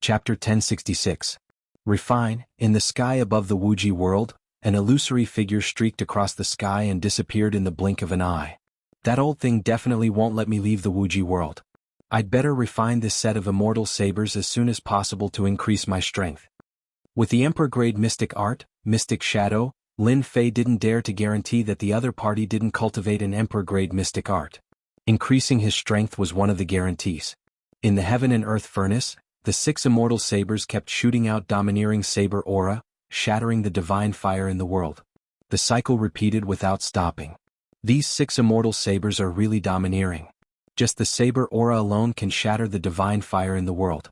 Chapter 1066. Refine. In the sky above the Wuji world, an illusory figure streaked across the sky and disappeared in the blink of an eye. That old thing definitely won't let me leave the Wuji world. I'd better refine this set of immortal sabers as soon as possible to increase my strength. With the Emperor-grade Mystic Art, Mystic Shadow, Lin Fei didn't dare to guarantee that the other party didn't cultivate an Emperor-grade Mystic Art. Increasing his strength was one of the guarantees. In the Heaven and Earth Furnace, the 6 immortal sabers kept shooting out domineering saber aura, shattering the divine fire in the world. The cycle repeated without stopping. These 6 immortal sabers are really domineering. Just the saber aura alone can shatter the divine fire in the world.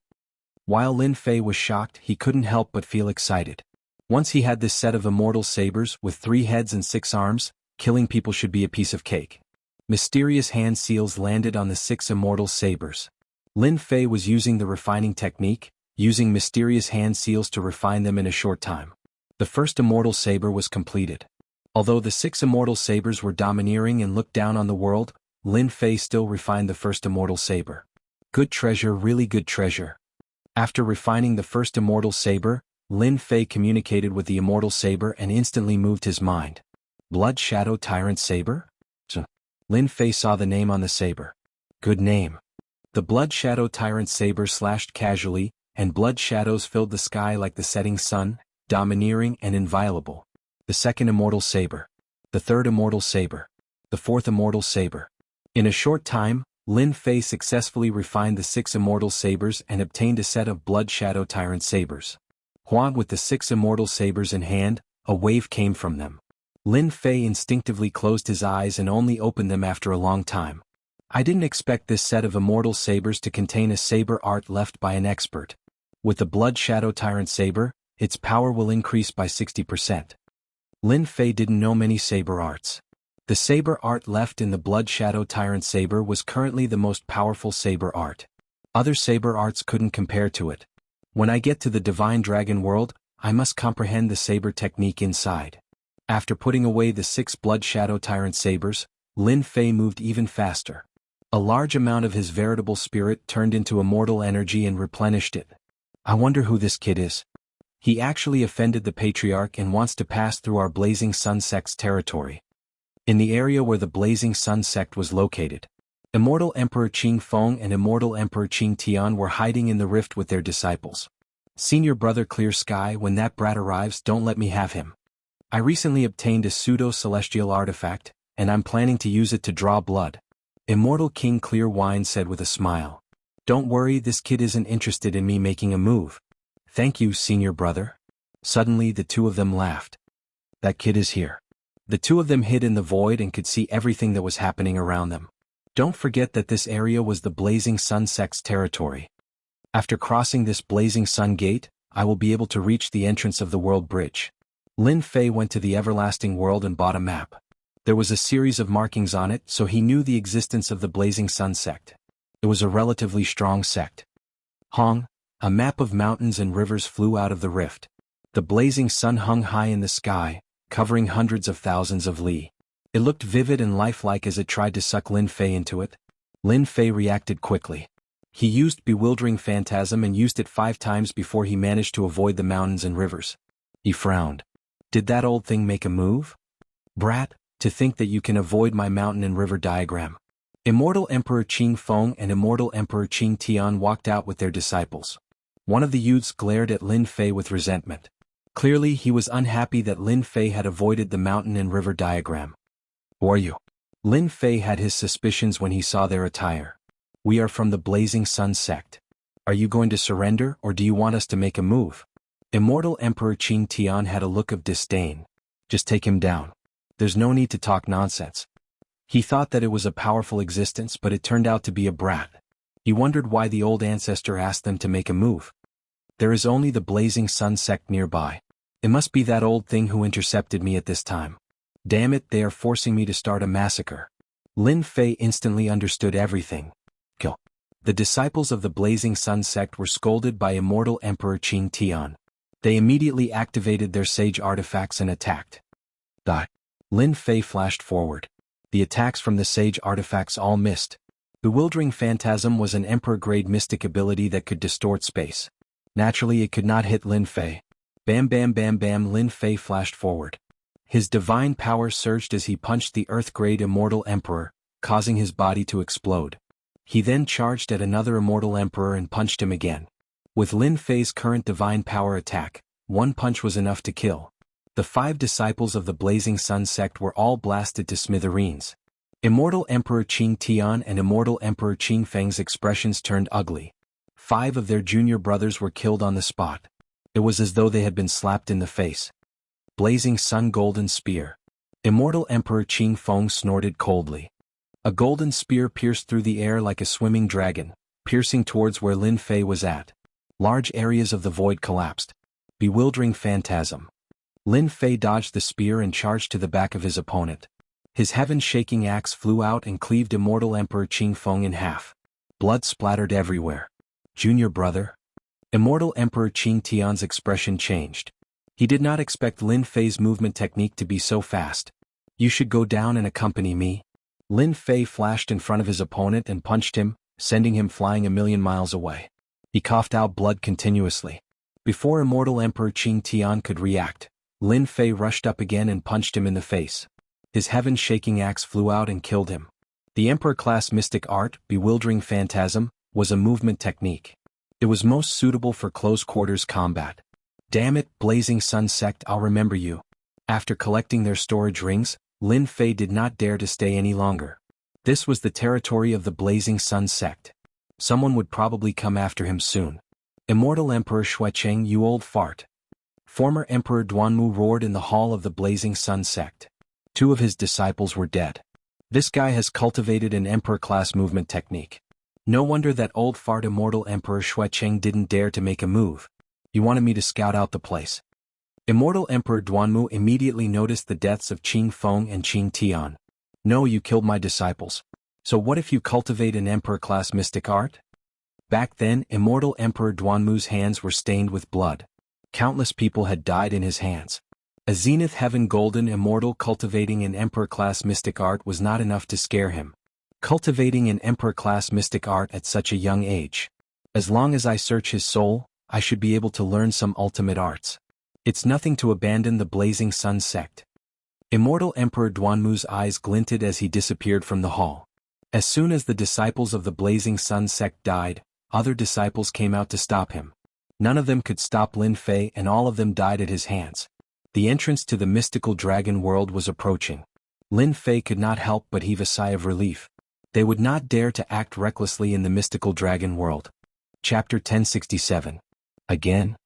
While Lin Fei was shocked, he couldn't help but feel excited. Once he had this set of immortal sabers with 3 heads and 6 arms, killing people should be a piece of cake. Mysterious hand seals landed on the 6 immortal sabers. Lin Fei was using the refining technique, using mysterious hand seals to refine them in a short time. The first immortal saber was completed. Although the 6 immortal sabers were domineering and looked down on the world, Lin Fei still refined the first immortal saber. Good treasure, really good treasure. After refining the first immortal saber, Lin Fei communicated with the immortal saber and instantly moved his mind. Blood Shadow Tyrant Saber? Lin Fei saw the name on the saber. Good name. The Blood Shadow Tyrant Saber slashed casually, and blood shadows filled the sky like the setting sun, domineering and inviolable. The second immortal saber. The third immortal saber. The fourth immortal saber. In a short time, Lin Fei successfully refined the 6 immortal sabers and obtained a set of Blood Shadow Tyrant Sabers. With the 6 immortal sabers in hand, a wave came from them. Lin Fei instinctively closed his eyes and only opened them after a long time. I didn't expect this set of immortal sabers to contain a saber art left by an expert. With the Blood Shadow Tyrant Saber, its power will increase by 60%. Lin Fei didn't know many saber arts. The saber art left in the Blood Shadow Tyrant Saber was currently the most powerful saber art. Other saber arts couldn't compare to it. When I get to the Divine Dragon world, I must comprehend the saber technique inside. After putting away the 6 Blood Shadow Tyrant Sabers, Lin Fei moved even faster. A large amount of his veritable spirit turned into immortal energy and replenished it. I wonder who this kid is. He actually offended the Patriarch and wants to pass through our Blazing Sun sect's territory. In the area where the Blazing Sun sect was located, Immortal Emperor Qing Feng and Immortal Emperor Qing Tian were hiding in the rift with their disciples. Senior brother Clear Sky, when that brat arrives, don't let me have him. I recently obtained a pseudo-celestial artifact, and I'm planning to use it to draw blood. Immortal King Clear Wine said with a smile. Don't worry, this kid isn't interested in me making a move. Thank you, senior brother. Suddenly the two of them laughed. That kid is here. The two of them hid in the void and could see everything that was happening around them. Don't forget that this area was the Blazing Sun sect's territory. After crossing this Blazing Sun gate, I will be able to reach the entrance of the world bridge. Lin Fei went to the Everlasting World and bought a map. There was a series of markings on it, so he knew the existence of the Blazing Sun sect. It was a relatively strong sect. Hong, a map of mountains and rivers flew out of the rift. The blazing sun hung high in the sky, covering hundreds of thousands of li. It looked vivid and lifelike as it tried to suck Lin Fei into it. Lin Fei reacted quickly. He used Bewildering Phantasm and used it 5 times before he managed to avoid the mountains and rivers. He frowned. Did that old thing make a move? Brat, to think that you can avoid my mountain and river diagram. Immortal Emperor Qing Feng and Immortal Emperor Qing Tian walked out with their disciples. One of the youths glared at Lin Fei with resentment. Clearly he was unhappy that Lin Fei had avoided the mountain and river diagram. Who are you? Lin Fei had his suspicions when he saw their attire. We are from the Blazing Sun sect. Are you going to surrender or do you want us to make a move? Immortal Emperor Qing Tian had a look of disdain. Just take him down. There's no need to talk nonsense. He thought that it was a powerful existence, but it turned out to be a brat. He wondered why the old ancestor asked them to make a move. There is only the Blazing Sun sect nearby. It must be that old thing who intercepted me at this time. Damn it, they are forcing me to start a massacre. Lin Fei instantly understood everything. Kill. The disciples of the Blazing Sun sect were scolded by Immortal Emperor Qing Tian. They immediately activated their sage artifacts and attacked. Die. Lin Fei flashed forward. The attacks from the sage artifacts all missed. Bewildering Phantasm was an Emperor-grade mystic ability that could distort space. Naturally it could not hit Lin Fei. Bam bam bam bam, Lin Fei flashed forward. His divine power surged as he punched the Earth-grade Immortal Emperor, causing his body to explode. He then charged at another Immortal Emperor and punched him again. With Lin Fei's current divine power attack, one punch was enough to kill. The 5 disciples of the Blazing Sun sect were all blasted to smithereens. Immortal Emperor Qing Tian and Immortal Emperor Qing Feng's expressions turned ugly. 5 of their junior brothers were killed on the spot. It was as though they had been slapped in the face. Blazing Sun Golden Spear. Immortal Emperor Qing Feng snorted coldly. A golden spear pierced through the air like a swimming dragon, piercing towards where Lin Fei was at. Large areas of the void collapsed. Bewildering phantasm. Lin Fei dodged the spear and charged to the back of his opponent. His heaven-shaking axe flew out and cleaved Immortal Emperor Qing Feng in half. Blood splattered everywhere. Junior brother? Immortal Emperor Qing Tian's expression changed. He did not expect Lin Fei's movement technique to be so fast. You should go down and accompany me. Lin Fei flashed in front of his opponent and punched him, sending him flying 1,000,000 miles away. He coughed out blood continuously. Before Immortal Emperor Qing Tian could react, Lin Fei rushed up again and punched him in the face. His heaven-shaking axe flew out and killed him. The Emperor-class mystic art, Bewildering Phantasm, was a movement technique. It was most suitable for close-quarters combat. Damn it, Blazing Sun sect, I'll remember you. After collecting their storage rings, Lin Fei did not dare to stay any longer. This was the territory of the Blazing Sun sect. Someone would probably come after him soon. Immortal Emperor Xuecheng, you old fart. Former Emperor Duanmu roared in the hall of the Blazing Sun sect. 2 of his disciples were dead. This guy has cultivated an Emperor-class movement technique. No wonder that old fart Immortal Emperor Xuecheng didn't dare to make a move. He wanted me to scout out the place. Immortal Emperor Duanmu immediately noticed the deaths of Qing Feng and Qing Tian. No, you killed my disciples. So what if you cultivate an Emperor-class mystic art? Back then, Immortal Emperor Duanmu's hands were stained with blood. Countless people had died in his hands. A Zenith Heaven Golden Immortal cultivating an Emperor-class mystic art was not enough to scare him. Cultivating an Emperor-class mystic art at such a young age. As long as I search his soul, I should be able to learn some ultimate arts. It's nothing to abandon the Blazing Sun sect. Immortal Emperor Duanmu's eyes glinted as he disappeared from the hall. As soon as the disciples of the Blazing Sun sect died, other disciples came out to stop him. None of them could stop Lin Fei and all of them died at his hands. The entrance to the mystical dragon world was approaching. Lin Fei could not help but heave a sigh of relief. They would not dare to act recklessly in the mystical dragon world. Chapter 1067. Again?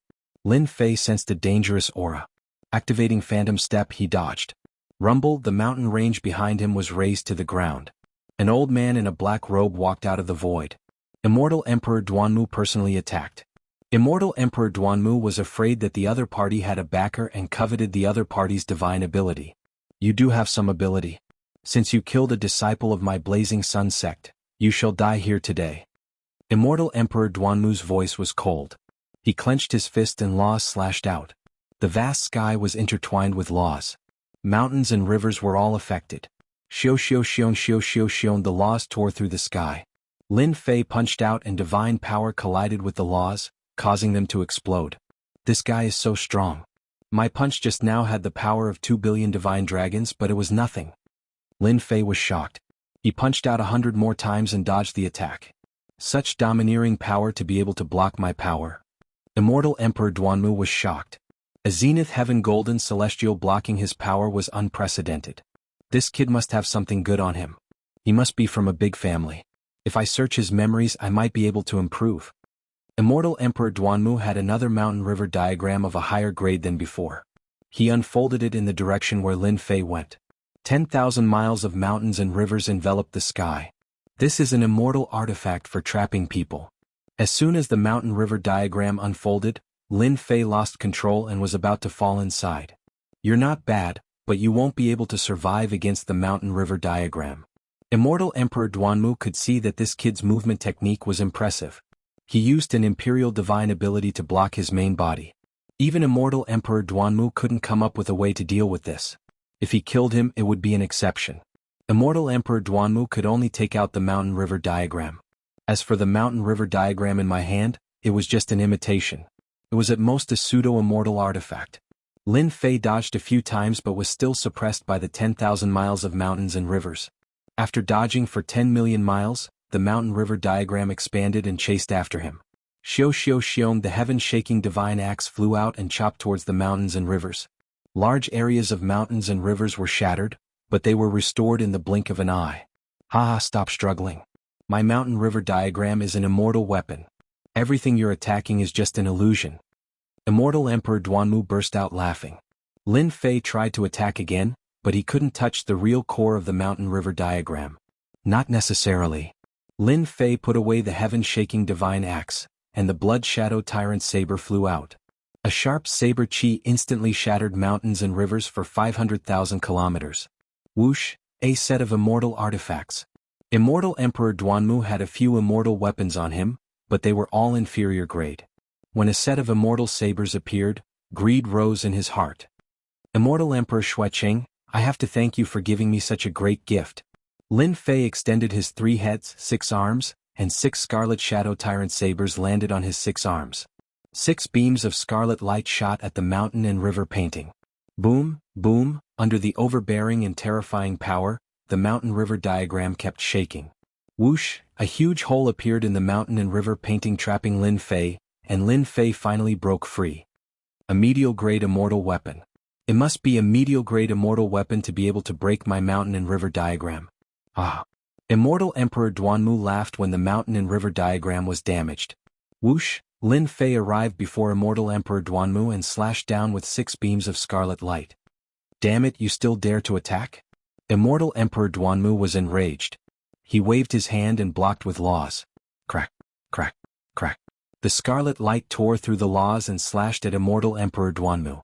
Lin Fei sensed a dangerous aura. Activating Phantom Step, he dodged. Rumble, the mountain range behind him was razed to the ground. An old man in a black robe walked out of the void. Immortal Emperor Duanmu personally attacked. Immortal Emperor Duanmu was afraid that the other party had a backer and coveted the other party's divine ability. You do have some ability. Since you killed a disciple of my Blazing Sun sect, you shall die here today. Immortal Emperor Duanmu's voice was cold. He clenched his fist and laws slashed out. The vast sky was intertwined with laws. Mountains and rivers were all affected. Xiao, the laws tore through the sky. Lin Fei punched out and divine power collided with the laws, causing them to explode. This guy is so strong. My punch just now had the power of 2 billion divine dragons, but it was nothing. Lin Fei was shocked. He punched out 100 more times and dodged the attack. Such domineering power to be able to block my power. Immortal Emperor Duanmu was shocked. A Zenith Heaven Golden Celestial blocking his power was unprecedented. This kid must have something good on him. He must be from a big family. If I search his memories, I might be able to improve. Immortal Emperor Duanmu had another mountain river diagram of a higher grade than before. He unfolded it in the direction where Lin Fei went. 10,000 miles of mountains and rivers enveloped the sky. This is an immortal artifact for trapping people. As soon as the mountain river diagram unfolded, Lin Fei lost control and was about to fall inside. You're not bad, but you won't be able to survive against the mountain river diagram. Immortal Emperor Duanmu could see that this kid's movement technique was impressive. He used an imperial divine ability to block his main body. Even Immortal Emperor Duanmu couldn't come up with a way to deal with this. If he killed him, it would be an exception. Immortal Emperor Duanmu could only take out the mountain river diagram. As for the mountain river diagram in my hand, it was just an imitation. It was at most a pseudo-immortal artifact. Lin Fei dodged a few times but was still suppressed by the 10,000 miles of mountains and rivers. After dodging for 10 million miles, the mountain-river diagram expanded and chased after him. Xiao Xiao Xiong, the heaven-shaking divine axe flew out and chopped towards the mountains and rivers. Large areas of mountains and rivers were shattered, but they were restored in the blink of an eye. Haha, stop struggling. My mountain-river diagram is an immortal weapon. Everything you're attacking is just an illusion. Immortal Emperor Duanmu burst out laughing. Lin Fei tried to attack again, but he couldn't touch the real core of the mountain-river diagram. Not necessarily. Lin Fei put away the heaven-shaking divine axe, and the blood shadow tyrant saber flew out. A sharp saber chi instantly shattered mountains and rivers for 500,000 kilometers. Whoosh, a set of immortal artifacts. Immortal Emperor Duanmu had a few immortal weapons on him, but they were all inferior grade. When a set of immortal sabers appeared, greed rose in his heart. Immortal Emperor Xueqing, I have to thank you for giving me such a great gift. Lin Fei extended his 3 heads, 6 arms, and 6 scarlet shadow tyrant sabers landed on his 6 arms. 6 beams of scarlet light shot at the mountain and river painting. Boom, boom, under the overbearing and terrifying power, the mountain-river diagram kept shaking. Whoosh, a huge hole appeared in the mountain and river painting trapping Lin Fei, and Lin Fei finally broke free. A medial-grade immortal weapon. It must be a medial-grade immortal weapon to be able to break my mountain and river diagram. Ah. Immortal Emperor Duanmu laughed when the mountain and river diagram was damaged. Whoosh, Lin Fei arrived before Immortal Emperor Duanmu and slashed down with 6 beams of scarlet light. Damn it, you still dare to attack? Immortal Emperor Duanmu was enraged. He waved his hand and blocked with laws. Crack, crack, crack. The scarlet light tore through the laws and slashed at Immortal Emperor Duanmu.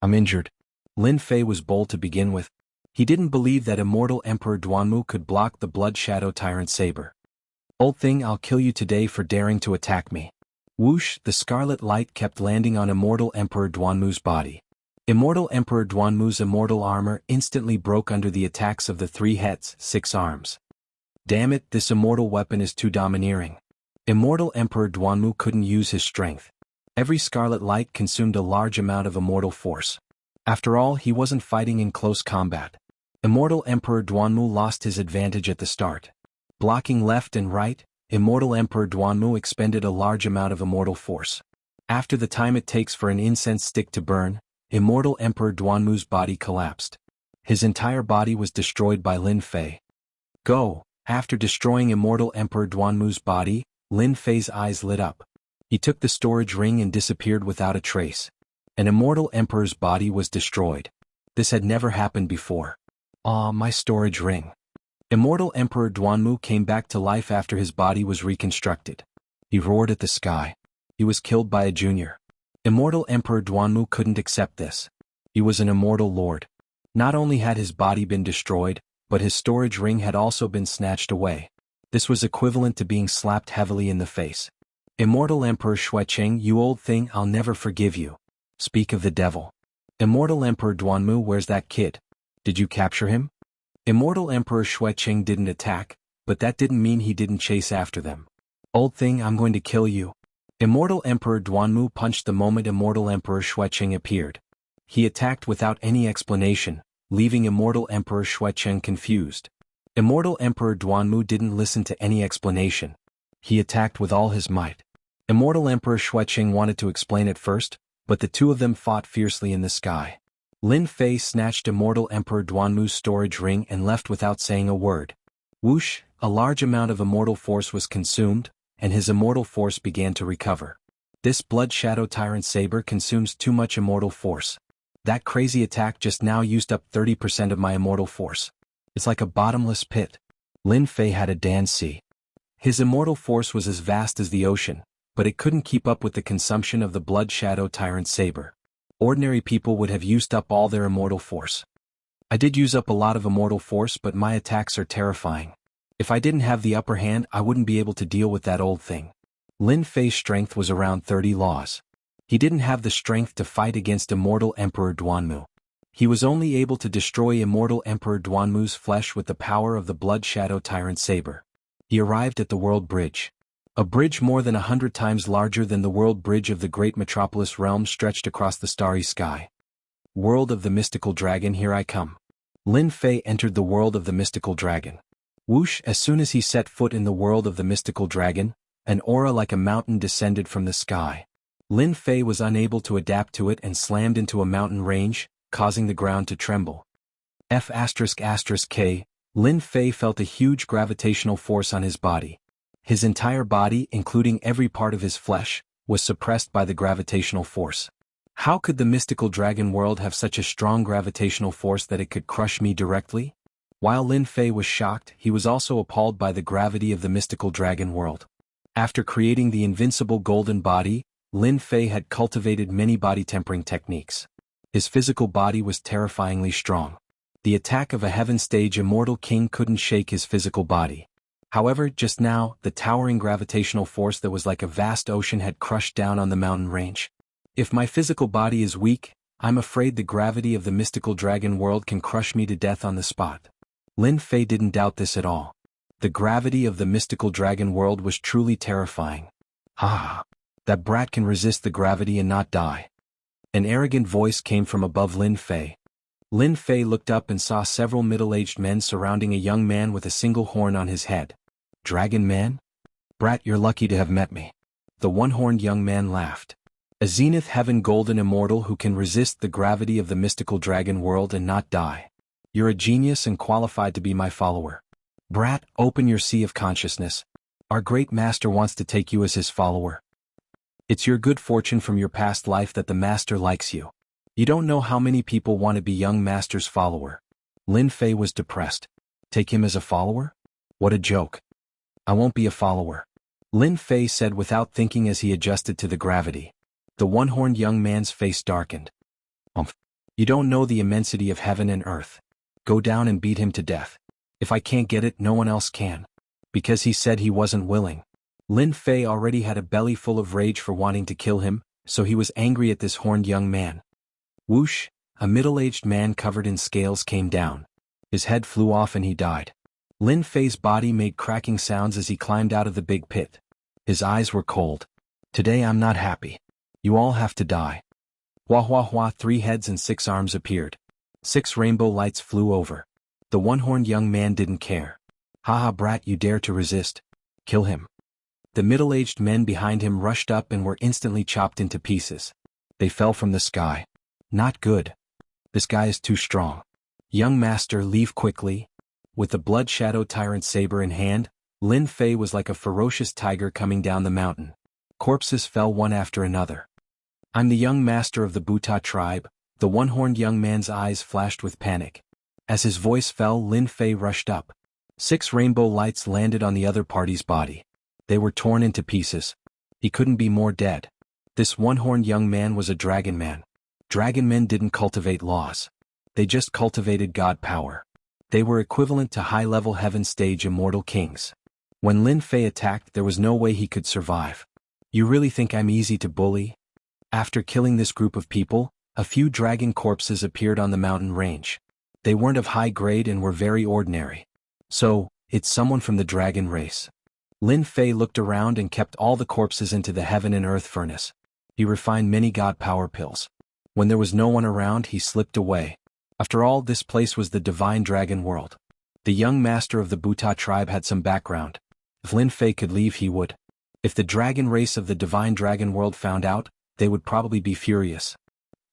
I'm injured. Lin Fei was bold to begin with. He didn't believe that Immortal Emperor Duanmu could block the Blood Shadow Tyrant Saber. Old thing, I'll kill you today for daring to attack me. Whoosh, the scarlet light kept landing on Immortal Emperor Duanmu's body. Immortal Emperor Duanmu's immortal armor instantly broke under the attacks of the 3 heads, 6 arms. Damn it, this immortal weapon is too domineering. Immortal Emperor Duanmu couldn't use his strength. Every scarlet light consumed a large amount of immortal force. After all, he wasn't fighting in close combat. Immortal Emperor Duanmu lost his advantage at the start. Blocking left and right, Immortal Emperor Duanmu expended a large amount of immortal force. After the time it takes for an incense stick to burn, Immortal Emperor Duanmu's body collapsed. His entire body was destroyed by Lin Fei. Go! After destroying Immortal Emperor Duanmu's body, Lin Fei's eyes lit up. He took the storage ring and disappeared without a trace. An Immortal Emperor's body was destroyed. This had never happened before. Ah, my storage ring. Immortal Emperor Duanmu came back to life after his body was reconstructed. He roared at the sky. He was killed by a junior. Immortal Emperor Duanmu couldn't accept this. He was an immortal lord. Not only had his body been destroyed, but his storage ring had also been snatched away. This was equivalent to being slapped heavily in the face. Immortal Emperor Xueqing, you old thing, I'll never forgive you. Speak of the devil. Immortal Emperor Duanmu, where's that kid? Did you capture him? Immortal Emperor Xueqing didn't attack, but that didn't mean he didn't chase after them. Old thing, I'm going to kill you. Immortal Emperor Duanmu punched the moment Immortal Emperor Xueqing appeared. He attacked without any explanation, leaving Immortal Emperor Xueqing confused. Immortal Emperor Duanmu didn't listen to any explanation. He attacked with all his might. Immortal Emperor Xueqing wanted to explain at first, but the two of them fought fiercely in the sky. Lin Fei snatched Immortal Emperor Duanmu's storage ring and left without saying a word. Whoosh, a large amount of immortal force was consumed, and his immortal force began to recover. This Blood Shadow Tyrant Saber consumes too much immortal force. That crazy attack just now used up 30% of my immortal force. It's like a bottomless pit. Lin Fei had a dance. His immortal force was as vast as the ocean, but it couldn't keep up with the consumption of the Blood Shadow Tyrant Saber. Ordinary people would have used up all their immortal force. I did use up a lot of immortal force, but my attacks are terrifying. If I didn't have the upper hand, I wouldn't be able to deal with that old thing. Lin Fei's strength was around 30 laws. He didn't have the strength to fight against Immortal Emperor Duanmu. He was only able to destroy Immortal Emperor Duanmu's flesh with the power of the Blood Shadow Tyrant Saber. He arrived at the World Bridge. A bridge more than 100 times larger than the world bridge of the great metropolis realm stretched across the starry sky. World of the mystical dragon, here I come. Lin Fei entered the world of the mystical dragon. Whoosh! As soon as he set foot in the world of the mystical dragon, an aura like a mountain descended from the sky. Lin Fei was unable to adapt to it and slammed into a mountain range, causing the ground to tremble. K. Lin Fei felt a huge gravitational force on his body. His entire body, including every part of his flesh, was suppressed by the gravitational force. How could the mystical dragon world have such a strong gravitational force that it could crush me directly? While Lin Fei was shocked, he was also appalled by the gravity of the mystical dragon world. After creating the invincible golden body, Lin Fei had cultivated many body tempering techniques. His physical body was terrifyingly strong. The attack of a heaven-stage immortal king couldn't shake his physical body. However, just now, the towering gravitational force that was like a vast ocean had crushed down on the mountain range. If my physical body is weak, I'm afraid the gravity of the mystical dragon world can crush me to death on the spot. Lin Fei didn't doubt this at all. The gravity of the mystical dragon world was truly terrifying. Ah! That brat can resist the gravity and not die. An arrogant voice came from above Lin Fei. Lin Fei looked up and saw several middle-aged men surrounding a young man with a single horn on his head. Dragon man? Brat, you're lucky to have met me. The one-horned young man laughed. A zenith heaven golden immortal who can resist the gravity of the mystical dragon world and not die. You're a genius and qualified to be my follower. Brat, open your sea of consciousness. Our great master wants to take you as his follower. It's your good fortune from your past life that the master likes you. You don't know how many people want to be young master's follower. Lin Fei was depressed. Take him as a follower? What a joke. I won't be a follower. Lin Fei said without thinking as he adjusted to the gravity. The one-horned young man's face darkened. You don't know the immensity of heaven and earth. Go down and beat him to death. If I can't get it, no one else can. Because he said he wasn't willing. Lin Fei already had a belly full of rage for wanting to kill him, so he was angry at this horned young man. Whoosh! A middle-aged man covered in scales came down. His head flew off and he died. Lin Fei's body made cracking sounds as he climbed out of the big pit. His eyes were cold. Today I'm not happy. You all have to die. Hua hua hua, 3 heads and 6 arms appeared. 6 rainbow lights flew over. The one-horned young man didn't care. Haha brat, you dare to resist. Kill him. The middle-aged men behind him rushed up and were instantly chopped into pieces. They fell from the sky. Not good. This guy is too strong. Young master, leave quickly. With the blood shadow tyrant saber in hand, Lin Fei was like a ferocious tiger coming down the mountain. Corpses fell one after another. I'm the young master of the Buta tribe. The one-horned young man's eyes flashed with panic. As his voice fell, Lin Fei rushed up. 6 rainbow lights landed on the other party's body. They were torn into pieces. He couldn't be more dead. This one-horned young man was a dragon man. Dragon men didn't cultivate laws. They just cultivated god power. They were equivalent to high-level heaven-stage immortal kings. When Lin Fei attacked, there was no way he could survive. You really think I'm easy to bully? After killing this group of people, a few dragon corpses appeared on the mountain range. They weren't of high grade and were very ordinary. So, it's someone from the dragon race. Lin Fei looked around and kept all the corpses into the heaven and earth furnace. He refined many god power pills. When there was no one around, he slipped away. After all, this place was the divine dragon world. The young master of the Buta tribe had some background. If Lin Fei could leave, he would. If the dragon race of the divine dragon world found out, they would probably be furious.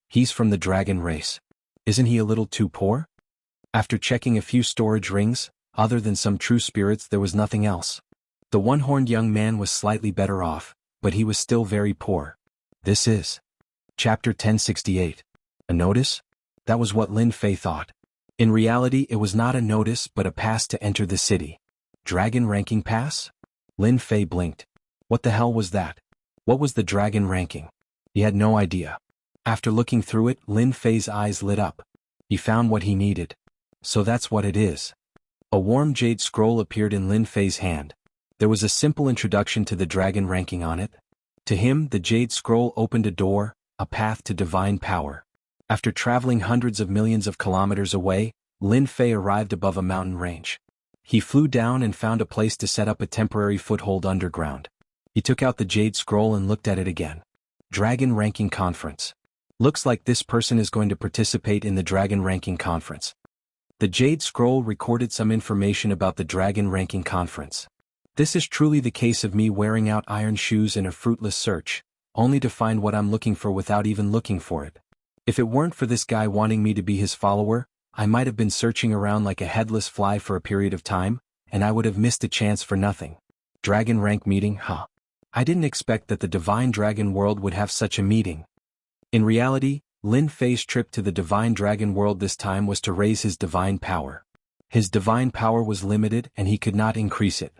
He's from the dragon race. Isn't he a little too poor? After checking a few storage rings, other than some true spirits, there was nothing else. The one-horned young man was slightly better off, but he was still very poor. This is Chapter 1068. A notice? That was what Lin Fei thought. In reality, it was not a notice but a pass to enter the city. Dragon ranking pass? Lin Fei blinked. What the hell was that? What was the dragon ranking? He had no idea. After looking through it, Lin Fei's eyes lit up. He found what he needed. So that's what it is. A warm jade scroll appeared in Lin Fei's hand. There was a simple introduction to the dragon ranking on it. To him, the jade scroll opened a door, a path to divine power. After traveling hundreds of millions of kilometers away, Lin Fei arrived above a mountain range. He flew down and found a place to set up a temporary foothold underground. He took out the jade scroll and looked at it again. Dragon Ranking Conference. Looks like this person is going to participate in the Dragon Ranking Conference. The jade scroll recorded some information about the Dragon Ranking Conference. This is truly the case of me wearing out iron shoes in a fruitless search, only to find what I'm looking for without even looking for it. If it weren't for this guy wanting me to be his follower, I might have been searching around like a headless fly for a period of time, and I would have missed a chance for nothing. Dragon Rank Meeting, huh? I didn't expect that the Divine Dragon World would have such a meeting. In reality, Lin Fei's trip to the Divine Dragon World this time was to raise his divine power. His divine power was limited and he could not increase it.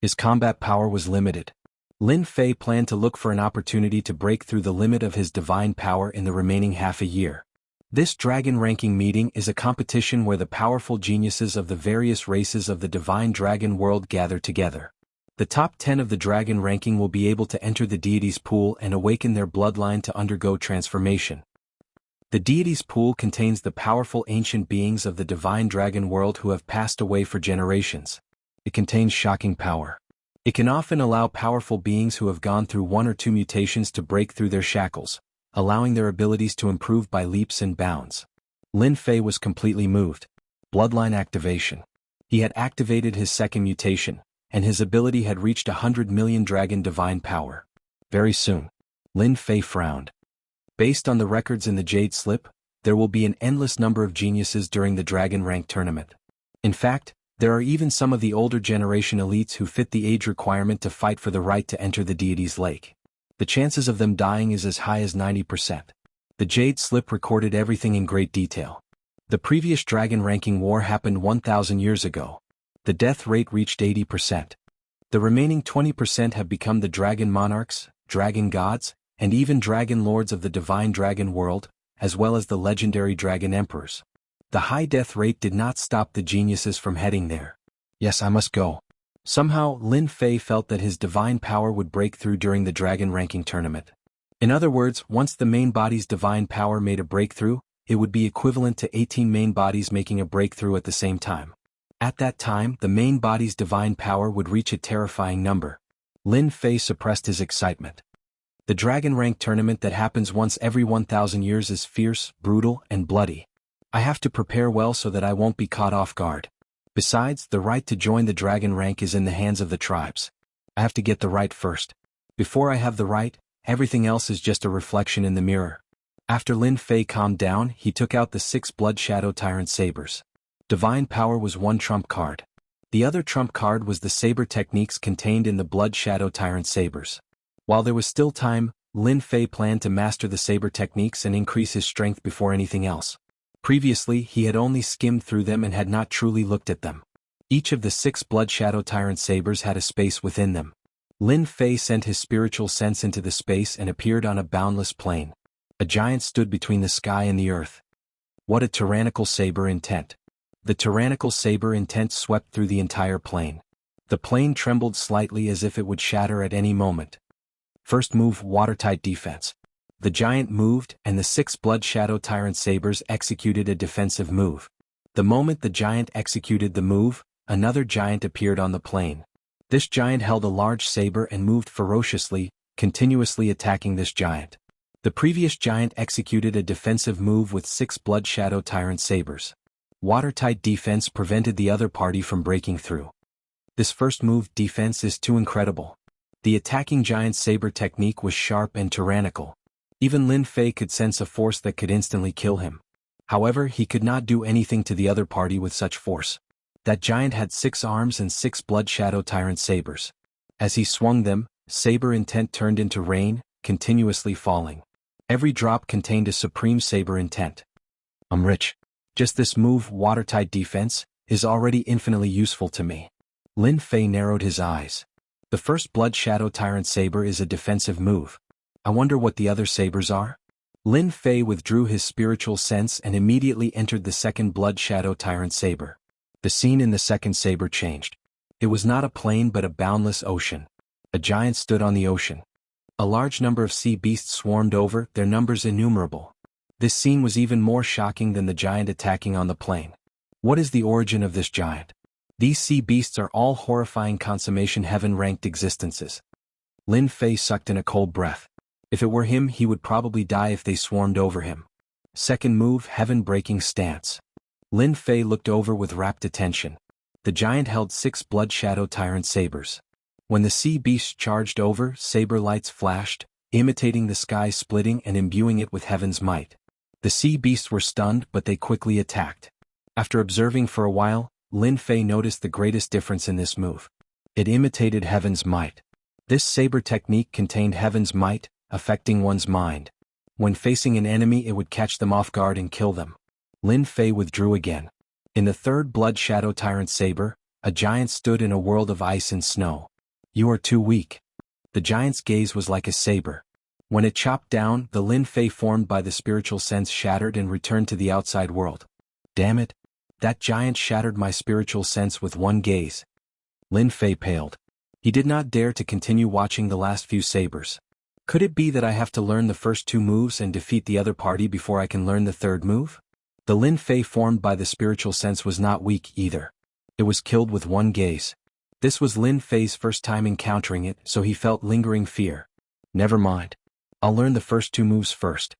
His combat power was limited. Lin Fei planned to look for an opportunity to break through the limit of his divine power in the remaining half a year. This Dragon Ranking Meeting is a competition where the powerful geniuses of the various races of the Divine Dragon World gather together. The top 10 of the Dragon Ranking will be able to enter the deities' pool and awaken their bloodline to undergo transformation. The deities' pool contains the powerful ancient beings of the Divine Dragon World who have passed away for generations. It contains shocking power. It can often allow powerful beings who have gone through 1 or 2 mutations to break through their shackles, allowing their abilities to improve by leaps and bounds. Lin Fei was completely moved. Bloodline activation. He had activated his second mutation, and his ability had reached 100 million dragon divine power. Very soon. Lin Fei frowned. Based on the records in the Jade Slip, there will be an endless number of geniuses during the Dragon Rank tournament. In fact, there are even some of the older generation elites who fit the age requirement to fight for the right to enter the deity's lake. The chances of them dying is as high as 90%. The Jade Slip recorded everything in great detail. The previous Dragon Ranking War happened 1,000 years ago. The death rate reached 80%. The remaining 20% have become the Dragon Monarchs, Dragon Gods, and even Dragon Lords of the Divine Dragon World, as well as the legendary Dragon Emperors. The high death rate did not stop the geniuses from heading there. Yes, I must go. Somehow, Lin Fei felt that his divine power would break through during the Dragon Ranking tournament. In other words, once the main body's divine power made a breakthrough, it would be equivalent to 18 main bodies making a breakthrough at the same time. At that time, the main body's divine power would reach a terrifying number. Lin Fei suppressed his excitement. The Dragon Rank tournament that happens once every 1,000 years is fierce, brutal, and bloody. I have to prepare well so that I won't be caught off guard. Besides, the right to join the Dragon Rank is in the hands of the tribes. I have to get the right first. Before I have the right, everything else is just a reflection in the mirror. After Lin Fei calmed down, he took out the 6 Blood Shadow Tyrant Sabers. Divine Power was one trump card. The other trump card was the saber techniques contained in the Blood Shadow Tyrant Sabers. While there was still time, Lin Fei planned to master the saber techniques and increase his strength before anything else. Previously, he had only skimmed through them and had not truly looked at them. Each of the 6 Blood Shadow Tyrant Sabers had a space within them. Lin Fei sent his spiritual sense into the space and appeared on a boundless plain. A giant stood between the sky and the earth. What a tyrannical saber intent. The tyrannical saber intent swept through the entire plain. The plain trembled slightly as if it would shatter at any moment. First move, watertight defense. The giant moved, and the 6 Blood Shadow Tyrant Sabers executed a defensive move. The moment the giant executed the move, another giant appeared on the plain. This giant held a large saber and moved ferociously, continuously attacking this giant. The previous giant executed a defensive move with 6 Blood Shadow Tyrant Sabers. Watertight defense prevented the other party from breaking through. This first move defense is too incredible. The attacking giant's saber technique was sharp and tyrannical. Even Lin Fei could sense a force that could instantly kill him. However, he could not do anything to the other party with such force. That giant had 6 arms and 6 Blood Shadow Tyrant Sabers. As he swung them, saber intent turned into rain, continuously falling. Every drop contained a supreme saber intent. I'm rich. Just this move, watertight defense, is already infinitely useful to me. Lin Fei narrowed his eyes. The first Blood Shadow Tyrant Saber is a defensive move. I wonder what the other sabers are? Lin Fei withdrew his spiritual sense and immediately entered the second Blood Shadow Tyrant Saber. The scene in the second saber changed. It was not a plain but a boundless ocean. A giant stood on the ocean. A large number of sea beasts swarmed over, their numbers innumerable. This scene was even more shocking than the giant attacking on the plain. What is the origin of this giant? These sea beasts are all horrifying consummation heaven-ranked existences. Lin Fei sucked in a cold breath. If it were him, he would probably die if they swarmed over him. Second move, heaven-breaking stance. Lin Fei looked over with rapt attention. The giant held 6 blood shadow tyrant sabers. When the sea beast charged over, saber lights flashed, imitating the sky splitting and imbuing it with heaven's might. The sea beasts were stunned, but they quickly attacked. After observing for a while, Lin Fei noticed the greatest difference in this move. It imitated heaven's might. This saber technique contained heaven's might, affecting one's mind. When facing an enemy, it would catch them off guard and kill them. Lin Fei withdrew again. In the third blood shadow tyrant saber, a giant stood in a world of ice and snow. You are too weak. The giant's gaze was like a saber. When it chopped down, the Lin Fei formed by the spiritual sense shattered and returned to the outside world. Damn it! That giant shattered my spiritual sense with one gaze. Lin Fei paled. He did not dare to continue watching the last few sabers. Could it be that I have to learn the first 2 moves and defeat the other party before I can learn the third move? The Lin Fei formed by the spiritual sense was not weak either. It was killed with one gaze. This was Lin Fei's first time encountering it, so he felt lingering fear. Never mind. I'll learn the first 2 moves first.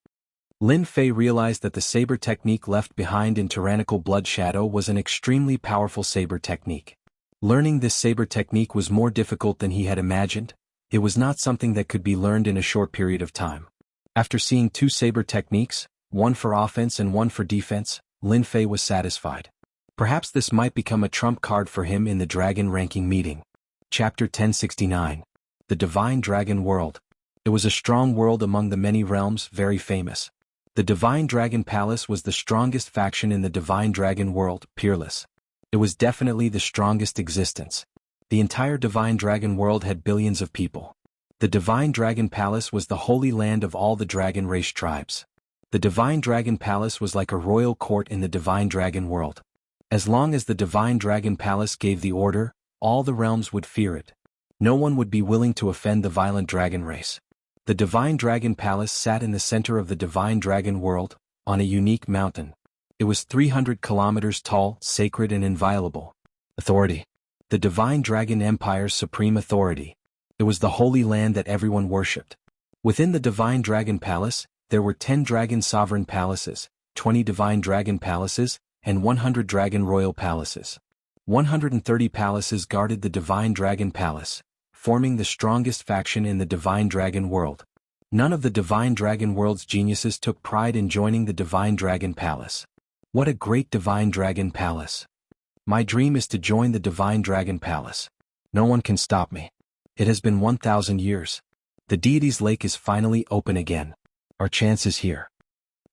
Lin Fei realized that the saber technique left behind in Tyrannical Blood Shadow was an extremely powerful saber technique. Learning this saber technique was more difficult than he had imagined. It was not something that could be learned in a short period of time. After seeing 2 saber techniques, one for offense and one for defense, Lin Fei was satisfied. Perhaps this might become a trump card for him in the dragon ranking meeting. Chapter 1069. The Divine Dragon World. It was a strong world among the many realms, very famous. The Divine Dragon Palace was the strongest faction in the Divine Dragon World, peerless. It was definitely the strongest existence. The entire Divine Dragon World had billions of people. The Divine Dragon Palace was the holy land of all the dragon race tribes. The Divine Dragon Palace was like a royal court in the Divine Dragon World. As long as the Divine Dragon Palace gave the order, all the realms would fear it. No one would be willing to offend the violent dragon race. The Divine Dragon Palace sat in the center of the Divine Dragon World, on a unique mountain. It was 300 kilometers tall, sacred and inviolable. Authority. The Divine Dragon Empire's supreme authority. It was the holy land that everyone worshipped. Within the Divine Dragon Palace, there were 10 dragon sovereign palaces, 20 divine dragon palaces, and 100 dragon royal palaces. 130 palaces guarded the Divine Dragon Palace, forming the strongest faction in the Divine Dragon World. None of the Divine Dragon World's geniuses took pride in joining the Divine Dragon Palace. What a great Divine Dragon Palace! My dream is to join the Divine Dragon Palace. No one can stop me. It has been 1,000 years. The deity's lake is finally open again. Our chance is here.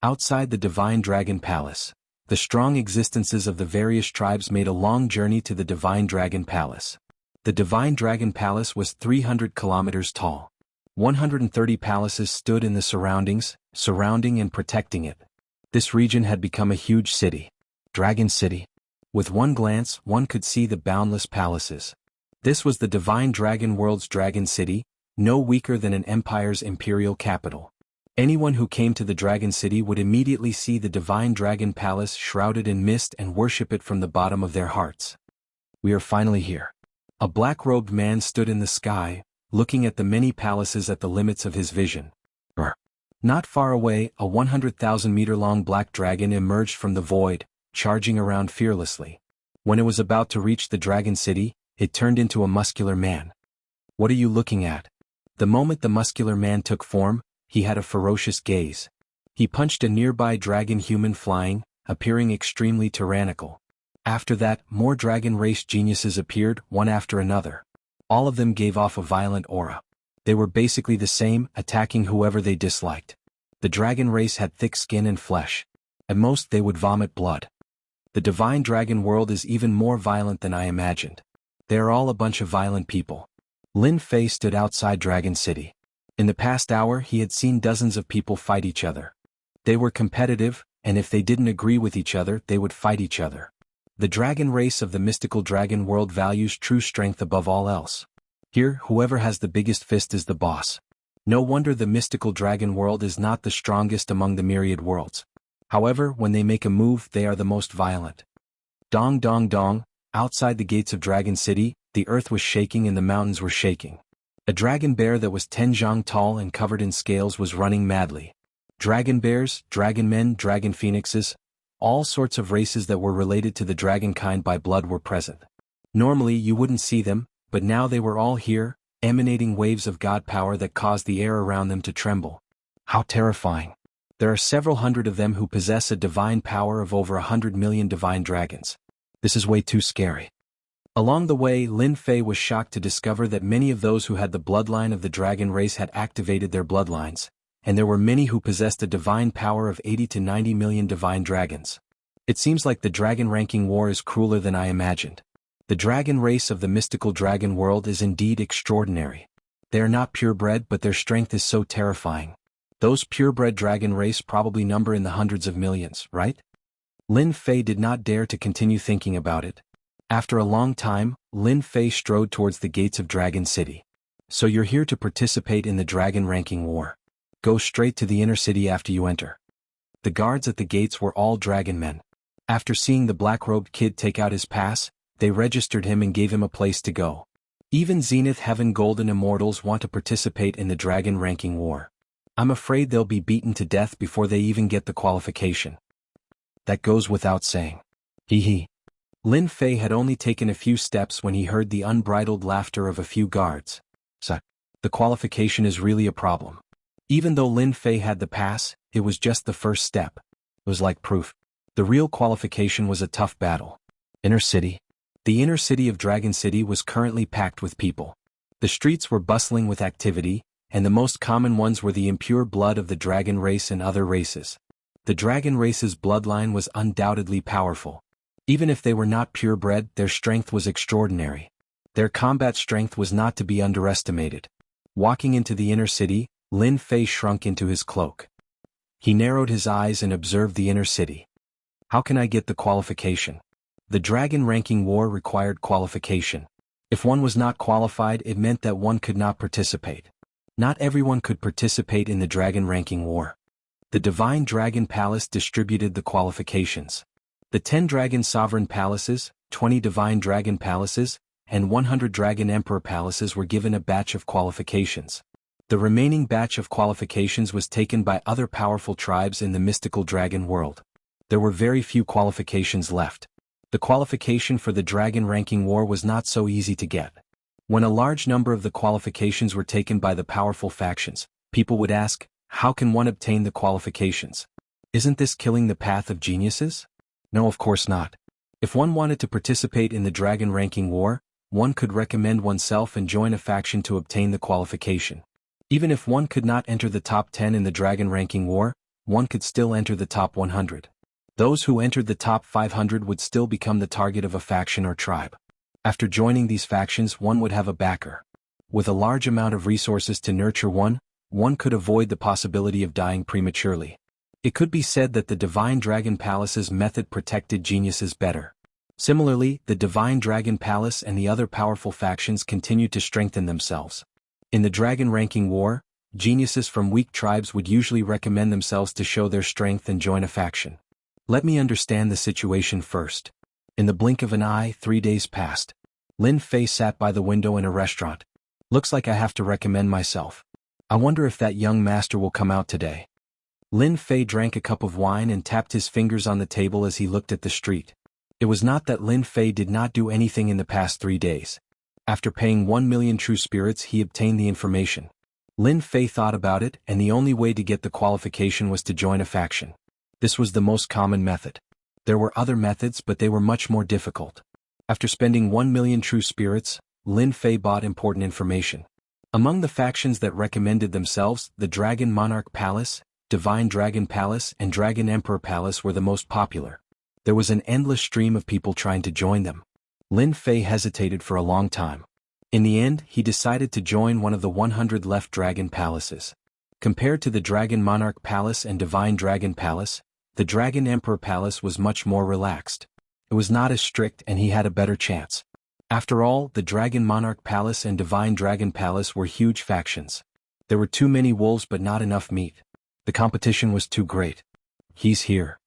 Outside the Divine Dragon Palace, the strong existences of the various tribes made a long journey to the Divine Dragon Palace. The Divine Dragon Palace was 300 kilometers tall. 130 palaces stood in the surrounding and protecting it. This region had become a huge city. Dragon City. With one glance, one could see the boundless palaces. This was the Divine Dragon World's Dragon City, no weaker than an empire's imperial capital. Anyone who came to the Dragon City would immediately see the Divine Dragon Palace shrouded in mist and worship it from the bottom of their hearts. We are finally here. A black-robed man stood in the sky, looking at the many palaces at the limits of his vision. Not far away, a 100,000-meter-long black dragon emerged from the void, charging around fearlessly. When it was about to reach the Dragon City, it turned into a muscular man. What are you looking at? The moment the muscular man took form, he had a ferocious gaze. He punched a nearby dragon human flying, appearing extremely tyrannical. After that, more dragon race geniuses appeared, one after another. All of them gave off a violent aura. They were basically the same, attacking whoever they disliked. The dragon race had thick skin and flesh. At most they would vomit blood. The Divine Dragon World is even more violent than I imagined. They are all a bunch of violent people. Lin Fei stood outside Dragon City. In the past hour he had seen dozens of people fight each other. They were competitive, and if they didn't agree with each other they would fight each other. The dragon race of the mystical dragon world values true strength above all else. Here, whoever has the biggest fist is the boss. No wonder the mystical dragon world is not the strongest among the myriad worlds. However, when they make a move, they are the most violent. Dong dong dong, outside the gates of Dragon City, the earth was shaking and the mountains were shaking. A dragon bear that was 10 zhang tall and covered in scales was running madly. Dragon bears, dragon men, dragon phoenixes, all sorts of races that were related to the dragon kind by blood were present. Normally you wouldn't see them, but now they were all here, emanating waves of god power that caused the air around them to tremble. How terrifying. There are several hundred of them who possess a divine power of over 100 million divine dragons. This is way too scary. Along the way, Lin Fei was shocked to discover that many of those who had the bloodline of the dragon race had activated their bloodlines, and there were many who possessed a divine power of 80 to 90 million divine dragons. It seems like the dragon ranking war is crueler than I imagined. The dragon race of the mystical dragon world is indeed extraordinary. They are not purebred, but their strength is so terrifying. Those purebred dragon race probably number in the hundreds of millions, right? Lin Fei did not dare to continue thinking about it. After a long time, Lin Fei strode towards the gates of Dragon City. So you're here to participate in the dragon ranking war. Go straight to the inner city after you enter. The guards at the gates were all dragon men. After seeing the black-robed kid take out his pass, they registered him and gave him a place to go. Even Zenith Heaven Golden Immortals want to participate in the dragon ranking war. I'm afraid they'll be beaten to death before they even get the qualification. That goes without saying. Hee hee. Lin Fei had only taken a few steps when he heard the unbridled laughter of a few guards. So, the qualification is really a problem. Even though Lin Fei had the pass, it was just the first step. It was like proof. The real qualification was a tough battle. Inner City. The inner city of Dragon City was currently packed with people. The streets were bustling with activity, and the most common ones were the impure blood of the dragon race and other races. The dragon race's bloodline was undoubtedly powerful. Even if they were not purebred, their strength was extraordinary. Their combat strength was not to be underestimated. Walking into the inner city, Lin Fei shrunk into his cloak. He narrowed his eyes and observed the inner city. How can I get the qualification? The dragon ranking war required qualification. If one was not qualified, it meant that one could not participate. Not everyone could participate in the dragon ranking war. The Divine Dragon Palace distributed the qualifications. The 10 Dragon Sovereign Palaces, 20 Divine Dragon Palaces, and 100 Dragon Emperor Palaces were given a batch of qualifications. The remaining batch of qualifications was taken by other powerful tribes in the mystical dragon world. There were very few qualifications left. The qualification for the dragon ranking war was not so easy to get. When a large number of the qualifications were taken by the powerful factions, people would ask, how can one obtain the qualifications? Isn't this killing the path of geniuses? No, of course not. If one wanted to participate in the dragon ranking war, one could recommend oneself and join a faction to obtain the qualification. Even if one could not enter the top 10 in the dragon ranking war, one could still enter the top 100. Those who entered the top 500 would still become the target of a faction or tribe. After joining these factions, one would have a backer. With a large amount of resources to nurture one could avoid the possibility of dying prematurely. It could be said that the Divine Dragon Palace's method protected geniuses better. Similarly, the Divine Dragon Palace and the other powerful factions continued to strengthen themselves. In the dragon ranking war, geniuses from weak tribes would usually recommend themselves to show their strength and join a faction. Let me understand the situation first. In the blink of an eye, 3 days passed. Lin Fei sat by the window in a restaurant. Looks like I have to recommend myself. I wonder if that young master will come out today. Lin Fei drank a cup of wine and tapped his fingers on the table as he looked at the street. It was not that Lin Fei did not do anything in the past 3 days. After paying 1 million true spirits, he obtained the information. Lin Fei thought about it, and the only way to get the qualification was to join a faction. This was the most common method. There were other methods, but they were much more difficult. After spending 1 million true spirits, Lin Fei bought important information. Among the factions that recommended themselves, the Dragon Monarch Palace, Divine Dragon Palace, and Dragon Emperor Palace were the most popular. There was an endless stream of people trying to join them. Lin Fei hesitated for a long time. In the end, he decided to join one of the 100 left Dragon Palaces. Compared to the Dragon Monarch Palace and Divine Dragon Palace, the Dragon Emperor Palace was much more relaxed. It was not as strict and he had a better chance. After all, the Dragon Monarch Palace and Divine Dragon Palace were huge factions. There were too many wolves but not enough meat. The competition was too great. He's here.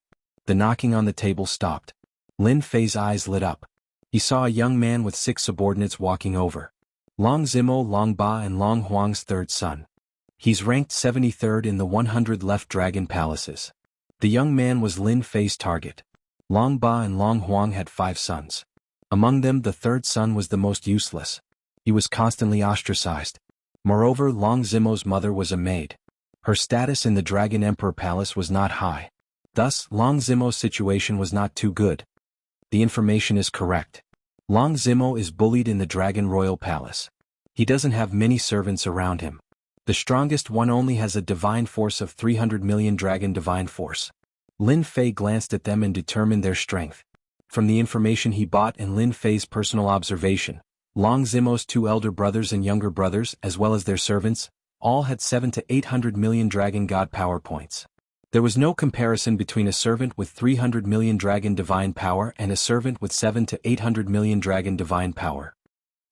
The knocking on the table stopped. Lin Fei's eyes lit up. He saw a young man with 6 subordinates walking over. Long Zimo, Long Ba and Long Huang's third son. He's ranked 73rd in the 100 left dragon palaces. The young man was Lin Fei's target. Long Ba and Long Huang had 5 sons. Among them the third son was the most useless. He was constantly ostracized. Moreover, Long Zimo's mother was a maid. Her status in the Dragon Emperor Palace was not high. Thus, Long Zimo's situation was not too good. The information is correct. Long Zimo is bullied in the Dragon Royal Palace. He doesn't have many servants around him. The strongest one only has a divine force of 300 million dragon divine force. Lin Fei glanced at them and determined their strength. From the information he bought and Lin Fei's personal observation, Long Zimo's 2 elder brothers and younger brothers, as well as their servants, all had 7 to 800 million dragon god power points. There was no comparison between a servant with 300 million dragon divine power and a servant with 7 to 800 million dragon divine power.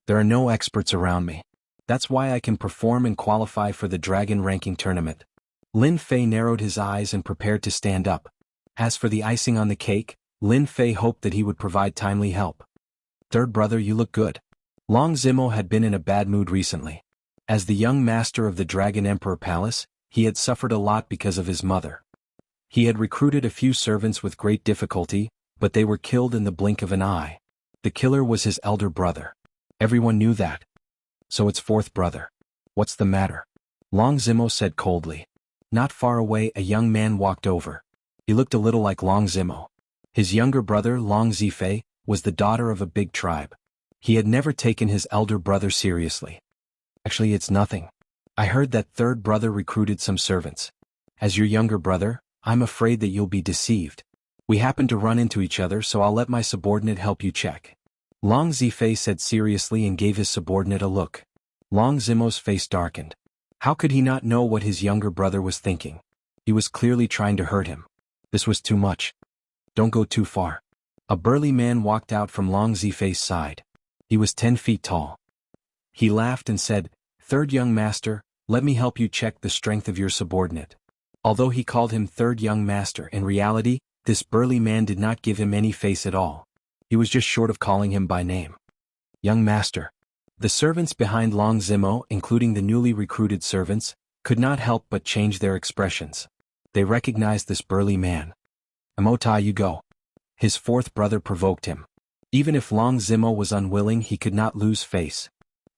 There are no experts around me. That's why I can perform and qualify for the dragon ranking tournament. Lin Fei narrowed his eyes and prepared to stand up. As for the icing on the cake, Lin Fei hoped that he would provide timely help. Third brother, you look good. Long Zimo had been in a bad mood recently. As the young master of the Dragon Emperor Palace, he had suffered a lot because of his mother. He had recruited a few servants with great difficulty, but they were killed in the blink of an eye. The killer was his elder brother. Everyone knew that. So it's fourth brother. What's the matter? Long Zimo said coldly. Not far away a young man walked over. He looked a little like Long Zimo. His younger brother, Long Zifei, was the daughter of a big tribe. He had never taken his elder brother seriously. Actually, it's nothing. I heard that third brother recruited some servants. As your younger brother, I'm afraid that you'll be deceived. We happen to run into each other, so I'll let my subordinate help you check. Long Zifei said seriously and gave his subordinate a look. Long Zimo's face darkened. How could he not know what his younger brother was thinking? He was clearly trying to hurt him. This was too much. Don't go too far. A burly man walked out from Long Zifei's side. He was 10 feet tall. He laughed and said, "Third young master, let me help you check the strength of your subordinate." Although he called him third young master, in reality, this burly man did not give him any face at all. He was just short of calling him by name. Young master. The servants behind Long Zimo, including the newly recruited servants, could not help but change their expressions. They recognized this burly man. Immortality, you go. His fourth brother provoked him. Even if Long Zimo was unwilling, he could not lose face.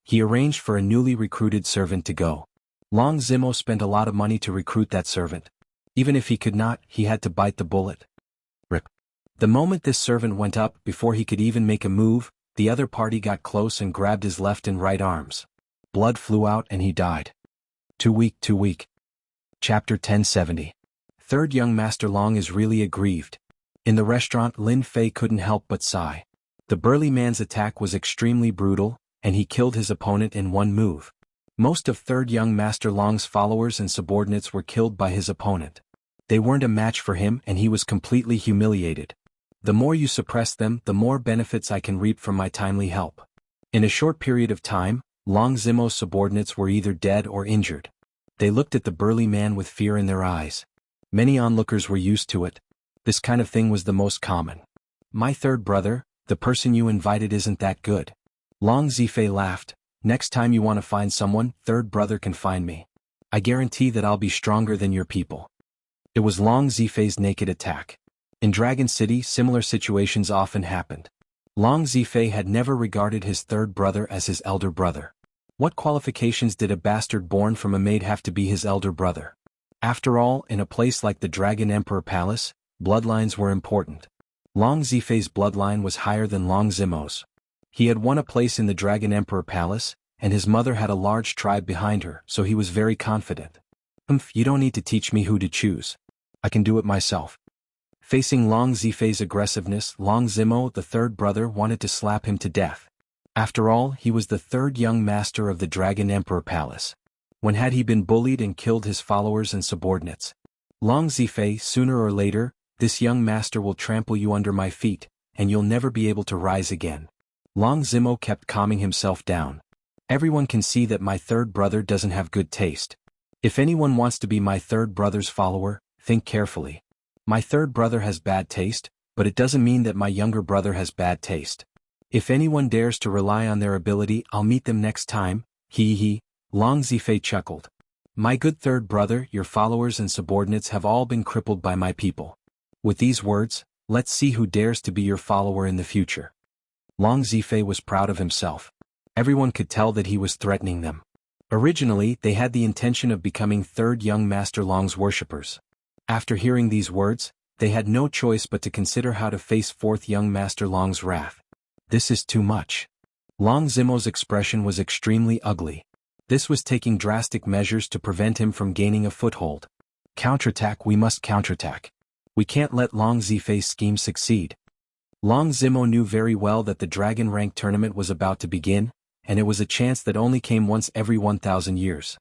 He arranged for a newly recruited servant to go. Long Zimo spent a lot of money to recruit that servant. Even if he could not, he had to bite the bullet. Rip. The moment this servant went up, before he could even make a move, the other party got close and grabbed his left and right arms. Blood flew out and he died. Too weak, too weak. Chapter 1070. Third young master Long is really aggrieved. In the restaurant, Lin Fei couldn't help but sigh. The burly man's attack was extremely brutal, and he killed his opponent in one move. Most of third young master Long's followers and subordinates were killed by his opponent. They weren't a match for him and he was completely humiliated. The more you suppress them, the more benefits I can reap from my timely help. In a short period of time, Long Zimo's subordinates were either dead or injured. They looked at the burly man with fear in their eyes. Many onlookers were used to it. This kind of thing was the most common. My third brother, the person you invited isn't that good. Long Zifei laughed. Next time you want to find someone, third brother can find me. I guarantee that I'll be stronger than your people. It was Long Zifei's naked attack. In Dragon City, similar situations often happened. Long Zifei had never regarded his third brother as his elder brother. What qualifications did a bastard born from a maid have to be his elder brother? After all, in a place like the Dragon Emperor Palace, bloodlines were important. Long Zifei's bloodline was higher than Long Zimo's. He had won a place in the Dragon Emperor Palace, and his mother had a large tribe behind her, so he was very confident. You don't need to teach me who to choose. I can do it myself. Facing Long Zifei's aggressiveness, Long Zimo, the third brother, wanted to slap him to death. After all, he was the third young master of the Dragon Emperor Palace. When had he been bullied and killed his followers and subordinates? Long Zifei, sooner or later, this young master will trample you under my feet, and you'll never be able to rise again. Long Zimo kept calming himself down. Everyone can see that my third brother doesn't have good taste. If anyone wants to be my third brother's follower, think carefully. My third brother has bad taste, but it doesn't mean that my younger brother has bad taste. If anyone dares to rely on their ability, I'll meet them next time, he. Long Zifei chuckled. My good third brother, your followers and subordinates have all been crippled by my people. With these words, let's see who dares to be your follower in the future. Long Zifei was proud of himself. Everyone could tell that he was threatening them. Originally, they had the intention of becoming third young Master Long's worshippers. After hearing these words, they had no choice but to consider how to face fourth young Master Long's wrath. This is too much. Long Zimo's expression was extremely ugly. This was taking drastic measures to prevent him from gaining a foothold. Counterattack, we must counterattack. We can't let Long Zifei's scheme succeed. Long Zimo knew very well that the Dragon Rank tournament was about to begin, and it was a chance that only came once every 1,000 years.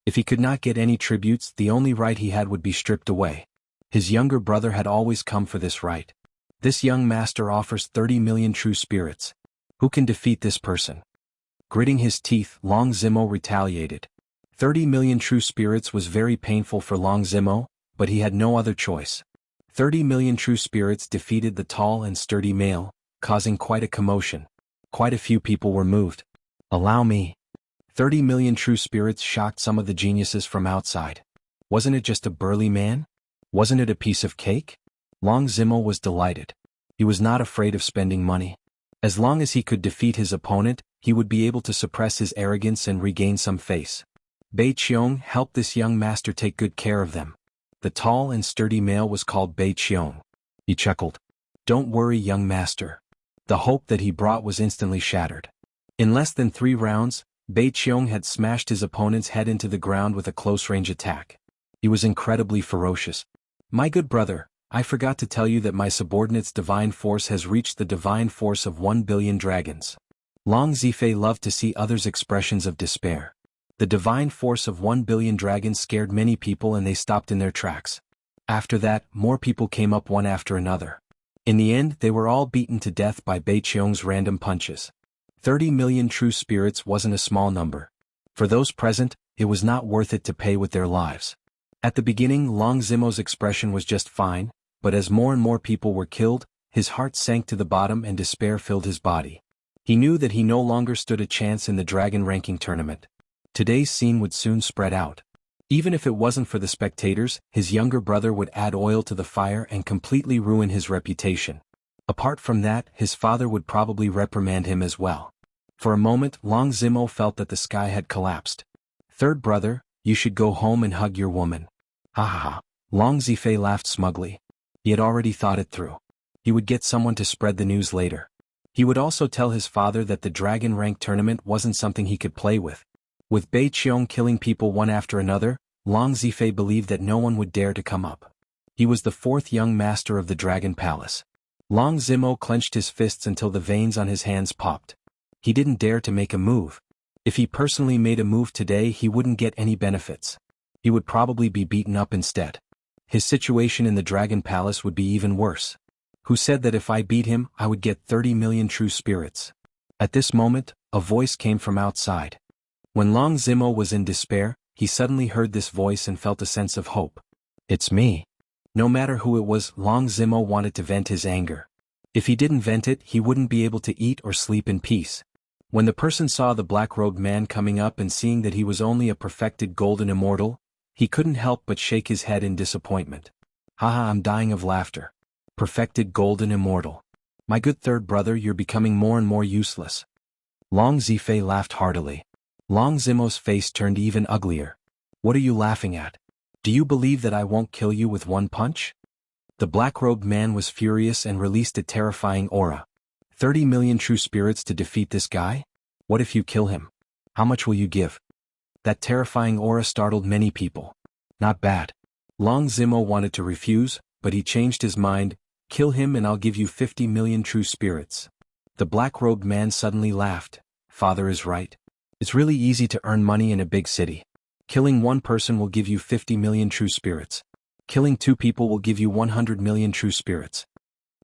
If he could not get any tributes, the only right he had would be stripped away. His younger brother had always come for this right. This young master offers 30 million true spirits. Who can defeat this person? Gritting his teeth, Long Zimo retaliated. 30 million true spirits was very painful for Long Zimo, but he had no other choice. 30 million true spirits defeated the tall and sturdy male, causing quite a commotion. Quite a few people were moved. Allow me. 30 million true spirits shocked some of the geniuses from outside. Wasn't it just a burly man? Wasn't it a piece of cake? Long Zimo was delighted. He was not afraid of spending money. As long as he could defeat his opponent, he would be able to suppress his arrogance and regain some face. Bei Qiong helped this young master take good care of them. The tall and sturdy male was called Bei Qiong. He chuckled. Don't worry, young master. The hope that he brought was instantly shattered. In less than 3 rounds, Bei Qiong had smashed his opponent's head into the ground with a close-range attack. He was incredibly ferocious. My good brother, I forgot to tell you that my subordinate's divine force has reached the divine force of 1 billion dragons. Long Zifei loved to see others' expressions of despair. The divine force of 1 billion dragons scared many people and they stopped in their tracks. After that, more people came up one after another. In the end, they were all beaten to death by Bei Qiong's random punches. 30 million true spirits wasn't a small number. For those present, it was not worth it to pay with their lives. At the beginning, Long Zimo's expression was just fine, but as more and more people were killed, his heart sank to the bottom and despair filled his body. He knew that he no longer stood a chance in the Dragon Ranking tournament. Today's scene would soon spread out. Even if it wasn't for the spectators, his younger brother would add oil to the fire and completely ruin his reputation. Apart from that, his father would probably reprimand him as well. For a moment, Long Zimo felt that the sky had collapsed. Third brother, you should go home and hug your woman. Ha ha ha. Long Zifei laughed smugly. He had already thought it through. He would get someone to spread the news later. He would also tell his father that the Dragon Rank tournament wasn't something he could play with. With Bei Qiong killing people one after another, Long Zifei believed that no one would dare to come up. He was the 4th young master of the Dragon Palace. Long Zimo clenched his fists until the veins on his hands popped. He didn't dare to make a move. If he personally made a move today, he wouldn't get any benefits. He would probably be beaten up instead. His situation in the Dragon Palace would be even worse. Who said that if I beat him, I would get 30 million true spirits? At this moment, a voice came from outside. When Long Zimo was in despair, he suddenly heard this voice and felt a sense of hope. It's me. No matter who it was, Long Zimo wanted to vent his anger. If he didn't vent it, he wouldn't be able to eat or sleep in peace. When the person saw the black-robed man coming up and seeing that he was only a perfected golden immortal, he couldn't help but shake his head in disappointment. Haha, I'm dying of laughter. Perfected golden immortal. My good third brother, you're becoming more and more useless. Long Zifei laughed heartily. Long Zimo's face turned even uglier. What are you laughing at? Do you believe that I won't kill you with one punch? The black-robed man was furious and released a terrifying aura. 30 million true spirits to defeat this guy? What if you kill him? How much will you give? That terrifying aura startled many people. Not bad. Long Zimo wanted to refuse, but he changed his mind. Kill him and I'll give you 50 million true spirits. The black-robed man suddenly laughed. Father is right. It's really easy to earn money in a big city. Killing one person will give you 50 million true spirits. Killing 2 people will give you 100 million true spirits.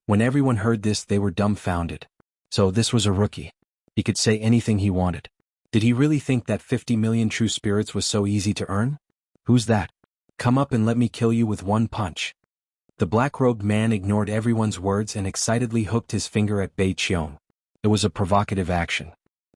When everyone heard this, they were dumbfounded. So this was a rookie. He could say anything he wanted. Did he really think that 50 million true spirits was so easy to earn? Who's that? Come up and let me kill you with one punch. The black-robed man ignored everyone's words and excitedly hooked his finger at Bei Qiong. It was a provocative action.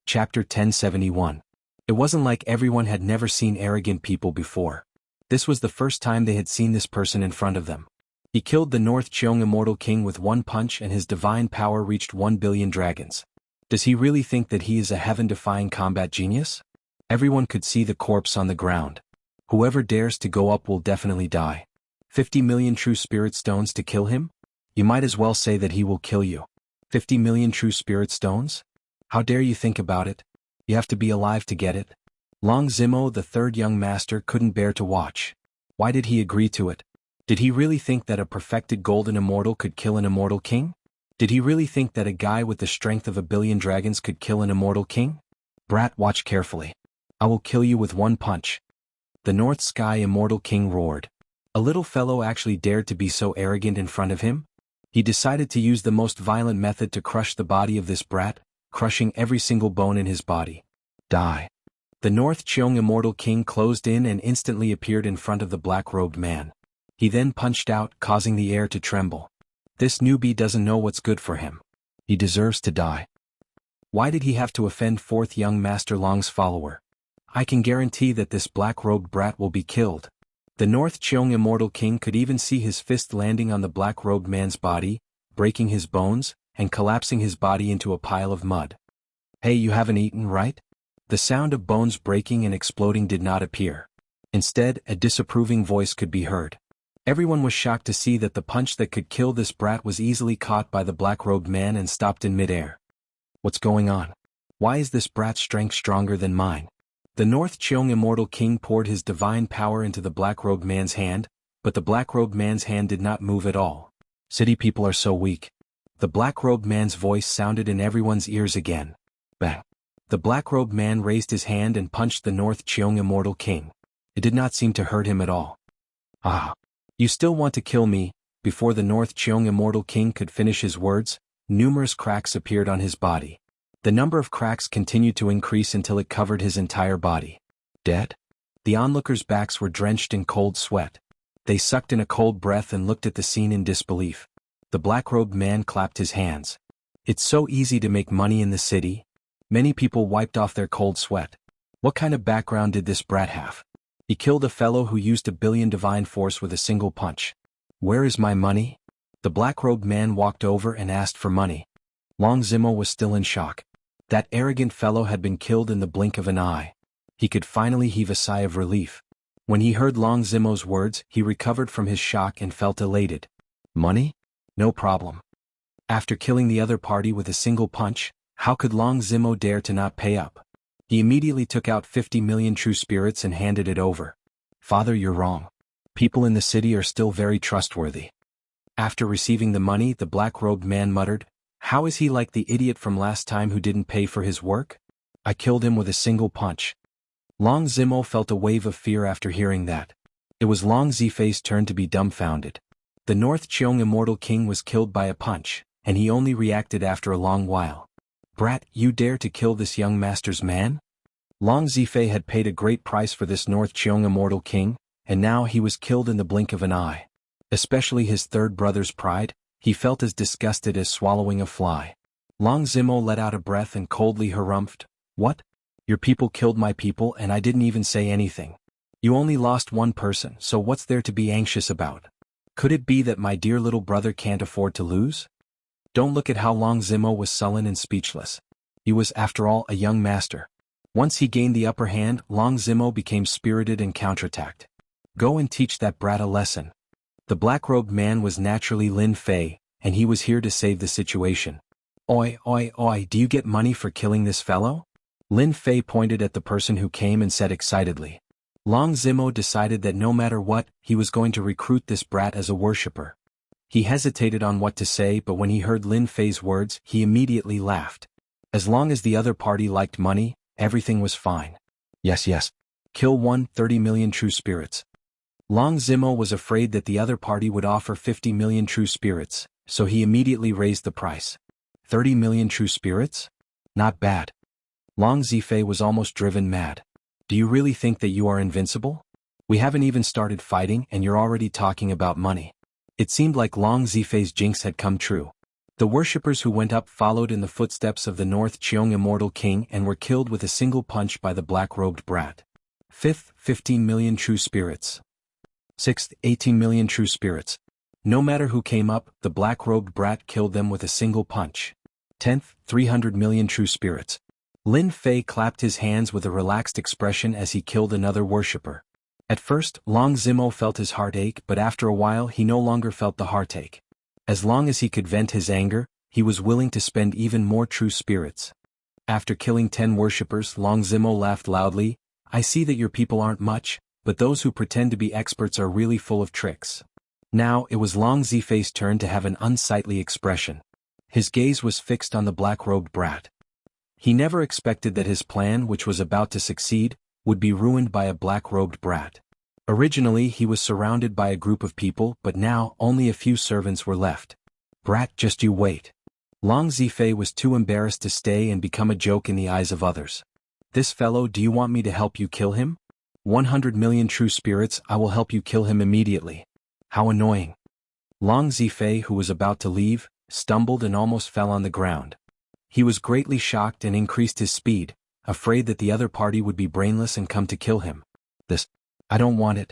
Chapter 1071. It wasn't like everyone had never seen arrogant people before. This was the first time they had seen this person in front of them. He killed the North Cheong Immortal King with one punch, and his divine power reached 1 billion dragons. Does he really think that he is a heaven-defying combat genius? Everyone could see the corpse on the ground. Whoever dares to go up will definitely die. 50 million true spirit stones to kill him? You might as well say that he will kill you. 50 million true spirit stones? How dare you think about it? You have to be alive to get it. Long Zimo, the third young master, couldn't bear to watch. Why did he agree to it? Did he really think that a perfected golden immortal could kill an immortal king? Did he really think that a guy with the strength of 1 billion dragons could kill an immortal king? Brat, watch carefully. I will kill you with one punch. The North Sky Immortal King roared. A little fellow actually dared to be so arrogant in front of him? He decided to use the most violent method to crush the body of this brat, crushing every single bone in his body. Die. The North Cheong Immortal King closed in and instantly appeared in front of the black-robed man. He then punched out, causing the air to tremble. This newbie doesn't know what's good for him. He deserves to die. Why did he have to offend fourth young Master Long's follower? I can guarantee that this black-robed brat will be killed. The North Cheong Immortal King could even see his fist landing on the black-robed man's body, breaking his bones, and collapsing his body into a pile of mud. Hey, you haven't eaten, right? The sound of bones breaking and exploding did not appear. Instead, a disapproving voice could be heard. Everyone was shocked to see that the punch that could kill this brat was easily caught by the black-robed man and stopped in midair. What's going on? Why is this brat's strength stronger than mine? The North Cheong Immortal King poured his divine power into the black-robed man's hand, but the black-robed man's hand did not move at all. City people are so weak. The black-robed man's voice sounded in everyone's ears again. Bang. The black-robed man raised his hand and punched the North Cheong Immortal King. It did not seem to hurt him at all. Ah. You still want to kill me? Before the North Cheong Immortal King could finish his words, numerous cracks appeared on his body. The number of cracks continued to increase until it covered his entire body. Dead? The onlookers' backs were drenched in cold sweat. They sucked in a cold breath and looked at the scene in disbelief. The black-robed man clapped his hands. It's so easy to make money in the city. Many people wiped off their cold sweat. What kind of background did this brat have? He killed a fellow who used 1 billion divine force with a single punch. Where is my money? The black-robed man walked over and asked for money. Long Zimo was still in shock. That arrogant fellow had been killed in the blink of an eye. He could finally heave a sigh of relief. When he heard Long Zimo's words, he recovered from his shock and felt elated. Money? No problem. After killing the other party with a single punch, how could Long Zimo dare to not pay up? He immediately took out 50 million true spirits and handed it over. Father, you're wrong. People in the city are still very trustworthy. After receiving the money, the black-robed man muttered, how is he like the idiot from last time who didn't pay for his work? I killed him with a single punch. Long Zimo felt a wave of fear after hearing that. It was Long Zifei's turn to be dumbfounded. The North Cheong Immortal King was killed by a punch, and he only reacted after a long while. Brat, you dare to kill this young master's man? Long Zifei had paid a great price for this North Cheong Immortal King, and now he was killed in the blink of an eye. Especially his third brother's pride, he felt as disgusted as swallowing a fly. Long Zimo let out a breath and coldly harumphed, What? Your people killed my people and I didn't even say anything. You only lost one person, so what's there to be anxious about? Could it be that my dear little brother can't afford to lose? Don't look at how Long Zimo was sullen and speechless. He was, after all, a young master. Once he gained the upper hand, Long Zimo became spirited and counterattacked. Go and teach that brat a lesson. The black-robed man was naturally Lin Fei, and he was here to save the situation. Oi, oi, oi, do you get money for killing this fellow? Lin Fei pointed at the person who came and said excitedly. Long Zimo decided that no matter what, he was going to recruit this brat as a worshipper. He hesitated on what to say, but when he heard Lin Fei's words, he immediately laughed. As long as the other party liked money, everything was fine. Yes, yes. Kill 30 million true spirits. Long Zimo was afraid that the other party would offer 50 million true spirits, so he immediately raised the price. 30 million true spirits? Not bad. Long Zifei was almost driven mad. Do you really think that you are invincible? We haven't even started fighting and you're already talking about money. It seemed like Long Zifei's jinx had come true. The worshippers who went up followed in the footsteps of the North Cheong immortal king and were killed with a single punch by the black-robed brat. 5th, 15 million true spirits. 6th, 18 million true spirits. No matter who came up, the black-robed brat killed them with a single punch. 10th, 300 million true spirits. Lin Fei clapped his hands with a relaxed expression as he killed another worshipper. At first, Long Zimo felt his heart ache, but after a while he no longer felt the heartache. As long as he could vent his anger, he was willing to spend even more true spirits. After killing 10 worshippers, Long Zimo laughed loudly. I see that your people aren't much, but those who pretend to be experts are really full of tricks. Now it was Long Zifei's turn to have an unsightly expression. His gaze was fixed on the black-robed brat. He never expected that his plan, which was about to succeed, would be ruined by a black-robed brat. Originally he was surrounded by a group of people, but now only a few servants were left. Brat, just you wait. Long Zifei was too embarrassed to stay and become a joke in the eyes of others. This fellow, do you want me to help you kill him? 100 million true spirits, I will help you kill him immediately. How annoying. Long Zifei, who was about to leave, stumbled and almost fell on the ground. He was greatly shocked and increased his speed, afraid that the other party would be brainless and come to kill him. I don't want it.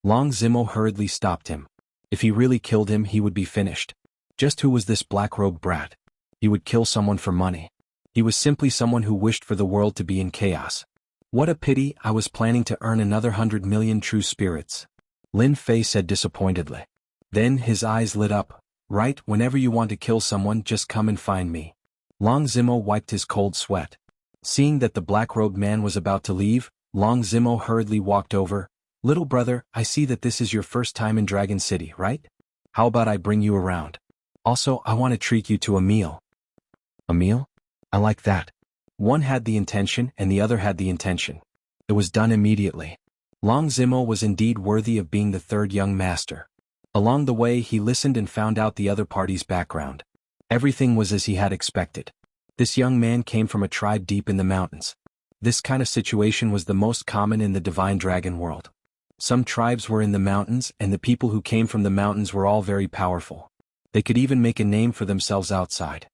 Long Zimo hurriedly stopped him. If he really killed him, he would be finished. Just who was this black-robed brat? He would kill someone for money. He was simply someone who wished for the world to be in chaos. What a pity, I was planning to earn another 100 million true spirits. Lin Fei said disappointedly. Then his eyes lit up. Right, whenever you want to kill someone, just come and find me. Long Zimo wiped his cold sweat. Seeing that the black-robed man was about to leave, Long Zimo hurriedly walked over. Little brother, I see that this is your first time in Dragon City, right? How about I bring you around? Also, I want to treat you to a meal. A meal? I like that. One had the intention and the other had the intention. It was done immediately. Long Zimo was indeed worthy of being the third young master. Along the way he listened and found out the other party's background. Everything was as he had expected. This young man came from a tribe deep in the mountains. This kind of situation was the most common in the divine dragon world. Some tribes were in the mountains, and the people who came from the mountains were all very powerful. They could even make a name for themselves outside.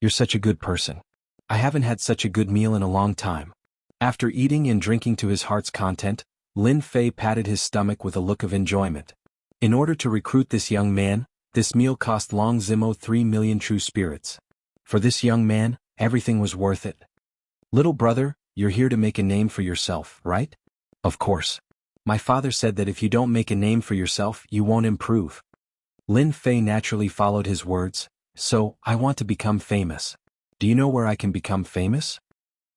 You're such a good person. I haven't had such a good meal in a long time. After eating and drinking to his heart's content, Lin Fei patted his stomach with a look of enjoyment. In order to recruit this young man, this meal cost Long Zimo 3 million true spirits. For this young man, everything was worth it. Little brother, you're here to make a name for yourself, right? Of course. My father said that if you don't make a name for yourself, you won't improve. Lin Fei naturally followed his words. So, I want to become famous. Do you know where I can become famous?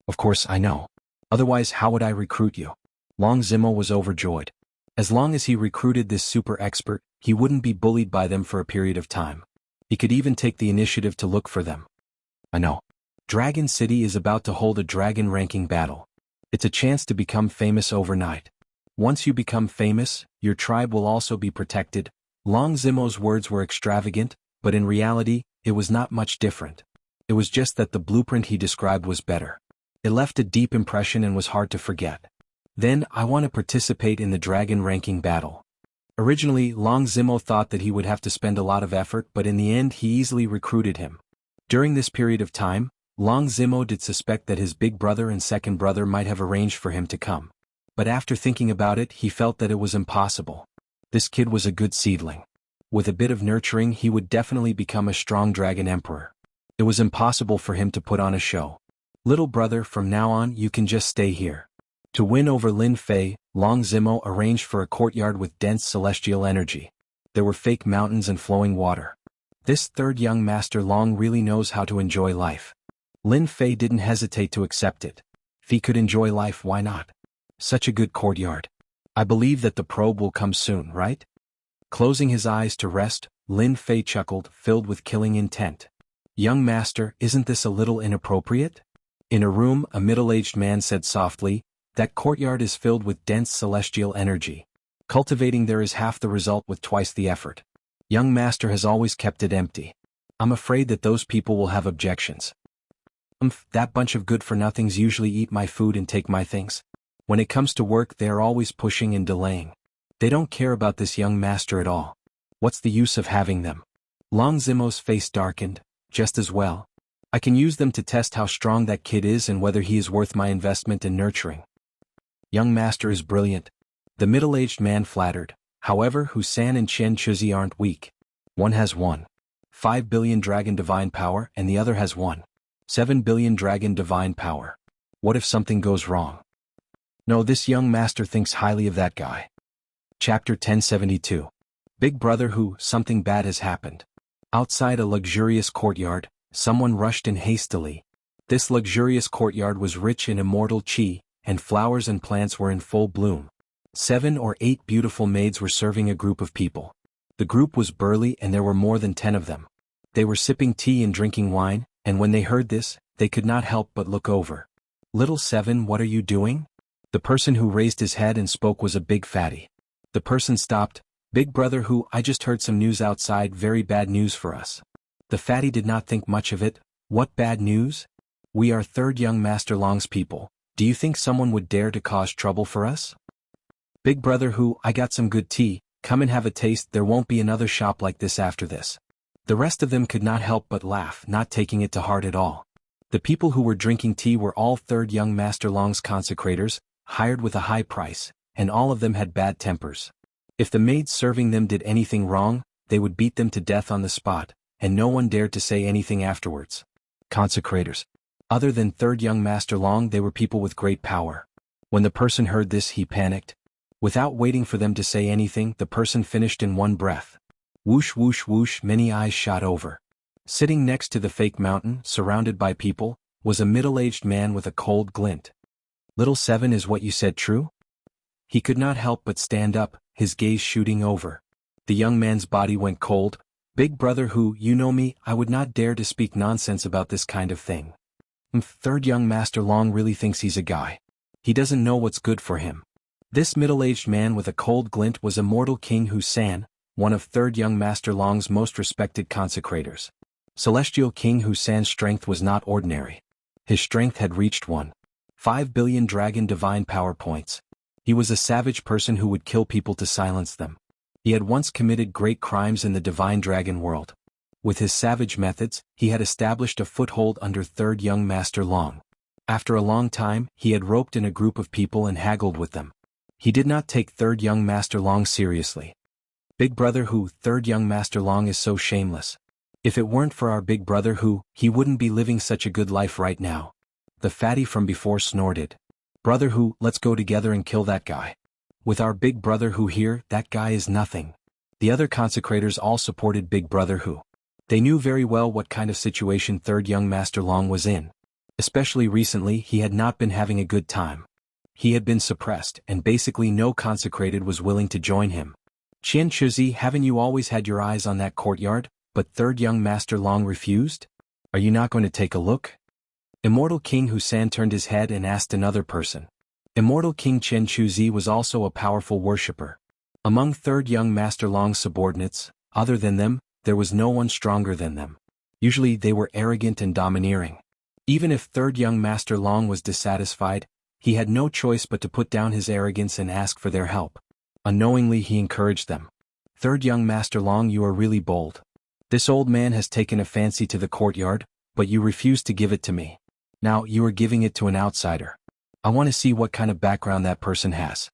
Of course I know. Otherwise how would I recruit you? Long Zimo was overjoyed. As long as he recruited this super expert, he wouldn't be bullied by them for a period of time. He could even take the initiative to look for them. I know. Dragon City is about to hold a dragon ranking battle. It's a chance to become famous overnight. Once you become famous, your tribe will also be protected. Long Zimo's words were extravagant, but in reality, it was not much different. It was just that the blueprint he described was better. It left a deep impression and was hard to forget. Then, I want to participate in the dragon ranking battle. Originally, Long Zimo thought that he would have to spend a lot of effort, but in the end he easily recruited him. During this period of time, Long Zimo did suspect that his big brother and second brother might have arranged for him to come. But after thinking about it, he felt that it was impossible. This kid was a good seedling. With a bit of nurturing, he would definitely become a strong dragon emperor. It was impossible for him to put on a show. Little brother, from now on you can just stay here. To win over Lin Fei, Long Zimo arranged for a courtyard with dense celestial energy. There were fake mountains and flowing water. This third young master Long really knows how to enjoy life. Lin Fei didn't hesitate to accept it. If he could enjoy life, why not? Such a good courtyard. I believe that the probe will come soon, right? Closing his eyes to rest, Lin Fei chuckled, filled with killing intent. Young master, isn't this a little inappropriate? In a room, a middle-aged man said softly, that courtyard is filled with dense celestial energy. Cultivating there is half the result with twice the effort. Young master has always kept it empty. I'm afraid that those people will have objections. That bunch of good-for-nothings usually eat my food and take my things. When it comes to work, they are always pushing and delaying. They don't care about this young master at all. What's the use of having them? Long Zimo's face darkened. Just as well. I can use them to test how strong that kid is and whether he is worth my investment and nurturing. Young master is brilliant. The middle-aged man flattered. However, Husan and Chen Chuzi aren't weak. One has 1.5 billion dragon divine power and the other has 1.7 billion dragon divine power. What if something goes wrong? No, this young master thinks highly of that guy. Chapter 1072. Big Brother Who, something bad has happened. Outside a luxurious courtyard, someone rushed in hastily. This luxurious courtyard was rich in immortal qi, and flowers and plants were in full bloom. 7 or 8 beautiful maids were serving a group of people. The group was burly and there were more than 10 of them. They were sipping tea and drinking wine, and when they heard this, they could not help but look over. Little 7, what are you doing? The person who raised his head and spoke was a big fatty. The person stopped. Big Brother Who, I just heard some news outside, very bad news for us. The fatty did not think much of it. What bad news? We are third young Master Long's people. Do you think someone would dare to cause trouble for us? Big Brother Who, I got some good tea, come and have a taste, there won't be another shop like this after this. The rest of them could not help but laugh, not taking it to heart at all. The people who were drinking tea were all third young Master Long's consecrators, hired with a high price, and all of them had bad tempers. If the maids serving them did anything wrong, they would beat them to death on the spot, and no one dared to say anything afterwards. Consecrators. Other than third young Master Long, they were people with great power. When the person heard this, he panicked. Without waiting for them to say anything, the person finished in one breath. Whoosh whoosh whoosh, many eyes shot over. Sitting next to the fake mountain, surrounded by people, was a middle-aged man with a cold glint. Little 7, is what you said true? He could not help but stand up, his gaze shooting over. The young man's body went cold. Big Brother Who, you know me, I would not dare to speak nonsense about this kind of thing. Third young Master Long really thinks he's a guy. He doesn't know what's good for him. This middle-aged man with a cold glint was Immortal King Husan, one of third young Master Long's most respected consecrators. Celestial King Husan's strength was not ordinary. His strength had reached 1.5 billion dragon divine power points. He was a savage person who would kill people to silence them. He had once committed great crimes in the divine dragon world. With his savage methods, he had established a foothold under third young Master Long. After a long time, he had roped in a group of people and haggled with them. He did not take third young Master Long seriously. Big Brother Who, third young Master Long is so shameless. If it weren't for our Big Brother Who, he wouldn't be living such a good life right now. The fatty from before snorted. Brother Who, let's go together and kill that guy. With our Big Brother Who here, that guy is nothing. The other consecrators all supported Big Brother Who. They knew very well what kind of situation third young Master Long was in. Especially recently, he had not been having a good time. He had been suppressed, and basically no consecrated was willing to join him. Qian Chuzi, haven't you always had your eyes on that courtyard, but third young Master Long refused? Are you not going to take a look? Immortal King Husan turned his head and asked another person. Immortal King Chen Chuzi was also a powerful worshipper. Among third young Master Long's subordinates, other than them, there was no one stronger than them. Usually they were arrogant and domineering. Even if third young Master Long was dissatisfied, he had no choice but to put down his arrogance and ask for their help. Unknowingly he encouraged them. Third young Master Long, you are really bold. This old man has taken a fancy to the courtyard, but you refuse to give it to me. Now you are giving it to an outsider. I want to see what kind of background that person has.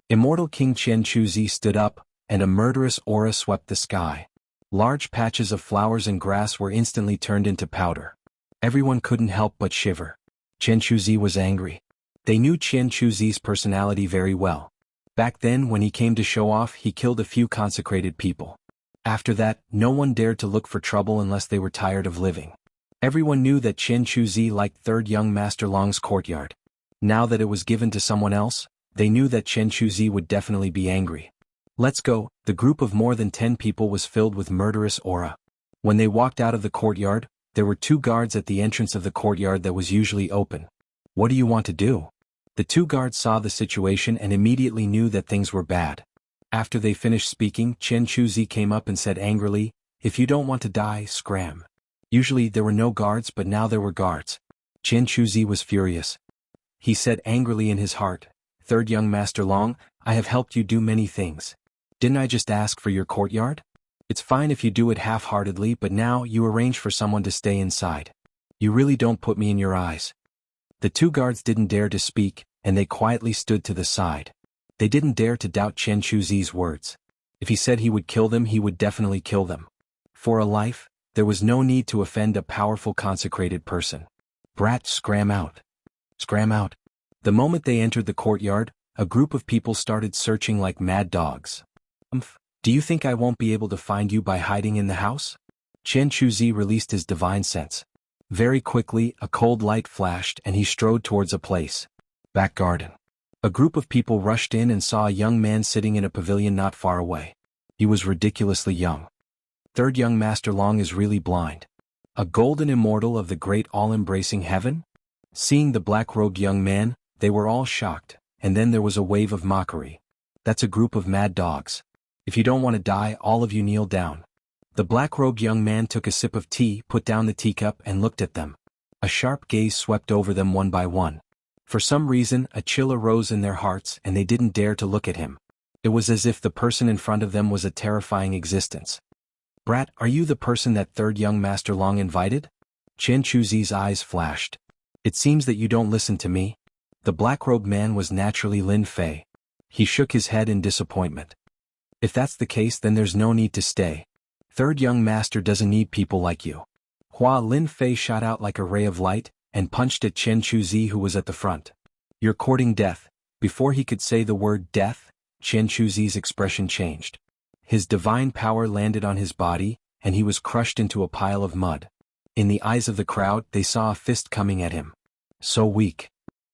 Immortal King Chen Chuzi stood up, and a murderous aura swept the sky. Large patches of flowers and grass were instantly turned into powder. Everyone couldn't help but shiver. Chen Chuzi was angry. They knew Chen Chuzi's personality very well. Back then, when he came to show off, he killed a few consecrated people. After that, no one dared to look for trouble unless they were tired of living. Everyone knew that Chen Chuzi liked third young Master Long's courtyard. Now that it was given to someone else, they knew that Chen Chuzi would definitely be angry. Let's go. The group of more than 10 people was filled with murderous aura. When they walked out of the courtyard, there were 2 guards at the entrance of the courtyard that was usually open. What do you want to do? The 2 guards saw the situation and immediately knew that things were bad. After they finished speaking, Chen Chuzi came up and said angrily, if you don't want to die, scram. Usually there were no guards, but now there were guards. Chen Chuzi was furious. He said angrily in his heart, third young Master Long, I have helped you do many things. Didn't I just ask for your courtyard? It's fine if you do it half-heartedly, but now you arrange for someone to stay inside. You really don't put me in your eyes. The two guards didn't dare to speak, and they quietly stood to the side. They didn't dare to doubt Chen Chuzi's words. If he said he would kill them, he would definitely kill them. For a life, there was no need to offend a powerful consecrated person. Brat, scram out. Scram out. The moment they entered the courtyard, a group of people started searching like mad dogs. Do you think I won't be able to find you by hiding in the house? Chen Chuzi released his divine sense. Very quickly, a cold light flashed and he strode towards a place. Back garden. A group of people rushed in and saw a young man sitting in a pavilion not far away. He was ridiculously young. Third young Master Long is really blind. A golden immortal of the great all-embracing heaven? Seeing the black-robed young man, they were all shocked, and then there was a wave of mockery. That's a group of mad dogs. If you don't want to die, all of you kneel down. The black-robed young man took a sip of tea, put down the teacup, and looked at them. A sharp gaze swept over them one by one. For some reason, a chill arose in their hearts, and they didn't dare to look at him. It was as if the person in front of them was a terrifying existence. Brat, are you the person that third young Master Long invited? Chen Chuzi's eyes flashed. It seems that you don't listen to me. The black-robed man was naturally Lin Fei. He shook his head in disappointment. If that's the case, then there's no need to stay. Third young master doesn't need people like you. Hua Lin Fei shot out like a ray of light, and punched at Chen Chuzi, who was at the front. You're courting death. Before he could say the word death, Chen Chuzi's expression changed. His divine power landed on his body, and he was crushed into a pile of mud. In the eyes of the crowd, they saw a fist coming at him. So weak.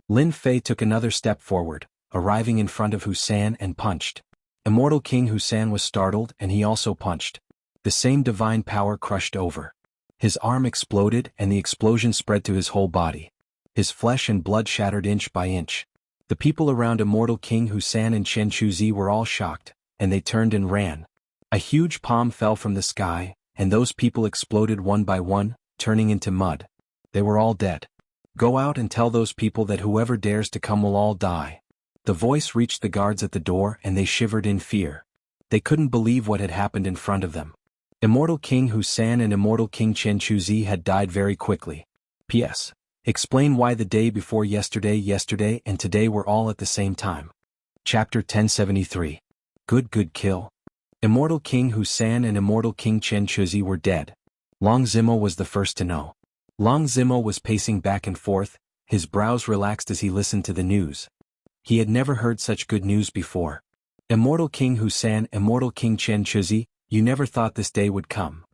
Lin Fei took another step forward, arriving in front of Husan and punched. Immortal King Husan was startled, and he also punched. The same divine power crushed over. His arm exploded, and the explosion spread to his whole body. His flesh and blood shattered inch by inch. The people around Immortal King Husan and Chen Chuzi were all shocked, and they turned and ran. A huge palm fell from the sky, and those people exploded one by one, turning into mud. They were all dead. Go out and tell those people that whoever dares to come will all die. The voice reached the guards at the door, and they shivered in fear. They couldn't believe what had happened in front of them. Immortal King Husan and Immortal King Chen Chuzi had died very quickly. P.S. Explain why the day before yesterday and today were all at the same time. Chapter 1073. Good kill. Immortal King Husan and Immortal King Chen Chuzi were dead. Long Zimo was the first to know. Long Zimo was pacing back and forth, his brows relaxed as he listened to the news. He had never heard such good news before. Immortal King Husan, Immortal King Chen Chuzi, you never thought this day would come.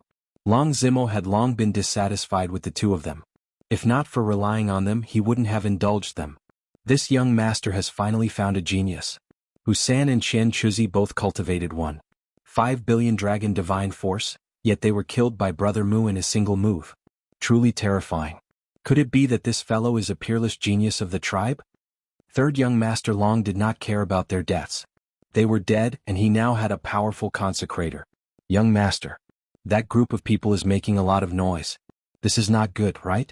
Long Zimo had long been dissatisfied with the two of them. If not for relying on them, he wouldn't have indulged them. This young master has finally found a genius. Husan and Chen Chuzi both cultivated 1.5 billion dragon divine force, yet they were killed by Brother Mu in a single move. Truly terrifying. Could it be that this fellow is a peerless genius of the tribe? Third young Master Long did not care about their deaths. They were dead, and he now had a powerful consecrator. Young master. That group of people is making a lot of noise. This is not good, right?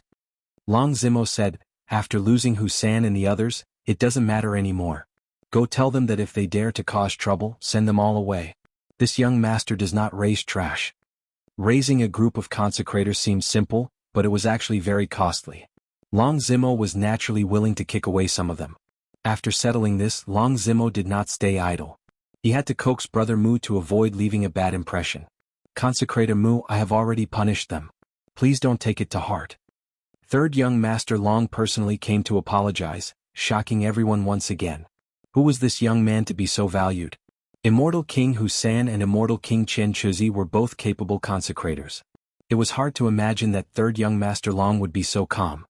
Long Zimo said, after losing Husan and the others, it doesn't matter anymore. Go tell them that if they dare to cause trouble, send them all away. This young master does not raise trash. Raising a group of consecrators seemed simple, but it was actually very costly. Long Zimo was naturally willing to kick away some of them. After settling this, Long Zimo did not stay idle. He had to coax Brother Mu to avoid leaving a bad impression. Consecrator Mu, I have already punished them. Please don't take it to heart. Third young Master Long personally came to apologize, shocking everyone once again. Who was this young man to be so valued? Immortal King Husan and Immortal King Chen Chuzi were both capable consecrators. It was hard to imagine that third young Master Long would be so calm.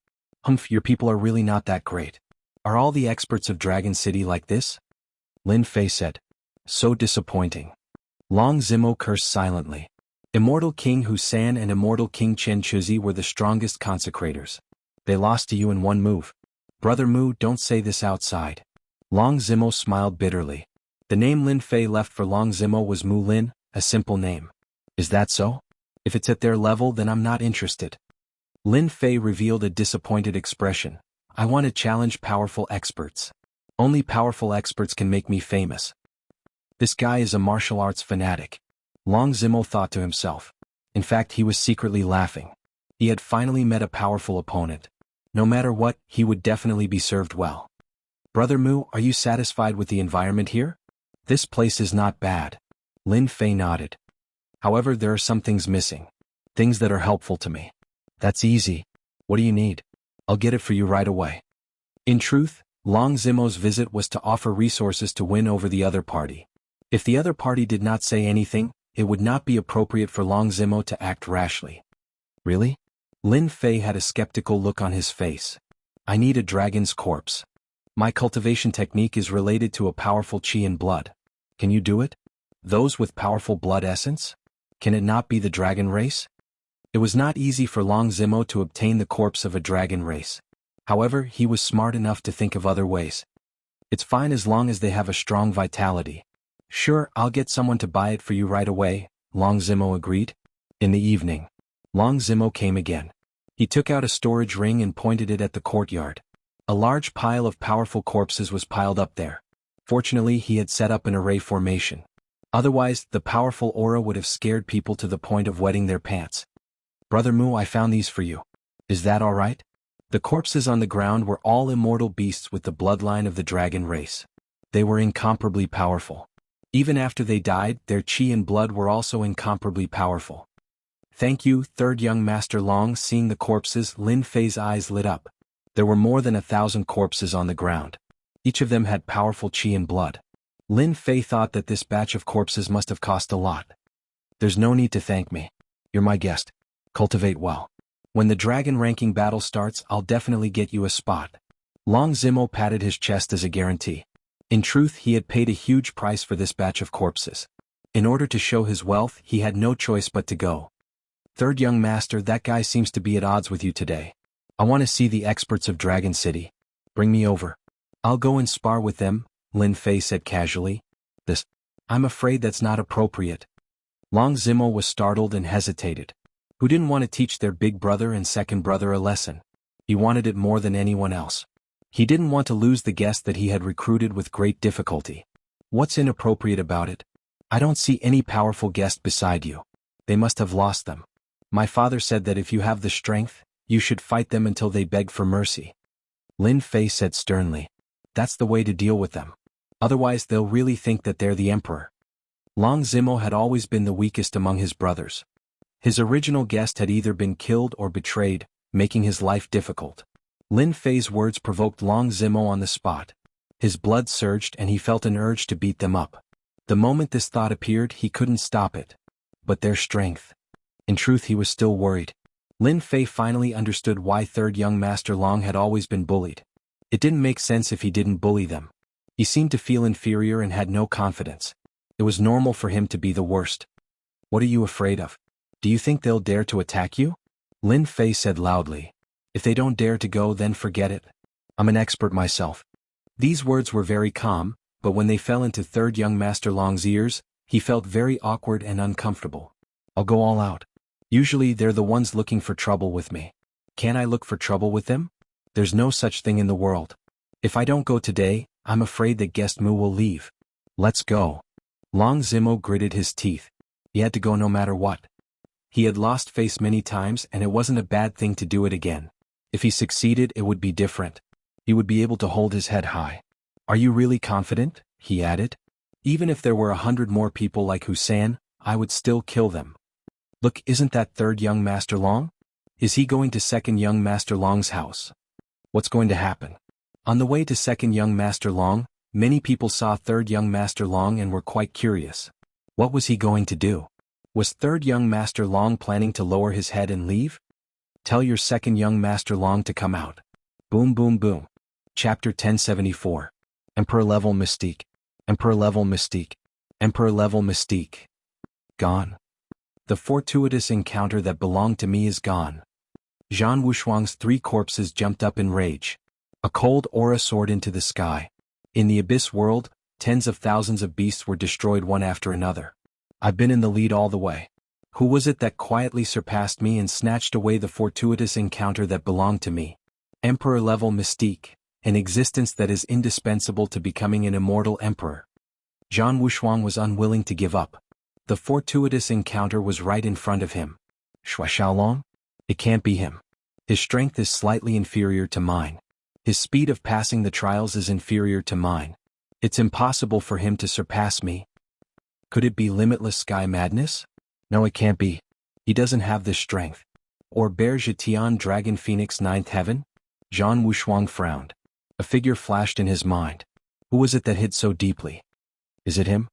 Your people are really not that great. Are all the experts of Dragon City like this? Lin Fei said. So disappointing. Long Zimo cursed silently. Immortal King Husan and Immortal King Chen Chuzi were the strongest consecrators. They lost to you in one move. Brother Mu, don't say this outside. Long Zimo smiled bitterly. The name Lin Fei left for Long Zimo was Mu Lin, a simple name. Is that so? If it's at their level, then I'm not interested. Lin Fei revealed a disappointed expression. I want to challenge powerful experts. Only powerful experts can make me famous. This guy is a martial arts fanatic. Long Zimo thought to himself. In fact, he was secretly laughing. He had finally met a powerful opponent. No matter what, he would definitely be served well. Brother Mu, are you satisfied with the environment here? This place is not bad. Lin Fei nodded. However, there are some things missing. Things that are helpful to me. That's easy. What do you need? I'll get it for you right away. In truth, Long Zimo's visit was to offer resources to win over the other party. If the other party did not say anything, it would not be appropriate for Long Zimo to act rashly. Really? Lin Fei had a skeptical look on his face. I need a dragon's corpse. My cultivation technique is related to a powerful qi in blood. Can you do it? Those with powerful blood essence? Can it not be the dragon race? It was not easy for Long Zimo to obtain the corpse of a dragon race. However, he was smart enough to think of other ways. It's fine as long as they have a strong vitality. Sure, I'll get someone to buy it for you right away, Long Zimo agreed. In the evening, Long Zimo came again. He took out a storage ring and pointed it at the courtyard. A large pile of powerful corpses was piled up there. Fortunately, he had set up an array formation. Otherwise, the powerful aura would have scared people to the point of wetting their pants. Brother Mu, I found these for you. Is that all right? The corpses on the ground were all immortal beasts with the bloodline of the dragon race. They were incomparably powerful. Even after they died, their qi and blood were also incomparably powerful. Thank you, third young master Long. Seeing the corpses, Lin Fei's eyes lit up. There were more than 1,000 corpses on the ground. Each of them had powerful qi and blood. Lin Fei thought that this batch of corpses must have cost a lot. There's no need to thank me. You're my guest. Cultivate well. When the dragon ranking battle starts, I'll definitely get you a spot. Long Zimo patted his chest as a guarantee. In truth, he had paid a huge price for this batch of corpses. In order to show his wealth, he had no choice but to go. Third young master, that guy seems to be at odds with you today. I want to see the experts of Dragon City. Bring me over. I'll go and spar with them, Lin Fei said casually. I'm afraid that's not appropriate. Long Zimo was startled and hesitated. Who didn't want to teach their big brother and second brother a lesson? He wanted it more than anyone else. He didn't want to lose the guest that he had recruited with great difficulty. What's inappropriate about it? I don't see any powerful guest beside you. They must have lost them. My father said that if you have the strength, you should fight them until they beg for mercy. Lin Fei said sternly. That's the way to deal with them. Otherwise they'll really think that they're the emperor. Long Zimo had always been the weakest among his brothers. His original guest had either been killed or betrayed, making his life difficult. Lin Fei's words provoked Long Zimo on the spot. His blood surged and he felt an urge to beat them up. The moment this thought appeared, he couldn't stop it. But their strength. In truth, he was still worried. Lin Fei finally understood why third young master Long had always been bullied. It didn't make sense if he didn't bully them. He seemed to feel inferior and had no confidence. It was normal for him to be the worst. What are you afraid of? Do you think they'll dare to attack you? Lin Fei said loudly. If they don't dare to go, then forget it. I'm an expert myself. These words were very calm, but when they fell into third young master Long's ears, he felt very awkward and uncomfortable. I'll go all out. Usually they're the ones looking for trouble with me. Can't I look for trouble with them? There's no such thing in the world. If I don't go today, I'm afraid that guest Mu will leave. Let's go. Long Zimo gritted his teeth. He had to go no matter what. He had lost face many times and it wasn't a bad thing to do it again. If he succeeded, it would be different. He would be able to hold his head high. Are you really confident? He added. Even if there were 100 more people like Hussein, I would still kill them. Look, isn't that third young master Long? Is he going to second young master Long's house? What's going to happen? On the way to second young master Long, many people saw third young master Long and were quite curious. What was he going to do? Was third young master Long planning to lower his head and leave? Tell your second young master Long to come out. Boom boom boom. Chapter 1074. Emperor level mystique. Emperor level mystique. Emperor level mystique. Gone. The fortuitous encounter that belonged to me is gone. Zhan Wushuang's 3 corpses jumped up in rage. A cold aura soared into the sky. In the abyss world, tens of thousands of beasts were destroyed one after another. I've been in the lead all the way. Who was it that quietly surpassed me and snatched away the fortuitous encounter that belonged to me? Emperor-level mystique, an existence that is indispensable to becoming an immortal emperor. Zhan Wushuang was unwilling to give up. The fortuitous encounter was right in front of him. Shui Xiaolong? It can't be him. His strength is slightly inferior to mine. His speed of passing the trials is inferior to mine. It's impossible for him to surpass me. Could it be limitless sky madness? No, it can't be. He doesn't have this strength. Or Bear Zhetian Dragon Phoenix Ninth Heaven? Zhan Wushuang frowned. A figure flashed in his mind. Who was it that hid so deeply? Is it him?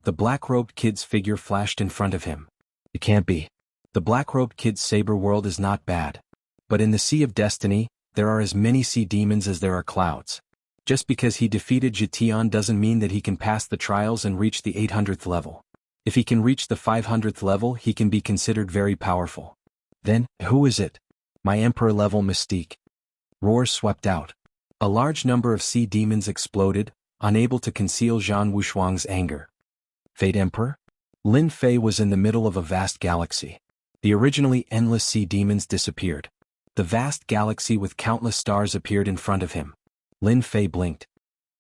The black-robed kid's figure flashed in front of him. It can't be. The black-robed kid's saber world is not bad. But in the Sea of Destiny, there are as many sea demons as there are clouds. Just because he defeated Zhetian doesn't mean that he can pass the trials and reach the 800th level. If he can reach the 500th level, he can be considered very powerful. Then, who is it? My Emperor-level mystique. Roars swept out. A large number of sea demons exploded, unable to conceal Zhan Wushuang's anger. Fate Emperor? Lin Fei was in the middle of a vast galaxy. The originally endless sea demons disappeared. The vast galaxy with countless stars appeared in front of him. Lin Fei blinked.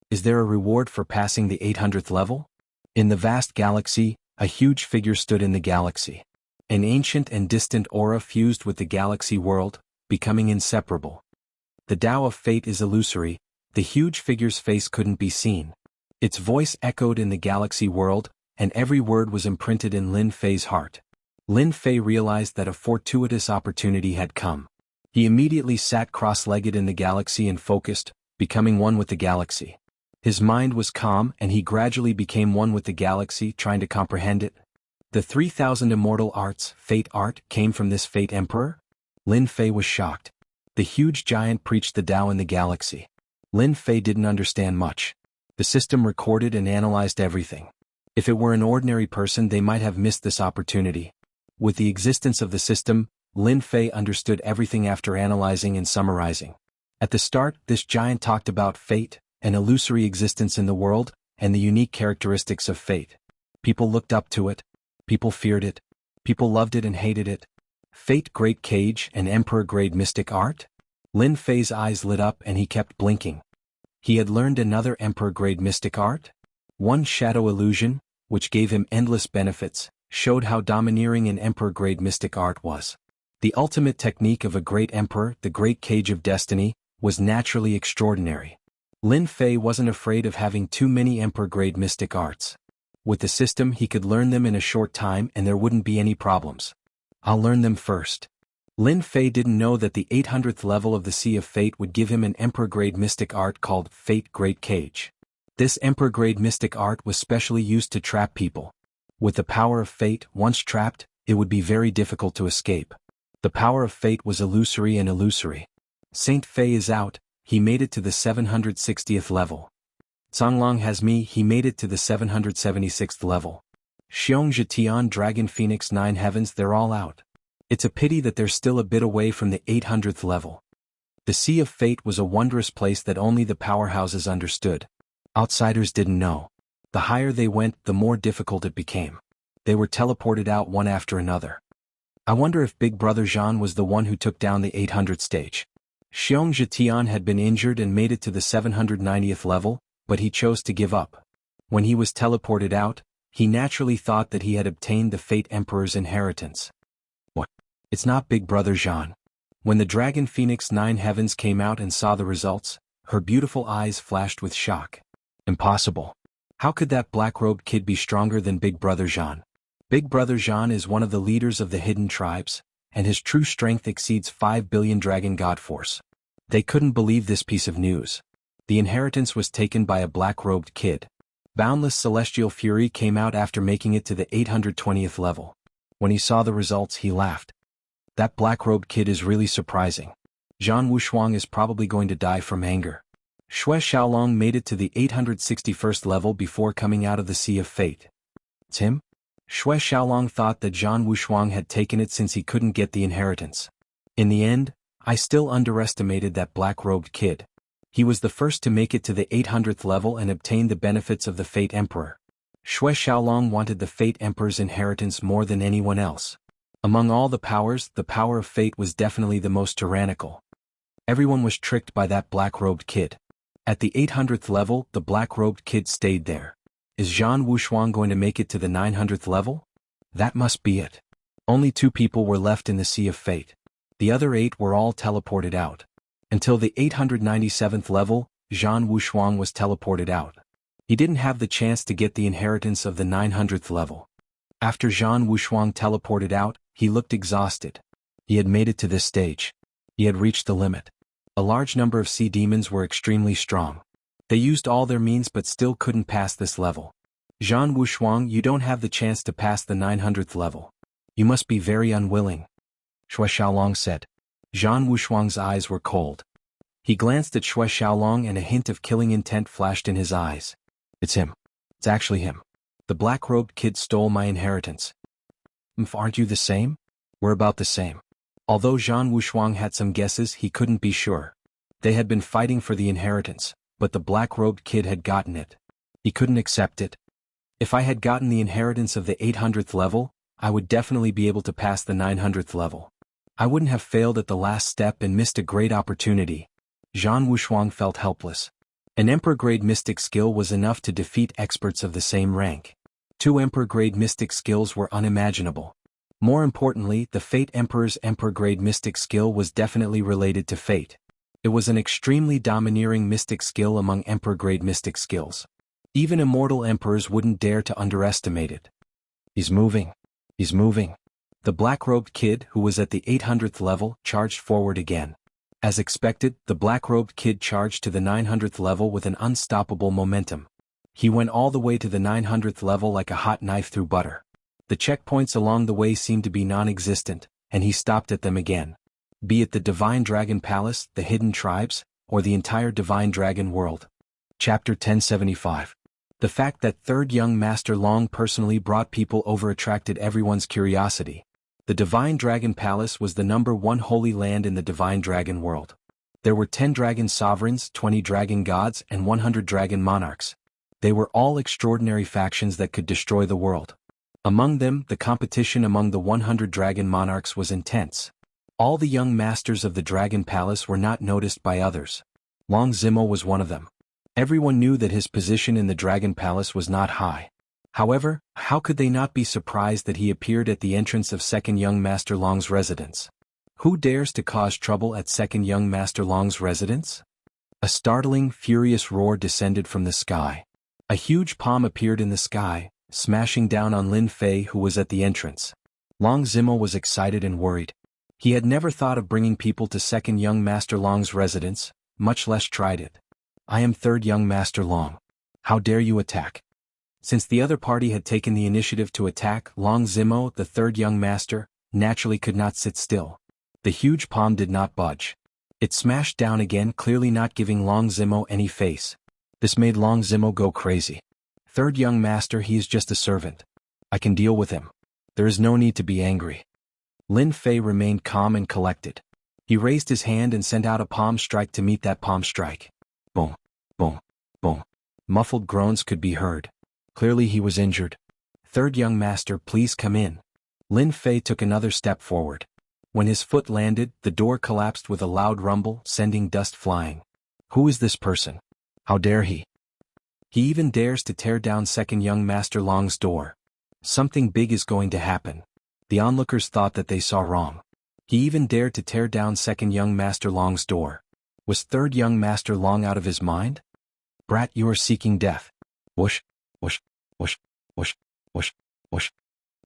Is there a reward for passing the 800th level? In the vast galaxy, a huge figure stood in the galaxy. An ancient and distant aura fused with the galaxy world, becoming inseparable. The Tao of Fate is illusory. The huge figure's face couldn't be seen. Its voice echoed in the galaxy world, and every word was imprinted in Lin Fei's heart. Lin Fei realized that a fortuitous opportunity had come. He immediately sat cross-legged in the galaxy and focused, becoming one with the galaxy. His mind was calm and he gradually became one with the galaxy, trying to comprehend it. The 3,000 immortal arts, Fate art, came from this Fate Emperor? Lin Fei was shocked. The huge giant preached the Tao in the galaxy. Lin Fei didn't understand much. The system recorded and analyzed everything. If it were an ordinary person, they might have missed this opportunity. With the existence of the system, Lin Fei understood everything after analyzing and summarizing. At the start, this giant talked about fate, an illusory existence in the world, and the unique characteristics of fate. People looked up to it. People feared it. People loved it and hated it. Fate Great Cage and Emperor Grade Mystic Art? Lin Fei's eyes lit up and he kept blinking. He had learned another Emperor Grade Mystic Art? One Shadow Illusion, which gave him endless benefits, showed how domineering an Emperor Grade Mystic Art was. The ultimate technique of a great emperor, the Great Cage of Destiny, was naturally extraordinary. Lin Fei wasn't afraid of having too many Emperor-grade mystic arts. With the system, he could learn them in a short time and there wouldn't be any problems. I'll learn them first. Lin Fei didn't know that the 800th level of the Sea of Fate would give him an Emperor-grade mystic art called Fate Great Cage. This Emperor-grade mystic art was specially used to trap people. With the power of fate, once trapped, it would be very difficult to escape. The power of fate was illusory and illusory. Saint Fei is out, he made it to the 760th level. Songlong has me, he made it to the 776th level. Xiong Zhetian Dragon Phoenix 9 Heavens, they're all out. It's a pity that they're still a bit away from the 800th level. The Sea of Fate was a wondrous place that only the powerhouses understood. Outsiders didn't know. The higher they went, the more difficult it became. They were teleported out one after another. I wonder if Big Brother Zhan was the one who took down the 800th stage. Xiong Zhetian had been injured and made it to the 790th level, but he chose to give up. When he was teleported out, he naturally thought that he had obtained the Fate Emperor's inheritance. What? It's not Big Brother Zhan. When the Dragon Phoenix 9 Heavens came out and saw the results, her beautiful eyes flashed with shock. Impossible. How could that black-robed kid be stronger than Big Brother Zhan? Big Brother Zhan is one of the leaders of the hidden tribes, and his true strength exceeds 5 billion dragon god force. They couldn't believe this piece of news. The inheritance was taken by a black-robed kid. Boundless celestial fury came out after making it to the 820th level. When he saw the results, he laughed. That black-robed kid is really surprising. Zhan Wushuang is probably going to die from anger. Shui Xiaolong made it to the 861st level before coming out of the Sea of Fate. It's him? Shui Xiaolong thought that Zhan Wushuang had taken it since he couldn't get the inheritance. In the end, I still underestimated that black-robed kid. He was the first to make it to the 800th level and obtain the benefits of the Fate Emperor. Shui Xiaolong wanted the Fate Emperor's inheritance more than anyone else. Among all the powers, the power of fate was definitely the most tyrannical. Everyone was tricked by that black-robed kid. At the 800th level, the black-robed kid stayed there. Is Zhan Wushuang going to make it to the 900th level? That must be it. Only 2 people were left in the Sea of Fate. The other 8 were all teleported out. Until the 897th level, Zhan Wushuang was teleported out. He didn't have the chance to get the inheritance of the 900th level. After Zhan Wushuang teleported out, he looked exhausted. He had made it to this stage. He had reached the limit. A large number of sea demons were extremely strong. They used all their means but still couldn't pass this level. Zhan Wushuang, you don't have the chance to pass the 900th level. You must be very unwilling, Shui Xiaolong said. Zhan Wushuang's eyes were cold. He glanced at Shui Xiaolong and a hint of killing intent flashed in his eyes. It's him. It's actually him. The black-robed kid stole my inheritance. Aren't you the same? We're about the same. Although Zhan Wushuang had some guesses, he couldn't be sure. They had been fighting for the inheritance, but the black-robed kid had gotten it. He couldn't accept it. If I had gotten the inheritance of the 800th level, I would definitely be able to pass the 900th level. I wouldn't have failed at the last step and missed a great opportunity. Zhan Wushuang felt helpless. An Emperor-grade mystic skill was enough to defeat experts of the same rank. 2 Emperor-grade mystic skills were unimaginable. More importantly, the Fate Emperor's Emperor-grade mystic skill was definitely related to Fate. It was an extremely domineering mystic skill among Emperor-grade mystic skills. Even immortal emperors wouldn't dare to underestimate it. He's moving. He's moving. The black-robed kid, who was at the 800th level, charged forward again. As expected, the black-robed kid charged to the 900th level with an unstoppable momentum. He went all the way to the 900th level like a hot knife through butter. The checkpoints along the way seemed to be non-existent, and he stopped at them again. Be it the Divine Dragon Palace, the Hidden Tribes, or the entire Divine Dragon world. Chapter 1075. The fact that Third Young Master Long personally brought people over attracted everyone's curiosity. The Divine Dragon Palace was the #1 holy land in the Divine Dragon world. There were 10 dragon sovereigns, 20 dragon gods, and 100 dragon monarchs. They were all extraordinary factions that could destroy the world. Among them, the competition among the 100 dragon monarchs was intense. All the young masters of the Dragon Palace were not noticed by others. Long Zimo was one of them. Everyone knew that his position in the Dragon Palace was not high. However, how could they not be surprised that he appeared at the entrance of Second Young Master Long's residence? Who dares to cause trouble at Second Young Master Long's residence? A startling, furious roar descended from the sky. A huge palm appeared in the sky, smashing down on Lin Fei, who was at the entrance. Long Zimo was excited and worried. He had never thought of bringing people to Second Young Master Long's residence, much less tried it. I am Third Young Master Long. How dare you attack? Since the other party had taken the initiative to attack, Long Zimo, the Third Young Master, naturally could not sit still. The huge palm did not budge. It smashed down again, clearly not giving Long Zimo any face. This made Long Zimo go crazy. Third Young Master, he is just a servant. I can deal with him. There is no need to be angry. Lin Fei remained calm and collected. He raised his hand and sent out a palm strike to meet that palm strike. Boom, boom, boom. Muffled groans could be heard. Clearly he was injured. Third Young Master, please come in. Lin Fei took another step forward. When his foot landed, the door collapsed with a loud rumble, sending dust flying. Who is this person? How dare he? He even dares to tear down Second Young Master Long's door. Something big is going to happen. The onlookers thought that they saw wrong. He even dared to tear down Second Young Master Long's door. Was Third Young Master Long out of his mind? Brat, you are seeking death. Whoosh, whoosh, whoosh, whoosh, whoosh, whoosh.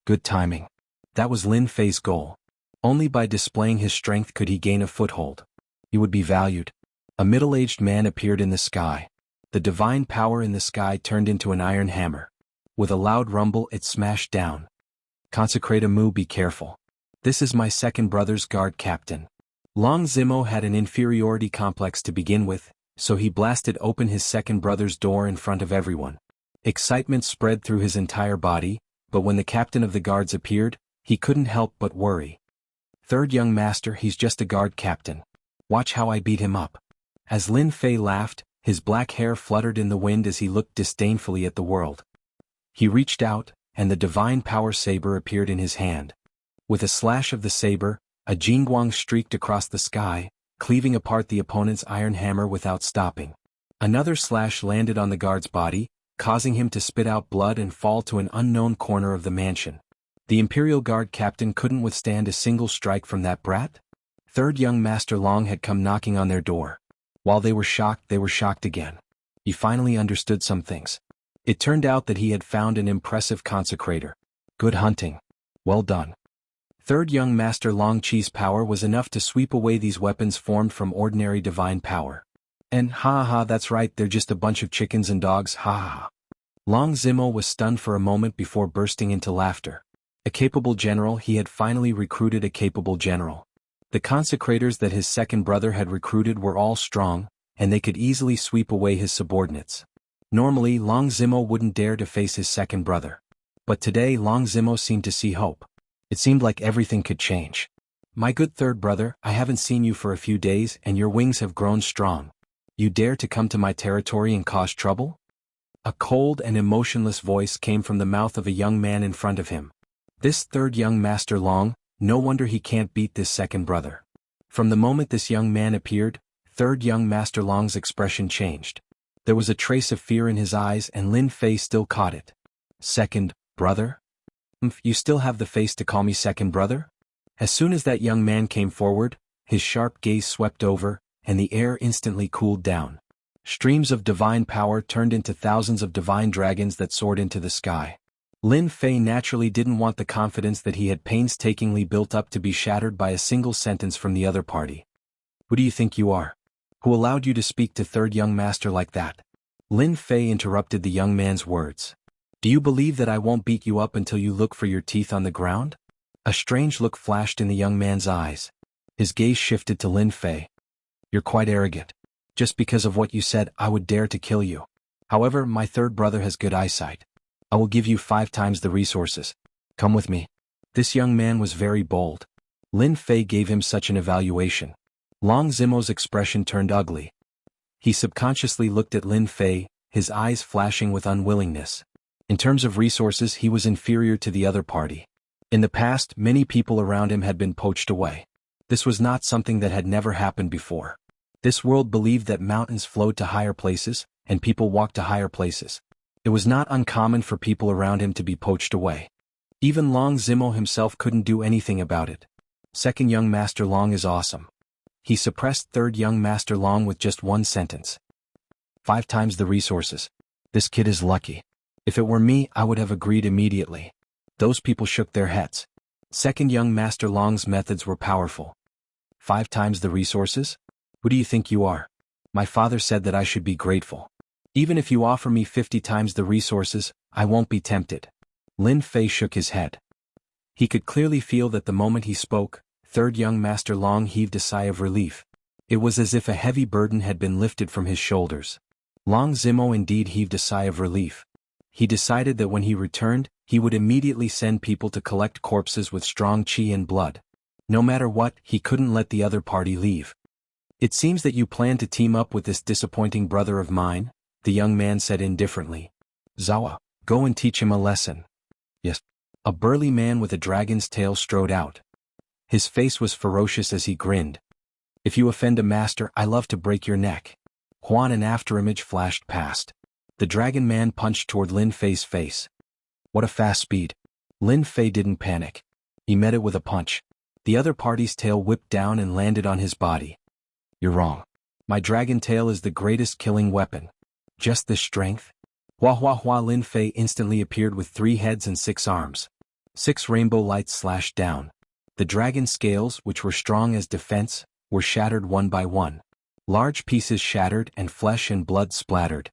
Good timing. That was Lin Fei's goal. Only by displaying his strength could he gain a foothold. He would be valued. A middle-aged man appeared in the sky. The divine power in the sky turned into an iron hammer. With a loud rumble, it smashed down. Consecrate Amu, be careful. This is my second brother's guard captain. Long Zimo had an inferiority complex to begin with, so he blasted open his second brother's door in front of everyone. Excitement spread through his entire body, but when the captain of the guards appeared, he couldn't help but worry. Third Young Master, he's just a guard captain. Watch how I beat him up. As Lin Fei laughed, his black hair fluttered in the wind as he looked disdainfully at the world. He reached out, and the divine power saber appeared in his hand. With a slash of the saber, a jingguang streaked across the sky, cleaving apart the opponent's iron hammer without stopping. Another slash landed on the guard's body, causing him to spit out blood and fall to an unknown corner of the mansion. The Imperial Guard captain couldn't withstand a single strike from that brat? Third young Master Long had come knocking on their door. While they were shocked again. He finally understood some things. It turned out that he had found an impressive consecrator. Good hunting. Well done. Third young Master Long Chi's power was enough to sweep away these weapons formed from ordinary divine power. And ha, that's right, they're just a bunch of chickens and dogs, ha. Long Zimo was stunned for a moment before bursting into laughter. A capable general, he had finally recruited a capable general. The consecrators that his second brother had recruited were all strong, and they could easily sweep away his subordinates. Normally, Long Zimo wouldn't dare to face his second brother. But today Long Zimo seemed to see hope. It seemed like everything could change. My good third brother, I haven't seen you for a few days and your wings have grown strong. You dare to come to my territory and cause trouble? A cold and emotionless voice came from the mouth of a young man in front of him. This third young Master Long, no wonder he can't beat this second brother. From the moment this young man appeared, third young Master Long's expression changed. There was a trace of fear in his eyes and Lin Fei still caught it. Second brother? You still have the face to call me second brother? As soon as that young man came forward, his sharp gaze swept over, and the air instantly cooled down. Streams of divine power turned into thousands of divine dragons that soared into the sky. Lin Fei naturally didn't want the confidence that he had painstakingly built up to be shattered by a single sentence from the other party. Who do you think you are? Who allowed you to speak to third young master like that? Lin Fei interrupted the young man's words. Do you believe that I won't beat you up until you look for your teeth on the ground? A strange look flashed in the young man's eyes. His gaze shifted to Lin Fei. You're quite arrogant. Just because of what you said, I would dare to kill you. However, my third brother has good eyesight. I will give you 5 times the resources. Come with me. This young man was very bold. Lin Fei gave him such an evaluation. Long Zimo's expression turned ugly. He subconsciously looked at Lin Fei, his eyes flashing with unwillingness. In terms of resources, he was inferior to the other party. In the past, many people around him had been poached away. This was not something that had never happened before. This world believed that mountains flowed to higher places, and people walked to higher places. It was not uncommon for people around him to be poached away. Even Long Zimo himself couldn't do anything about it. Second young Master Long is awesome. He suppressed third young Master Long with just one sentence. 5 times the resources. This kid is lucky. If it were me, I would have agreed immediately. Those people shook their heads. Second young Master Long's methods were powerful. 5 times the resources? Who do you think you are? My father said that I should be grateful. Even if you offer me 50 times the resources, I won't be tempted. Lin Fei shook his head. He could clearly feel that the moment he spoke, third young Master Long heaved a sigh of relief. It was as if a heavy burden had been lifted from his shoulders. Long Zimo indeed heaved a sigh of relief. He decided that when he returned, he would immediately send people to collect corpses with strong qi and blood. No matter what, he couldn't let the other party leave. It seems that you plan to team up with this disappointing brother of mine, the young man said indifferently. Zawa, go and teach him a lesson. Yes. A burly man with a dragon's tail strode out. His face was ferocious as he grinned. If you offend a master, I love to break your neck. Huan, an afterimage flashed past. The dragon man punched toward Lin Fei's face. What a fast speed. Lin Fei didn't panic. He met it with a punch. The other party's tail whipped down and landed on his body. You're wrong. My dragon tail is the greatest killing weapon. Just this strength? Hua, Lin Fei instantly appeared with 3 heads and 6 arms. 6 rainbow lights slashed down. The dragon scales, which were strong as defense, were shattered one by one. Large pieces shattered and flesh and blood splattered.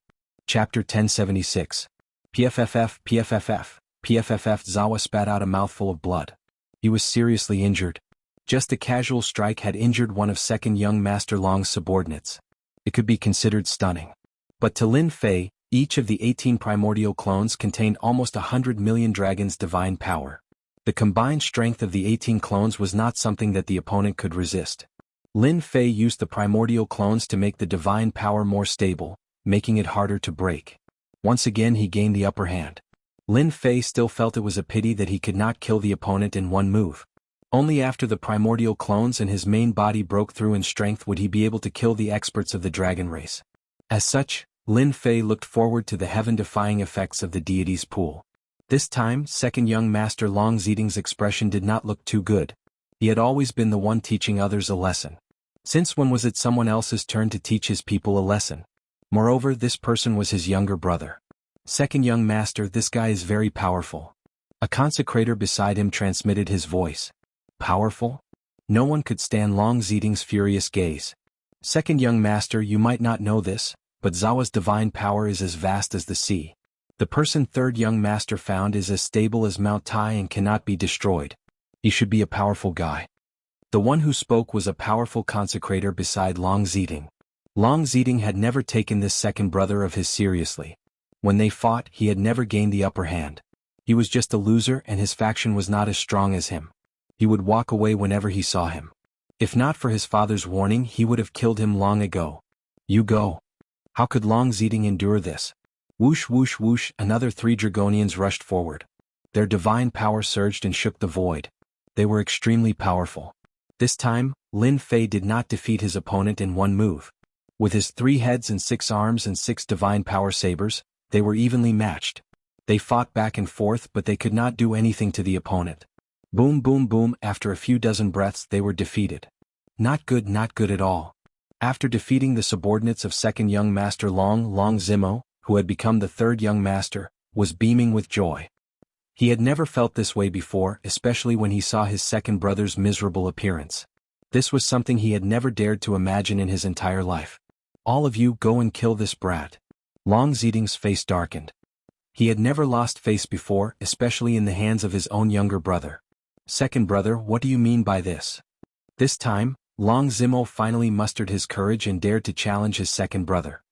Chapter 1076. PFFF. Zawa spat out a mouthful of blood. He was seriously injured. Just a casual strike had injured one of second young Master Long's subordinates. It could be considered stunning. But to Lin Fei, each of the 18 primordial clones contained almost 100 million dragons' divine power. The combined strength of the 18 clones was not something that the opponent could resist. Lin Fei used the primordial clones to make the divine power more stable, making it harder to break. Once again he gained the upper hand. Lin Fei still felt it was a pity that he could not kill the opponent in one move. Only after the primordial clones and his main body broke through in strength would he be able to kill the experts of the dragon race. As such, Lin Fei looked forward to the heaven-defying effects of the deity's pool. This time, second young master Long Zeding's expression did not look too good. He had always been the one teaching others a lesson. Since when was it someone else's turn to teach his people a lesson? Moreover, this person was his younger brother. Second young master, this guy is very powerful. A consecrator beside him transmitted his voice. Powerful? No one could stand Long Zeding's furious gaze. Second young master, you might not know this, but Zawa's divine power is as vast as the sea. The person third young master found is as stable as Mount Tai and cannot be destroyed. He should be a powerful guy. The one who spoke was a powerful consecrator beside Long Zeding. Long Zeding had never taken this second brother of his seriously. When they fought, he had never gained the upper hand. He was just a loser and his faction was not as strong as him. He would walk away whenever he saw him. If not for his father's warning, he would have killed him long ago. You go. How could Long Zeding endure this? Whoosh whoosh whoosh, another 3 Dragonians rushed forward. Their divine power surged and shook the void. They were extremely powerful. This time, Lin Fei did not defeat his opponent in one move. With his 3 heads and 6 arms and 6 divine power sabers, they were evenly matched. They fought back and forth, but they could not do anything to the opponent. Boom boom boom, after a few dozen breaths they were defeated. Not good at all. After defeating the subordinates of second young master Long Zimo, who had become the third young master, was beaming with joy. He had never felt this way before, especially when he saw his second brother's miserable appearance. This was something he had never dared to imagine in his entire life. All of you go and kill this brat. Long Zeding's face darkened. He had never lost face before, especially in the hands of his own younger brother. Second brother, what do you mean by this? This time, Long Zimo finally mustered his courage and dared to challenge his second brother.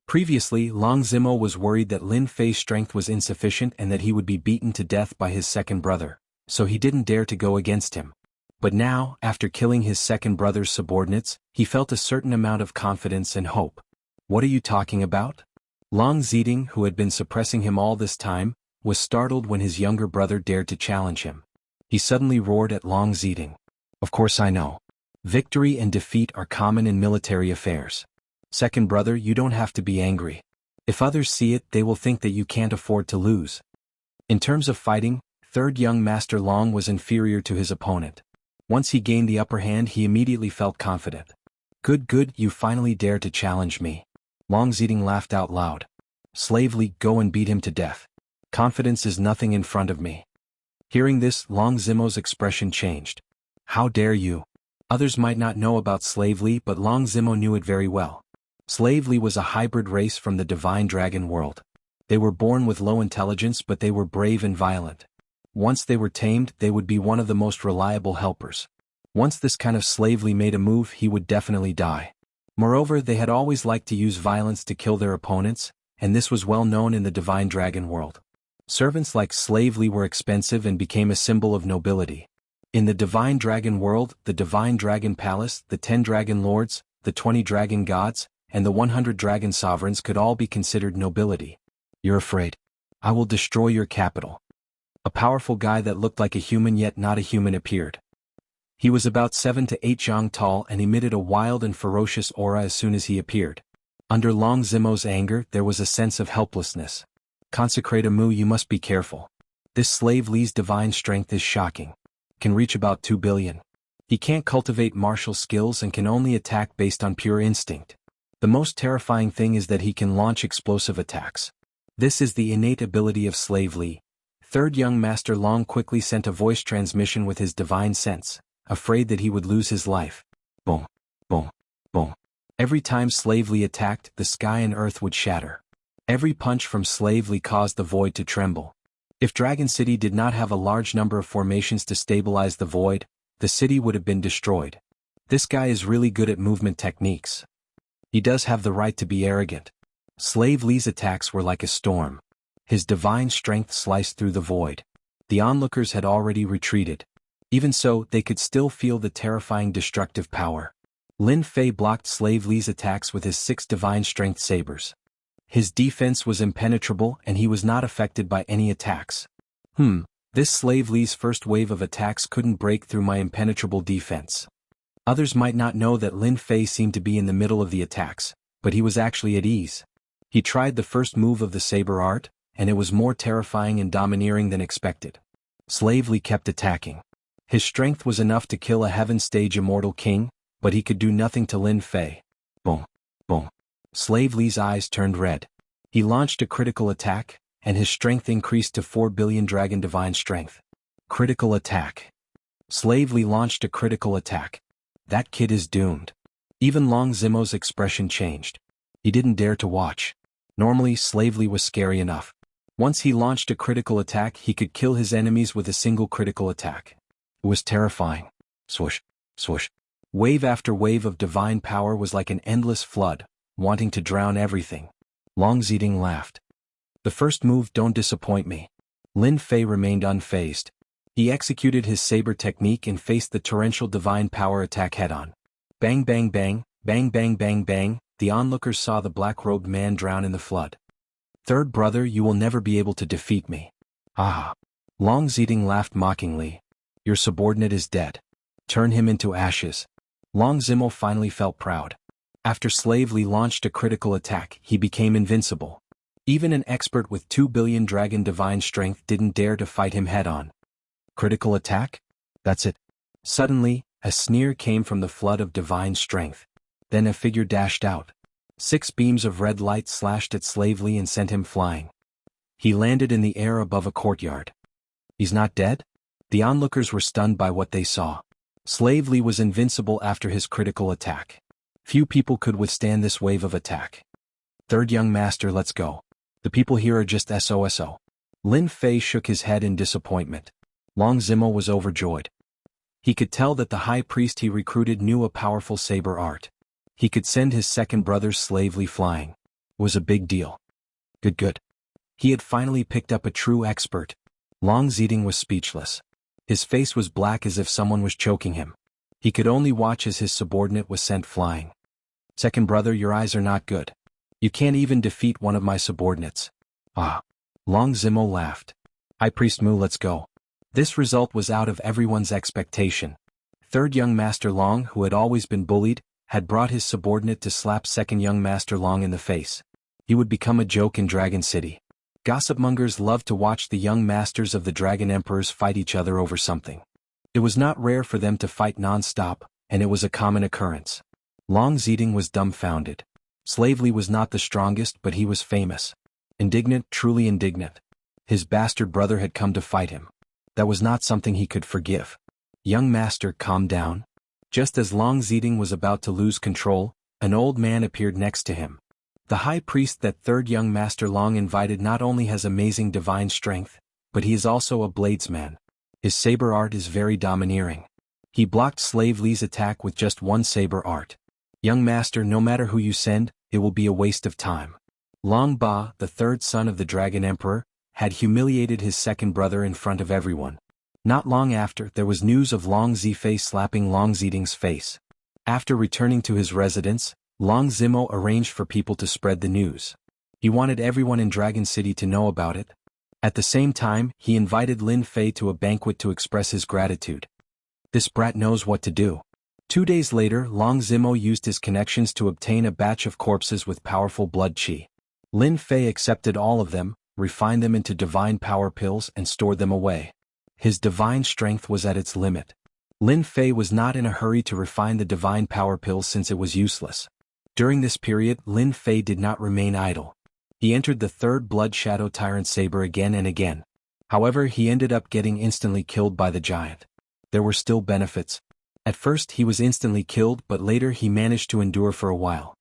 Previously, Long Zimo was worried that Lin Fei's strength was insufficient and that he would be beaten to death by his second brother, so he didn't dare to go against him. But now, after killing his second brother's subordinates, he felt a certain amount of confidence and hope. What are you talking about? Long Zeding, who had been suppressing him all this time, was startled when his younger brother dared to challenge him. He suddenly roared at Long Zeding. Of course I know. Victory and defeat are common in military affairs. Second brother, you don't have to be angry. If others see it, they will think that you can't afford to lose. In terms of fighting, third young master Long was inferior to his opponent. Once he gained the upper hand, he immediately felt confident. Good, you finally dare to challenge me. Long Zeding laughed out loud. Slavely, go and beat him to death. Confidence is nothing in front of me. Hearing this, Long Zimo's expression changed. How dare you? Others might not know about Slavely, but Long Zimo knew it very well. Slavely was a hybrid race from the divine dragon world. They were born with low intelligence, but they were brave and violent. Once they were tamed, they would be one of the most reliable helpers. Once this kind of Slavely made a move, he would definitely die. Moreover, they had always liked to use violence to kill their opponents, and this was well known in the divine dragon world. Servants like Slavely were expensive and became a symbol of nobility. In the divine dragon world, the divine dragon palace, the 10 dragon lords, the 20 dragon gods, and the 100 dragon sovereigns could all be considered nobility. You're afraid? I will destroy your capital. A powerful guy that looked like a human yet not a human appeared. He was about 7 to 8 jang tall and emitted a wild and ferocious aura as soon as he appeared. Under Long Zimo's anger, there was a sense of helplessness. Consecrator Mu, you must be careful. This slave Li's divine strength is shocking. Can reach about 2 billion. He can't cultivate martial skills and can only attack based on pure instinct. The most terrifying thing is that he can launch explosive attacks. This is the innate ability of Slave Li. Third young master Long quickly sent a voice transmission with his divine sense, afraid that he would lose his life. Boom, boom, boom. Every time Slave Li attacked, the sky and earth would shatter. Every punch from Slave Li caused the void to tremble. If Dragon City did not have a large number of formations to stabilize the void, the city would have been destroyed. This guy is really good at movement techniques. He does have the right to be arrogant. Slave Li's attacks were like a storm. His divine strength sliced through the void. The onlookers had already retreated. Even so, they could still feel the terrifying destructive power. Lin Fei blocked Slave Li's attacks with his 6 divine strength sabers. His defense was impenetrable and he was not affected by any attacks. This Slave Li's first wave of attacks couldn't break through my impenetrable defense. Others might not know that Lin Fei seemed to be in the middle of the attacks, but he was actually at ease. He tried the first move of the saber art, and it was more terrifying and domineering than expected. Slavely kept attacking. His strength was enough to kill a heaven-stage immortal king, but he could do nothing to Lin Fei. Boom. Boom. Slavely's eyes turned red. He launched a critical attack, and his strength increased to 4 billion dragon divine strength. Critical attack. Slavely launched a critical attack. That kid is doomed. Even Long Zimo's expression changed. He didn't dare to watch. Normally, Slavely was scary enough. Once he launched a critical attack, he could kill his enemies with a single critical attack. It was terrifying. Swoosh, swoosh. Wave after wave of divine power was like an endless flood, wanting to drown everything. Long Ziding laughed. The first move, don't disappoint me. Lin Fei remained unfazed. He executed his saber technique and faced the torrential divine power attack head-on. Bang bang bang, bang bang bang bang, the onlookers saw the black-robed man drown in the flood. Third brother, you will never be able to defeat me. Ah. Long Ziding laughed mockingly. Your subordinate is dead. Turn him into ashes. Long Zimo finally felt proud. After Slavely launched a critical attack, he became invincible. Even an expert with 2 billion dragon divine strength didn't dare to fight him head-on. Critical attack? That's it. Suddenly, a sneer came from the flood of divine strength. Then a figure dashed out. 6 beams of red light slashed at Slavely and sent him flying. He landed in the air above a courtyard. He's not dead? The onlookers were stunned by what they saw. Slavely was invincible after his critical attack. Few people could withstand this wave of attack. Third young master, let's go. The people here are just SOSO. Lin Fei shook his head in disappointment. Long Zimo was overjoyed. He could tell that the high priest he recruited knew a powerful saber art. He could send his second brother Slavely flying. It was a big deal. Good. He had finally picked up a true expert. Long Ziding was speechless. His face was black as if someone was choking him. He could only watch as his subordinate was sent flying. Second brother, your eyes are not good. You can't even defeat one of my subordinates. Ah. Long Zimo laughed. High Priest Mu, let's go. This result was out of everyone's expectation. Third young Master Long, who had always been bullied, had brought his subordinate to slap second young Master Long in the face. He would become a joke in Dragon City. Gossipmongers loved to watch the young masters of the Dragon Emperors fight each other over something. It was not rare for them to fight non-stop, and it was a common occurrence. Long Ziding was dumbfounded. Slavely was not the strongest, but he was famous. Indignant, truly indignant. His bastard brother had come to fight him. That was not something he could forgive. Young master, calm down. Just as Long Ziding was about to lose control, an old man appeared next to him. The high priest that third young Master Long invited not only has amazing divine strength, but he is also a bladesman. His saber art is very domineering. He blocked Slavely's attack with just one saber art. Young master, no matter who you send, it will be a waste of time. Long Ba, the third son of the Dragon Emperor, had humiliated his second brother in front of everyone. Not long after, there was news of Long Zifei slapping Long Ziding's face. After returning to his residence, Long Zimo arranged for people to spread the news. He wanted everyone in Dragon City to know about it. At the same time, he invited Lin Fei to a banquet to express his gratitude. This brat knows what to do. 2 days later, Long Zimo used his connections to obtain a batch of corpses with powerful blood qi. Lin Fei accepted all of them, refined them into divine power pills and stored them away. His divine strength was at its limit. Lin Fei was not in a hurry to refine the divine power pills since it was useless. During this period, Lin Fei did not remain idle. He entered the third Blood Shadow Tyrant Saber again and again. However, he ended up getting instantly killed by the giant. There were still benefits. At first he was instantly killed, but later he managed to endure for a while.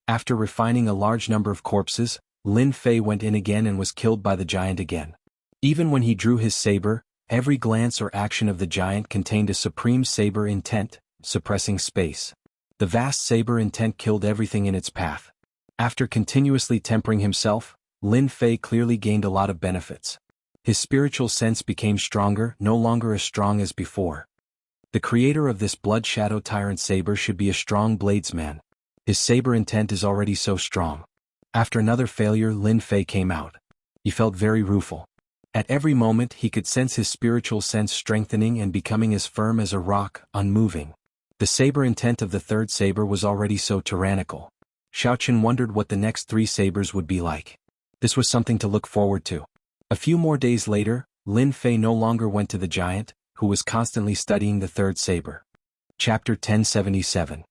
After refining a large number of corpses, Lin Fei went in again and was killed by the giant again. Even when he drew his saber, every glance or action of the giant contained a supreme saber intent, suppressing space. The vast saber intent killed everything in its path. After continuously tempering himself, Lin Fei clearly gained a lot of benefits. His spiritual sense became stronger, no longer as strong as before. The creator of this Blood Shadow Tyrant Saber should be a strong bladesman. His saber intent is already so strong. After another failure, Lin Fei came out. He felt very rueful. At every moment he could sense his spiritual sense strengthening and becoming as firm as a rock, unmoving. The saber intent of the third saber was already so tyrannical. Xiaoqin wondered what the next 3 sabers would be like. This was something to look forward to. A few more days later, Lin Fei no longer went to the giant, who was constantly studying the third saber. Chapter 1077.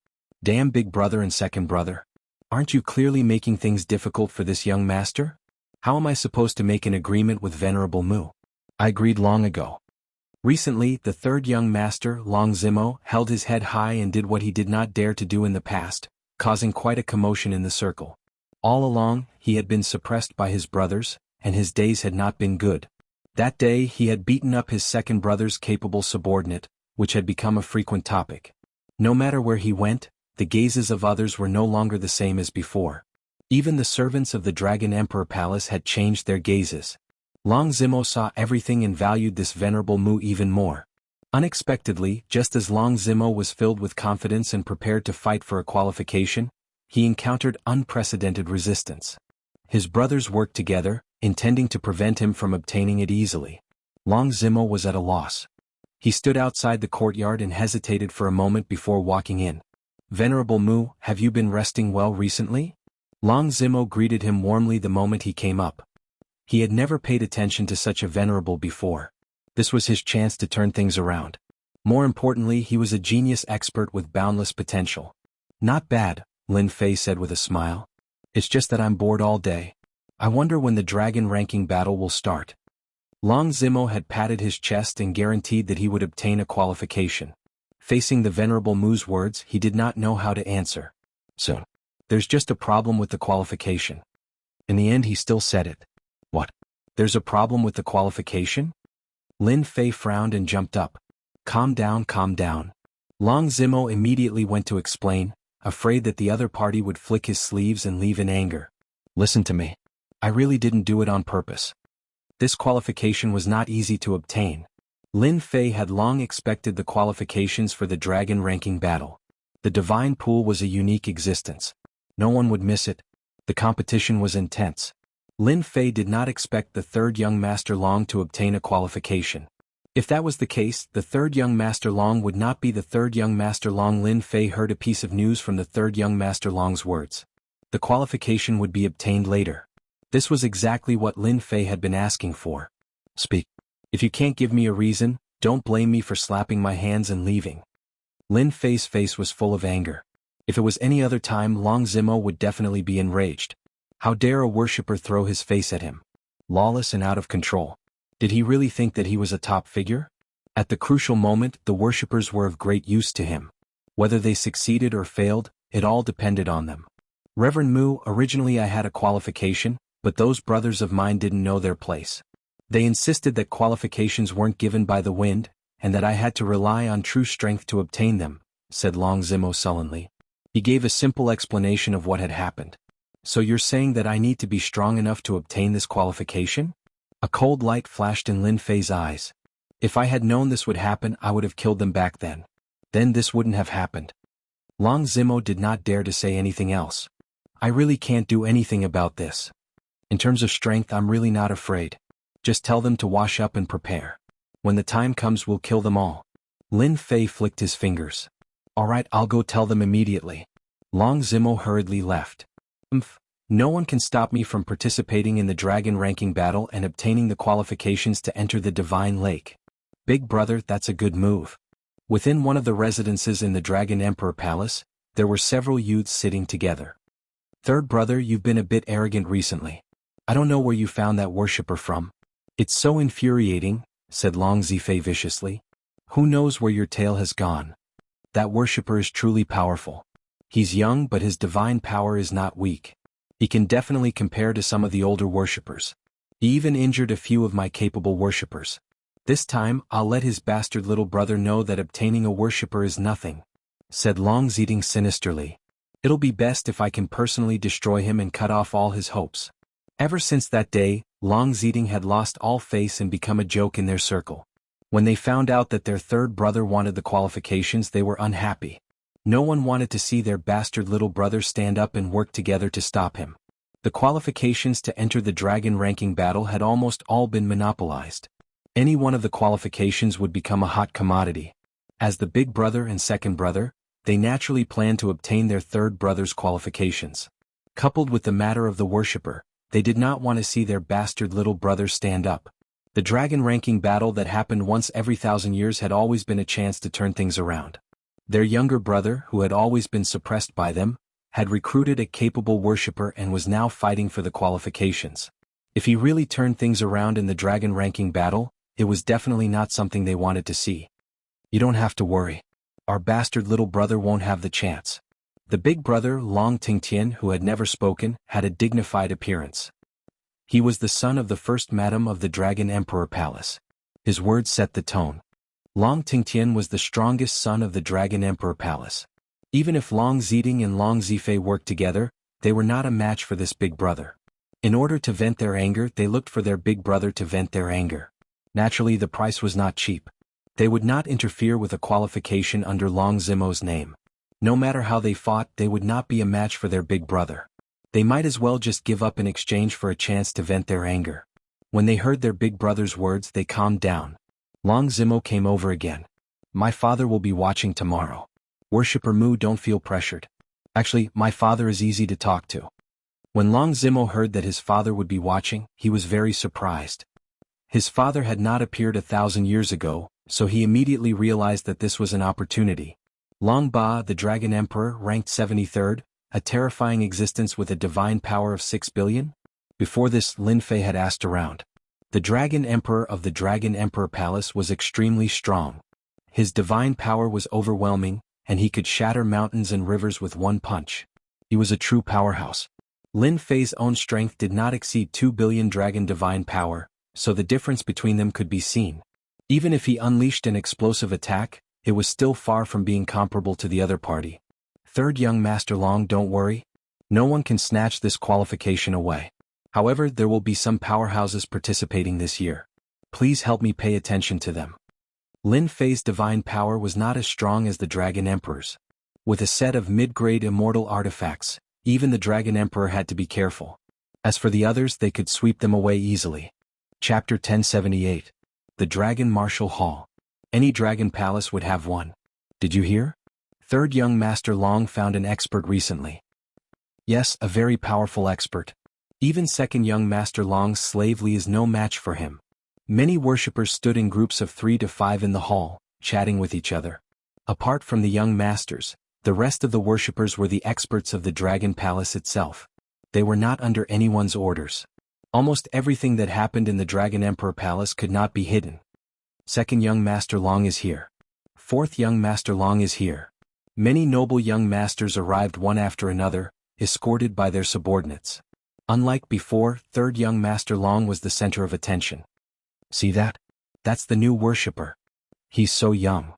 Damn big brother and second brother. Aren't you clearly making things difficult for this young master? How am I supposed to make an agreement with Venerable Mu? I agreed long ago. Recently, the third young master, Long Zimo, held his head high and did what he did not dare to do in the past, causing quite a commotion in the circle. All along, he had been suppressed by his brothers, and his days had not been good. That day he had beaten up his second brother's capable subordinate, which had become a frequent topic. No matter where he went, the gazes of others were no longer the same as before. Even the servants of the Dragon Emperor Palace had changed their gazes. Long Zimo saw everything and valued this Venerable Mu even more. Unexpectedly, just as Long Zimo was filled with confidence and prepared to fight for a qualification, he encountered unprecedented resistance. His brothers worked together, intending to prevent him from obtaining it easily. Long Zimo was at a loss. He stood outside the courtyard and hesitated for a moment before walking in. Venerable Mu, have you been resting well recently? Long Zimo greeted him warmly the moment he came up. He had never paid attention to such a venerable before. This was his chance to turn things around. More importantly, he was a genius expert with boundless potential. Not bad, Lin Fei said with a smile. It's just that I'm bored all day. I wonder when the dragon ranking battle will start. Long Zimo had patted his chest and guaranteed that he would obtain a qualification. Facing the Venerable Mu's words, he did not know how to answer. Soon. There's just a problem with the qualification. In the end he still said it. What? There's a problem with the qualification? Lin Fei frowned and jumped up. Calm down, calm down. Long Zimo immediately went to explain, afraid that the other party would flick his sleeves and leave in anger. Listen to me. I really didn't do it on purpose. This qualification was not easy to obtain. Lin Fei had long expected the qualifications for the dragon ranking battle. The divine pool was a unique existence. No one would miss it. The competition was intense. Lin Fei did not expect the third young Master Long to obtain a qualification. If that was the case, the third young Master Long would not be the third young Master Long. Lin Fei heard a piece of news from the third young Master Long's words. The qualification would be obtained later. This was exactly what Lin Fei had been asking for. Speak. If you can't give me a reason, don't blame me for slapping my hands and leaving. Lin Fei's face was full of anger. If it was any other time, Long Zimo would definitely be enraged. How dare a worshipper throw his face at him? Lawless and out of control. Did he really think that he was a top figure? At the crucial moment, the worshippers were of great use to him. Whether they succeeded or failed, it all depended on them. Reverend Mu, originally I had a qualification, but those brothers of mine didn't know their place. They insisted that qualifications weren't given by the wind, and that I had to rely on true strength to obtain them, said Long Zimo sullenly. He gave a simple explanation of what had happened. So you're saying that I need to be strong enough to obtain this qualification? A cold light flashed in Lin Fei's eyes. If I had known this would happen, I would have killed them back then. Then this wouldn't have happened. Long Zimo did not dare to say anything else. I really can't do anything about this. In terms of strength, I'm really not afraid. Just tell them to wash up and prepare. When the time comes, we'll kill them all. Lin Fei flicked his fingers. All right, I'll go tell them immediately. Long Zimo hurriedly left. No one can stop me from participating in the dragon ranking battle and obtaining the qualifications to enter the Divine Lake. Big brother, that's a good move. Within one of the residences in the Dragon Emperor Palace, there were several youths sitting together. Third brother, you've been a bit arrogant recently. I don't know where you found that worshipper from. It's so infuriating, said Long Zifei viciously. Who knows where your tail has gone? That worshipper is truly powerful. He's young, but his divine power is not weak. He can definitely compare to some of the older worshippers. He even injured a few of my capable worshippers. This time, I'll let his bastard little brother know that obtaining a worshipper is nothing, said Long Ziding sinisterly. It'll be best if I can personally destroy him and cut off all his hopes. Ever since that day, Long Ziding had lost all face and become a joke in their circle. When they found out that their third brother wanted the qualifications, they were unhappy. No one wanted to see their bastard little brother stand up and work together to stop him. The qualifications to enter the dragon ranking battle had almost all been monopolized. Any one of the qualifications would become a hot commodity. As the big brother and second brother, they naturally planned to obtain their third brother's qualifications. Coupled with the matter of the worshipper, They did not want to see their bastard little brother stand up. The dragon-ranking battle that happened once every 1,000 years had always been a chance to turn things around. Their younger brother, who had always been suppressed by them, had recruited a capable worshipper and was now fighting for the qualifications. If he really turned things around in the dragon-ranking battle, it was definitely not something they wanted to see. You don't have to worry. Our bastard little brother won't have the chance. The big brother, Long Tingtian, who had never spoken, had a dignified appearance. He was the son of the first madam of the Dragon Emperor Palace. His words set the tone. Long Tingtian was the strongest son of the Dragon Emperor Palace. Even if Long Ziding and Long Zifei worked together, they were not a match for this big brother. In order to vent their anger, they looked for their big brother to vent their anger. Naturally, the price was not cheap. They would not interfere with a qualification under Long Zimo's name. No matter how they fought, they would not be a match for their big brother. They might as well just give up in exchange for a chance to vent their anger. When they heard their big brother's words, they calmed down. Long Zimo came over again. My father will be watching tomorrow. Worshipper Mu, don't feel pressured. Actually, my father is easy to talk to. When Long Zimo heard that his father would be watching, he was very surprised. His father had not appeared 1,000 years ago, so he immediately realized that this was an opportunity. Long Ba, the Dragon Emperor, ranked 73rd, a terrifying existence with a divine power of 6 billion? Before this, Lin Fei had asked around. The Dragon Emperor of the Dragon Emperor Palace was extremely strong. His divine power was overwhelming, and he could shatter mountains and rivers with one punch. He was a true powerhouse. Lin Fei's own strength did not exceed 2 billion dragon divine power, so the difference between them could be seen. Even if he unleashed an explosive attack, it was still far from being comparable to the other party. Third young Master Long, don't worry. No one can snatch this qualification away. However, there will be some powerhouses participating this year. Please help me pay attention to them. Lin Fei's divine power was not as strong as the Dragon Emperor's. With a set of mid-grade immortal artifacts, even the Dragon Emperor had to be careful. As for the others, they could sweep them away easily. Chapter 1078. The Dragon Martial Hall. Any dragon palace would have one. Did you hear? Third young Master Long found an expert recently. Yes, a very powerful expert. Even second young Master Long's slave Li is no match for him. Many worshippers stood in groups of 3 to 5 in the hall, chatting with each other. Apart from the young masters, the rest of the worshippers were the experts of the Dragon Palace itself. They were not under anyone's orders. Almost everything that happened in the Dragon Emperor Palace could not be hidden. Second young Master Long is here. Fourth young Master Long is here. Many noble young masters arrived one after another, escorted by their subordinates. Unlike before, third young Master Long was the center of attention. See that? That's the new worshipper. He's so young.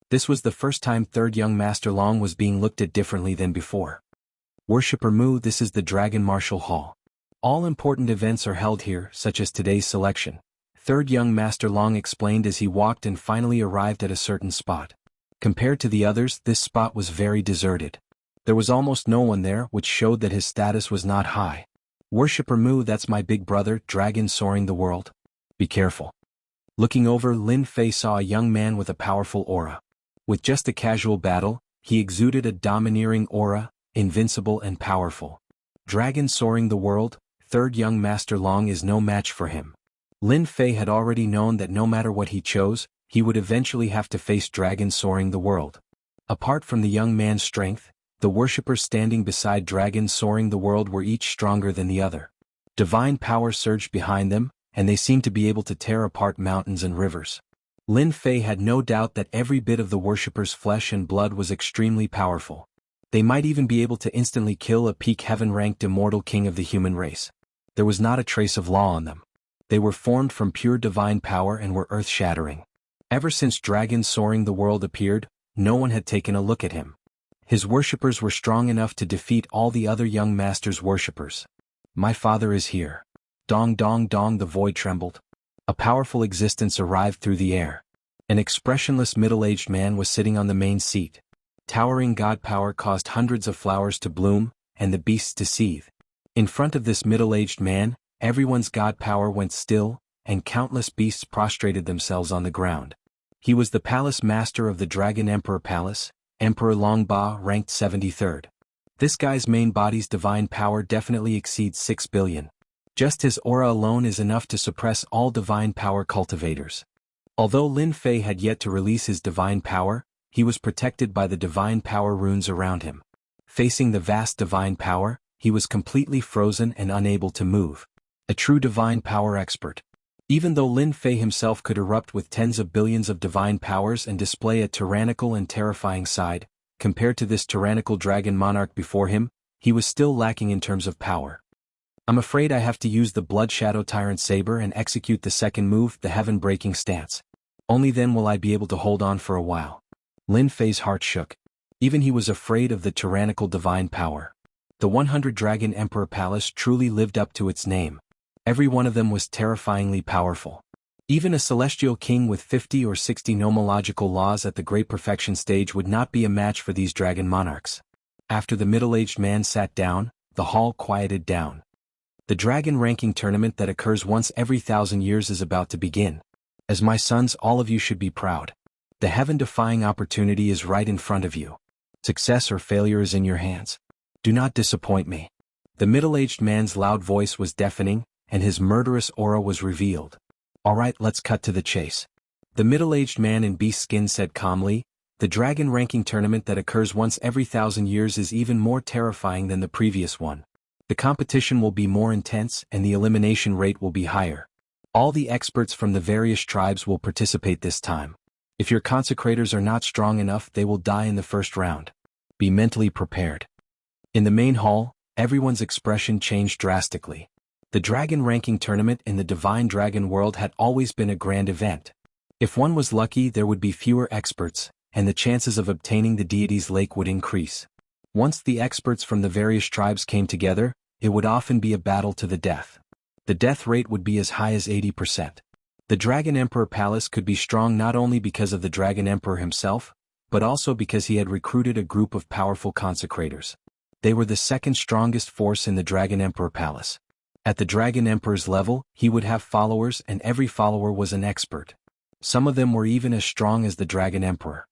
This was the first time third young Master Long was being looked at differently than before. Worshipper Mu, this is the Dragon Martial Hall. All important events are held here, such as today's selection. Third young Master Long explained as he walked and finally arrived at a certain spot. Compared to the others, this spot was very deserted. There was almost no one there, which showed that his status was not high. Worshipper Mu, that's my big brother, dragon soaring the world. Be careful. Looking over, Lin Fei saw a young man with a powerful aura. With just a casual battle, he exuded a domineering aura, invincible and powerful. Dragon soaring the world, third young Master Long is no match for him. Lin Fei had already known that no matter what he chose, he would eventually have to face Dragon soaring the world. Apart from the young man's strength, the worshippers standing beside Dragon soaring the world were each stronger than the other. Divine power surged behind them, and they seemed to be able to tear apart mountains and rivers. Lin Fei had no doubt that every bit of the worshippers' flesh and blood was extremely powerful. They might even be able to instantly kill a peak heaven-ranked immortal king of the human race. There was not a trace of law on them. They were formed from pure divine power and were earth-shattering. Ever since Dragon soaring the world appeared, no one had taken a look at him. His worshippers were strong enough to defeat all the other young masters' worshippers. My father is here. Dong dong dong, the void trembled. A powerful existence arrived through the air. An expressionless middle-aged man was sitting on the main seat. Towering god power caused hundreds of flowers to bloom, and the beasts to seethe. In front of this middle-aged man, everyone's god power went still, and countless beasts prostrated themselves on the ground. He was the palace master of the Dragon Emperor Palace, Emperor Long Ba, ranked 73rd. This guy's main body's divine power definitely exceeds 6 billion. Just his aura alone is enough to suppress all divine power cultivators. Although Lin Fei had yet to release his divine power, he was protected by the divine power runes around him. Facing the vast divine power, he was completely frozen and unable to move. A true divine power expert. Even though Lin Fei himself could erupt with tens of billions of divine powers and display a tyrannical and terrifying side, compared to this tyrannical dragon monarch before him, he was still lacking in terms of power. I'm afraid I have to use the Blood Shadow Tyrant Saber and execute the second move, the Heaven-Breaking Stance. Only then will I be able to hold on for a while. Lin Fei's heart shook. Even he was afraid of the tyrannical divine power. The 100 Dragon Emperor Palace truly lived up to its name. Every one of them was terrifyingly powerful. Even a celestial king with 50 or 60 nomological laws at the Great Perfection stage would not be a match for these dragon monarchs. After the middle-aged man sat down, the hall quieted down. The dragon ranking tournament that occurs once every 1,000 years is about to begin. As my sons, all of you should be proud. The heaven-defying opportunity is right in front of you. Success or failure is in your hands. Do not disappoint me. The middle-aged man's loud voice was deafening, and his murderous aura was revealed. All right, let's cut to the chase. The middle-aged man in beast skin said calmly, the dragon ranking tournament that occurs once every 1,000 years is even more terrifying than the previous one. The competition will be more intense and the elimination rate will be higher. All the experts from the various tribes will participate this time. If your consecrators are not strong enough, they will die in the first round. Be mentally prepared. In the main hall, everyone's expression changed drastically. The dragon ranking tournament in the divine dragon world had always been a grand event. If one was lucky, there would be fewer experts, and the chances of obtaining the deity's lake would increase. Once the experts from the various tribes came together, it would often be a battle to the death. The death rate would be as high as 80%. The Dragon Emperor Palace could be strong not only because of the Dragon Emperor himself, but also because he had recruited a group of powerful consecrators. They were the second strongest force in the Dragon Emperor Palace. At the Dragon Emperor's level, he would have followers and every follower was an expert. Some of them were even as strong as the Dragon Emperor.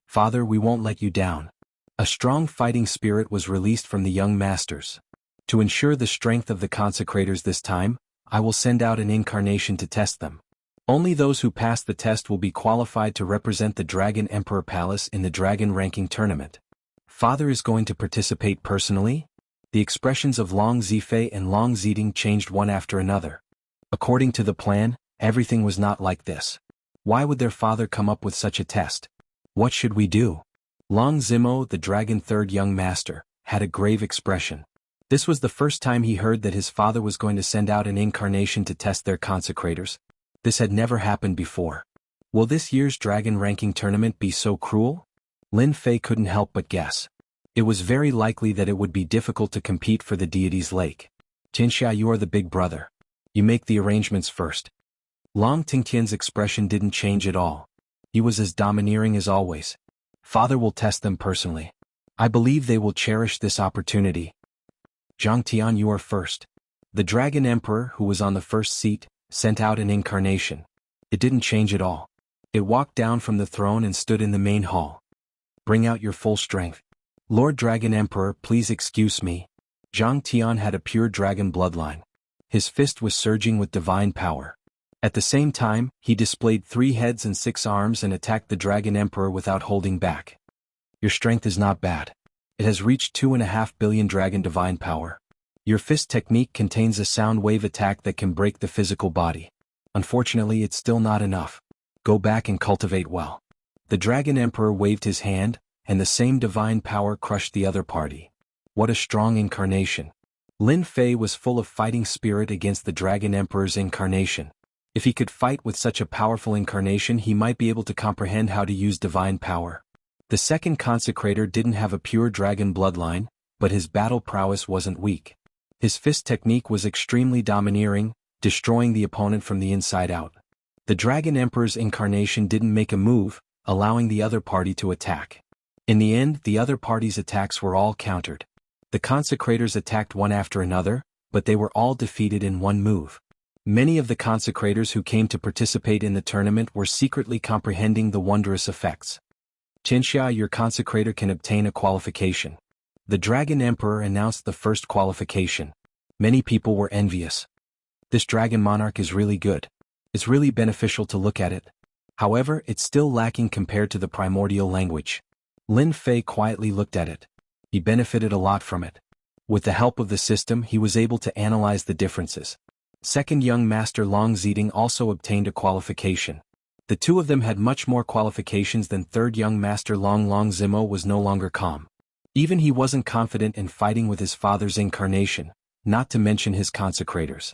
Father, we won't let you down. A strong fighting spirit was released from the young masters. To ensure the strength of the consecrators this time, I will send out an incarnation to test them. Only those who pass the test will be qualified to represent the Dragon Emperor Palace in the Dragon Ranking Tournament. Father is going to participate personally? The expressions of Long Zifei and Long Ziding changed one after another. According to the plan, everything was not like this. Why would their father come up with such a test? What should we do? Long Zimo, the Dragon Third Young Master, had a grave expression. This was the first time he heard that his father was going to send out an incarnation to test their consecrators. This had never happened before. Will this year's Dragon Ranking Tournament be so cruel? Lin Fei couldn't help but guess. It was very likely that it would be difficult to compete for the deity's lake. Tianxia, you are the big brother. You make the arrangements first. Long Tingtian's expression didn't change at all. He was as domineering as always. Father will test them personally. I believe they will cherish this opportunity. Zhang Tian, you are first. The Dragon Emperor, who was on the first seat, sent out an incarnation. It didn't change at all. It walked down from the throne and stood in the main hall. Bring out your full strength. Lord Dragon Emperor, please excuse me. Zhang Tian had a pure dragon bloodline. His fist was surging with divine power. At the same time, he displayed 3 heads and 6 arms and attacked the Dragon Emperor without holding back. Your strength is not bad. It has reached 2.5 billion dragon divine power. Your fist technique contains a sound wave attack that can break the physical body. Unfortunately, it's still not enough. Go back and cultivate well. The Dragon Emperor waved his hand, and the same divine power crushed the other party. What a strong incarnation. Lin Fei was full of fighting spirit against the Dragon Emperor's incarnation. If he could fight with such a powerful incarnation, he might be able to comprehend how to use divine power. The second consecrator didn't have a pure dragon bloodline, but his battle prowess wasn't weak. His fist technique was extremely domineering, destroying the opponent from the inside out. The Dragon Emperor's incarnation didn't make a move, allowing the other party to attack. In the end, the other party's attacks were all countered. The consecrators attacked one after another, but they were all defeated in one move. Many of the consecrators who came to participate in the tournament were secretly comprehending the wondrous effects. Tianxia, your consecrator can obtain a qualification. The Dragon Emperor announced the first qualification. Many people were envious. This dragon monarch is really good. It's really beneficial to look at it. However, it's still lacking compared to the primordial language. Lin Fei quietly looked at it. He benefited a lot from it. With the help of the system, he was able to analyze the differences. Second young master Long Ziding also obtained a qualification. The two of them had much more qualifications than third young master Long Zimo was no longer calm. Even he wasn't confident in fighting with his father's incarnation, not to mention his consecrators.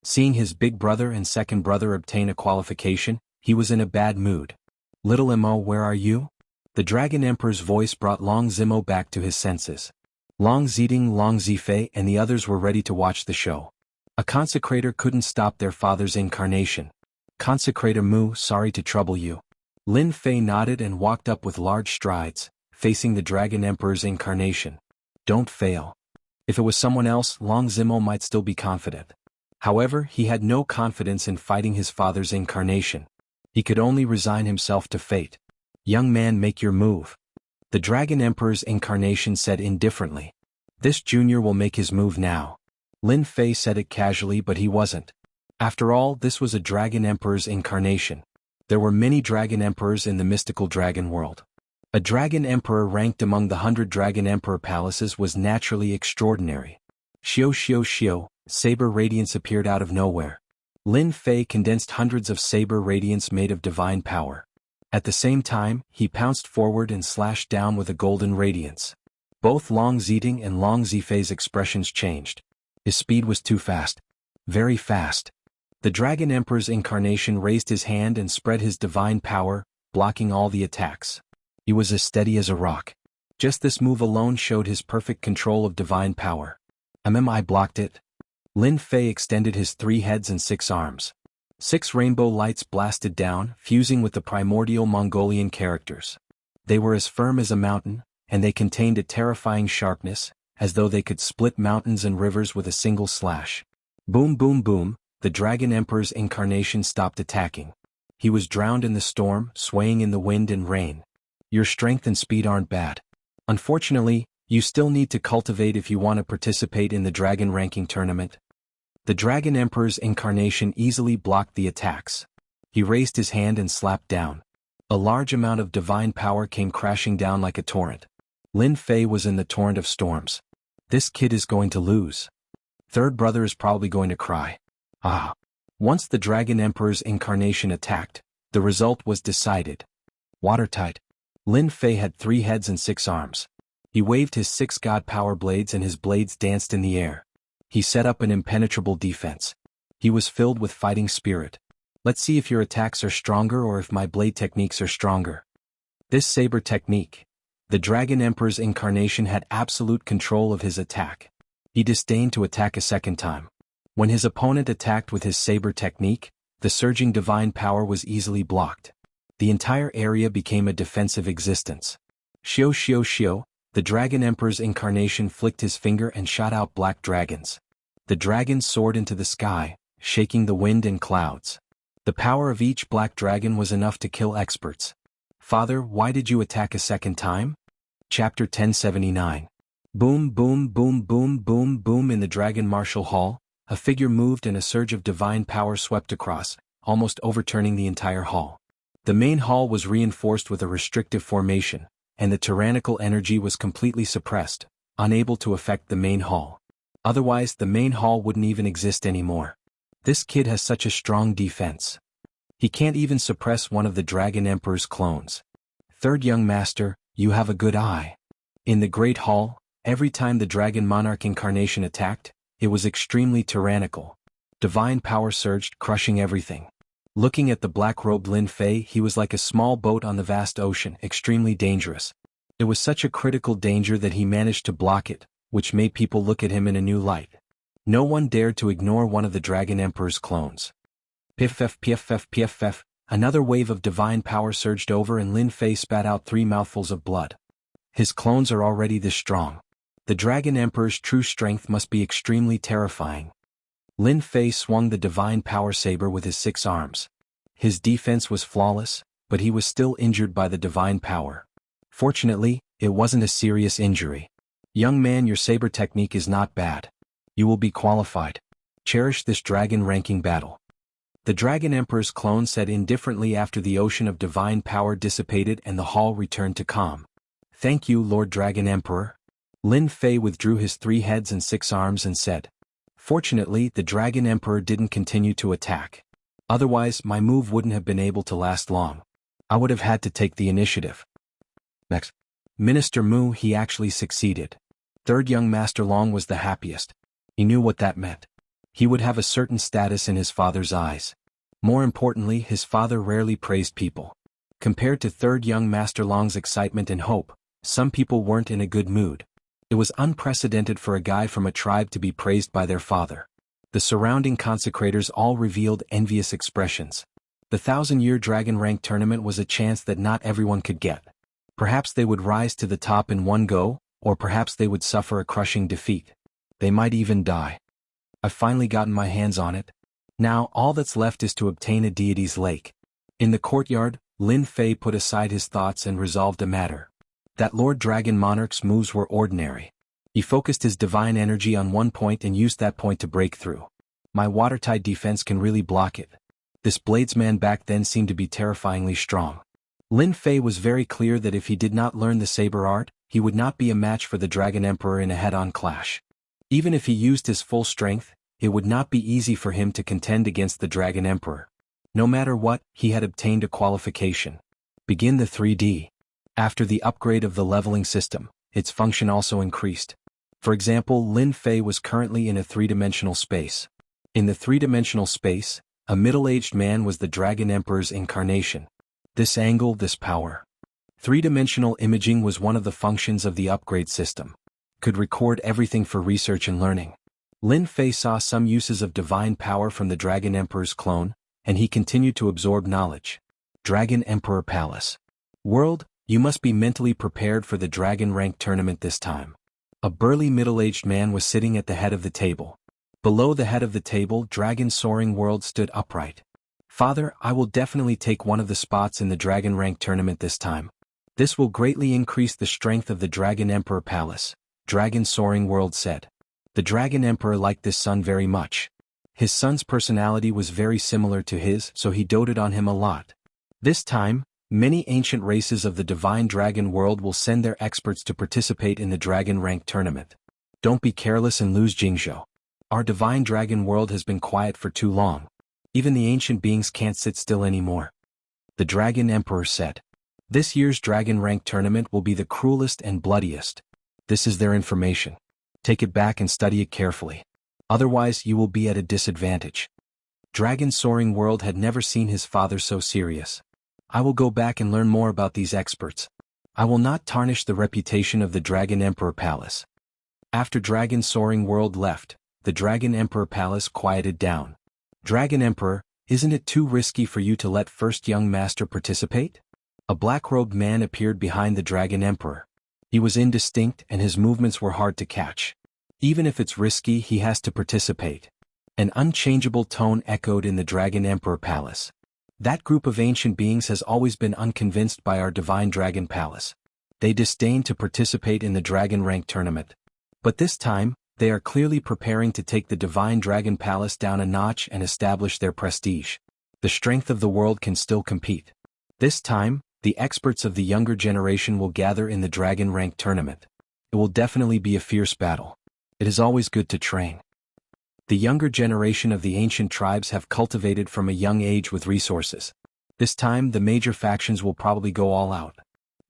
Seeing his big brother and second brother obtain a qualification, he was in a bad mood. Little Mo, where are you? The Dragon Emperor's voice brought Long Zimo back to his senses. Long Ziding, Long Zifei and the others were ready to watch the show. A consecrator couldn't stop their father's incarnation. Consecrator Mu, sorry to trouble you. Lin Fei nodded and walked up with large strides, facing the Dragon Emperor's incarnation. Don't fail. If it was someone else, Long Zimo might still be confident. However, he had no confidence in fighting his father's incarnation. He could only resign himself to fate. Young man, make your move. The Dragon Emperor's incarnation said indifferently. This junior will make his move now. Lin Fei said it casually, but he wasn't. After all, this was a Dragon Emperor's incarnation. There were many Dragon Emperors in the mystical dragon world. A Dragon Emperor ranked among the 100 Dragon Emperor palaces was naturally extraordinary. Xiao xiao xiao, saber radiance appeared out of nowhere. Lin Fei condensed hundreds of saber radiance made of divine power. At the same time, he pounced forward and slashed down with a golden radiance. Both Long Ziding and Long Zifei's expressions changed. His speed was too fast. Very fast. The Dragon Emperor's incarnation raised his hand and spread his divine power, blocking all the attacks. He was as steady as a rock. Just this move alone showed his perfect control of divine power. I blocked it. Lin Fei extended his 3 heads and 6 arms. 6 rainbow lights blasted down, fusing with the primordial Mongolian characters. They were as firm as a mountain, and they contained a terrifying sharpness, as though they could split mountains and rivers with a single slash. Boom boom boom, the Dragon Emperor's incarnation stopped attacking. He was drowned in the storm, swaying in the wind and rain. Your strength and speed aren't bad. Unfortunately, you still need to cultivate if you want to participate in the dragon ranking tournament. The Dragon Emperor's incarnation easily blocked the attacks. He raised his hand and slapped down. A large amount of divine power came crashing down like a torrent. Lin Fei was in the torrent of storms. This kid is going to lose. Third brother is probably going to cry. Once the Dragon Emperor's incarnation attacked, the result was decided. Watertight. Lin Fei had 3 heads and 6 arms. He waved his 6 god power blades and his blades danced in the air. He set up an impenetrable defense. He was filled with fighting spirit. Let's see if your attacks are stronger or if my blade techniques are stronger. This saber technique. The Dragon Emperor's incarnation had absolute control of his attack. He disdained to attack a second time. When his opponent attacked with his saber technique, the surging divine power was easily blocked. The entire area became a defensive existence. Xiao xiao xiao, the Dragon Emperor's incarnation flicked his finger and shot out black dragons. The dragons soared into the sky, shaking the wind and clouds. The power of each black dragon was enough to kill experts. Father, why did you attack a second time? Chapter 1079. Boom boom boom boom boom boom. In the Dragon Martial Hall, a figure moved and a surge of divine power swept across, almost overturning the entire hall. The main hall was reinforced with a restrictive formation, and the tyrannical energy was completely suppressed, unable to affect the main hall. Otherwise, the main hall wouldn't even exist anymore. This kid has such a strong defense. He can't even suppress one of the Dragon Emperor's clones. Third young master, you have a good eye. In the Great Hall, every time the Dragon Monarch incarnation attacked, it was extremely tyrannical. Divine power surged, crushing everything. Looking at the black-robed Lin Fei, he was like a small boat on the vast ocean, extremely dangerous. It was such a critical danger that he managed to block it, which made people look at him in a new light. No one dared to ignore one of the Dragon Emperor's clones. Piff piff piff. Another wave of divine power surged over and Lin Fei spat out 3 mouthfuls of blood. His clones are already this strong. The Dragon Emperor's true strength must be extremely terrifying. Lin Fei swung the divine power saber with his 6 arms. His defense was flawless, but he was still injured by the divine power. Fortunately, it wasn't a serious injury. Young man, your saber technique is not bad. You will be qualified. Cherish this dragon ranking battle. The Dragon Emperor's clone said indifferently after the ocean of divine power dissipated and the hall returned to calm. Thank you, Lord Dragon Emperor. Lin Fei withdrew his 3 heads and 6 arms and said. Fortunately, the Dragon Emperor didn't continue to attack. Otherwise, my move wouldn't have been able to last long. I would have had to take the initiative. Next. Minister Mu, he actually succeeded. Third young Master Long was the happiest. He knew what that meant. He would have a certain status in his father's eyes. More importantly, his father rarely praised people. Compared to third young Master Long's excitement and hope, some people weren't in a good mood. It was unprecedented for a guy from a tribe to be praised by their father. The surrounding consecrators all revealed envious expressions. The 1,000-year dragon rank tournament was a chance that not everyone could get. Perhaps they would rise to the top in one go, or perhaps they would suffer a crushing defeat. They might even die. I've finally gotten my hands on it. Now all that's left is to obtain a deity's lake. In the courtyard, Lin Fei put aside his thoughts and resolved a matter. That Lord Dragon Monarch's moves were ordinary. He focused his divine energy on one point and used that point to break through. My watertight defense can really block it. This bladesman back then seemed to be terrifyingly strong. Lin Fei was very clear that if he did not learn the saber art, he would not be a match for the Dragon Emperor in a head-on clash. Even if he used his full strength, it would not be easy for him to contend against the Dragon Emperor. No matter what, he had obtained a qualification. Begin the 3D. After the upgrade of the leveling system, its function also increased. For example, Lin Fei was currently in a 3-dimensional space. In the 3-dimensional space, a middle-aged man was the Dragon Emperor's incarnation. This angle, this power. 3-dimensional imaging was one of the functions of the upgrade system. Could record everything for research and learning. Lin Fei saw some uses of divine power from the Dragon Emperor's clone, and he continued to absorb knowledge. Dragon Emperor Palace. World, you must be mentally prepared for the Dragon Rank tournament this time. A burly middle-aged man was sitting at the head of the table. Below the head of the table, Dragon Soaring World stood upright. Father, I will definitely take one of the spots in the Dragon Rank tournament this time. This will greatly increase the strength of the Dragon Emperor Palace, Dragon Soaring World said. The Dragon Emperor liked this son very much. His son's personality was very similar to his, so he doted on him a lot. This time, many ancient races of the Divine Dragon World will send their experts to participate in the Dragon Rank tournament. Don't be careless and lose Jianghu. Our Divine Dragon World has been quiet for too long. Even the ancient beings can't sit still anymore. The Dragon Emperor said. This year's Dragon Rank tournament will be the cruelest and bloodiest. This is their information. Take it back and study it carefully. Otherwise, you will be at a disadvantage. Dragon Soaring World had never seen his father so serious. I will go back and learn more about these experts. I will not tarnish the reputation of the Dragon Emperor Palace. After Dragon Soaring World left, the Dragon Emperor Palace quieted down. Dragon Emperor, isn't it too risky for you to let first young master participate? A black-robed man appeared behind the Dragon Emperor. He was indistinct and his movements were hard to catch. Even if it's risky, he has to participate. An unchangeable tone echoed in the Dragon Emperor Palace. That group of ancient beings has always been unconvinced by our Divine Dragon Palace. They disdain to participate in the Dragon Rank tournament. But this time, they are clearly preparing to take the Divine Dragon Palace down a notch and establish their prestige. The strength of the world can still compete. This time, the experts of the younger generation will gather in the Dragon Rank tournament. It will definitely be a fierce battle. It is always good to train. The younger generation of the ancient tribes have cultivated from a young age with resources. This time, the major factions will probably go all out.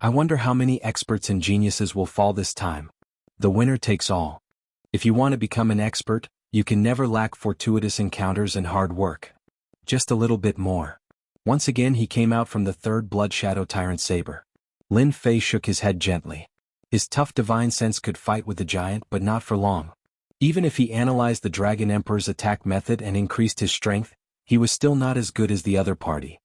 I wonder how many experts and geniuses will fall this time. The winner takes all. If you want to become an expert, you can never lack fortuitous encounters and hard work. Just a little bit more. Once again he came out from the third Blood Shadow Tyrant Saber. Lin Fei shook his head gently. His tough divine sense could fight with the giant, but not for long. Even if he analyzed the Dragon Emperor's attack method and increased his strength, he was still not as good as the other party.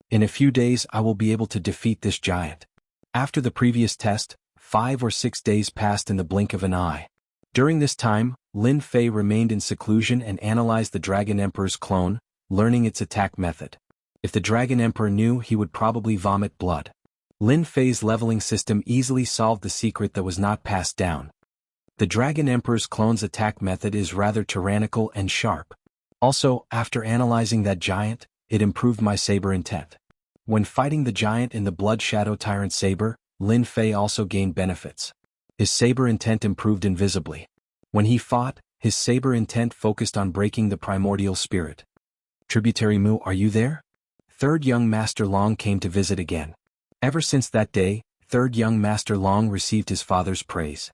In a few days I will be able to defeat this giant. After the previous test, 5 or 6 days passed in the blink of an eye. During this time, Lin Fei remained in seclusion and analyzed the Dragon Emperor's clone, learning its attack method. If the Dragon Emperor knew, he would probably vomit blood. Lin Fei's leveling system easily solved the secret that was not passed down. The Dragon Emperor's clone's attack method is rather tyrannical and sharp. Also, after analyzing that giant, it improved my saber intent. When fighting the giant in the Blood Shadow Tyrant saber, Lin Fei also gained benefits. His saber intent improved invisibly. When he fought, his saber intent focused on breaking the primordial spirit. Tributary Mu, are you there? Third Young Master Long came to visit again. Ever since that day, Third Young Master Long received his father's praise.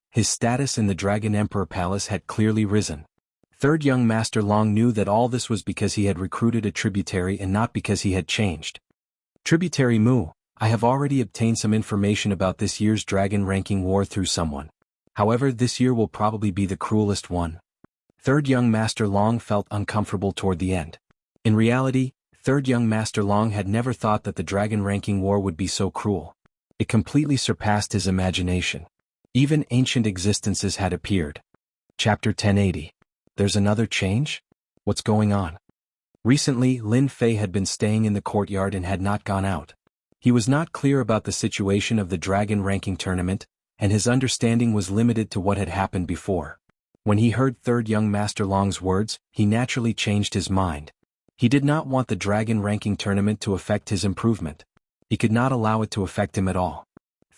His status in the Dragon Emperor Palace had clearly risen. Third Young Master Long knew that all this was because he had recruited a tributary and not because he had changed. Tributary Mu, I have already obtained some information about this year's dragon ranking war through someone. However, this year will probably be the cruelest one. Third Young Master Long felt uncomfortable toward the end. In reality, Third Young Master Long had never thought that the dragon ranking war would be so cruel. It completely surpassed his imagination. Even ancient existences had appeared. Chapter 1080. There's another change? What's going on? Recently, Lin Fei had been staying in the courtyard and had not gone out. He was not clear about the situation of the dragon ranking tournament, and his understanding was limited to what had happened before. When he heard Third Young Master Long's words, he naturally changed his mind. He did not want the dragon ranking tournament to affect his improvement. He could not allow it to affect him at all.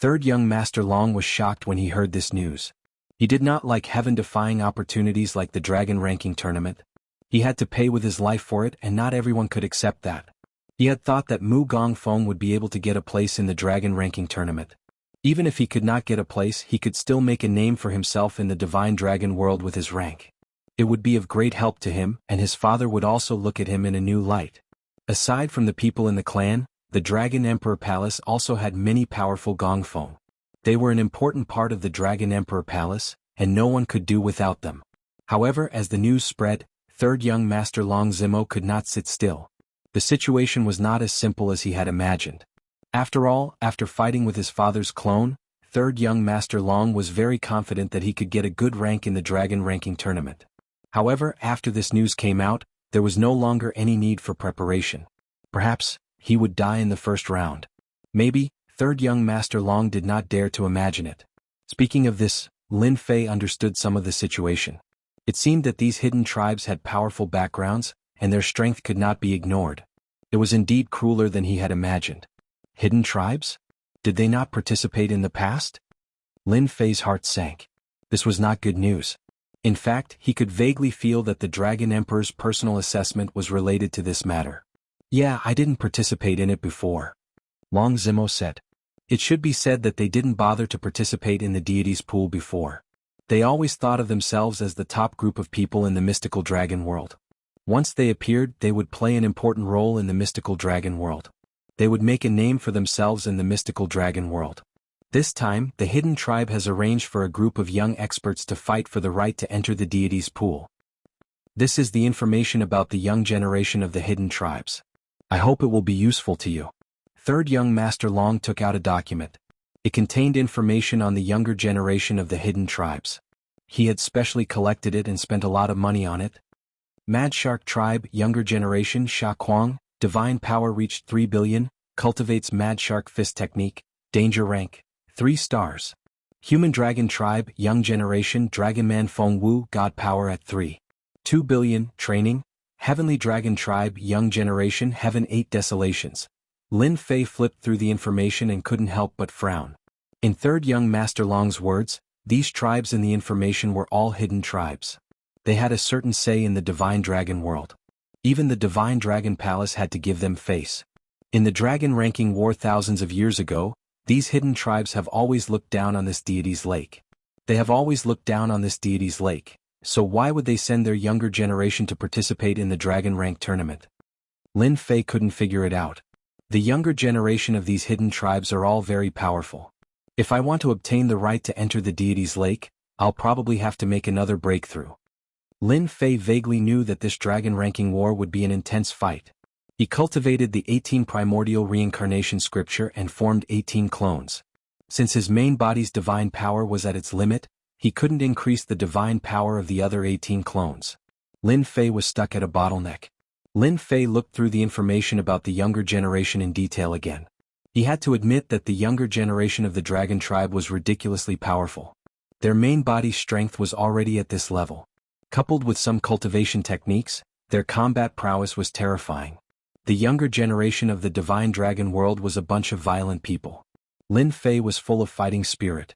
Third Young Master Long was shocked when he heard this news. He did not like heaven-defying opportunities like the dragon ranking tournament. He had to pay with his life for it, and not everyone could accept that. He had thought that Mu Gongfeng would be able to get a place in the dragon ranking tournament. Even if he could not get a place, he could still make a name for himself in the divine dragon world with his rank. It would be of great help to him, and his father would also look at him in a new light. Aside from the people in the clan, the Dragon Emperor Palace also had many powerful Gongfeng. They were an important part of the Dragon Emperor Palace, and no one could do without them. However, as the news spread, Third Young Master Long Zimo could not sit still. The situation was not as simple as he had imagined. After all, after fighting with his father's clone, Third Young Master Long was very confident that he could get a good rank in the dragon ranking tournament. However, after this news came out, there was no longer any need for preparation. Perhaps, he would die in the first round. Maybe, Third Young Master Long did not dare to imagine it. Speaking of this, Lin Fei understood some of the situation. It seemed that these hidden tribes had powerful backgrounds, and their strength could not be ignored. It was indeed crueler than he had imagined. Hidden tribes? Did they not participate in the past? Lin Fei's heart sank. This was not good news. In fact, he could vaguely feel that the Dragon Emperor's personal assessment was related to this matter. Yeah, I didn't participate in it before. Long Zimo said. It should be said that they didn't bother to participate in the deity's pool before. They always thought of themselves as the top group of people in the mystical dragon world. Once they appeared, they would play an important role in the mystical dragon world. They would make a name for themselves in the mystical dragon world. This time, the hidden tribe has arranged for a group of young experts to fight for the right to enter the deity's pool. This is the information about the young generation of the hidden tribes. I hope it will be useful to you. Third Young Master Long took out a document. It contained information on the younger generation of the hidden tribes. He had specially collected it and spent a lot of money on it. Mad Shark Tribe, Younger Generation, Sha Kuang, Divine Power reached 3 billion, cultivates Mad Shark Fist Technique, Danger Rank, 3 stars. Human Dragon Tribe, Young Generation, Dragon Man Feng Wu, God Power at 3.2 billion, Training, Heavenly Dragon Tribe, Young Generation, Heaven 8 Desolations. Lin Fei flipped through the information and couldn't help but frown. In Third Young Master Long's words, these tribes in the information were all hidden tribes. They had a certain say in the Divine Dragon world. Even the Divine Dragon Palace had to give them face. In the dragon ranking war thousands of years ago, these hidden tribes have always looked down on this deity's lake. They have always looked down on this deity's lake, so why would they send their younger generation to participate in the dragon rank tournament? Lin Fei couldn't figure it out. The younger generation of these hidden tribes are all very powerful. If I want to obtain the right to enter the deity's lake, I'll probably have to make another breakthrough. Lin Fei vaguely knew that this dragon ranking war would be an intense fight. He cultivated the 18 primordial reincarnation scripture and formed 18 clones. Since his main body's divine power was at its limit, he couldn't increase the divine power of the other 18 clones. Lin Fei was stuck at a bottleneck. Lin Fei looked through the information about the younger generation in detail again. He had to admit that the younger generation of the dragon tribe was ridiculously powerful. Their main body strength was already at this level. Coupled with some cultivation techniques, their combat prowess was terrifying. The younger generation of the divine dragon world was a bunch of violent people. Lin Fei was full of fighting spirit.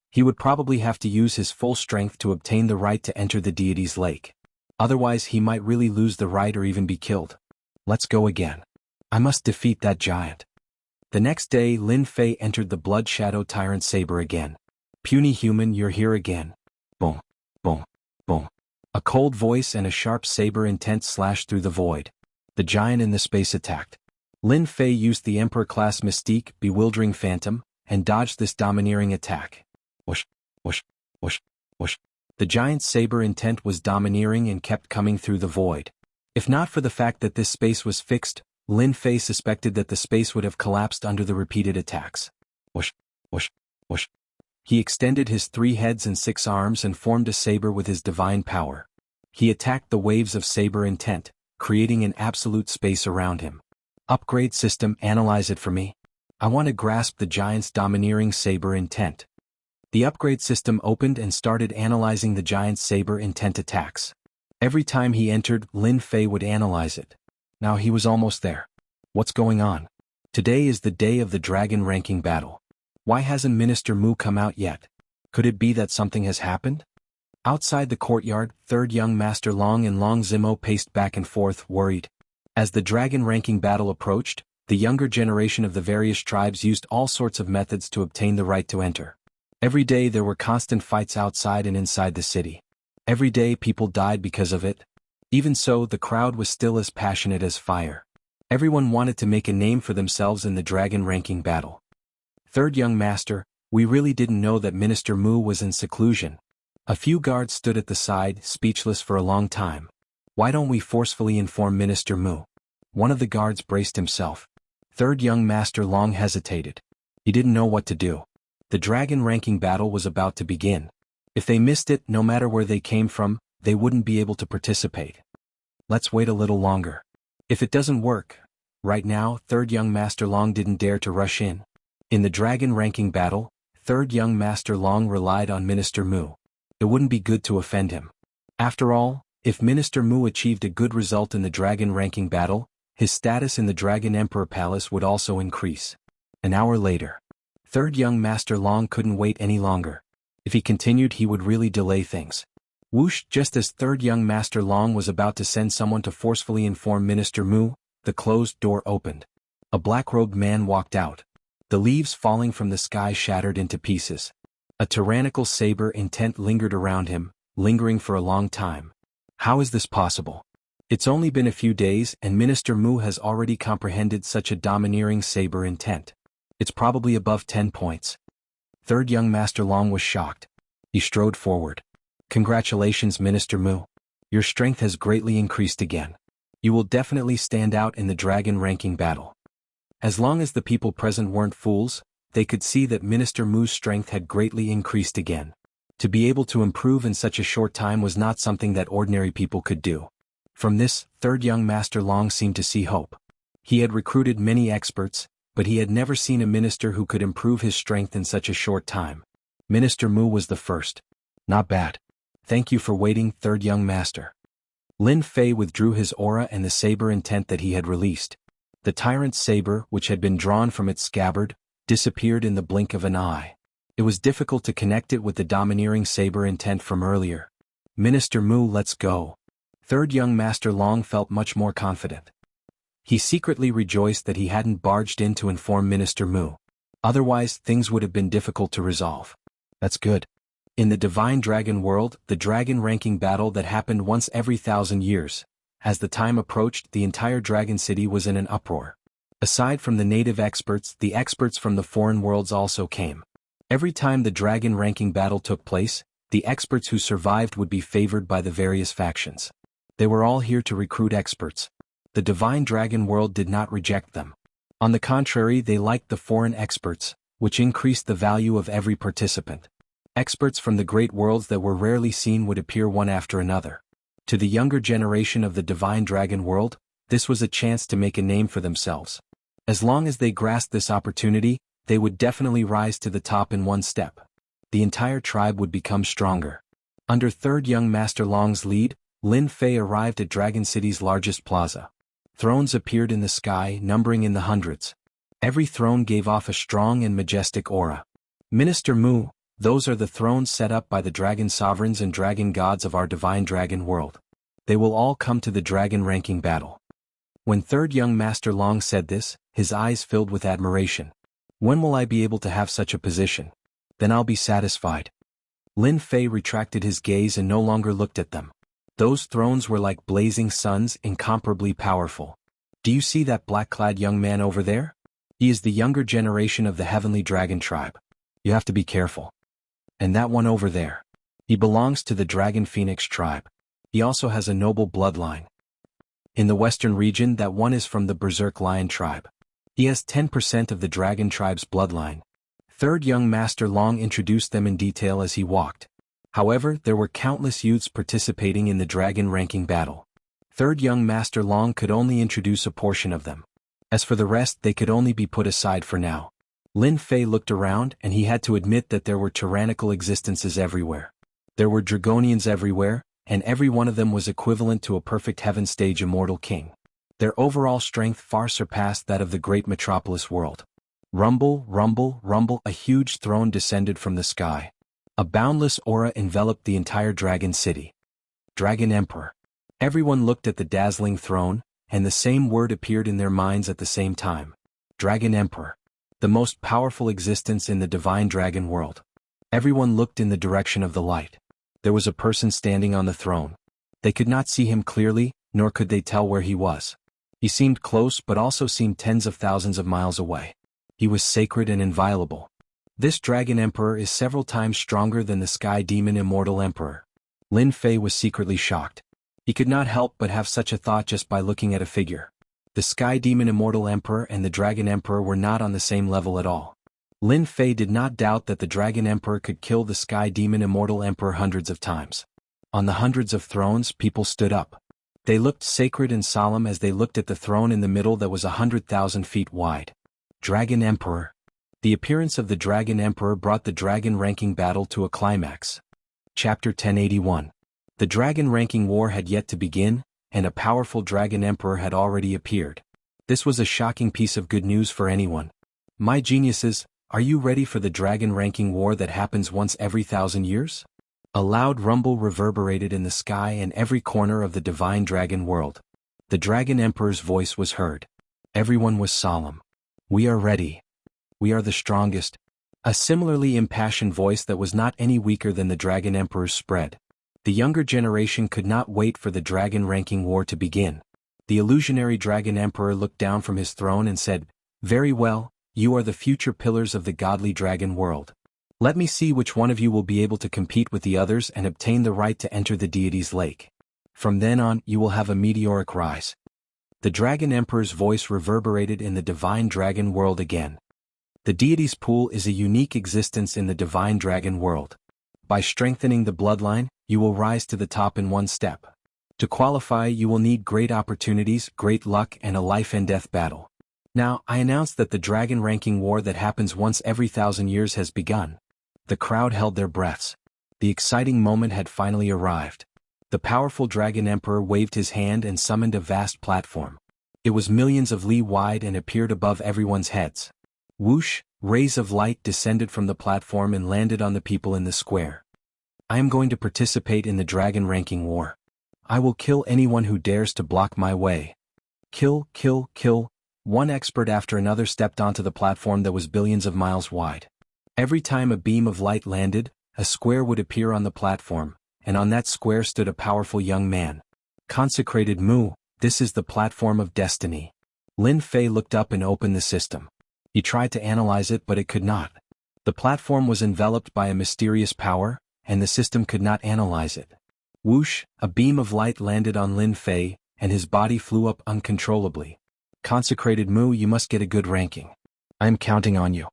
He would probably have to use his full strength to obtain the right to enter the deity's lake. Otherwise he might really lose the right or even be killed. Let's go again. I must defeat that giant. The next day Lin Fei entered the Blood Shadow Tyrant Saber again. Puny human, you're here again. Boom, boom, boom. A cold voice and a sharp saber intent slashed through the void. The giant in the space attacked. Lin Fei used the Emperor-class Mystique, Bewildering Phantom, and dodged this domineering attack. Whoosh, whoosh, whoosh, whoosh. The giant's saber intent was domineering and kept coming through the void. If not for the fact that this space was fixed, Lin Fei suspected that the space would have collapsed under the repeated attacks. Whoosh, whoosh, whoosh. He extended his 3 heads and 6 arms and formed a saber with his divine power. He attacked the waves of saber intent, creating an absolute space around him. Upgrade system, analyze it for me. I want to grasp the giant's domineering saber intent. The upgrade system opened and started analyzing the giant's saber intent attacks. Every time he entered, Lin Fei would analyze it. Now he was almost there. What's going on? Today is the day of the dragon ranking battle. Why hasn't Minister Mu come out yet? Could it be that something has happened? Outside the courtyard, third young Master Long and Long Zimo paced back and forth, worried. As the dragon ranking battle approached, the younger generation of the various tribes used all sorts of methods to obtain the right to enter. Every day there were constant fights outside and inside the city. Every day people died because of it. Even so, the crowd was still as passionate as fire. Everyone wanted to make a name for themselves in the dragon ranking battle. Third young master, we really didn't know that Minister Mu was in seclusion. A few guards stood at the side, speechless for a long time. Why don't we forcefully inform Minister Mu? One of the guards braced himself. Third young master Long hesitated. He didn't know what to do. The dragon ranking battle was about to begin. If they missed it, no matter where they came from, they wouldn't be able to participate. Let's wait a little longer. If it doesn't work, right now, third young master Long didn't dare to rush in. In the dragon ranking battle, third young master Long relied on Minister Mu. It wouldn't be good to offend him. After all, if Minister Mu achieved a good result in the dragon ranking battle, his status in the Dragon Emperor Palace would also increase. An hour later. Third young Master Long couldn't wait any longer. If he continued, he would really delay things. Whoosh! Just as third young Master Long was about to send someone to forcefully inform Minister Mu, the closed door opened. A black-robed man walked out. The leaves falling from the sky shattered into pieces. A tyrannical saber intent lingered around him, lingering for a long time. How is this possible? It's only been a few days and Minister Mu has already comprehended such a domineering saber intent. It's probably above 10 points. Third young Master Long was shocked. He strode forward. Congratulations, Minister Mu. Your strength has greatly increased again. You will definitely stand out in the dragon ranking battle. As long as the people present weren't fools, they could see that Minister Mu's strength had greatly increased again. To be able to improve in such a short time was not something that ordinary people could do. From this, third young Master Long seemed to see hope. He had recruited many experts, but he had never seen a minister who could improve his strength in such a short time. Minister Mu was the first. Not bad. Thank you for waiting, third young master. Lin Fei withdrew his aura and the saber intent that he had released. The tyrant's saber, which had been drawn from its scabbard, disappeared in the blink of an eye. It was difficult to connect it with the domineering saber intent from earlier. Minister Mu, let's go. Third young Master Long felt much more confident. He secretly rejoiced that he hadn't barged in to inform Minister Mu. Otherwise, things would have been difficult to resolve. That's good. In the Divine Dragon world, the dragon ranking battle that happened once every 1,000 years, as the time approached, the entire dragon city was in an uproar. Aside from the native experts, the experts from the foreign worlds also came. Every time the dragon ranking battle took place, the experts who survived would be favored by the various factions. They were all here to recruit experts. The Divine Dragon world did not reject them. On the contrary, they liked the foreign experts, which increased the value of every participant. Experts from the great worlds that were rarely seen would appear one after another. To the younger generation of the Divine Dragon world, this was a chance to make a name for themselves. As long as they grasped this opportunity, they would definitely rise to the top in one step. the entire tribe would become stronger. Under third young Master Long's lead, Lin Fei arrived at Dragon City's largest plaza. Thrones appeared in the sky, numbering in the hundreds. Every throne gave off a strong and majestic aura. Minister Mu, those are the thrones set up by the dragon sovereigns and dragon gods of our divine dragon world. They will all come to the dragon ranking battle. When third young Master Long said this, his eyes filled with admiration. When will I be able to have such a position? Then I'll be satisfied. Lin Fei retracted his gaze and no longer looked at them. Those thrones were like blazing suns, incomparably powerful. Do you see that black-clad young man over there? He is the younger generation of the heavenly dragon tribe. You have to be careful. And that one over there. He belongs to the dragon phoenix tribe. He also has a noble bloodline. In the western region, that one is from the berserk lion tribe. He has 10% of the dragon tribe's bloodline. Third young Master Long introduced them in detail as he walked. However, there were countless youths participating in the dragon ranking battle. Third young Master Long could only introduce a portion of them. As for the rest, they could only be put aside for now. Lin Fei looked around and he had to admit that there were tyrannical existences everywhere. There were dragonians everywhere, and every one of them was equivalent to a perfect heaven stage immortal king. Their overall strength far surpassed that of the great metropolis world. Rumble, rumble, rumble, a huge throne descended from the sky. A boundless aura enveloped the entire dragon city. Dragon Emperor. Everyone looked at the dazzling throne, and the same word appeared in their minds at the same time. Dragon Emperor. The most powerful existence in the divine dragon world. Everyone looked in the direction of the light. There was a person standing on the throne. They could not see him clearly, nor could they tell where he was. He seemed close but also seemed tens of thousands of miles away. He was sacred and inviolable. This Dragon Emperor is several times stronger than the Sky Demon Immortal Emperor. Lin Fei was secretly shocked. He could not help but have such a thought just by looking at a figure. The Sky Demon Immortal Emperor and the Dragon Emperor were not on the same level at all. Lin Fei did not doubt that the Dragon Emperor could kill the Sky Demon Immortal Emperor hundreds of times. On the hundreds of thrones, people stood up. They looked sacred and solemn as they looked at the throne in the middle that was 100,000 feet wide. Dragon Emperor. The appearance of the Dragon Emperor brought the dragon ranking battle to a climax. Chapter 1081. The dragon ranking war had yet to begin, and a powerful Dragon Emperor had already appeared. This was a shocking piece of good news for anyone. My geniuses, are you ready for the dragon ranking war that happens once every 1,000 years? A loud rumble reverberated in the sky and every corner of the divine dragon world. The Dragon Emperor's voice was heard. Everyone was solemn. We are ready. We are the strongest. A similarly impassioned voice that was not any weaker than the Dragon Emperor's spread. The younger generation could not wait for the dragon ranking war to begin. The illusionary Dragon Emperor looked down from his throne and said, "Very well, you are the future pillars of the godly dragon world. Let me see which one of you will be able to compete with the others and obtain the right to enter the deity's lake. From then on, you will have a meteoric rise." The Dragon Emperor's voice reverberated in the divine dragon world again. The deity's pool is a unique existence in the divine dragon world. By strengthening the bloodline, you will rise to the top in one step. To qualify, you will need great opportunities, great luck, and a life and death battle. Now, I announce that the dragon ranking war that happens once every 1,000 years has begun. The crowd held their breaths. The exciting moment had finally arrived. The powerful Dragon Emperor waved his hand and summoned a vast platform. It was millions of li wide and appeared above everyone's heads. Whoosh, rays of light descended from the platform and landed on the people in the square. I am going to participate in the dragon ranking war. I will kill anyone who dares to block my way. Kill, kill, kill. One expert after another stepped onto the platform that was billions of miles wide. Every time a beam of light landed, a square would appear on the platform, and on that square stood a powerful young man. Consecrated Mu, this is the platform of destiny. Lin Fei looked up and opened the system. He tried to analyze it but it could not. The platform was enveloped by a mysterious power, and the system could not analyze it. Whoosh, a beam of light landed on Lin Fei, and his body flew up uncontrollably. Consecrated Mu, you must get a good ranking. I am counting on you.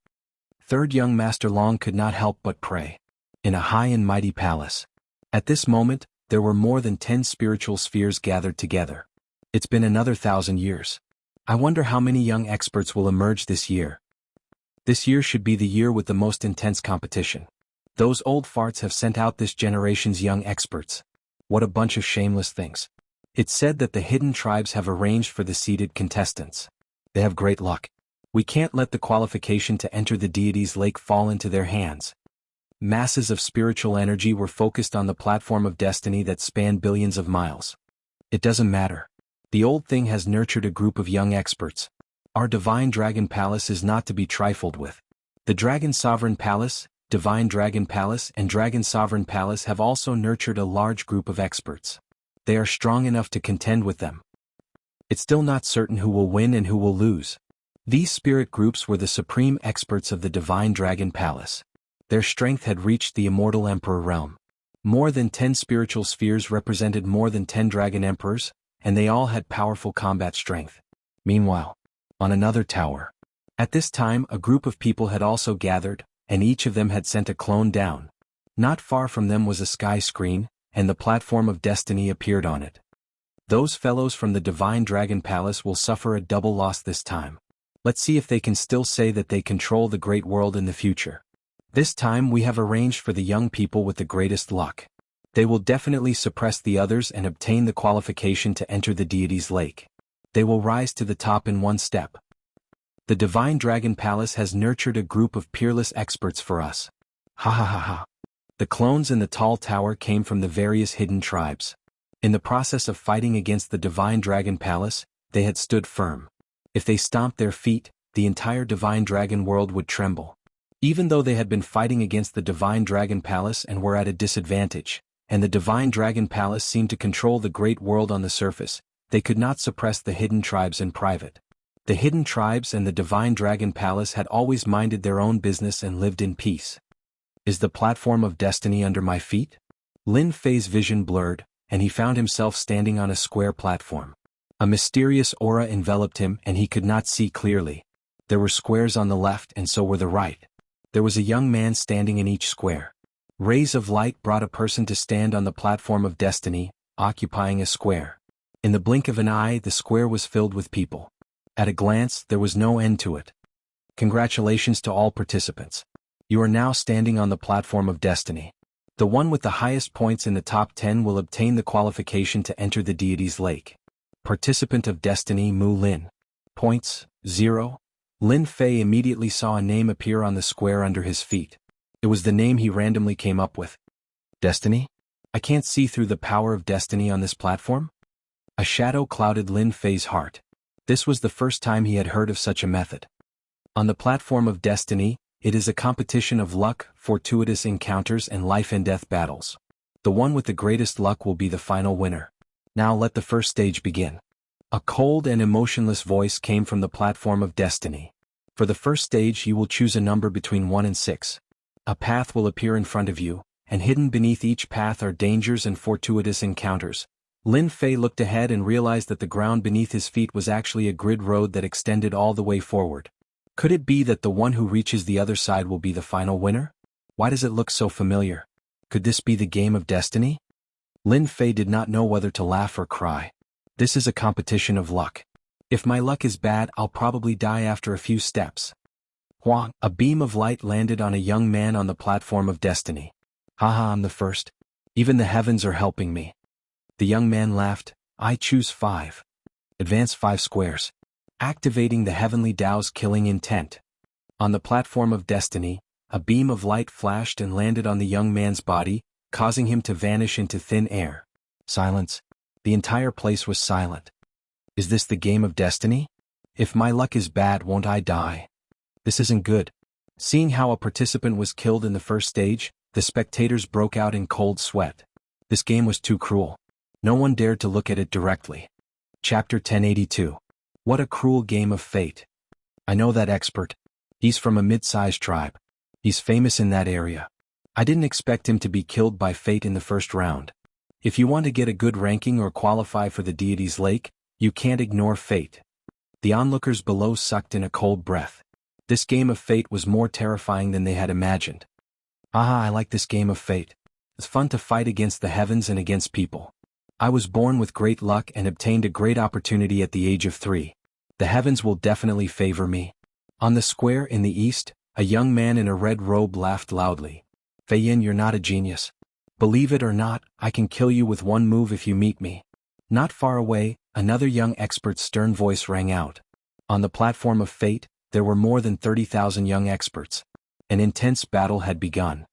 Third young Master Long could not help but pray. In a high and mighty palace. At this moment, there were more than 10 spiritual spheres gathered together. It's been another 1,000 years. I wonder how many young experts will emerge this year. This year should be the year with the most intense competition. Those old farts have sent out this generation's young experts. What a bunch of shameless things. It's said that the hidden tribes have arranged for the seeded contestants. They have great luck. We can't let the qualification to enter the deity's lake fall into their hands. Masses of spiritual energy were focused on the platform of destiny that spanned billions of miles. It doesn't matter. The old thing has nurtured a group of young experts. Our Divine Dragon Palace is not to be trifled with. The Dragon Sovereign Palace, Divine Dragon Palace and Dragon Sovereign Palace have also nurtured a large group of experts. They are strong enough to contend with them. It's still not certain who will win and who will lose. These spirit groups were the supreme experts of the Divine Dragon Palace. Their strength had reached the immortal Emperor realm. More than 10 spiritual spheres represented more than 10 Dragon Emperors, and they all had powerful combat strength. Meanwhile, on another tower. At this time a group of people had also gathered, and each of them had sent a clone down. Not far from them was a sky screen, and the platform of destiny appeared on it. Those fellows from the Divine Dragon Palace will suffer a double loss this time. Let's see if they can still say that they control the great world in the future. This time we have arranged for the young people with the greatest luck. They will definitely suppress the others and obtain the qualification to enter the deity's lake. They will rise to the top in one step. The Divine Dragon Palace has nurtured a group of peerless experts for us. Ha ha ha ha. The clones in the tall tower came from the various hidden tribes. In the process of fighting against the Divine Dragon Palace, they had stood firm. If they stomped their feet, the entire Divine Dragon world would tremble. Even though they had been fighting against the Divine Dragon Palace and were at a disadvantage, and the Divine Dragon Palace seemed to control the great world on the surface, they could not suppress the hidden tribes in private. The hidden tribes and the Divine Dragon Palace had always minded their own business and lived in peace. Is the platform of destiny under my feet? Lin Fei's vision blurred, and he found himself standing on a square platform. A mysterious aura enveloped him and he could not see clearly. There were squares on the left and so were the right. There was a young man standing in each square. Rays of light brought a person to stand on the platform of destiny, occupying a square. In the blink of an eye the square was filled with people. At a glance there was no end to it. Congratulations to all participants. You are now standing on the platform of destiny. The one with the highest points in the top 10 will obtain the qualification to enter the deity's lake. Participant of Destiny Mu Lin. Points, 0. Lin Fei immediately saw a name appear on the square under his feet. It was the name he randomly came up with. Destiny? I can't see through the power of destiny on this platform? A shadow clouded Lin Fei's heart. This was the first time he had heard of such a method. On the platform of destiny, it is a competition of luck, fortuitous encounters and life and death battles. The one with the greatest luck will be the final winner. Now let the first stage begin. A cold and emotionless voice came from the platform of destiny. For the first stage you will choose a number between 1 and 6. A path will appear in front of you, and hidden beneath each path are dangers and fortuitous encounters. Lin Fei looked ahead and realized that the ground beneath his feet was actually a grid road that extended all the way forward. Could it be that the one who reaches the other side will be the final winner? Why does it look so familiar? Could this be the game of destiny? Lin Fei did not know whether to laugh or cry. This is a competition of luck. If my luck is bad, I'll probably die after a few steps. Huang, a beam of light landed on a young man on the platform of destiny. Haha, I'm the first. Even the heavens are helping me. The young man laughed. I choose 5. Advance 5 squares. Activating the heavenly Tao's killing intent. On the platform of destiny, a beam of light flashed and landed on the young man's body, causing him to vanish into thin air. Silence. The entire place was silent. Is this the game of destiny? If my luck is bad, won't I die? This isn't good. Seeing how a participant was killed in the first stage, the spectators broke out in cold sweat. This game was too cruel. No one dared to look at it directly. Chapter 1082. What a cruel game of fate. I know that expert. He's from a mid-sized tribe. He's famous in that area. I didn't expect him to be killed by fate in the first round. If you want to get a good ranking or qualify for the deity's lake, you can't ignore fate. The onlookers below sucked in a cold breath. This game of fate was more terrifying than they had imagined. Aha, I like this game of fate. It's fun to fight against the heavens and against people. I was born with great luck and obtained a great opportunity at the age of 3. The heavens will definitely favor me. On the square in the east, a young man in a red robe laughed loudly. Fei Yin, you're not a genius. Believe it or not, I can kill you with one move if you meet me. Not far away, another young expert's stern voice rang out. On the platform of fate, there were more than 30,000 young experts. An intense battle had begun.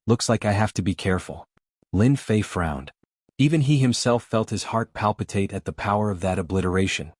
Looks like I have to be careful. Lin Fei frowned. Even he himself felt his heart palpitate at the power of that obliteration.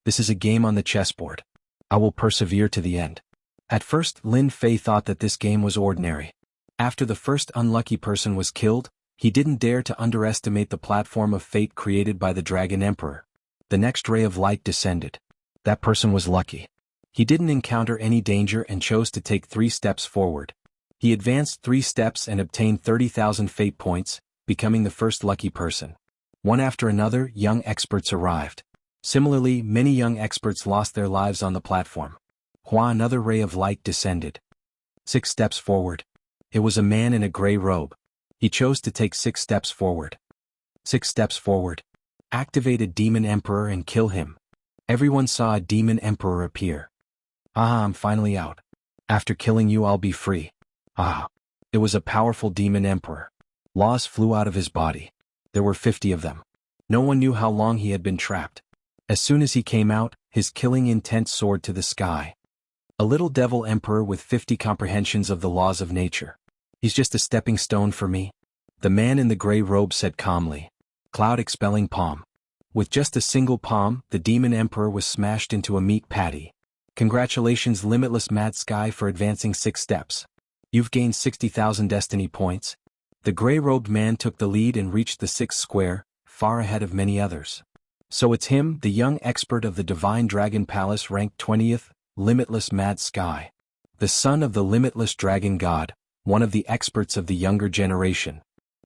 This is a game on the chessboard. I will persevere to the end. At first, Lin Fei thought that this game was ordinary. After the first unlucky person was killed, he didn't dare to underestimate the platform of fate created by the Dragon Emperor. The next ray of light descended. That person was lucky. He didn't encounter any danger and chose to take 3 steps forward. He advanced 3 steps and obtained 30,000 fate points, becoming the first lucky person. One after another, young experts arrived. Similarly, many young experts lost their lives on the platform. Another ray of light descended. 6 steps forward. It was a man in a gray robe. He chose to take 6 steps forward. 6 steps forward. Activate a demon emperor and kill him. Everyone saw a demon emperor appear. I'm finally out. After killing you, I'll be free. It was a powerful demon emperor. Laws flew out of his body. There were 50 of them. No one knew how long he had been trapped. As soon as he came out, his killing intent soared to the sky. A little devil emperor with 50 comprehensions of the laws of nature. He's just a stepping stone for me. The man in the gray robe said calmly. Cloud expelling palm. With just a single palm, the demon emperor was smashed into a meat patty. Congratulations, Limitless Mad Sky, for advancing 6 steps. You've gained 60,000 destiny points. The gray-robed man took the lead and reached the 6th square, far ahead of many others. So it's him, the young expert of the Divine Dragon Palace, ranked 20th, Limitless Mad Sky. The son of the Limitless Dragon God, one of the experts of the younger generation.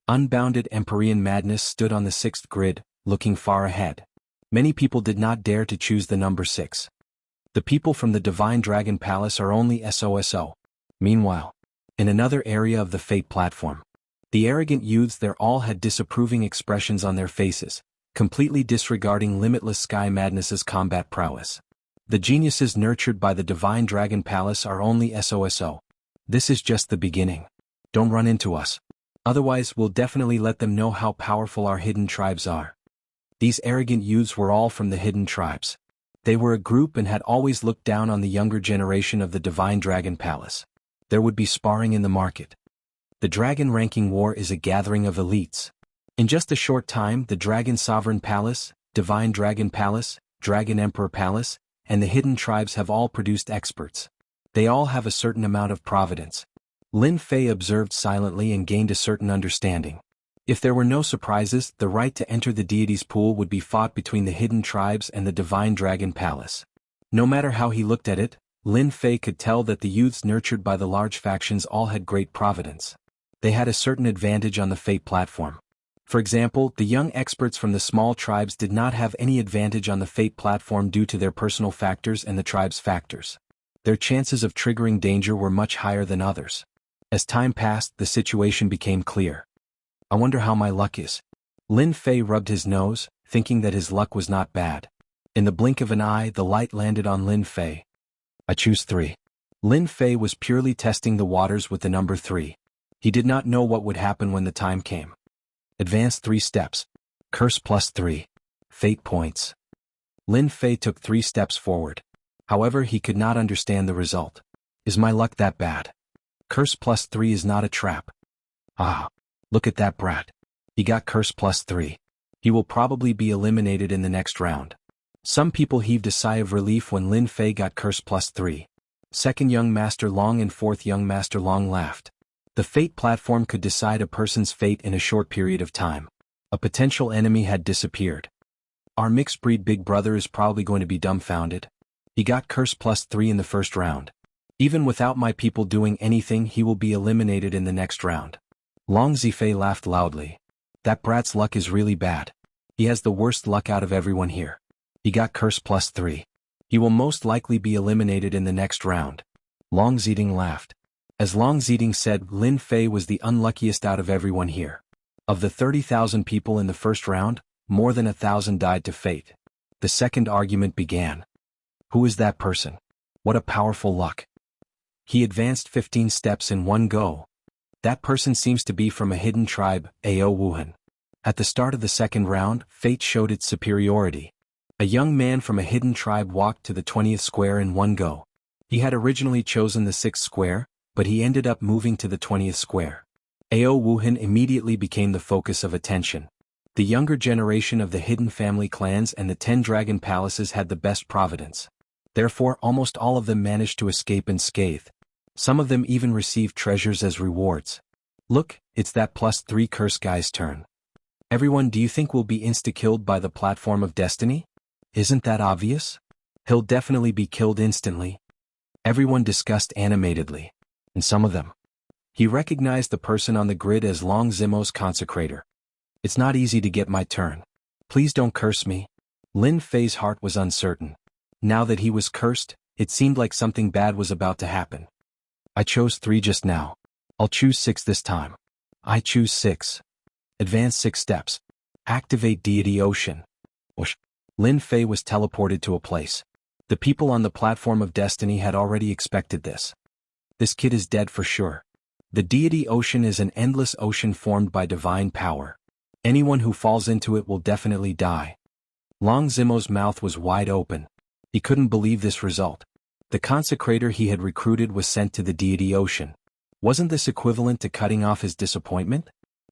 Unbounded Empyrean Madness stood on the 6th grid, looking far ahead. Many people did not dare to choose the number 6. The people from the Divine Dragon Palace are only SOSO. Meanwhile, in another area of the Fate platform, the arrogant youths there all had disapproving expressions on their faces, completely disregarding Limitless Sky Madness's combat prowess. The geniuses nurtured by the Divine Dragon Palace are only SOSO. This is just the beginning. Don't run into us. Otherwise, we'll definitely let them know how powerful our hidden tribes are. These arrogant youths were all from the hidden tribes. They were a group and had always looked down on the younger generation of the Divine Dragon Palace. There would be sparring in the market. The Dragon Ranking War is a gathering of elites. In just a short time, the Dragon Sovereign Palace, Divine Dragon Palace, Dragon Emperor Palace, and the hidden tribes have all produced experts. They all have a certain amount of providence. Lin Fei observed silently and gained a certain understanding. If there were no surprises, the right to enter the deity's pool would be fought between the hidden tribes and the Divine Dragon Palace. No matter how he looked at it, Lin Fei could tell that the youths nurtured by the large factions all had great providence. They had a certain advantage on the Fate platform. For example, the young experts from the small tribes did not have any advantage on the Fate platform due to their personal factors and the tribe's factors. Their chances of triggering danger were much higher than others. As time passed, the situation became clear. I wonder how my luck is. Lin Fei rubbed his nose, thinking that his luck was not bad. In the blink of an eye, the light landed on Lin Fei. I choose 3. Lin Fei was purely testing the waters with the number 3. He did not know what would happen when the time came. Advance 3 steps. Curse plus 3. Fate points. Lin Fei took 3 steps forward. However, he could not understand the result. Is my luck that bad? Curse plus 3 is not a trap. Look at that brat. He got curse plus 3. He will probably be eliminated in the next round. Some people heaved a sigh of relief when Lin Fei got curse plus 3. Second young Master Long and fourth young Master Long laughed. The Fate platform could decide a person's fate in a short period of time. A potential enemy had disappeared. Our mixed breed big brother is probably going to be dumbfounded. He got curse plus 3 in the first round. Even without my people doing anything, he will be eliminated in the next round. Long Zifei laughed loudly. That brat's luck is really bad. He has the worst luck out of everyone here. He got curse plus 3. He will most likely be eliminated in the next round. Long Ziding laughed. As Long Ziding said, Lin Fei was the unluckiest out of everyone here. Of the 30,000 people in the first round, more than 1,000 died to fate. The second argument began. Who is that person? What a powerful luck. He advanced 15 steps in one go. That person seems to be from a hidden tribe, Ao Wuhan. At the start of the second round, fate showed its superiority. A young man from a hidden tribe walked to the 20th square in one go. He had originally chosen the 6th square, but he ended up moving to the 20th square. Ao Wuhan immediately became the focus of attention. The younger generation of the hidden family clans and the 10 dragon palaces had the best providence. Therefore, almost all of them managed to escape unscathed. Some of them even received treasures as rewards. Look, it's that +3 curse guy's turn. Everyone, do you think will be insta-killed by the platform of destiny? Isn't that obvious? He'll definitely be killed instantly. Everyone discussed animatedly. And some of them. He recognized the person on the grid as Long Zimo's consecrator. It's not easy to get my turn. Please don't curse me. Lin Fei's heart was uncertain. Now that he was cursed, it seemed like something bad was about to happen. I chose 3 just now. I'll choose 6 this time. I choose 6. Advance 6 steps. Activate Deity Ocean. Whoosh. Lin Fei was teleported to a place. The people on the platform of destiny had already expected this. This kid is dead for sure. The Deity Ocean is an endless ocean formed by divine power. Anyone who falls into it will definitely die. Long Zimo's mouth was wide open. He couldn't believe this result. The consecrator he had recruited was sent to the Deity Ocean. Wasn't this equivalent to cutting off his disappointment?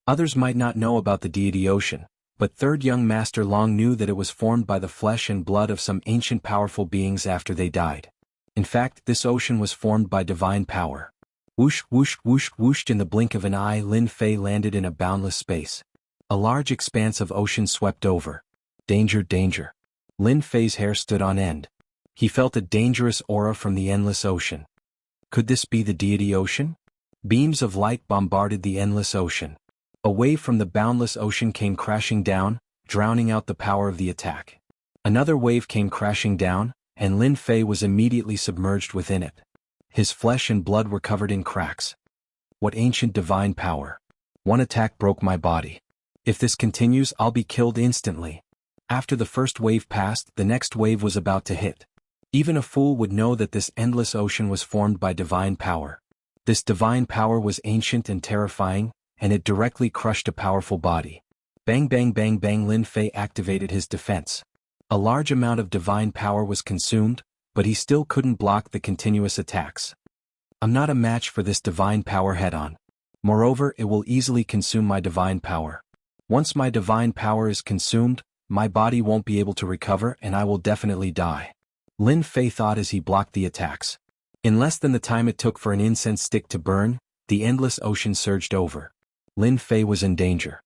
Others might not know about the Deity Ocean, but Third Young Master Long knew that it was formed by the flesh and blood of some ancient powerful beings after they died. In fact, this ocean was formed by divine power. Whoosh, whoosh, whoosh, whoosh. In the blink of an eye, Lin Fei landed in a boundless space. A large expanse of ocean swept over. Danger, danger. Lin Fei's hair stood on end. He felt a dangerous aura from the endless ocean. Could this be the Deity Ocean? Beams of light bombarded the endless ocean. A wave from the boundless ocean came crashing down, drowning out the power of the attack. Another wave came crashing down, and Lin Fei was immediately submerged within it. His flesh and blood were covered in cracks. What ancient divine power! One attack broke my body. If this continues, I'll be killed instantly. After the first wave passed, the next wave was about to hit. Even a fool would know that this endless ocean was formed by divine power. This divine power was ancient and terrifying, and it directly crushed a powerful body. Bang bang bang bang. Lin Fei activated his defense. A large amount of divine power was consumed, but he still couldn't block the continuous attacks. I'm not a match for this divine power head-on. Moreover, it will easily consume my divine power. Once my divine power is consumed, my body won't be able to recover and I will definitely die. Lin Fei thought as he blocked the attacks. In less than the time it took for an incense stick to burn, the endless ocean surged over. Lin Fei was in danger.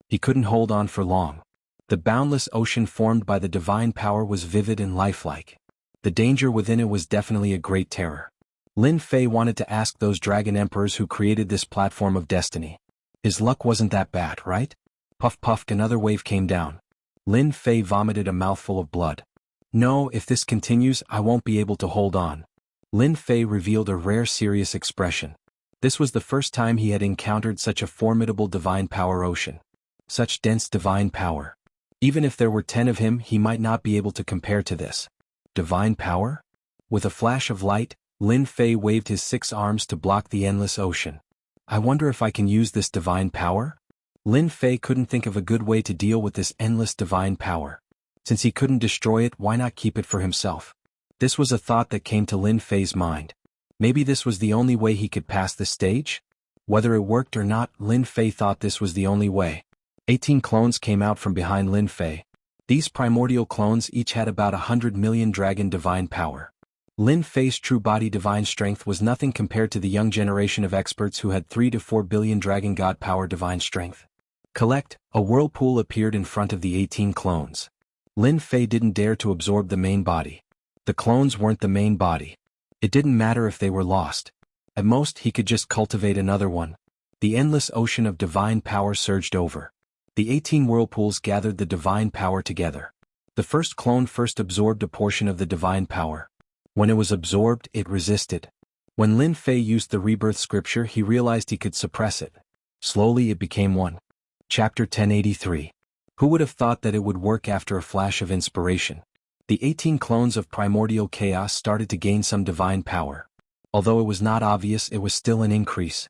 He couldn't hold on for long. The boundless ocean formed by the divine power was vivid and lifelike. The danger within it was definitely a great terror. Lin Fei wanted to ask those dragon emperors who created this platform of destiny. His luck wasn't that bad, right? Puff puff, another wave came down. Lin Fei vomited a mouthful of blood. No, if this continues, I won't be able to hold on. Lin Fei revealed a rare serious expression. This was the first time he had encountered such a formidable divine power ocean. Such dense divine power. Even if there were 10 of him, he might not be able to compare to this. Divine power? With a flash of light, Lin Fei waved his 6 arms to block the endless ocean. I wonder if I can use this divine power? Lin Fei couldn't think of a good way to deal with this endless divine power. Since he couldn't destroy it, why not keep it for himself? This was a thought that came to Lin Fei's mind. Maybe this was the only way he could pass the stage? Whether it worked or not, Lin Fei thought this was the only way. 18 clones came out from behind Lin Fei. These primordial clones each had about 100 million dragon divine power. Lin Fei's true body divine strength was nothing compared to the young generation of experts who had 3 to 4 billion dragon god power divine strength. Collect, a whirlpool appeared in front of the 18 clones. Lin Fei didn't dare to absorb the main body. The clones weren't the main body. It didn't matter if they were lost. At most, he could just cultivate another one. The endless ocean of divine power surged over. The 18 whirlpools gathered the divine power together. The first clone first absorbed a portion of the divine power. When it was absorbed, it resisted. When Lin Fei used the rebirth scripture, he realized he could suppress it. Slowly it became one. Chapter 1083. Who would have thought that it would work after a flash of inspiration? The 18 clones of primordial chaos started to gain some divine power. Although it was not obvious, it was still an increase.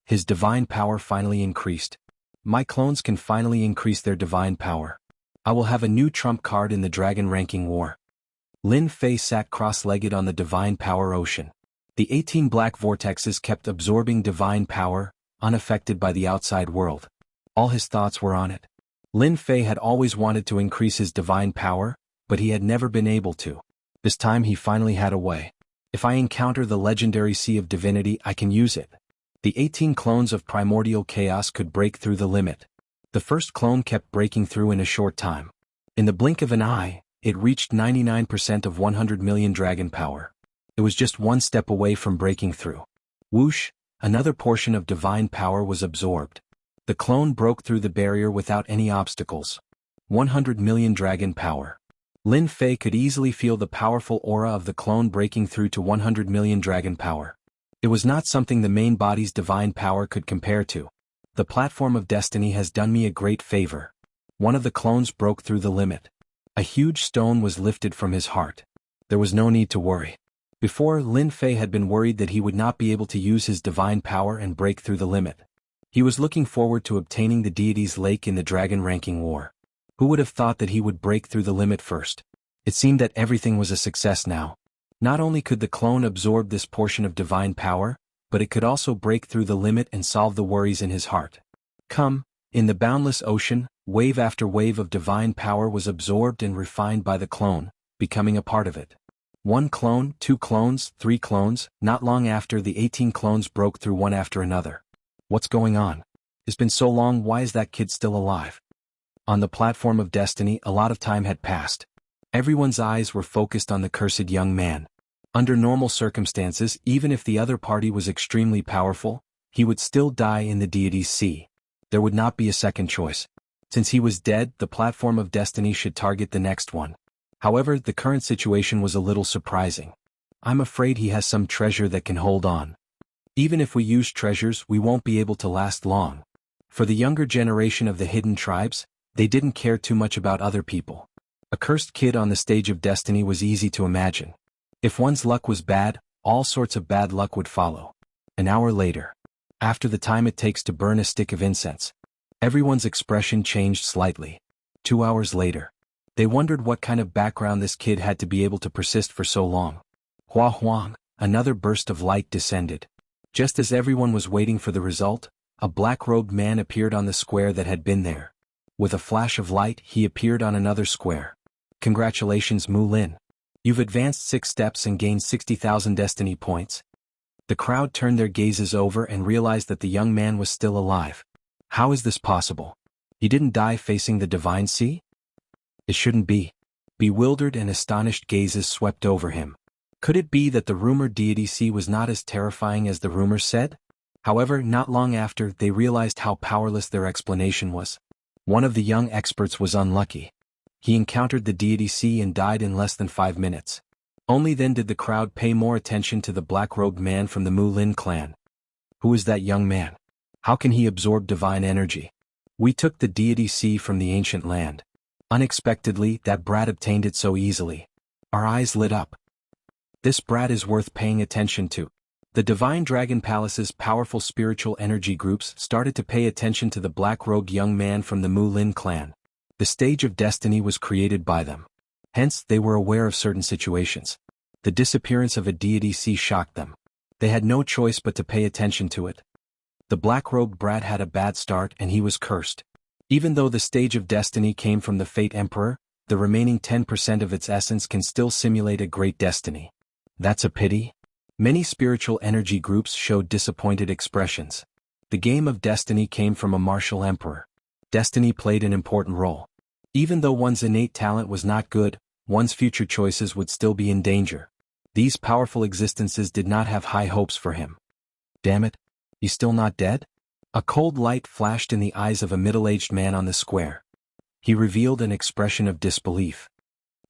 His divine power finally increased. My clones can finally increase their divine power. I will have a new trump card in the dragon ranking war. Lin Fei sat cross-legged on the divine power ocean. The 18 black vortexes kept absorbing divine power, unaffected by the outside world. All his thoughts were on it. Lin Fei had always wanted to increase his divine power, but he had never been able to. This time he finally had a way. If I encounter the legendary Sea of Divinity, I can use it. The 18 clones of primordial chaos could break through the limit. The first clone kept breaking through in a short time. In the blink of an eye, it reached 99% of 100 million dragon power. It was just one step away from breaking through. Whoosh, another portion of divine power was absorbed. The clone broke through the barrier without any obstacles. 100 million dragon power. Lin Fei could easily feel the powerful aura of the clone breaking through to 100 million dragon power. It was not something the main body's divine power could compare to. The platform of destiny has done me a great favor. One of the clones broke through the limit. A huge stone was lifted from his heart. There was no need to worry. Before, Lin Fei had been worried that he would not be able to use his divine power and break through the limit. He was looking forward to obtaining the deity's lake in the dragon ranking war. Who would have thought that he would break through the limit first? It seemed that everything was a success now. Not only could the clone absorb this portion of divine power, but it could also break through the limit and solve the worries in his heart. Come, in the boundless ocean, wave after wave of divine power was absorbed and refined by the clone, becoming a part of it. 1 clone, 2 clones, 3 clones, not long after the 18 clones broke through one after another. What's going on? It's been so long, why is that kid still alive? On the platform of destiny, a lot of time had passed. Everyone's eyes were focused on the cursed young man. Under normal circumstances, even if the other party was extremely powerful, he would still die in the deity's sea. There would not be a second choice. Since he was dead, the platform of destiny should target the next one. However, the current situation was a little surprising. I'm afraid he has some treasure that can hold on. Even if we use treasures, we won't be able to last long. For the younger generation of the hidden tribes, they didn't care too much about other people. A cursed kid on the stage of destiny was easy to imagine. If one's luck was bad, all sorts of bad luck would follow. An hour later, after the time it takes to burn a stick of incense, everyone's expression changed slightly. 2 hours later, they wondered what kind of background this kid had to be able to persist for so long. Hua Huang, another burst of light descended. Just as everyone was waiting for the result, a black-robed man appeared on the square that had been there. With a flash of light, he appeared on another square. Congratulations, Mu Lin. You've advanced 6 steps and gained 60,000 destiny points. The crowd turned their gazes over and realized that the young man was still alive. How is this possible? He didn't die facing the divine sea? It shouldn't be. Bewildered and astonished gazes swept over him. Could it be that the rumored deity sea was not as terrifying as the rumors said? However, not long after, they realized how powerless their explanation was. One of the young experts was unlucky. He encountered the deity sea and died in less than 5 minutes. Only then did the crowd pay more attention to the black-robed man from the Mu Lin clan. Who is that young man? How can he absorb divine energy? We took the deity sea from the ancient land. Unexpectedly, that brat obtained it so easily. Our eyes lit up. This brat is worth paying attention to. The Divine Dragon Palace's powerful spiritual energy groups started to pay attention to the black-robed young man from the Mu Lin clan. The stage of destiny was created by them. Hence, they were aware of certain situations. The disappearance of a deity sea shocked them. They had no choice but to pay attention to it. The black-robed brat had a bad start and he was cursed. Even though the stage of destiny came from the Fate Emperor, the remaining 10% of its essence can still simulate a great destiny. That's a pity. Many spiritual energy groups showed disappointed expressions. The game of destiny came from a martial emperor. Destiny played an important role. Even though one's innate talent was not good, one's future choices would still be in danger. These powerful existences did not have high hopes for him. Damn it, he's still not dead? A cold light flashed in the eyes of a middle-aged man on the square. He revealed an expression of disbelief.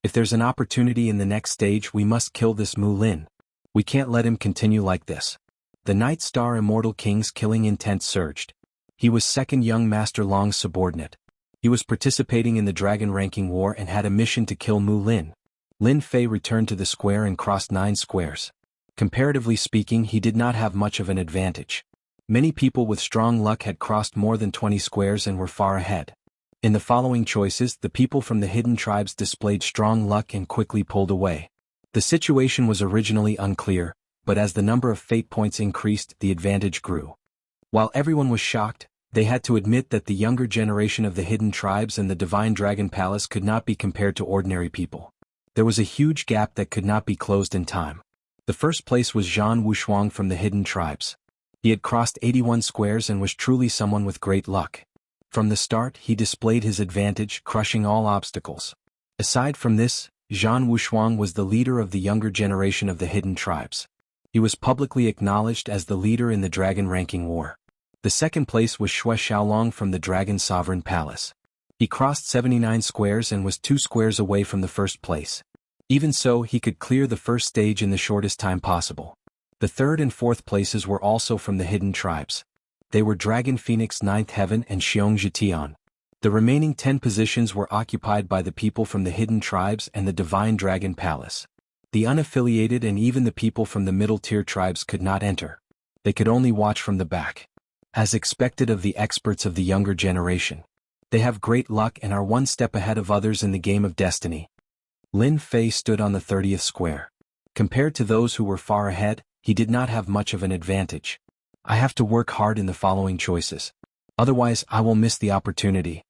If there's an opportunity in the next stage, we must kill this Mu Lin. We can't let him continue like this. The Night Star Immortal King's killing intent surged. He was second young Master Long's subordinate. He was participating in the dragon ranking war and had a mission to kill Mu Lin. Lin Fei returned to the square and crossed 9 squares. Comparatively speaking, he did not have much of an advantage. Many people with strong luck had crossed more than 20 squares and were far ahead. In the following choices, the people from the hidden tribes displayed strong luck and quickly pulled away. The situation was originally unclear, but as the number of fate points increased, the advantage grew. While everyone was shocked, they had to admit that the younger generation of the hidden tribes and the Divine Dragon Palace could not be compared to ordinary people. There was a huge gap that could not be closed in time. The first place was Zhan Wushuang from the hidden tribes. He had crossed 81 squares and was truly someone with great luck. From the start, he displayed his advantage, crushing all obstacles. Aside from this, Zhan Wushuang was the leader of the younger generation of the hidden tribes. He was publicly acknowledged as the leader in the dragon ranking war. The second place was Xue Xiaolong from the Dragon Sovereign Palace. He crossed 79 squares and was 2 squares away from the first place. Even so, he could clear the first stage in the shortest time possible. The third and fourth places were also from the hidden tribes. They were Dragon Phoenix 9th Heaven and Xiong Zhitian. The remaining 10 positions were occupied by the people from the hidden tribes and the Divine Dragon Palace. The unaffiliated and even the people from the middle-tier tribes could not enter. They could only watch from the back. As expected of the experts of the younger generation, they have great luck and are one step ahead of others in the game of destiny. Lin Fei stood on the 30th square. Compared to those who were far ahead, he did not have much of an advantage. I have to work hard in the following choices. Otherwise, I will miss the opportunity.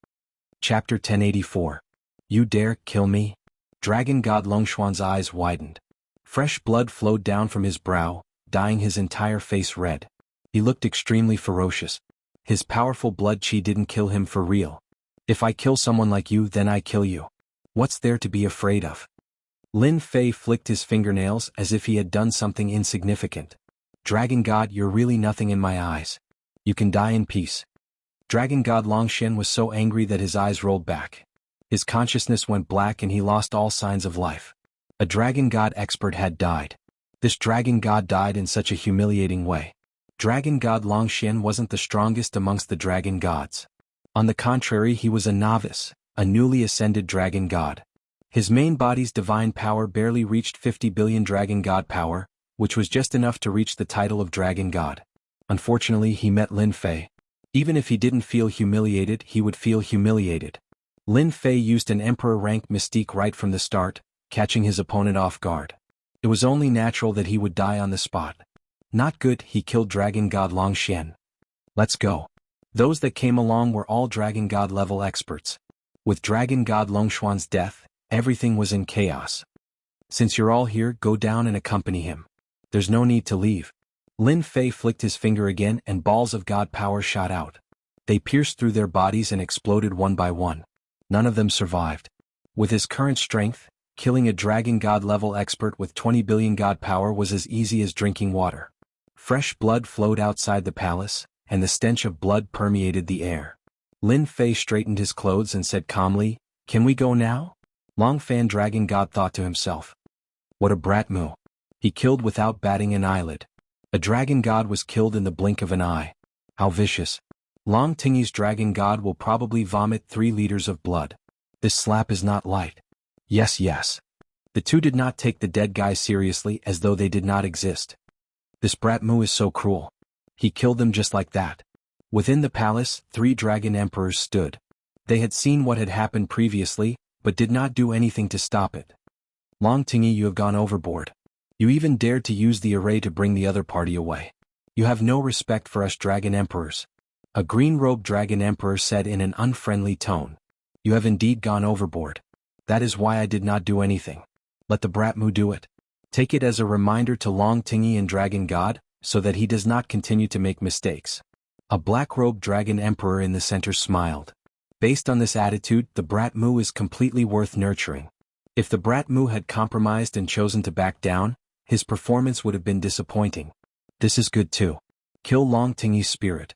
Chapter 1084. You dare kill me? Dragon God Longshuan's eyes widened. Fresh blood flowed down from his brow, dyeing his entire face red. He looked extremely ferocious. His powerful blood qi didn't kill him for real. If I kill someone like you, then I kill you. What's there to be afraid of? Lin Fei flicked his fingernails as if he had done something insignificant. Dragon God, you're really nothing in my eyes. You can die in peace. Dragon God Longshen was so angry that his eyes rolled back. His consciousness went black and he lost all signs of life. A Dragon God expert had died. This Dragon God died in such a humiliating way. Dragon God Longshen wasn't the strongest amongst the Dragon Gods. On the contrary, he was a novice, a newly ascended Dragon God. His main body's divine power barely reached 50 billion Dragon God power, which was just enough to reach the title of Dragon God. Unfortunately, he met Lin Fei. Even if he didn't feel humiliated, he would feel humiliated. Lin Fei used an Emperor-rank mystique right from the start, catching his opponent off guard. It was only natural that he would die on the spot. Not good, he killed Dragon God Longshen. Let's go. Those that came along were all Dragon God level experts. With Dragon God Longshuan's death, everything was in chaos. Since you're all here, go down and accompany him. There's no need to leave. Lin Fei flicked his finger again and balls of God power shot out. They pierced through their bodies and exploded one by one. None of them survived. With his current strength, killing a Dragon God level expert with 20 billion God power was as easy as drinking water. Fresh blood flowed outside the palace, and the stench of blood permeated the air. Lin Fei straightened his clothes and said calmly, "Can we go now?" Longfan Dragon God thought to himself. What a brat moo. He killed without batting an eyelid. A Dragon God was killed in the blink of an eye. How vicious. Long Tingyi's Dragon God will probably vomit 3 liters of blood. This slap is not light. Yes. The two did not take the dead guy seriously as though they did not exist. This brat moo is so cruel. He killed them just like that. Within the palace, 3 dragon emperors stood. They had seen what had happened previously, but did not do anything to stop it. Long Tingyi, you have gone overboard. You even dared to use the array to bring the other party away. You have no respect for us dragon emperors. A green-robed dragon emperor said in an unfriendly tone. You have indeed gone overboard. That is why I did not do anything. Let the brat moo do it. Take it as a reminder to Long Tingyi and Dragon God, so that he does not continue to make mistakes. A black-robed dragon emperor in the center smiled. Based on this attitude, the brat moo is completely worth nurturing. If the brat moo had compromised and chosen to back down, his performance would have been disappointing. This is good too. Kill Long Tingyi's spirit.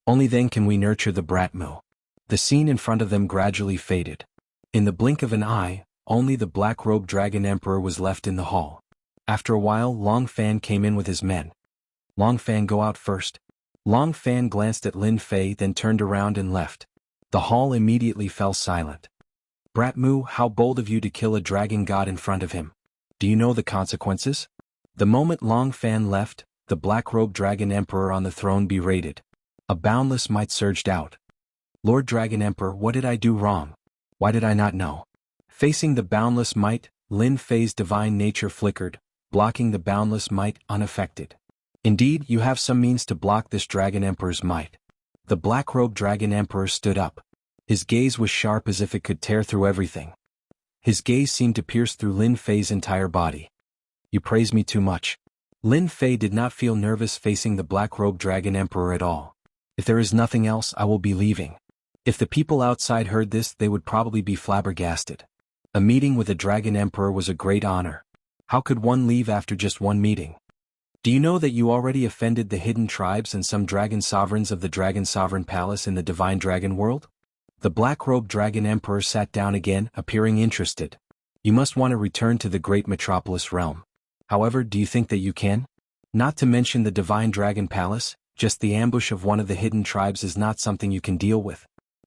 Only then can we nurture the brat moo. The scene in front of them gradually faded. In the blink of an eye, only the black-robed dragon emperor was left in the hall. After a while, Long Fan came in with his men. Long Fan, go out first. Long Fan glanced at Lin Fei, then turned around and left. The hall immediately fell silent. Brat moo, how bold of you to kill a dragon god in front of him. Do you know the consequences? The moment Long Fan left, the black-robed Dragon Emperor on the throne berated. A boundless might surged out. Lord Dragon Emperor, what did I do wrong? Why did I not know? Facing the boundless might, Lin Fei's divine nature flickered, blocking the boundless might unaffected. Indeed, you have some means to block this Dragon Emperor's might. The black-robed Dragon Emperor stood up. His gaze was sharp as if it could tear through everything. His gaze seemed to pierce through Lin Fei's entire body. You praise me too much. Lin Fei did not feel nervous facing the black-robed Dragon Emperor at all. If there is nothing else, I will be leaving. If the people outside heard this, they would probably be flabbergasted. A meeting with a Dragon Emperor was a great honor. How could one leave after just one meeting? Do you know that you already offended the hidden tribes and some dragon sovereigns of the Dragon Sovereign Palace in the Divine Dragon World? The black-robed Dragon Emperor sat down again, appearing interested. You must want to return to the great metropolis realm. However, do you think that you can? Not to mention the Divine Dragon Palace, just the ambush of one of the hidden tribes is not something you can deal with.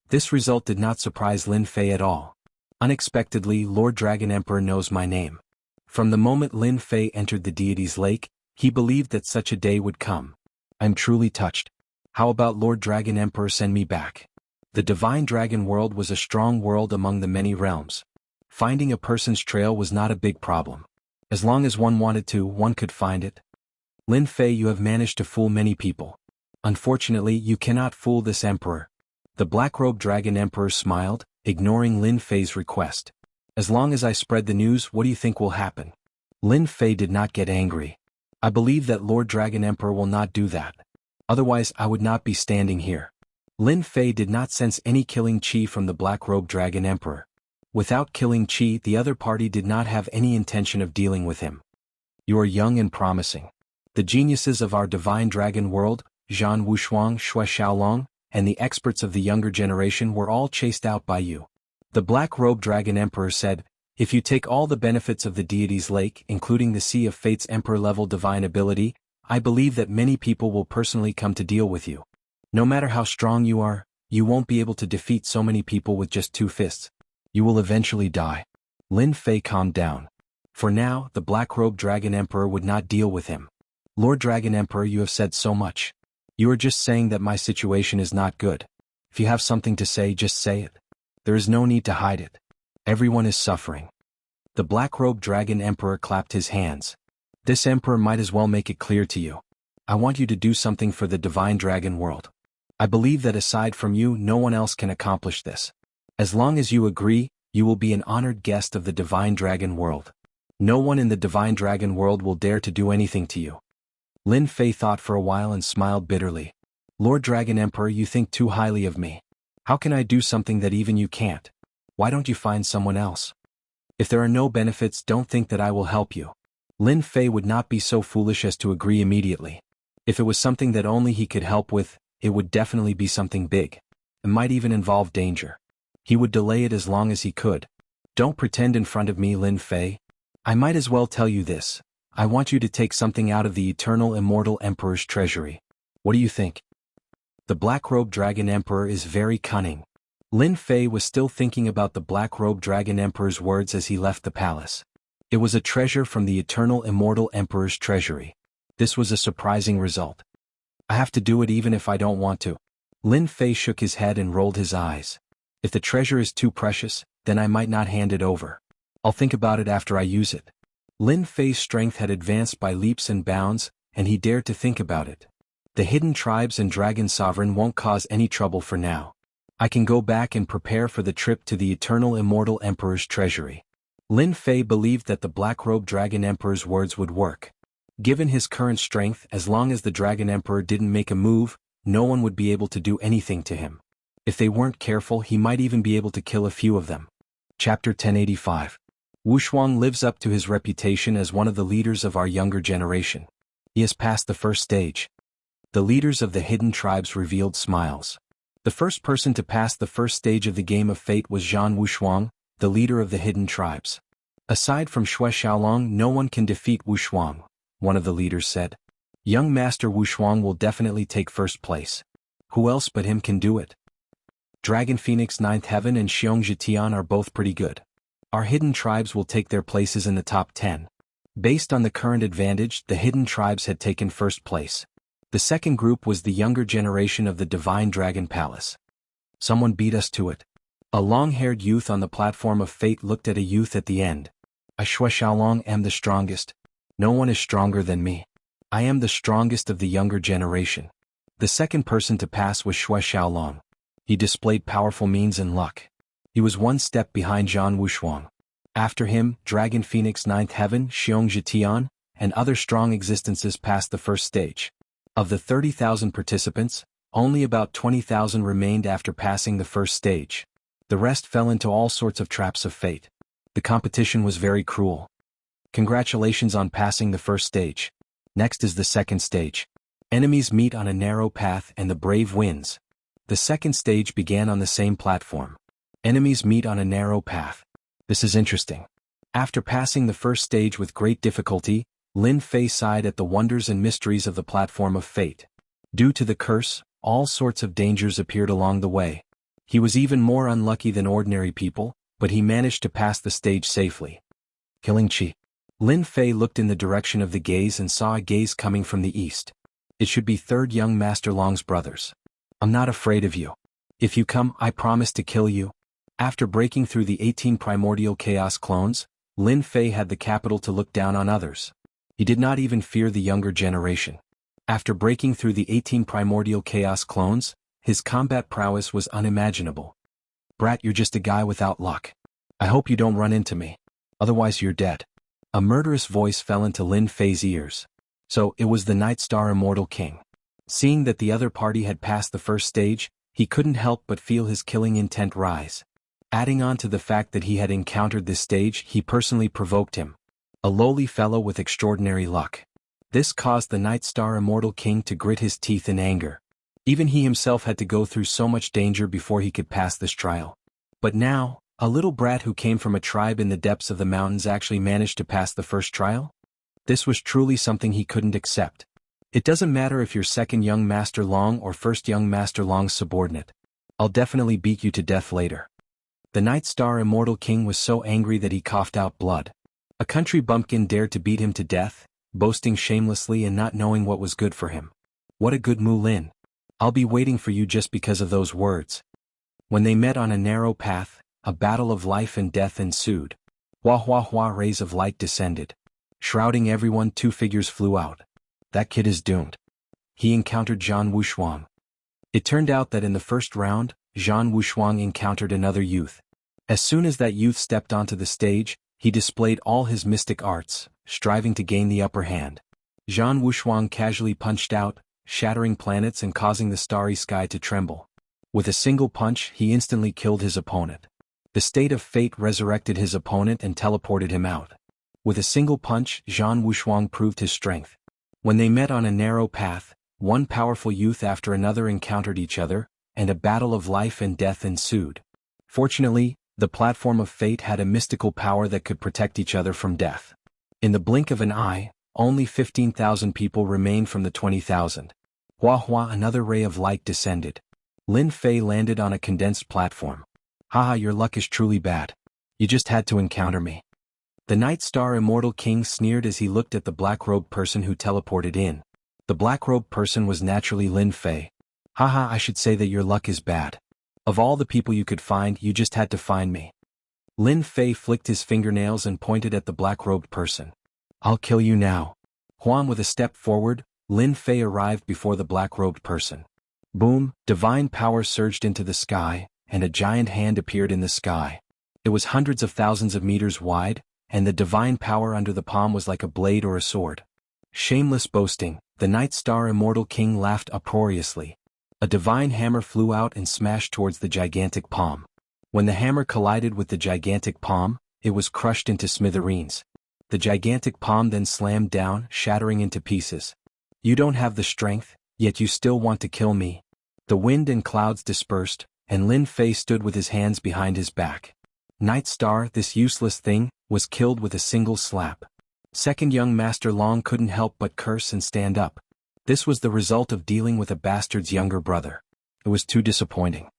This result did not surprise Lin Fei at all. Unexpectedly, Lord Dragon Emperor knows my name. From the moment Lin Fei entered the deity's lake, he believed that such a day would come. I'm truly touched. How about Lord Dragon Emperor send me back? The Divine Dragon World was a strong world among the many realms. Finding a person's trail was not a big problem. As long as one wanted to, one could find it. Lin Fei, you have managed to fool many people. Unfortunately, you cannot fool this emperor. The black-robed Dragon Emperor smiled, ignoring Lin Fei's request. As long as I spread the news, what do you think will happen? Lin Fei did not get angry. I believe that Lord Dragon Emperor will not do that. Otherwise, I would not be standing here. Lin Fei did not sense any killing chi from the black-robed Dragon Emperor. Without killing chi, the other party did not have any intention of dealing with him. You are young and promising. The geniuses of our Divine Dragon World, Zhan Wushuang, Xue Xiaolong, and the experts of the younger generation were all chased out by you. The black-robed Dragon Emperor said, if you take all the benefits of the deity's lake, including the Sea of Fate's Emperor-level divine ability, I believe that many people will personally come to deal with you. No matter how strong you are, you won't be able to defeat so many people with just 2 fists. You will eventually die. Lin Fei calmed down. For now, the black-robed Dragon Emperor would not deal with him. Lord Dragon Emperor, you have said so much. You are just saying that my situation is not good. If you have something to say, just say it. There is no need to hide it. Everyone is suffering. The black-robed Dragon Emperor clapped his hands. This emperor might as well make it clear to you. I want you to do something for the Divine Dragon World. I believe that aside from you, no one else can accomplish this. As long as you agree, you will be an honored guest of the Divine Dragon World. No one in the Divine Dragon World will dare to do anything to you. Lin Fei thought for a while and smiled bitterly. Lord Dragon Emperor, you think too highly of me. How can I do something that even you can't? Why don't you find someone else? If there are no benefits, don't think that I will help you. Lin Fei would not be so foolish as to agree immediately. If it was something that only he could help with, it would definitely be something big. It might even involve danger. He would delay it as long as he could. Don't pretend in front of me, Lin Fei. I might as well tell you this. I want you to take something out of the eternal immortal Emperor's treasury. What do you think? The black-robed Dragon Emperor is very cunning. Lin Fei was still thinking about the black-robed Dragon Emperor's words as he left the palace. It was a treasure from the eternal immortal Emperor's treasury. This was a surprising result. I have to do it even if I don't want to. Lin Fei shook his head and rolled his eyes. If the treasure is too precious, then I might not hand it over. I'll think about it after I use it. Lin Fei's strength had advanced by leaps and bounds, and he dared to think about it. The hidden tribes and Dragon Sovereign won't cause any trouble for now. I can go back and prepare for the trip to the eternal immortal Emperor's treasury. Lin Fei believed that the black-robed Dragon Emperor's words would work. Given his current strength, as long as the Dragon Emperor didn't make a move, no one would be able to do anything to him. If they weren't careful, he might even be able to kill a few of them. Chapter 1085. Wushuang lives up to his reputation as one of the leaders of our younger generation. He has passed the first stage. The leaders of the hidden tribes revealed smiles. The first person to pass the first stage of the game of fate was Zhan Wushuang, the leader of the hidden tribes. Aside from Xue Xiaolong, no one can defeat Wushuang, one of the leaders said. Young Master Wushuang will definitely take first place. Who else but him can do it? Dragon Phoenix Ninth Heaven and Xiong Zhetian are both pretty good. Our hidden tribes will take their places in the top 10. Based on the current advantage, the hidden tribes had taken first place. The second group was the younger generation of the Divine Dragon Palace. Someone beat us to it. A long-haired youth on the platform of fate looked at a youth at the end. I Shui Xiaolong am the strongest. No one is stronger than me. I am the strongest of the younger generation. The second person to pass was Shui Xiaolong. He displayed powerful means and luck. He was one step behind Zhan Wushuang. After him, Dragon Phoenix Ninth Heaven, Xiong Zhitian, and other strong existences passed the first stage. Of the 30,000 participants, only about 20,000 remained after passing the first stage. The rest fell into all sorts of traps of fate. The competition was very cruel. Congratulations on passing the first stage. Next is the second stage. Enemies meet on a narrow path and the brave wins. The second stage began on the same platform. Enemies meet on a narrow path. This is interesting. After passing the first stage with great difficulty, Lin Fei sighed at the wonders and mysteries of the platform of fate. Due to the curse, all sorts of dangers appeared along the way. He was even more unlucky than ordinary people, but he managed to pass the stage safely. Killing Qi. Lin Fei looked in the direction of the gaze and saw a gaze coming from the east. It should be third young Master Long's brothers. I'm not afraid of you. If you come, I promise to kill you. After breaking through the 18 primordial chaos clones, Lin Fei had the capital to look down on others. He did not even fear the younger generation. After breaking through the 18 primordial chaos clones, his combat prowess was unimaginable. Brat, you're just a guy without luck. I hope you don't run into me. Otherwise you're dead. A murderous voice fell into Lin Fei's ears. So, it was the Night Star Immortal King. Seeing that the other party had passed the first stage, he couldn't help but feel his killing intent rise. Adding on to the fact that he had encountered this stage, he personally provoked him. A lowly fellow with extraordinary luck. This caused the Night Star Immortal King to grit his teeth in anger. Even he himself had to go through so much danger before he could pass this trial. But now, a little brat who came from a tribe in the depths of the mountains actually managed to pass the first trial? This was truly something he couldn't accept. It doesn't matter if you're second young Master Long or first young Master Long's subordinate. I'll definitely beat you to death later. The Night Star Immortal King was so angry that he coughed out blood. A country bumpkin dared to beat him to death, boasting shamelessly and not knowing what was good for him. What a good Lin. I'll be waiting for you just because of those words. When they met on a narrow path, a battle of life and death ensued. Hua hua hua, rays of light descended. Shrouding everyone, two figures flew out. That kid is doomed. He encountered Zhan Wushuang. It turned out that in the first round, Zhan Wushuang encountered another youth. As soon as that youth stepped onto the stage, he displayed all his mystic arts, striving to gain the upper hand. Zhan Wushuang casually punched out, shattering planets and causing the starry sky to tremble. With a single punch, he instantly killed his opponent. The state of fate resurrected his opponent and teleported him out. With a single punch, Zhan Wushuang proved his strength. When they met on a narrow path, one powerful youth after another encountered each other, and a battle of life and death ensued. Fortunately, the platform of fate had a mystical power that could protect each other from death. In the blink of an eye, only 15,000 people remained from the 20,000. Hua hua, another ray of light descended. Lin Fei landed on a condensed platform. Haha, your luck is truly bad. You just had to encounter me. The Night Star Immortal King sneered as he looked at the black-robed person who teleported in. The black-robed person was naturally Lin Fei. Haha, I should say that your luck is bad. Of all the people you could find, you just had to find me. Lin Fei flicked his fingernails and pointed at the black-robed person. I'll kill you now. Huan, with a step forward, Lin Fei arrived before the black-robed person. Boom, divine power surged into the sky, and a giant hand appeared in the sky. It was hundreds of thousands of meters wide, and the divine power under the palm was like a blade or a sword. Shameless boasting, the Night Star Immortal King laughed uproariously. A divine hammer flew out and smashed towards the gigantic palm. When the hammer collided with the gigantic palm, it was crushed into smithereens. The gigantic palm then slammed down, shattering into pieces. You don't have the strength, yet you still want to kill me. The wind and clouds dispersed, and Lin Fei stood with his hands behind his back. Night Star, this useless thing, was killed with a single slap. Second young Master Long couldn't help but curse and stand up. This was the result of dealing with a bastard's younger brother. It was too disappointing.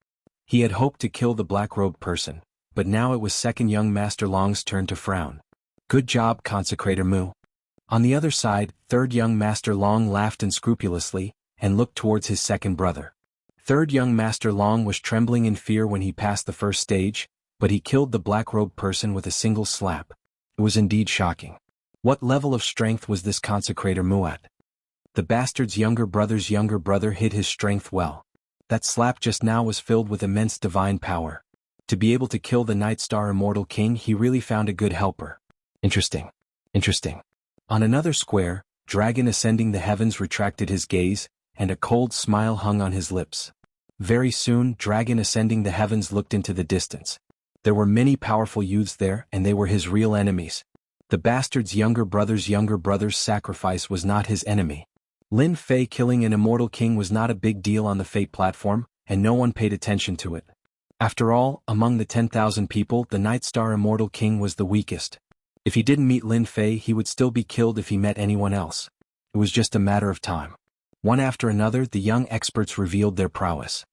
He had hoped to kill the black-robed person, but now it was second young Master Long's turn to frown. Good job, Consecrator Mu. On the other side, third young Master Long laughed unscrupulously, and looked towards his second brother. Third young Master Long was trembling in fear when he passed the first stage, but he killed the black-robed person with a single slap. It was indeed shocking. What level of strength was this consecrator Muat? The bastard's younger brother hid his strength well. That slap just now was filled with immense divine power. To be able to kill the Night Star Immortal King, he really found a good helper. Interesting. On another square, Dragon Ascending the Heavens retracted his gaze, and a cold smile hung on his lips. Very soon, Dragon Ascending the Heavens looked into the distance. There were many powerful youths there, and they were his real enemies. The bastard's younger brother's sacrifice was not his enemy. Lin Fei killing an immortal king was not a big deal on the Fate platform, and no one paid attention to it. After all, among the 10,000 people, the Night Star Immortal King was the weakest. If he didn't meet Lin Fei, he would still be killed if he met anyone else. It was just a matter of time. One after another, the young experts revealed their prowess.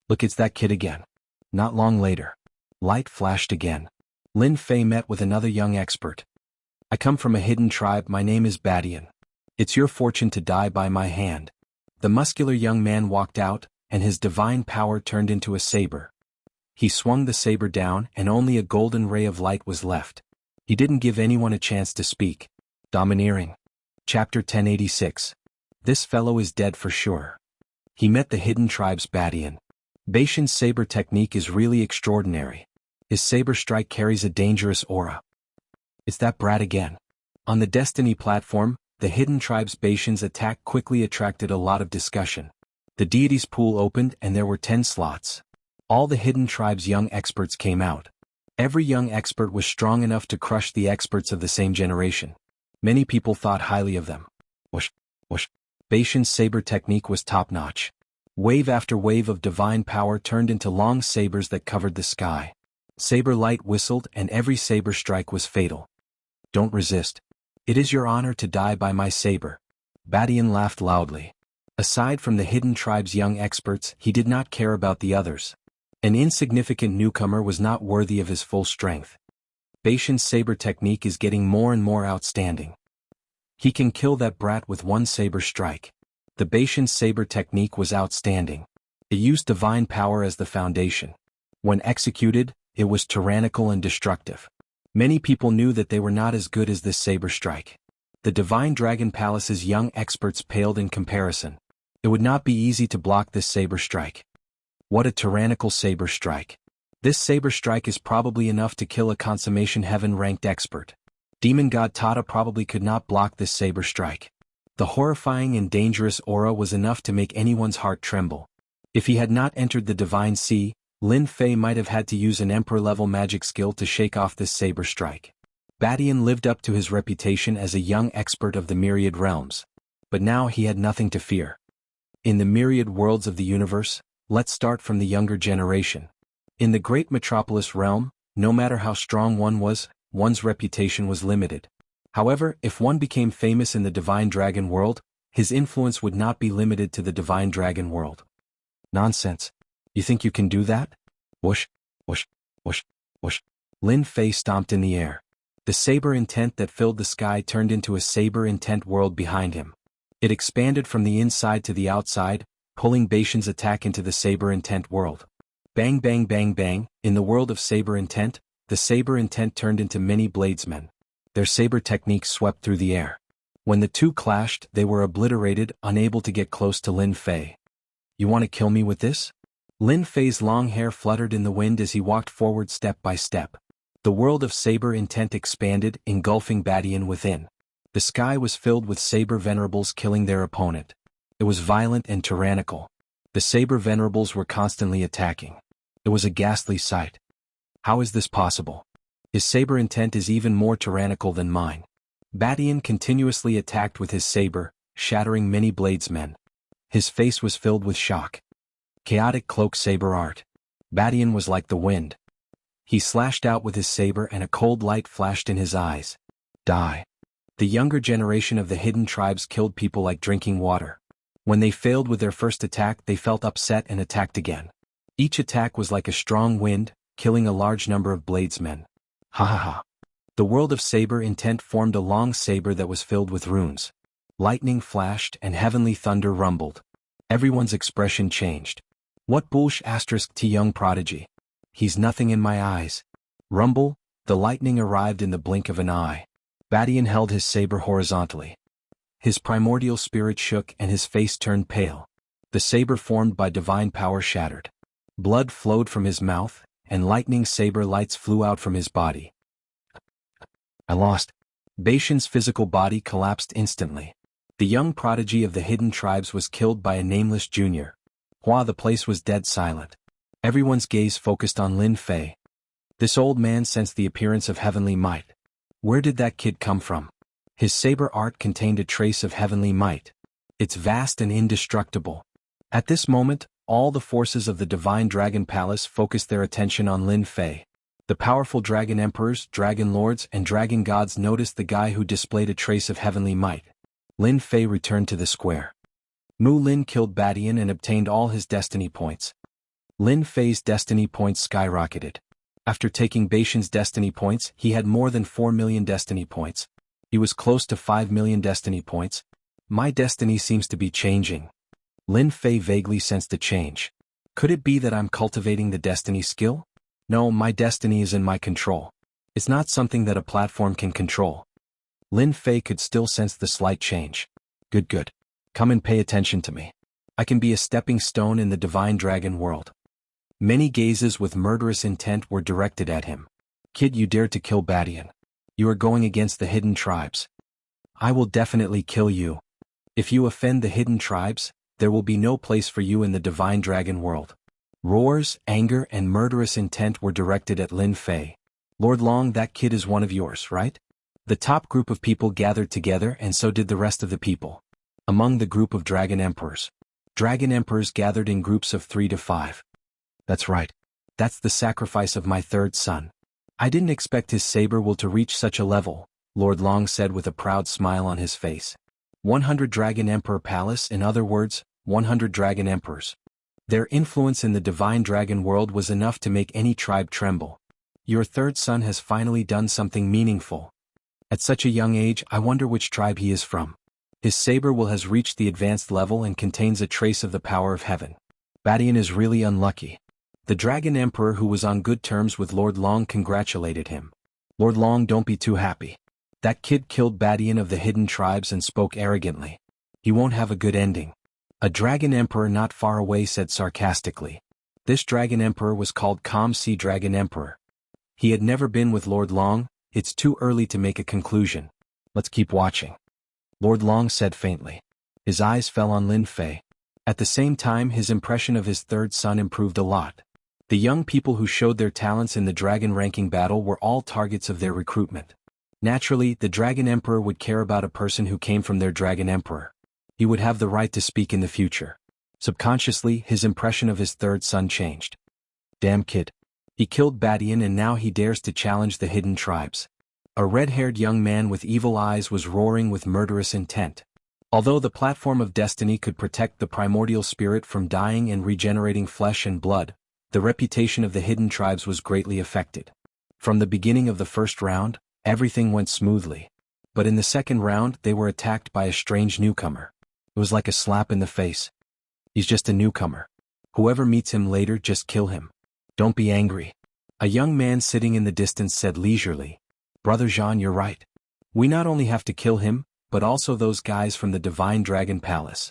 Look, it's that kid again. Not long later. Light flashed again. Lin Fei met with another young expert. I come from a hidden tribe, my name is Badian. It's your fortune to die by my hand. The muscular young man walked out, and his divine power turned into a saber. He swung the saber down, and only a golden ray of light was left. He didn't give anyone a chance to speak. Domineering. Chapter 1086. This fellow is dead for sure. He met the hidden tribe's Badian. Baishan's saber technique is really extraordinary. His saber strike carries a dangerous aura. It's that brat again. On the Destiny platform, the hidden tribe's Baishan's attack quickly attracted a lot of discussion. The deity's pool opened and there were 10 slots. All the hidden tribe's young experts came out. Every young expert was strong enough to crush the experts of the same generation. Many people thought highly of them. Whoosh, whoosh. Baishan's saber technique was top-notch. Wave after wave of divine power turned into long sabers that covered the sky. Saber light whistled and every saber strike was fatal. Don't resist. It is your honor to die by my saber. Badian laughed loudly. Aside from the hidden tribe's young experts, he did not care about the others. An insignificant newcomer was not worthy of his full strength. Baishan's saber technique is getting more and more outstanding. He can kill that brat with one saber strike. The Baishan's saber technique was outstanding. It used divine power as the foundation. When executed, it was tyrannical and destructive. Many people knew that they were not as good as this saber strike. The Divine Dragon Palace's young experts paled in comparison. It would not be easy to block this saber strike. What a tyrannical saber strike. This saber strike is probably enough to kill a consummation heaven-ranked expert. Demon God Tata probably could not block this saber strike. The horrifying and dangerous aura was enough to make anyone's heart tremble. If he had not entered the Divine Sea, Lin Fei might have had to use an Emperor-level magic skill to shake off this saber strike. Badian lived up to his reputation as a young expert of the myriad realms. But now he had nothing to fear. In the myriad worlds of the universe, let's start from the younger generation. In the great metropolis realm, no matter how strong one was, one's reputation was limited. However, if one became famous in the Divine Dragon world, his influence would not be limited to the Divine Dragon world. Nonsense. You think you can do that? Whoosh, whoosh, whoosh, whoosh. Lin Fei stomped in the air. The saber intent that filled the sky turned into a saber intent world behind him. It expanded from the inside to the outside, pulling Baishan's attack into the saber intent world. Bang bang bang bang, in the world of saber intent, the saber intent turned into many bladesmen. Their saber techniques swept through the air. When the two clashed, they were obliterated, unable to get close to Lin Fei. You want to kill me with this? Lin Fei's long hair fluttered in the wind as he walked forward step by step. The world of saber intent expanded, engulfing Badian within. The sky was filled with saber venerables killing their opponent. It was violent and tyrannical. The saber venerables were constantly attacking. It was a ghastly sight. How is this possible? His saber intent is even more tyrannical than mine. Badian continuously attacked with his saber, shattering many bladesmen. His face was filled with shock. Chaotic cloak saber art. Badian was like the wind. He slashed out with his saber and a cold light flashed in his eyes. Die. The younger generation of the hidden tribes killed people like drinking water. When they failed with their first attack, they felt upset and attacked again. Each attack was like a strong wind, killing a large number of bladesmen. Ha ha ha. The world of saber intent formed a long saber that was filled with runes. Lightning flashed and heavenly thunder rumbled. Everyone's expression changed. What bullsh asterisk t young prodigy. He's nothing in my eyes. Rumble, the lightning arrived in the blink of an eye. Badian held his saber horizontally. His primordial spirit shook and his face turned pale. The saber formed by divine power shattered. Blood flowed from his mouth, and lightning saber lights flew out from his body. I lost. Bashan's physical body collapsed instantly. The young prodigy of the hidden tribes was killed by a nameless junior. While the place was dead silent. Everyone's gaze focused on Lin Fei. This old man sensed the appearance of heavenly might. Where did that kid come from? His saber art contained a trace of heavenly might. It's vast and indestructible. At this moment, all the forces of the divine dragon palace focused their attention on Lin Fei. The powerful dragon emperors, dragon lords, and dragon gods noticed the guy who displayed a trace of heavenly might. Lin Fei returned to the square. Mu Lin killed Badian and obtained all his destiny points. Lin Fei's destiny points skyrocketed. After taking Bashan's destiny points, he had more than 4 million destiny points. He was close to 5 million destiny points. My destiny seems to be changing. Lin Fei vaguely sensed a change. Could it be that I'm cultivating the destiny skill? No, my destiny is in my control. It's not something that a platform can control. Lin Fei could still sense the slight change. Good. Come and pay attention to me. I can be a stepping stone in the divine dragon world. Many gazes with murderous intent were directed at him. Kid, you dared to kill Badian. You are going against the hidden tribes. I will definitely kill you. If you offend the hidden tribes, there will be no place for you in the divine dragon world. Roars, anger, and murderous intent were directed at Lin Fei. Lord Long, that kid is one of yours, right? The top group of people gathered together and so did the rest of the people. Among the group of dragon emperors gathered in groups of 3 to 5. That's right. That's the sacrifice of my third son. I didn't expect his saber will to reach such a level, Lord Long said with a proud smile on his face. 100 Dragon Emperor Palace, in other words, 100 Dragon Emperors. Their influence in the divine dragon world was enough to make any tribe tremble. Your third son has finally done something meaningful. At such a young age, I wonder which tribe he is from. His saber will has reached the advanced level and contains a trace of the power of heaven. Badian is really unlucky. The Dragon Emperor, who was on good terms with Lord Long, congratulated him. Lord Long, don't be too happy. That kid killed Badian of the hidden tribes and spoke arrogantly. He won't have a good ending. A Dragon Emperor not far away said sarcastically. This Dragon Emperor was called Calm Sea Dragon Emperor. He had never been with Lord Long. It's too early to make a conclusion. Let's keep watching. Lord Long said faintly. His eyes fell on Lin Fei. At the same time, his impression of his third son improved a lot. The young people who showed their talents in the dragon ranking battle were all targets of their recruitment. Naturally, the Dragon Emperor would care about a person who came from their Dragon Emperor. He would have the right to speak in the future. Subconsciously, his impression of his third son changed. Damn kid. He killed Badian and now he dares to challenge the hidden tribes. A red-haired young man with evil eyes was roaring with murderous intent. Although the platform of destiny could protect the primordial spirit from dying and regenerating flesh and blood, the reputation of the hidden tribes was greatly affected. From the beginning of the first round, everything went smoothly. But in the second round, they were attacked by a strange newcomer. It was like a slap in the face. He's just a newcomer. Whoever meets him later, just kill him. Don't be angry. A young man sitting in the distance said leisurely. Brother Jean, you're right. We not only have to kill him, but also those guys from the Divine Dragon Palace.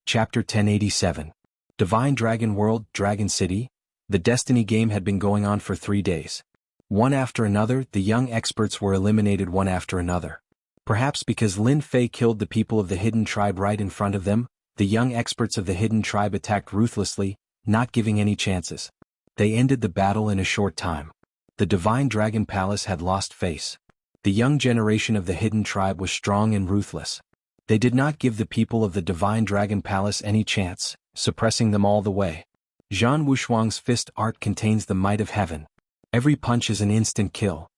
Chapter 1087. Divine Dragon World, Dragon City. The Destiny game had been going on for 3 days. One after another, the young experts were eliminated one after another. Perhaps because Lin Fei killed the people of the hidden tribe right in front of them, the young experts of the hidden tribe attacked ruthlessly, not giving any chances. They ended the battle in a short time. The Divine Dragon Palace had lost face. The young generation of the hidden tribe was strong and ruthless. They did not give the people of the Divine Dragon Palace any chance, suppressing them all the way. Zhan Wushuang's fist art contains the might of heaven. Every punch is an instant kill.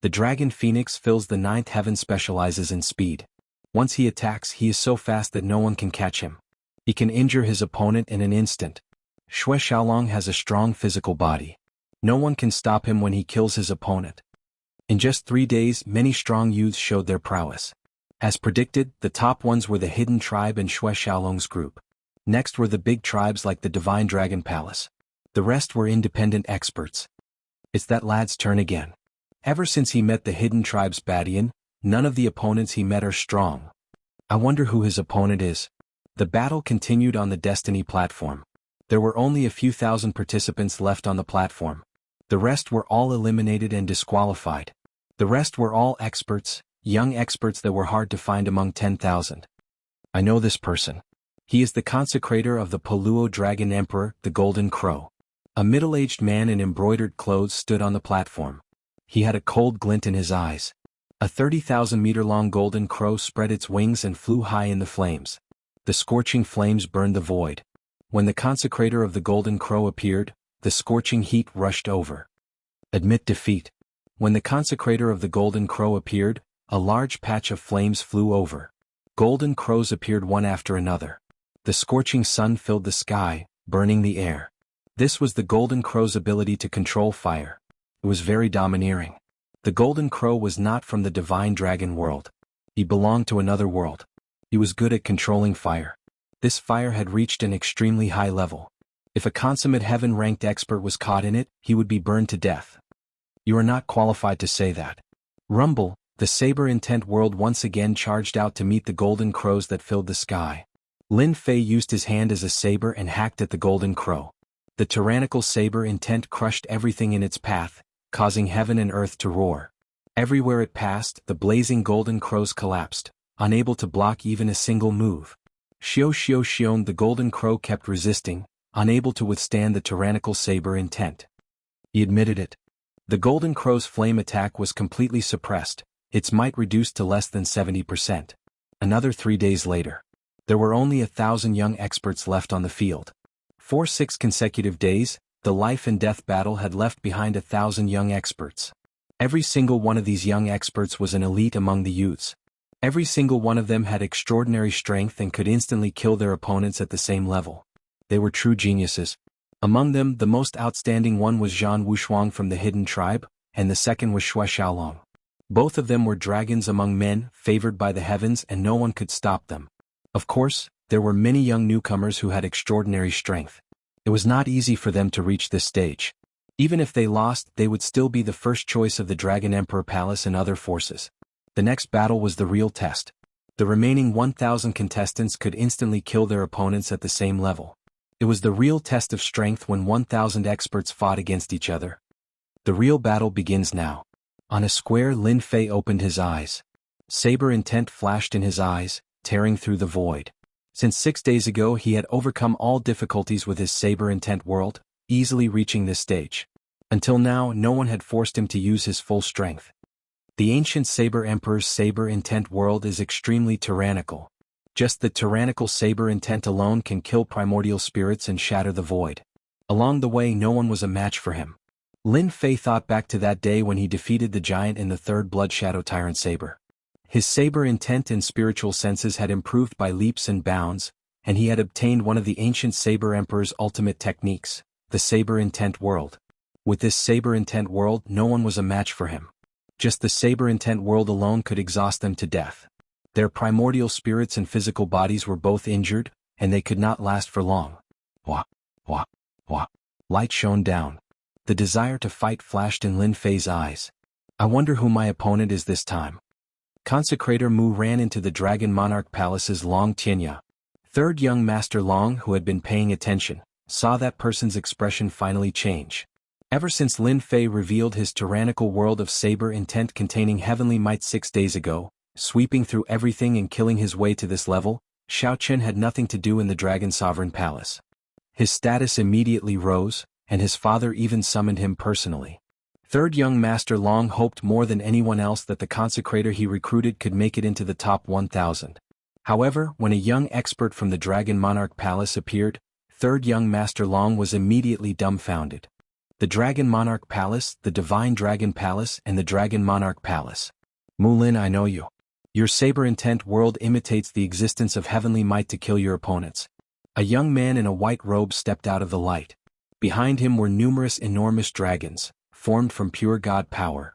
The Dragon Phoenix fills the 9th heaven, specializes in speed. Once he attacks, he is so fast that no one can catch him. He can injure his opponent in an instant. Xue Xiaolong has a strong physical body. No one can stop him when he kills his opponent. In just 3 days, many strong youths showed their prowess. As predicted, the top ones were the Hidden Tribe and Xue Xiaolong's group. Next were the big tribes like the Divine Dragon Palace. The rest were independent experts. It's that lad's turn again. Ever since he met the Hidden Tribe's Badian, none of the opponents he met are strong. I wonder who his opponent is. The battle continued on the Destiny platform. There were only a few thousand participants left on the platform. The rest were all eliminated and disqualified. The rest were all experts, young experts that were hard to find among 10,000. I know this person. He is the consecrator of the Poluo Dragon Emperor, the Golden Crow. A middle-aged man in embroidered clothes stood on the platform. He had a cold glint in his eyes. A 30,000-meter-long golden crow spread its wings and flew high in the flames. The scorching flames burned the void. When the consecrator of the Golden Crow appeared, the scorching heat rushed over. Admit defeat. When the consecrator of the Golden Crow appeared, a large patch of flames flew over. Golden crows appeared one after another. The scorching sun filled the sky, burning the air. This was the Golden Crow's ability to control fire. It was very domineering. The Golden Crow was not from the Divine Dragon world. He belonged to another world. He was good at controlling fire. This fire had reached an extremely high level. If a consummate heaven-ranked expert was caught in it, he would be burned to death. You are not qualified to say that. Rumble, the saber-intent world once again charged out to meet the golden crows that filled the sky. Lin Fei used his hand as a saber and hacked at the Golden Crow. The tyrannical saber-intent crushed everything in its path, causing heaven and earth to roar. Everywhere it passed, the blazing golden crows collapsed, unable to block even a single move. Xion, the golden crow kept resisting, unable to withstand the tyrannical saber-intent. He admitted it. The golden crow's flame attack was completely suppressed, its might reduced to less than 70%. Another 3 days later. There were only 1,000 young experts left on the field. For 6 consecutive days, the life and death battle had left behind 1,000 young experts. Every single one of these young experts was an elite among the youths. Every single one of them had extraordinary strength and could instantly kill their opponents at the same level. They were true geniuses. Among them, the most outstanding one was Zhan Wushuang from the Hidden Tribe, and the second was Xue Xiaolong. Both of them were dragons among men, favored by the heavens, and no one could stop them. Of course, there were many young newcomers who had extraordinary strength. It was not easy for them to reach this stage. Even if they lost, they would still be the first choice of the Dragon Emperor Palace and other forces. The next battle was the real test. The remaining 1,000 contestants could instantly kill their opponents at the same level. It was the real test of strength when 1,000 experts fought against each other. The real battle begins now. On a square, Lin Fei opened his eyes. Saber intent flashed in his eyes, tearing through the void. Since 6 days ago he had overcome all difficulties with his saber intent world, easily reaching this stage. Until now, no one had forced him to use his full strength. The ancient Saber Emperor's saber intent world is extremely tyrannical. Just the tyrannical saber intent alone can kill primordial spirits and shatter the void. Along the way, no one was a match for him. Lin Fei thought back to that day when he defeated the giant in the third Blood Shadow Tyrant Saber. His saber intent and spiritual senses had improved by leaps and bounds, and he had obtained one of the ancient Saber Emperor's ultimate techniques, the saber intent world. With this saber intent world, no one was a match for him. Just the saber intent world alone could exhaust them to death. Their primordial spirits and physical bodies were both injured, and they could not last for long. Wah, wah, wah. Light shone down. The desire to fight flashed in Lin Fei's eyes. I wonder who my opponent is this time. Consecrator Mu ran into the Dragon Monarch Palace's Long Tianya. Third young Master Long, who had been paying attention, saw that person's expression finally change. Ever since Lin Fei revealed his tyrannical world of saber intent containing heavenly might 6 days ago, sweeping through everything and killing his way to this level, Xiao Chen had nothing to do in the Dragon Sovereign Palace. His status immediately rose, and his father even summoned him personally. Third young Master Long hoped more than anyone else that the consecrator he recruited could make it into the top 1,000. However, when a young expert from the Dragon Monarch Palace appeared, third young Master Long was immediately dumbfounded. The Dragon Monarch Palace, the Divine Dragon Palace, and the Dragon Monarch Palace. Mulin, I know you. Your saber intent world imitates the existence of heavenly might to kill your opponents. A young man in a white robe stepped out of the light. Behind him were numerous enormous dragons, formed from pure god power.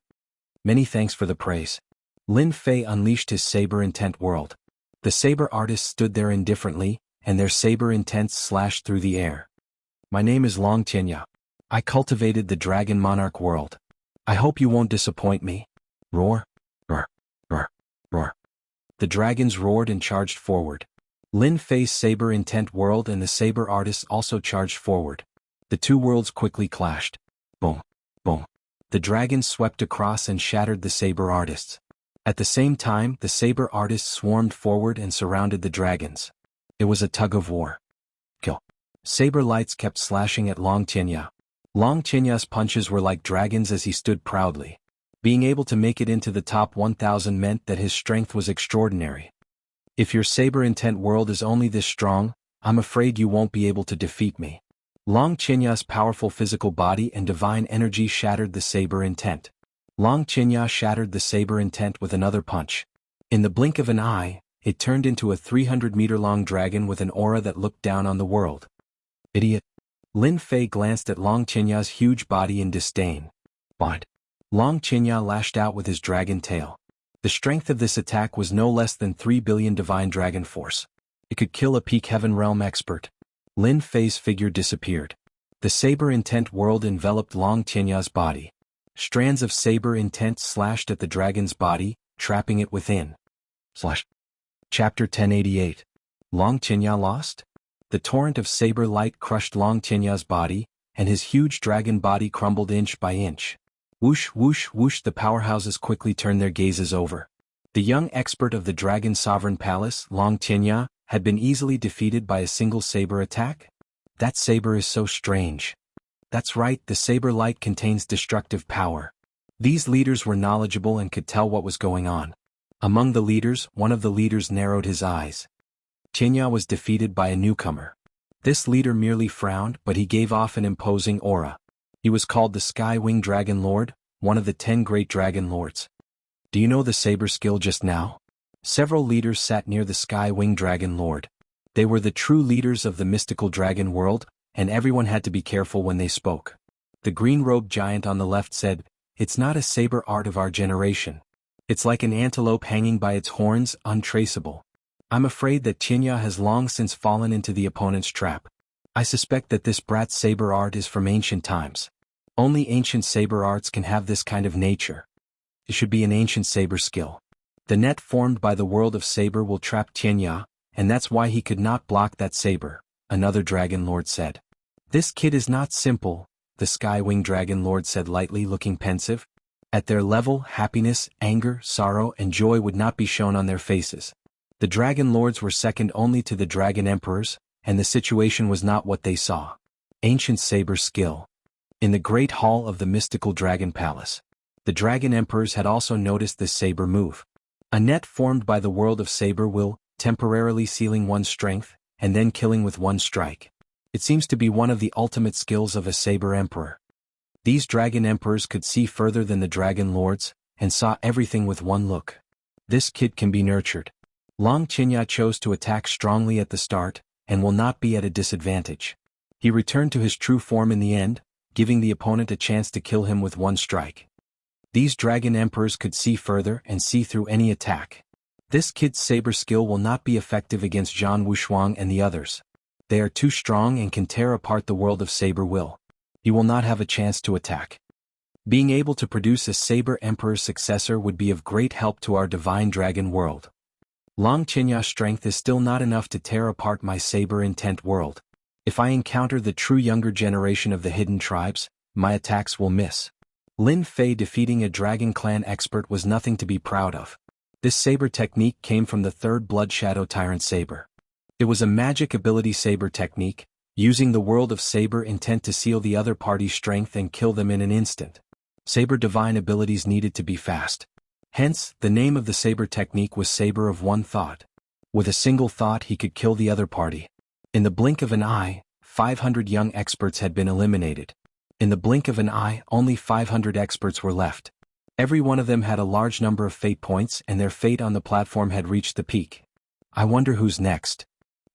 Many thanks for the praise. Lin Fei unleashed his saber intent world. The saber artists stood there indifferently, and their saber intents slashed through the air. My name is Long Tianya. I cultivated the Dragon Monarch world. I hope you won't disappoint me. Roar, roar, roar, roar. The dragons roared and charged forward. Lin Fei's saber intent world and the saber artists also charged forward. The two worlds quickly clashed. Boom, boom. The dragons swept across and shattered the saber artists. At the same time, the saber artists swarmed forward and surrounded the dragons. It was a tug of war. Kill. Saber lights kept slashing at Long Tianya. Long Tianya's punches were like dragons as he stood proudly. Being able to make it into the top 1,000 meant that his strength was extraordinary. If your saber intent world is only this strong, I'm afraid you won't be able to defeat me. Long Tianya's powerful physical body and divine energy shattered the saber intent. Long Tianya shattered the saber intent with another punch. In the blink of an eye, it turned into a 300-meter-long dragon with an aura that looked down on the world. Idiot. Lin Fei glanced at Long Tianya's huge body in disdain. But Long Tianya lashed out with his dragon tail. The strength of this attack was no less than 3 billion divine dragon force. It could kill a peak heaven realm expert. Lin Fei's figure disappeared. The saber intent world enveloped Long Tianya's body. Strands of saber intent slashed at the dragon's body, trapping it within. Chapter 1088. Long Tianya lost? The torrent of saber light crushed Long Tianya's body, and his huge dragon body crumbled inch by inch. Whoosh, whoosh, whoosh. The powerhouses quickly turned their gazes over. The young expert of the Dragon Sovereign Palace, Long Tianya, had been easily defeated by a single saber attack? That saber is so strange. That's right, the saber light contains destructive power. These leaders were knowledgeable and could tell what was going on. Among the leaders, one of the leaders narrowed his eyes. Tianya was defeated by a newcomer. This leader merely frowned, but he gave off an imposing aura. He was called the Sky Wing Dragon Lord, one of the 10 great dragon lords. Do you know the saber skill just now? Several leaders sat near the Sky Wing Dragon Lord. They were the true leaders of the mystical dragon world, and everyone had to be careful when they spoke. The green-robed giant on the left said, "It's not a saber art of our generation. It's like an antelope hanging by its horns, untraceable. I'm afraid that Tianya has long since fallen into the opponent's trap. I suspect that this brat's saber art is from ancient times. Only ancient saber arts can have this kind of nature. It should be an ancient saber skill. The net formed by the world of saber will trap Tianya, and that's why he could not block that saber," another dragon lord said. "This kid is not simple," the Skywing Dragon Lord said lightly, looking pensive. At their level, happiness, anger, sorrow, and joy would not be shown on their faces. The Dragon Lords were second only to the Dragon Emperors, and the situation was not what they saw. Ancient saber skill. In the Great Hall of the Mystical Dragon Palace, the Dragon Emperors had also noticed this saber move. A net formed by the world of saber will, temporarily sealing one's strength, and then killing with one strike. It seems to be one of the ultimate skills of a saber emperor. These Dragon Emperors could see further than the Dragon Lords, and saw everything with one look. This kid can be nurtured. Long Tianya chose to attack strongly at the start, and will not be at a disadvantage. He returned to his true form in the end, giving the opponent a chance to kill him with one strike. These Dragon Emperors could see further and see through any attack. This kid's saber skill will not be effective against Zhan Wushuang and the others. They are too strong and can tear apart the world of saber will. He will not have a chance to attack. Being able to produce a saber emperor's successor would be of great help to our divine dragon world. Long Tianya's strength is still not enough to tear apart my saber intent world. If I encounter the true younger generation of the hidden tribes, my attacks will miss. Lin Fei defeating a Dragon Clan expert was nothing to be proud of. This saber technique came from the third Blood Shadow Tyrant saber. It was a magic ability saber technique, using the world of saber intent to seal the other party's strength and kill them in an instant. Saber divine abilities needed to be fast. Hence, the name of the saber technique was Saber of One Thought. With a single thought he could kill the other party. In the blink of an eye, 500 young experts had been eliminated. In the blink of an eye, only 500 experts were left. Every one of them had a large number of fate points and their fate on the platform had reached the peak. I wonder who's next.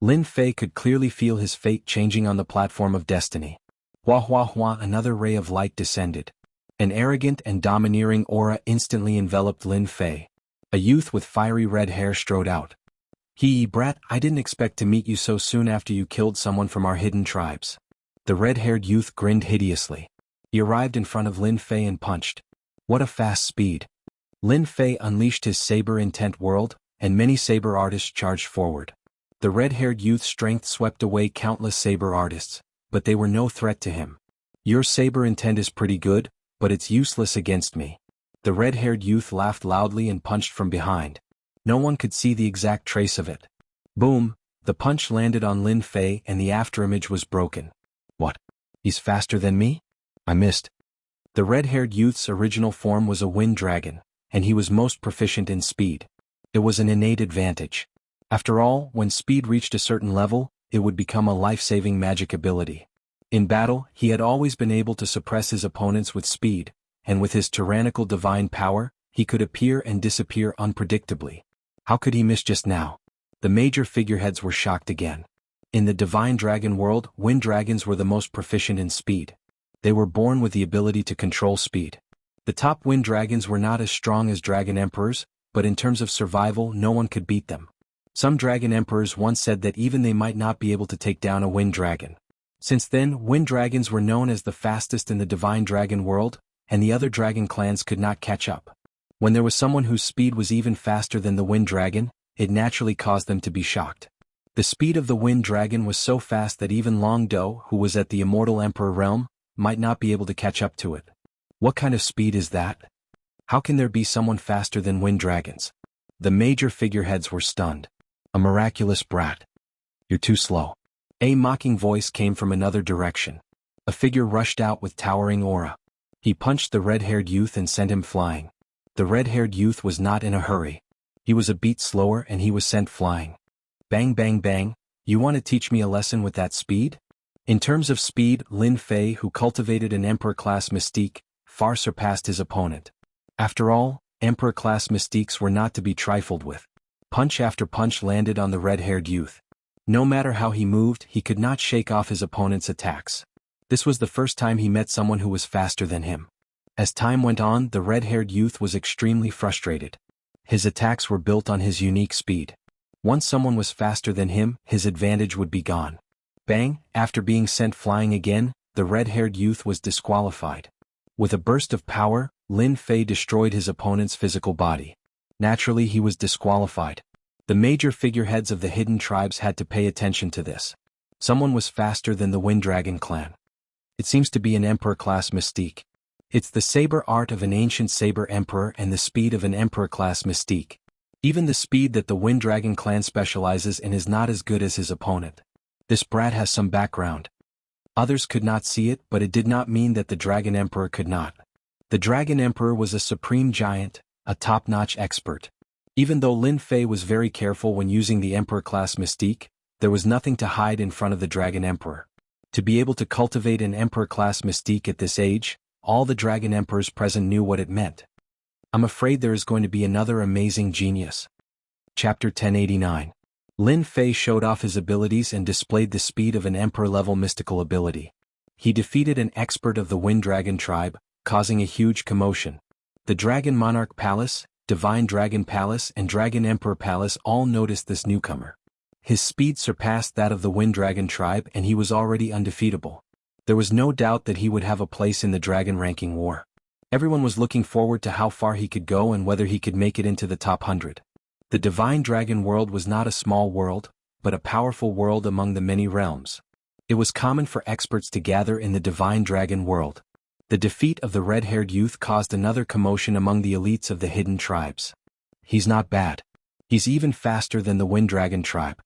Lin Fei could clearly feel his fate changing on the platform of destiny. Hua hua hua, another ray of light descended. An arrogant and domineering aura instantly enveloped Lin Fei. A youth with fiery red hair strode out. Brat, I didn't expect to meet you so soon after you killed someone from our hidden tribes." The red-haired youth grinned hideously. He arrived in front of Lin Fei and punched. What a fast speed. Lin Fei unleashed his saber-intent world, and many saber artists charged forward. The red-haired youth's strength swept away countless saber artists, but they were no threat to him. "Your saber intent is pretty good, but it's useless against me." The red-haired youth laughed loudly and punched from behind. No one could see the exact trace of it. Boom! The punch landed on Lin Fei and the afterimage was broken. What? He's faster than me? I missed. The red-haired youth's original form was a wind dragon, and he was most proficient in speed. It was an innate advantage. After all, when speed reached a certain level, it would become a life-saving magic ability. In battle, he had always been able to suppress his opponents with speed, and with his tyrannical divine power, he could appear and disappear unpredictably. How could he miss just now? The major figureheads were shocked again. In the divine dragon world, wind dragons were the most proficient in speed. They were born with the ability to control speed. The top wind dragons were not as strong as dragon emperors, but in terms of survival, no one could beat them. Some dragon emperors once said that even they might not be able to take down a wind dragon. Since then, wind dragons were known as the fastest in the divine dragon world, and the other dragon clans could not catch up. When there was someone whose speed was even faster than the wind dragon, it naturally caused them to be shocked. The speed of the wind dragon was so fast that even Long Do, who was at the immortal emperor realm, might not be able to catch up to it. What kind of speed is that? How can there be someone faster than wind dragons? The major figureheads were stunned. A miraculous brat. You're too slow. A mocking voice came from another direction. A figure rushed out with towering aura. He punched the red-haired youth and sent him flying. The red-haired youth was not in a hurry. He was a beat slower and he was sent flying. Bang bang bang, you want to teach me a lesson with that speed? In terms of speed, Lin Fei, who cultivated an Emperor-class mystique, far surpassed his opponent. After all, Emperor-class mystiques were not to be trifled with. Punch after punch landed on the red-haired youth. No matter how he moved, he could not shake off his opponent's attacks. This was the first time he met someone who was faster than him. As time went on, the red-haired youth was extremely frustrated. His attacks were built on his unique speed. Once someone was faster than him, his advantage would be gone. Bang! After being sent flying again, the red-haired youth was disqualified. With a burst of power, Lin Fei destroyed his opponent's physical body. Naturally, he was disqualified. The major figureheads of the hidden tribes had to pay attention to this. Someone was faster than the Wind Dragon clan. It seems to be an Emperor-class mystique. It's the saber art of an ancient saber emperor and the speed of an Emperor-class mystique. Even the speed that the Wind Dragon clan specializes in is not as good as his opponent. This brat has some background. Others could not see it, but it did not mean that the Dragon Emperor could not. The Dragon Emperor was a supreme giant, a top-notch expert. Even though Lin Fei was very careful when using the Emperor-class mystique, there was nothing to hide in front of the Dragon Emperor. To be able to cultivate an Emperor-class mystique at this age, all the Dragon Emperors present knew what it meant. I'm afraid there is going to be another amazing genius. Chapter 1089. Lin Fei showed off his abilities and displayed the speed of an Emperor-level mystical ability. He defeated an expert of the Wind Dragon tribe, causing a huge commotion. The Dragon Monarch Palace, Divine Dragon Palace and Dragon Emperor Palace all noticed this newcomer. His speed surpassed that of the Wind Dragon tribe and he was already undefeatable. There was no doubt that he would have a place in the Dragon ranking war. Everyone was looking forward to how far he could go and whether he could make it into the top 100. The Divine Dragon world was not a small world, but a powerful world among the many realms. It was common for experts to gather in the Divine Dragon world. The defeat of the red-haired youth caused another commotion among the elites of the hidden tribes. He's not bad. He's even faster than the Wind Dragon tribe.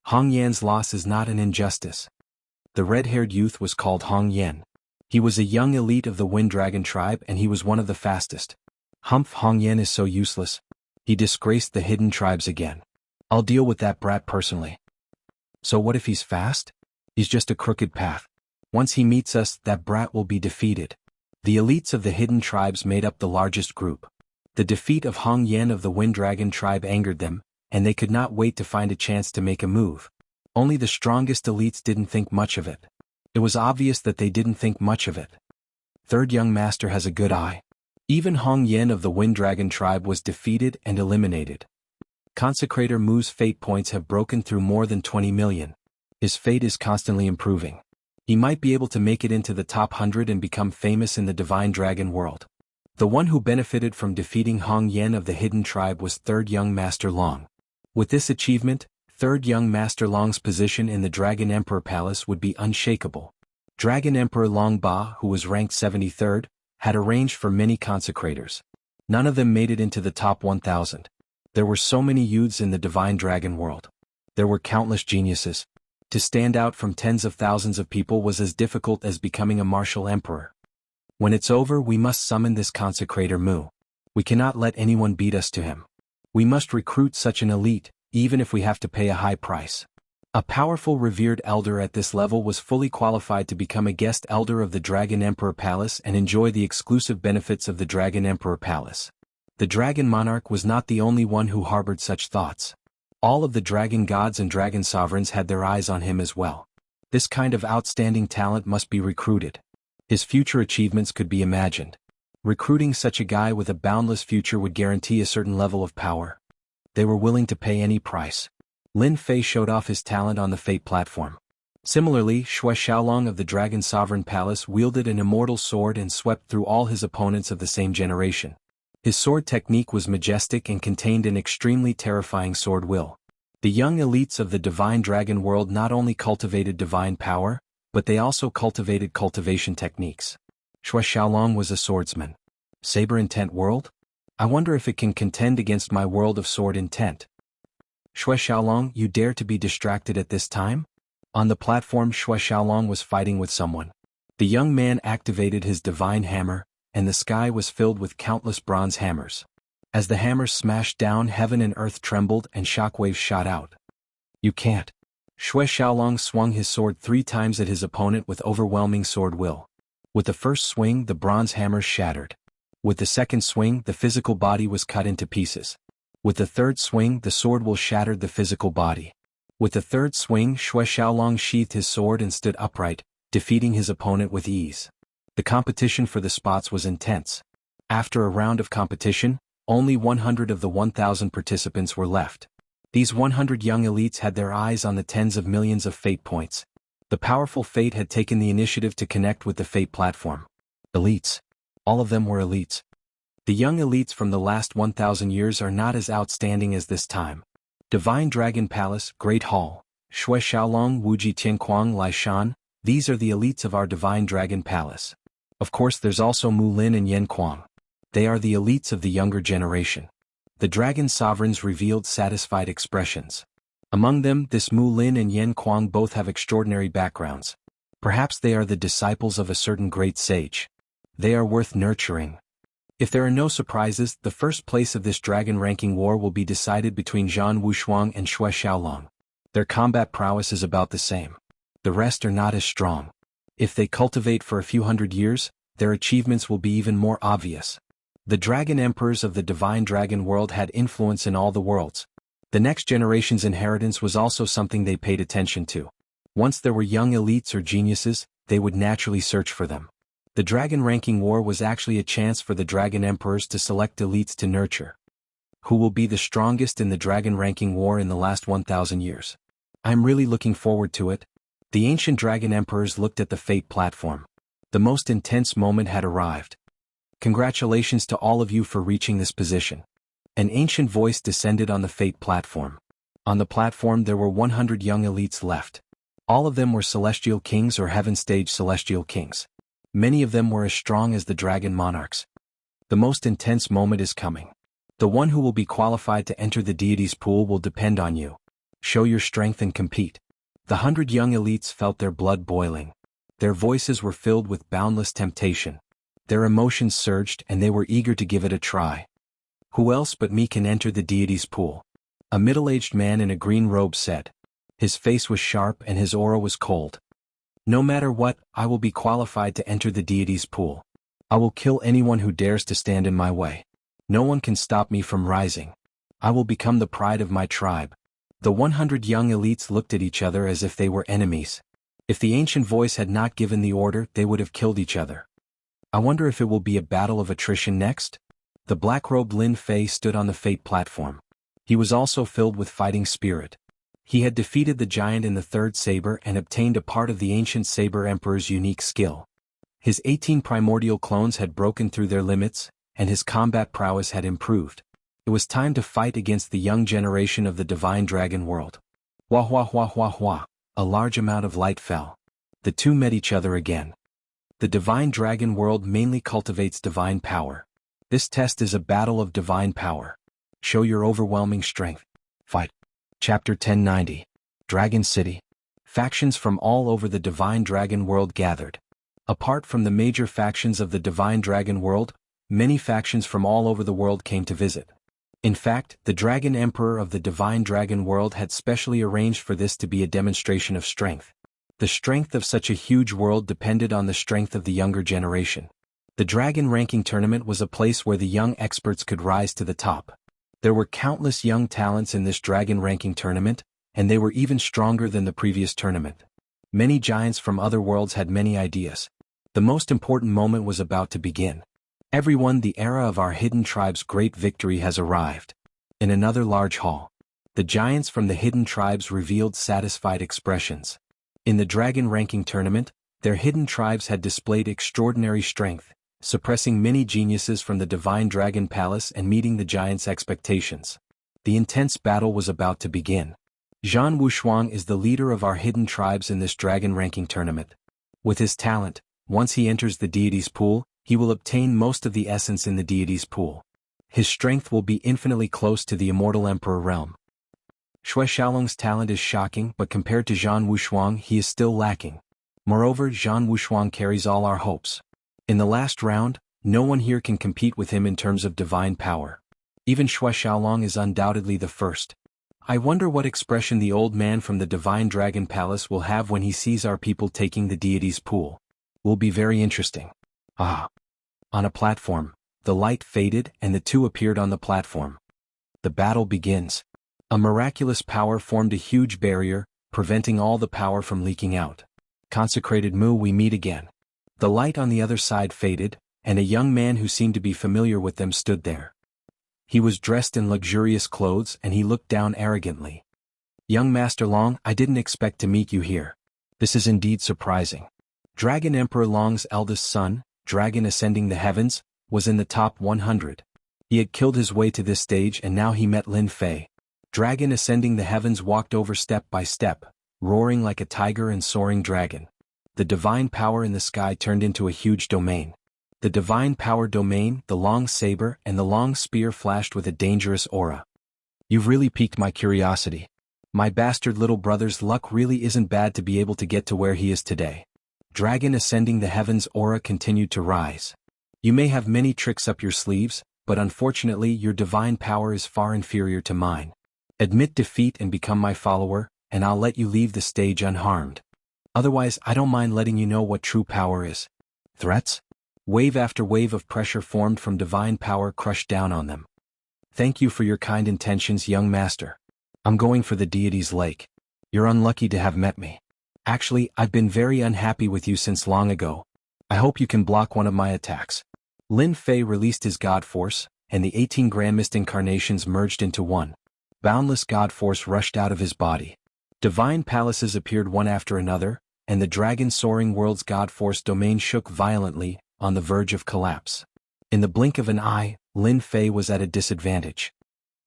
Hong Yan's loss is not an injustice. The red-haired youth was called Hong Yan. He was a young elite of the Wind Dragon tribe and he was one of the fastest. Humph, Hong Yan is so useless. He disgraced the hidden tribes again. I'll deal with that brat personally. So what if he's fast? He's just a crooked path. Once he meets us, that brat will be defeated. The elites of the hidden tribes made up the largest group. The defeat of Hong Yan of the Wind Dragon tribe angered them, and they could not wait to find a chance to make a move. Only the strongest elites didn't think much of it. It was obvious that they didn't think much of it. Third young master has a good eye. Even Hong Yen of the Wind Dragon tribe was defeated and eliminated. Consecrator Mu's fate points have broken through more than 20 million. His fate is constantly improving. He might be able to make it into the top 100 and become famous in the Divine Dragon world. The one who benefited from defeating Hong Yen of the Hidden Tribe was Third Young Master Long. With this achievement, Third Young Master Long's position in the Dragon Emperor Palace would be unshakable. Dragon Emperor Long Ba, who was ranked 73rd, had arranged for many consecrators. None of them made it into the top 1,000. There were so many youths in the Divine Dragon world. There were countless geniuses. To stand out from tens of thousands of people was as difficult as becoming a martial emperor. When it's over, we must summon this consecrator Mu. We cannot let anyone beat us to him. We must recruit such an elite, even if we have to pay a high price. A powerful revered elder at this level was fully qualified to become a guest elder of the Dragon Emperor Palace and enjoy the exclusive benefits of the Dragon Emperor Palace. The Dragon Monarch was not the only one who harbored such thoughts. All of the dragon gods and dragon sovereigns had their eyes on him as well. This kind of outstanding talent must be recruited. His future achievements could be imagined. Recruiting such a guy with a boundless future would guarantee a certain level of power. They were willing to pay any price. Lin Fei showed off his talent on the Fate platform. Similarly, Xue Xiaolong of the Dragon Sovereign Palace wielded an immortal sword and swept through all his opponents of the same generation. His sword technique was majestic and contained an extremely terrifying sword will. The young elites of the Divine Dragon world not only cultivated divine power, but they also cultivated cultivation techniques. Xue Xiaolong was a swordsman. Saber Intent world? I wonder if it can contend against my world of sword intent. Xue Xiaolong, you dare to be distracted at this time? On the platform, Xue Xiaolong was fighting with someone. The young man activated his divine hammer, and the sky was filled with countless bronze hammers. As the hammers smashed down, heaven and earth trembled and shockwaves shot out. You can't. Xue Xiaolong swung his sword 3 times at his opponent with overwhelming sword will. With the first swing, the bronze hammers shattered. With the second swing, the physical body was cut into pieces. With the third swing, the sword will shattered the physical body. With the third swing, Xue Xiaolong sheathed his sword and stood upright, defeating his opponent with ease. The competition for the spots was intense. After a round of competition, only 100 of the 1,000 participants were left. These 100 young elites had their eyes on the tens of millions of fate points. The powerful fate had taken the initiative to connect with the fate platform. Elites. All of them were elites. The young elites from the last 1,000 years are not as outstanding as this time. Divine Dragon Palace, Great Hall, Xue Xiaolong, Wuji Tianquang, Lai Shan, these are the elites of our Divine Dragon Palace. Of course, there's also Mu Lin and Yan Kuang. They are the elites of the younger generation. The dragon sovereigns revealed satisfied expressions. Among them, this Mu Lin and Yan Kuang both have extraordinary backgrounds. Perhaps they are the disciples of a certain great sage. They are worth nurturing. If there are no surprises, the first place of this dragon ranking war will be decided between Zhan Wushuang and Xue Xiaolong. Their combat prowess is about the same. The rest are not as strong. If they cultivate for a few hundred years, their achievements will be even more obvious. The dragon emperors of the Divine Dragon world had influence in all the worlds. The next generation's inheritance was also something they paid attention to. Once there were young elites or geniuses, they would naturally search for them. The dragon ranking war was actually a chance for the dragon emperors to select elites to nurture. Who will be the strongest in the dragon ranking war in the last 1,000 years? I'm really looking forward to it. The ancient dragon emperors looked at the fate platform. The most intense moment had arrived. Congratulations to all of you for reaching this position. An ancient voice descended on the fate platform. On the platform there were 100 young elites left. All of them were celestial kings or heaven stage celestial kings. Many of them were as strong as the dragon monarchs. The most intense moment is coming. The one who will be qualified to enter the deity's pool will depend on you. Show your strength and compete. The 100 young elites felt their blood boiling. Their voices were filled with boundless temptation. Their emotions surged and they were eager to give it a try. Who else but me can enter the deity's pool? A middle-aged man in a green robe said. His face was sharp and his aura was cold. No matter what, I will be qualified to enter the deity's pool. I will kill anyone who dares to stand in my way. No one can stop me from rising. I will become the pride of my tribe. The 100 young elites looked at each other as if they were enemies. If the ancient voice had not given the order, they would have killed each other. I wonder if it will be a battle of attrition next? The black-robed Lin Fei stood on the fate platform. He was also filled with fighting spirit. He had defeated the giant in the third saber and obtained a part of the ancient saber emperor's unique skill. His 18 primordial clones had broken through their limits, and his combat prowess had improved. It was time to fight against the young generation of the divine dragon world. Wah wah wah wah wah. A large amount of light fell. The two met each other again. The divine dragon world mainly cultivates divine power. This test is a battle of divine power. Show your overwhelming strength. Fight. Chapter 1090. Dragon City. Factions from all over the divine dragon world gathered. Apart from the major factions of the divine dragon world, many factions from all over the world came to visit. In fact, the Dragon Emperor of the divine dragon world had specially arranged for this to be a demonstration of strength. The strength of such a huge world depended on the strength of the younger generation. The Dragon Ranking Tournament was a place where the young experts could rise to the top. There were countless young talents in this Dragon Ranking Tournament, and they were even stronger than the previous tournament. Many giants from other worlds had many ideas. The most important moment was about to begin. Everyone, the era of our hidden tribe's great victory has arrived. In another large hall, the giants from the hidden tribes revealed satisfied expressions. In the Dragon Ranking Tournament, their hidden tribes had displayed extraordinary strength, suppressing many geniuses from the Divine Dragon Palace and meeting the giants' expectations. The intense battle was about to begin. Jianghu Shuang is the leader of our hidden tribes in this Dragon Ranking Tournament. With his talent, once he enters the deity's pool, he will obtain most of the essence in the deity's pool. His strength will be infinitely close to the immortal emperor realm. Shui Xiaolong's talent is shocking, but compared to Zhan Wushuang he is still lacking. Moreover, Zhan Wushuang carries all our hopes. In the last round, no one here can compete with him in terms of divine power. Even Shui Xiaolong is undoubtedly the first. I wonder what expression the old man from the Divine Dragon Palace will have when he sees our people taking the deity's pool. Will be very interesting. Ah! On a platform, the light faded and the two appeared on the platform. The battle begins. A miraculous power formed a huge barrier, preventing all the power from leaking out. Consecrated Mu, we meet again. The light on the other side faded, and a young man who seemed to be familiar with them stood there. He was dressed in luxurious clothes and he looked down arrogantly. Young Master Long, I didn't expect to meet you here. This is indeed surprising. Dragon Emperor Long's eldest son, Dragon Ascending the Heavens, was in the top 100. He had killed his way to this stage and now he met Lin Fei. Dragon Ascending the Heavens walked over step by step, roaring like a tiger and soaring dragon. The divine power in the sky turned into a huge domain. The divine power domain, the long saber and the long spear flashed with a dangerous aura. You've really piqued my curiosity. My bastard little brother's luck really isn't bad to be able to get to where he is today. Dragon Ascending the Heavens' aura continued to rise. You may have many tricks up your sleeves, but unfortunately your divine power is far inferior to mine. Admit defeat and become my follower, and I'll let you leave the stage unharmed. Otherwise, I don't mind letting you know what true power is. Threats? Wave after wave of pressure formed from divine power crushed down on them. Thank you for your kind intentions, young master. I'm going for the deity's lake. You're unlucky to have met me. Actually, I've been very unhappy with you since long ago. I hope you can block one of my attacks. Lin Fei released his God Force, and the 18 Grand Mist incarnations merged into one. Boundless God Force rushed out of his body. Divine palaces appeared one after another, and the dragon soaring world's God Force domain shook violently, on the verge of collapse. In the blink of an eye, Lin Fei was at a disadvantage.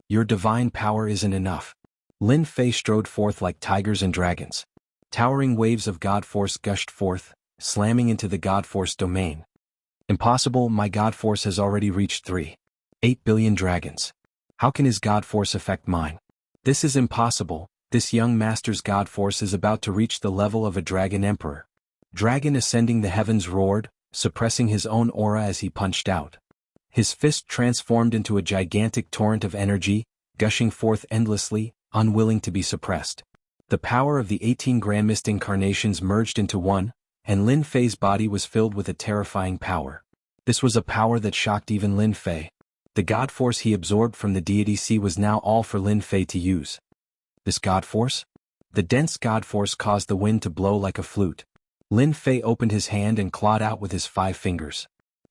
Your divine power isn't enough. Lin Fei strode forth like tigers and dragons. Towering waves of God Force gushed forth, slamming into the God Force domain. Impossible, my God Force has already reached 3.8 billion dragons. How can his God Force affect mine? This is impossible. This young master's God Force is about to reach the level of a Dragon Emperor. Dragon Ascending the Heavens roared, suppressing his own aura as he punched out. His fist transformed into a gigantic torrent of energy, gushing forth endlessly, unwilling to be suppressed. The power of the 18 Grand Mist incarnations merged into one, and Lin Fei's body was filled with a terrifying power. This was a power that shocked even Lin Fei. The God Force he absorbed from the deity sea was now all for Lin Fei to use. This God Force? The dense God Force caused the wind to blow like a flute. Lin Fei opened his hand and clawed out with his 5 fingers.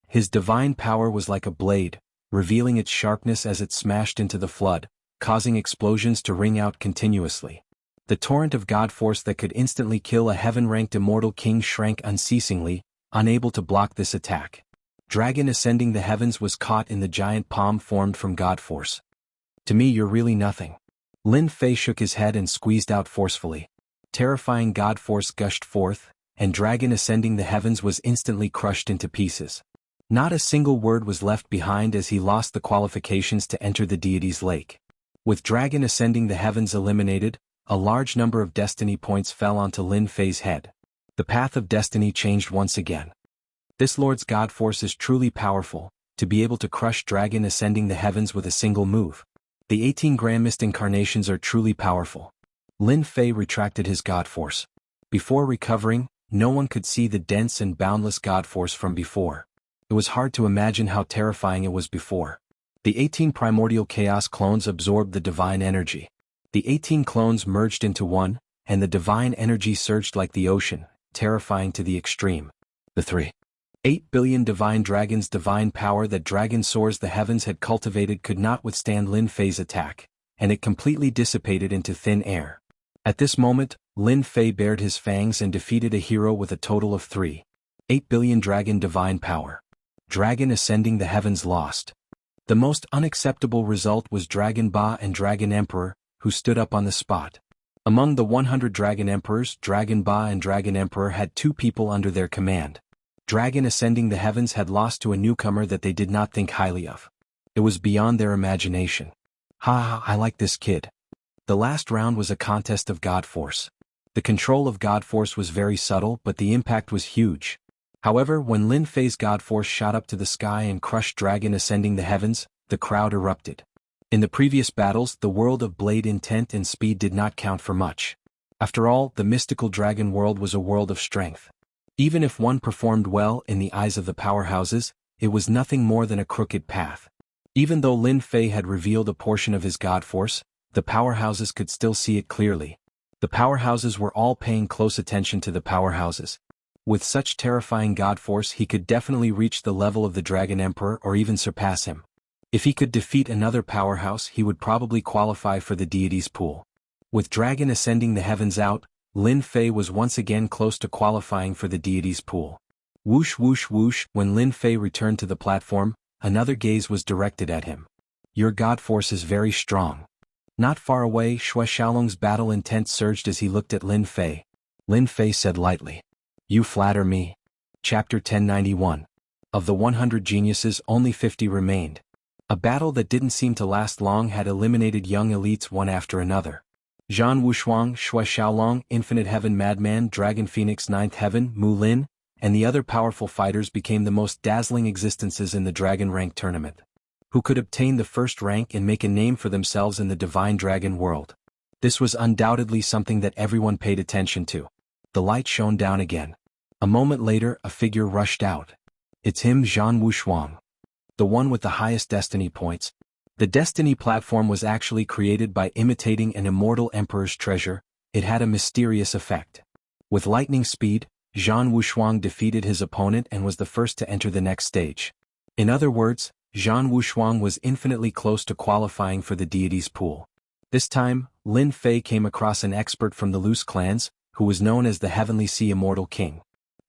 His divine power was like a blade, revealing its sharpness as it smashed into the flood, causing explosions to ring out continuously. The torrent of God force that could instantly kill a heaven-ranked immortal king shrank unceasingly, unable to block this attack. Dragon ascending the heavens was caught in the giant palm formed from God force. To me you're really nothing. Lin Fei shook his head and squeezed out forcefully. Terrifying God force gushed forth, and Dragon ascending the heavens was instantly crushed into pieces. Not a single word was left behind as he lost the qualifications to enter the deity's lake. With Dragon ascending the heavens eliminated, a large number of destiny points fell onto Lin Fei's head. The path of destiny changed once again. This Lord's God force is truly powerful, to be able to crush Dragon ascending the heavens with a single move. The 18 grandest incarnations are truly powerful. Lin Fei retracted his God force. Before recovering, no one could see the dense and boundless God force from before. It was hard to imagine how terrifying it was before. The 18 primordial chaos clones absorbed the divine energy. The 18 clones merged into one, and the divine energy surged like the ocean, terrifying to the extreme. The 3.8 billion divine dragons' divine power that Dragon Soars the Heavens had cultivated could not withstand Lin Fei's attack, and it completely dissipated into thin air. At this moment, Lin Fei bared his fangs and defeated a hero with a total of 3.8 billion dragon divine power. Dragon ascending the heavens lost. The most unacceptable result was Dragon Ba and Dragon Emperor, who stood up on the spot. Among the 100 Dragon Emperors, Dragon Ba and Dragon Emperor had 2 people under their command. Dragon ascending the heavens had lost to a newcomer that they did not think highly of. It was beyond their imagination. Ha, I like this kid. The last round was a contest of God Force. The control of God Force was very subtle, but the impact was huge. However, when Lin Fei's God Force shot up to the sky and crushed Dragon ascending the heavens, the crowd erupted. In the previous battles, the world of blade intent and speed did not count for much. After all, the mystical dragon world was a world of strength. Even if one performed well in the eyes of the powerhouses, it was nothing more than a crooked path. Even though Lin Fei had revealed a portion of his God Force, the powerhouses could still see it clearly. The powerhouses were all paying close attention to the powerhouses. With such terrifying God Force, he could definitely reach the level of the Dragon Emperor or even surpass him. If he could defeat another powerhouse, he would probably qualify for the deity's pool. With Dragon ascending the heavens out, Lin Fei was once again close to qualifying for the deity's pool. Whoosh whoosh whoosh, when Lin Fei returned to the platform, another gaze was directed at him. Your God Force is very strong. Not far away, Shui Xiaolong's battle intent surged as he looked at Lin Fei. Lin Fei said lightly, "You flatter me." Chapter 1091. Of the 100 geniuses, only 50 remained. A battle that didn't seem to last long had eliminated young elites one after another. Zhan Wushuang, Shui Xiaolong, Infinite Heaven Madman, Dragon Phoenix, Ninth Heaven, Mu Lin, and the other powerful fighters became the most dazzling existences in the Dragon Rank tournament. Who could obtain the first rank and make a name for themselves in the Divine Dragon world? This was undoubtedly something that everyone paid attention to. The light shone down again. A moment later, a figure rushed out. It's him, Zhan Wushuang. The one with the highest destiny points. The destiny platform was actually created by imitating an immortal emperor's treasure. It had a mysterious effect. With lightning speed, Zhan Wushuang defeated his opponent and was the first to enter the next stage. In other words, Zhan Wushuang was infinitely close to qualifying for the deity's pool. This time, Lin Fei came across an expert from the Loose clans, who was known as the Heavenly Sea Immortal King.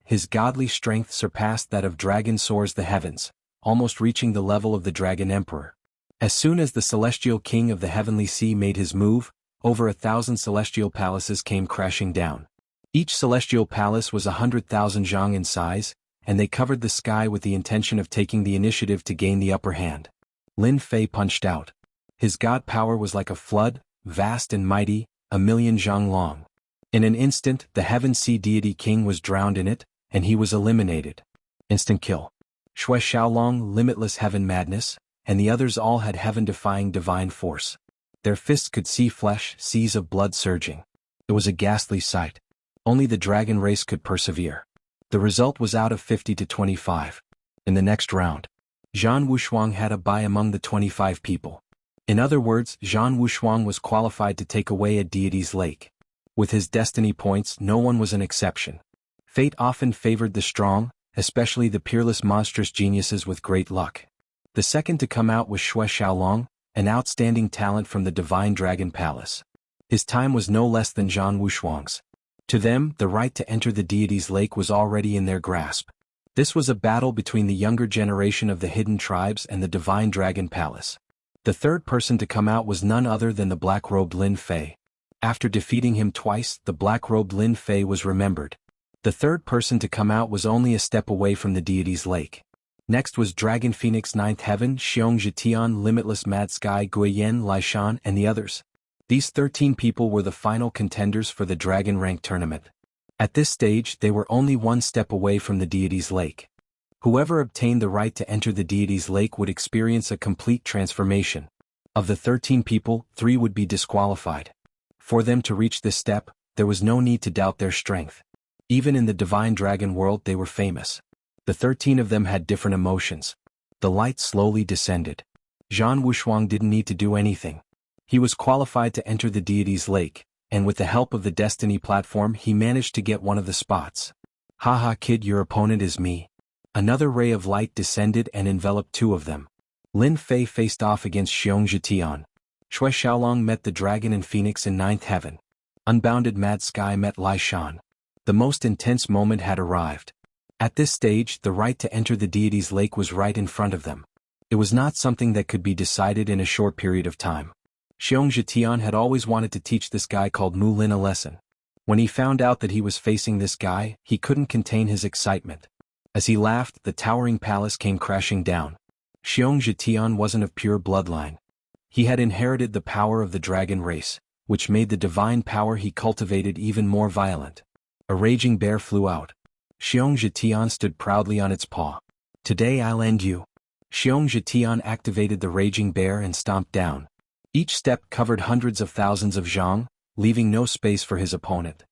His godly strength surpassed that of Dragon Soars the Heavens, almost reaching the level of the Dragon Emperor. As soon as the Celestial King of the Heavenly Sea made his move, over 1,000 celestial palaces came crashing down. Each celestial palace was 100,000 zhang in size, and they covered the sky with the intention of taking the initiative to gain the upper hand. Lin Fei punched out. His god power was like a flood, vast and mighty, 1,000,000 zhang long. In an instant, the Heaven Sea Deity King was drowned in it, and he was eliminated. Instant kill. Shui Xiaolong, Limitless Heaven Madness, and the others all had heaven-defying divine force. Their fists could see flesh, seas of blood surging. It was a ghastly sight. Only the dragon race could persevere. The result was out of 50 to 25. In the next round, Zhan Wushuang had a bye among the 25 people. In other words, Zhan Wushuang was qualified to take away a deity's lake. With his destiny points, no one was an exception. Fate often favored the strong, especially the peerless monstrous geniuses with great luck. The second to come out was Xue Xiaolong, an outstanding talent from the Divine Dragon Palace. His time was no less than Zhan Wushuang's. To them, the right to enter the deity's lake was already in their grasp. This was a battle between the younger generation of the hidden tribes and the Divine Dragon Palace. The third person to come out was none other than the black-robed Lin Fei. After defeating him twice, the black-robed Lin Fei was remembered. The third person to come out was only a step away from the deity's lake. Next was Dragon Phoenix Ninth Heaven, Xiong Zhetian, Limitless Mad Sky, Guiyan, Lishan, and the others. These 13 people were the final contenders for the Dragon Rank tournament. At this stage, they were only one step away from the deity's lake. Whoever obtained the right to enter the deity's lake would experience a complete transformation. Of the 13 people, 3 would be disqualified. For them to reach this step, there was no need to doubt their strength. Even in the Divine Dragon world they were famous. The 13 of them had different emotions. The light slowly descended. Zhan Wushuang didn't need to do anything. He was qualified to enter the deity's lake, and with the help of the Destiny platform he managed to get one of the spots. Haha kid, your opponent is me. Another ray of light descended and enveloped 2 of them. Lin Fei faced off against Xiong Zhetian. Xue Xiaolong met the Dragon and Phoenix in Ninth Heaven. Unbounded Mad Sky met Lai Shan. The most intense moment had arrived. At this stage, the right to enter the deity's lake was right in front of them. It was not something that could be decided in a short period of time. Xiong Zhetian had always wanted to teach this guy called Mu Lin a lesson. When he found out that he was facing this guy, he couldn't contain his excitement. As he laughed, the towering palace came crashing down. Xiong Zhetian wasn't of pure bloodline. He had inherited the power of the dragon race, which made the divine power he cultivated even more violent. A raging bear flew out. Xiong Zhetian stood proudly on its paw. Today I'll end you. Xiong Zhetian activated the raging bear and stomped down. Each step covered hundreds of thousands of zhang, leaving no space for his opponent.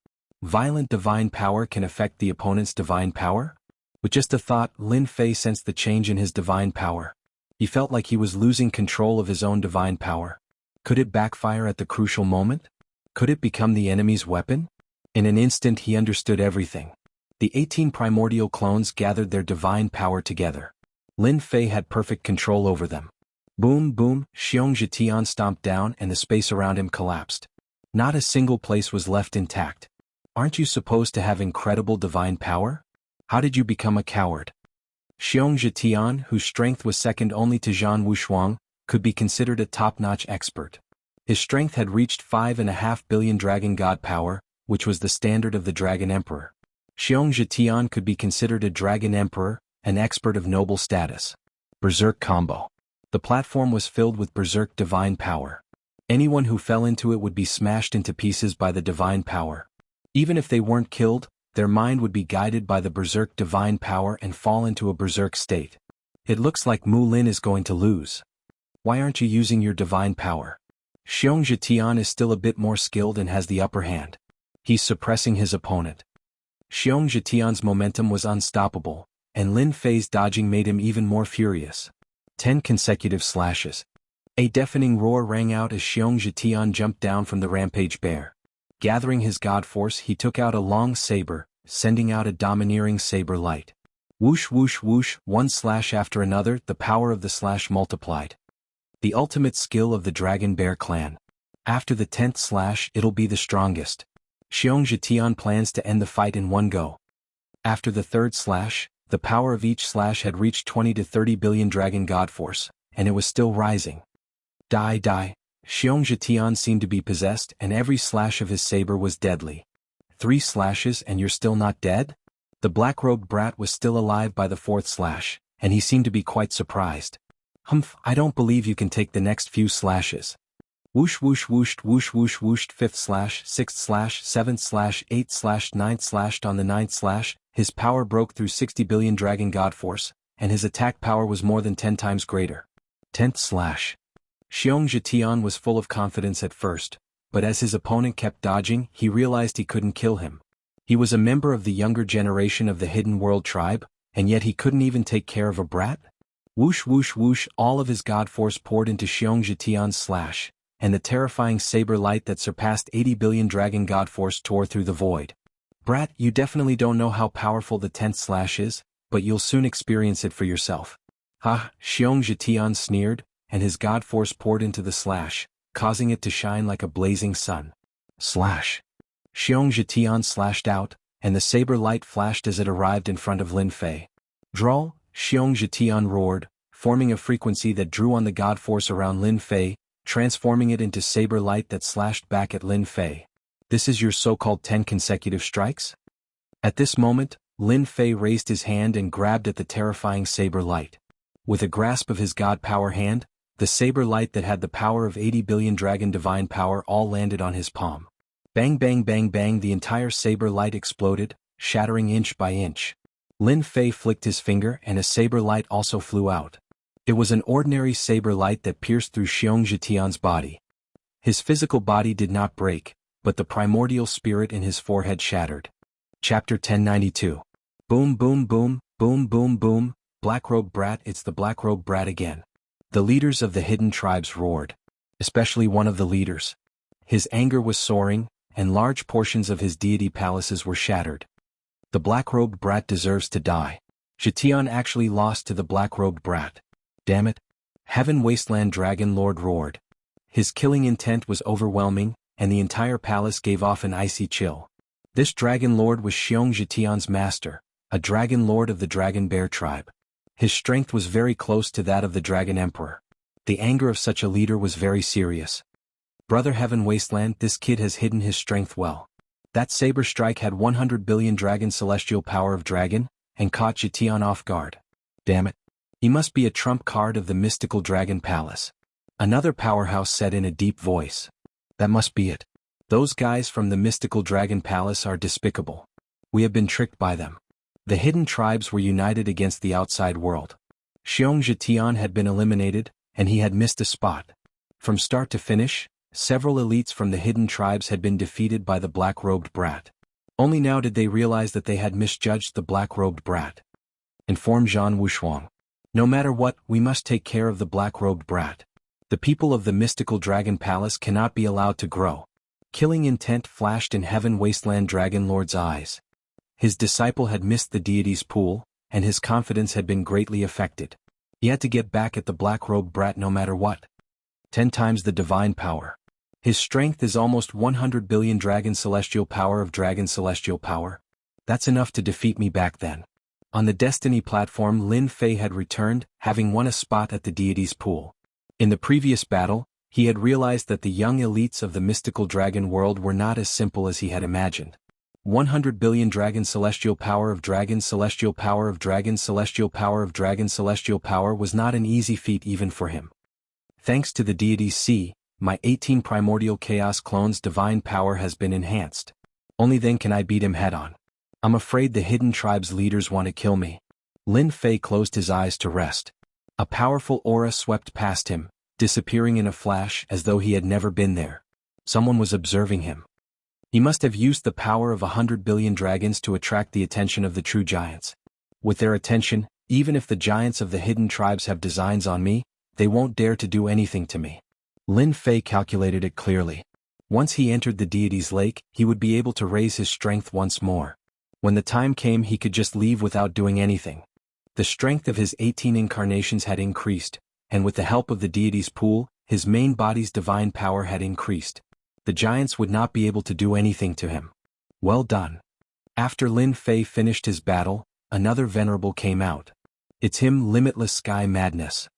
Violent divine power can affect the opponent's divine power? With just a thought, Lin Fei sensed the change in his divine power. He felt like he was losing control of his own divine power. Could it backfire at the crucial moment? Could it become the enemy's weapon? In an instant he understood everything. The 18 primordial clones gathered their divine power together. Lin Fei had perfect control over them. Boom, boom, Xiong Zhetian stomped down and the space around him collapsed. Not a single place was left intact. Aren't you supposed to have incredible divine power? How did you become a coward? Xiong Zhetian, whose strength was second only to Zhan Wushuang, could be considered a top-notch expert. His strength had reached 5.5 billion dragon god power, which was the standard of the Dragon Emperor. Xiong Zhetian could be considered a Dragon Emperor, an expert of noble status. Berserk combo. The platform was filled with berserk divine power. Anyone who fell into it would be smashed into pieces by the divine power. Even if they weren't killed, their mind would be guided by the berserk divine power and fall into a berserk state. It looks like Mu Lin is going to lose. Why aren't you using your divine power? Xiong Zhetian is still a bit more skilled and has the upper hand. He's suppressing his opponent. Xiong Zhetian's momentum was unstoppable, and Lin Fei's dodging made him even more furious. 10 consecutive slashes. A deafening roar rang out as Xiong Zhetian jumped down from the rampage bear. Gathering his god force, he took out a long saber, sending out a domineering saber light. Whoosh whoosh whoosh, one slash after another, the power of the slash multiplied. The ultimate skill of the Dragon Bear clan. After the 10th slash, it'll be the strongest. Xiong Zhetian plans to end the fight in one go. After the 3rd slash, the power of each slash had reached 20 to 30 billion dragon god force, and it was still rising. Die die. Xiong Zhetian seemed to be possessed and every slash of his saber was deadly. 3 slashes and you're still not dead? The black-robed brat was still alive by the 4th slash, and he seemed to be quite surprised. Humph, I don't believe you can take the next few slashes. Whoosh whoosh whooshed whoosh whoosh whooshed 5th slash, 6th slash, 7th slash, 8th slash, 9th slashed on the 9th slash, his power broke through 60 billion dragon god force, and his attack power was more than 10 times greater. 10th slash. Xiong Zhetian was full of confidence at first, but as his opponent kept dodging, he realized he couldn't kill him. He was a member of the younger generation of the Hidden World tribe, and yet he couldn't even take care of a brat? Whoosh whoosh whoosh, all of his god force poured into Xiong Zhetian's slash, and the terrifying saber light that surpassed 80 billion dragon god force tore through the void. Brat, you definitely don't know how powerful the 10th slash is, but you'll soon experience it for yourself. Ha! Xiong Zhetian sneered, and his god force poured into the slash, causing it to shine like a blazing sun. Slash! Xiong Zhetian slashed out, and the saber light flashed as it arrived in front of Lin Fei. Drawl! Xiong Zhetian roared, forming a frequency that drew on the god force around Lin Fei, transforming it into saber light that slashed back at Lin Fei. This is your so-called 10 consecutive strikes? At this moment, Lin Fei raised his hand and grabbed at the terrifying saber light. With a grasp of his god power hand, the saber light that had the power of 80 billion dragon divine power all landed on his palm. Bang bang bang bang, the entire saber light exploded, shattering inch by inch. Lin Fei flicked his finger and a saber light also flew out. It was an ordinary saber light that pierced through Xiong Zhetian's body. His physical body did not break, but the primordial spirit in his forehead shattered. Chapter 1092. Boom boom boom, boom boom boom, Blackrobe Brat, it's the Blackrobe Brat again. The leaders of the hidden tribes roared. Especially one of the leaders. His anger was soaring, and large portions of his deity palaces were shattered. The Black-robed Brat deserves to die. Zhetian actually lost to the Black-robed Brat. Damn it. Heaven Wasteland Dragon Lord roared. His killing intent was overwhelming, and the entire palace gave off an icy chill. This Dragon Lord was Xiong Zhetian's master, a Dragon Lord of the Dragon Bear tribe. His strength was very close to that of the Dragon Emperor. The anger of such a leader was very serious. Brother Heaven Wasteland, this kid has hidden his strength well. That saber strike had 100 billion dragon celestial power of dragon, and caught Zhetian off guard. Damn it. He must be a trump card of the mystical dragon palace. Another powerhouse said in a deep voice. That must be it. Those guys from the mystical dragon palace are despicable. We have been tricked by them. The hidden tribes were united against the outside world. Xiong Zhetian had been eliminated, and he had missed a spot. From start to finish, several elites from the hidden tribes had been defeated by the Black-robed Brat. Only now did they realize that they had misjudged the Black-robed Brat. Informed Zhan Wushuang. No matter what, we must take care of the Black-robed Brat. The people of the mystical dragon palace cannot be allowed to grow. Killing intent flashed in Heaven Wasteland Dragon Lord's eyes. His disciple had missed the deity's pool, and his confidence had been greatly affected. He had to get back at the Black-robed Brat no matter what. 10 times the divine power. His strength is almost 100 billion dragon celestial power of dragon celestial power. That's enough to defeat me back then. On the Destiny platform, Lin Fei had returned, having won a spot at the deity's pool. In the previous battle, he had realized that the young elites of the mystical dragon world were not as simple as he had imagined. 100 billion dragon celestial power of dragon celestial power of dragon celestial power of dragon celestial power was not an easy feat even for him. Thanks to the deity's C, my 18 primordial chaos clones' divine power has been enhanced. Only then can I beat him head-on. I'm afraid the hidden tribe's leaders want to kill me. Lin Fei closed his eyes to rest. A powerful aura swept past him, disappearing in a flash as though he had never been there. Someone was observing him. He must have used the power of 100 billion dragons to attract the attention of the true giants. With their attention, even if the giants of the hidden tribes have designs on me, they won't dare to do anything to me. Lin Fei calculated it clearly. Once he entered the deity's lake, he would be able to raise his strength once more. When the time came, he could just leave without doing anything. The strength of his 18 incarnations had increased, and with the help of the deity's pool, his main body's divine power had increased. The giants would not be able to do anything to him. Well done. After Lin Fei finished his battle, another venerable came out. It's him, Limitless Sky Madness.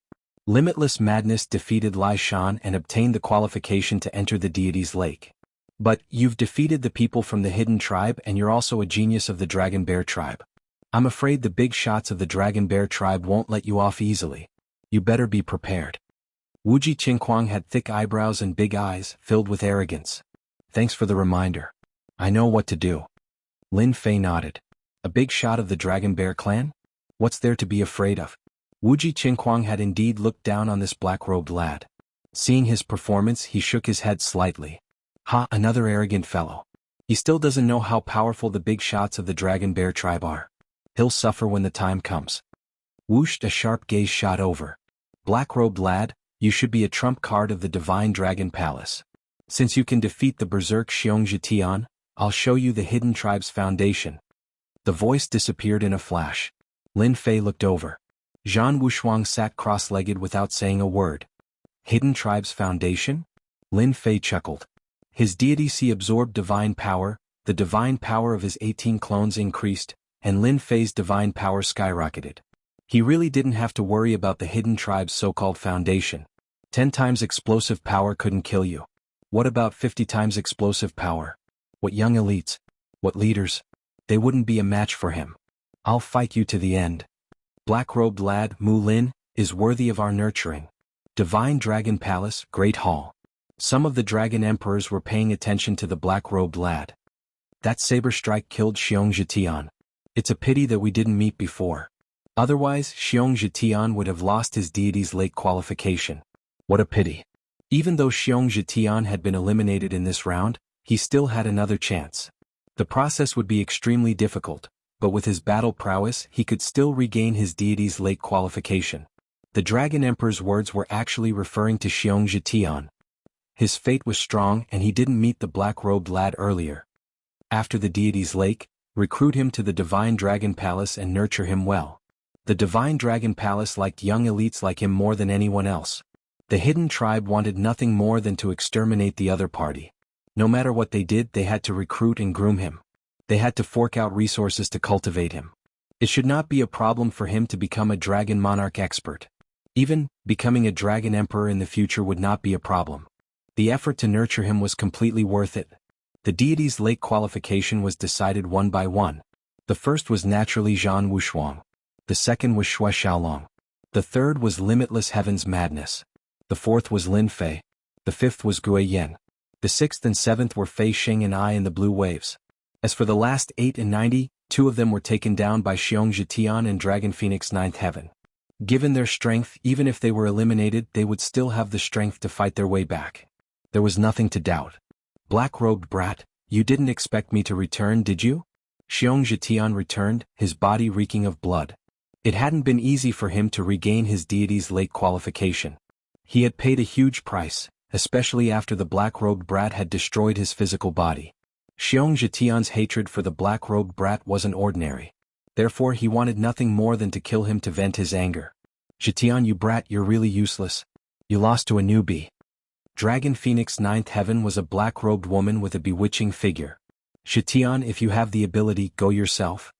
Limitless Madness defeated Lai Shan and obtained the qualification to enter the deity's lake. But, you've defeated the people from the hidden tribe and you're also a genius of the Dragon Bear tribe. I'm afraid the big shots of the Dragon Bear tribe won't let you off easily. You better be prepared. Wuji Qingquang had thick eyebrows and big eyes, filled with arrogance. Thanks for the reminder. I know what to do. Lin Fei nodded. A big shot of the Dragon Bear clan? What's there to be afraid of? Wuji Qingquang had indeed looked down on this black-robed lad. Seeing his performance, he shook his head slightly. Ha, another arrogant fellow. He still doesn't know how powerful the big shots of the Dragon Bear tribe are. He'll suffer when the time comes. Whooshed, a sharp gaze shot over. Black-robed lad, you should be a trump card of the Divine Dragon Palace. Since you can defeat the Berserk Xiong Zhetian, I'll show you the hidden tribe's foundation. The voice disappeared in a flash. Lin Fei looked over. Zhan Wushuang sat cross-legged without saying a word. Hidden Tribe's foundation? Lin Fei chuckled. His deity C absorbed divine power, the divine power of his 18 clones increased, and Lin Fei's divine power skyrocketed. He really didn't have to worry about the Hidden Tribe's so-called foundation. 10 times explosive power couldn't kill you. What about 50 times explosive power? What young elites? What leaders? They wouldn't be a match for him. I'll fight you to the end. Black-robed lad, Mu Lin, is worthy of our nurturing. Divine Dragon Palace, Great Hall. Some of the Dragon Emperors were paying attention to the black-robed lad. That saber strike killed Xiong Zhetian. It's a pity that we didn't meet before. Otherwise, Xiong Zhetian would have lost his deity's late qualification. What a pity. Even though Xiong Zhetian had been eliminated in this round, he still had another chance. The process would be extremely difficult, but with his battle prowess he could still regain his deity's late qualification. The Dragon Emperor's words were actually referring to Xiong Zhetian. His fate was strong and he didn't meet the black-robed lad earlier. After the deity's lake, recruit him to the Divine Dragon Palace and nurture him well. The Divine Dragon Palace liked young elites like him more than anyone else. The Hidden Tribe wanted nothing more than to exterminate the other party. No matter what they did, they had to recruit and groom him. They had to fork out resources to cultivate him. It should not be a problem for him to become a Dragon Monarch expert. Even becoming a Dragon Emperor in the future would not be a problem. The effort to nurture him was completely worth it. The deity's late qualification was decided one by one. The first was naturally Zhan Wushuang. The second was Shui Xiaolong. The third was Limitless Heaven's Madness. The fourth was Lin Fei. The fifth was Gui Yen. The sixth and seventh were Fei Xing and I in the Blue Waves. As for the last 8 and 90, 2 of them were taken down by Xiong Zhetian and Dragon Phoenix Ninth Heaven. Given their strength, even if they were eliminated, they would still have the strength to fight their way back. There was nothing to doubt. Black-robed brat, you didn't expect me to return, did you? Xiong Zhetian returned, his body reeking of blood. It hadn't been easy for him to regain his deity's late qualification. He had paid a huge price, especially after the black-robed brat had destroyed his physical body. Xiong Zhetian's hatred for the black-robed brat wasn't ordinary. Therefore he wanted nothing more than to kill him to vent his anger. Zhetian, you brat, you're really useless. You lost to a newbie. Dragon Phoenix Ninth Heaven was a black-robed woman with a bewitching figure. Zhetian, if you have the ability, go yourself.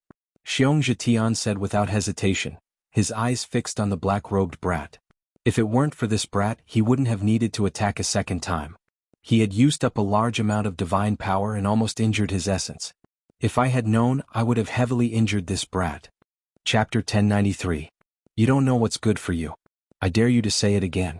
Xiong Zhetian said without hesitation, his eyes fixed on the black-robed brat. If it weren't for this brat, he wouldn't have needed to attack a second time. He had used up a large amount of divine power and almost injured his essence. If I had known, I would have heavily injured this brat. Chapter 1093. You don't know what's good for you. I dare you to say it again.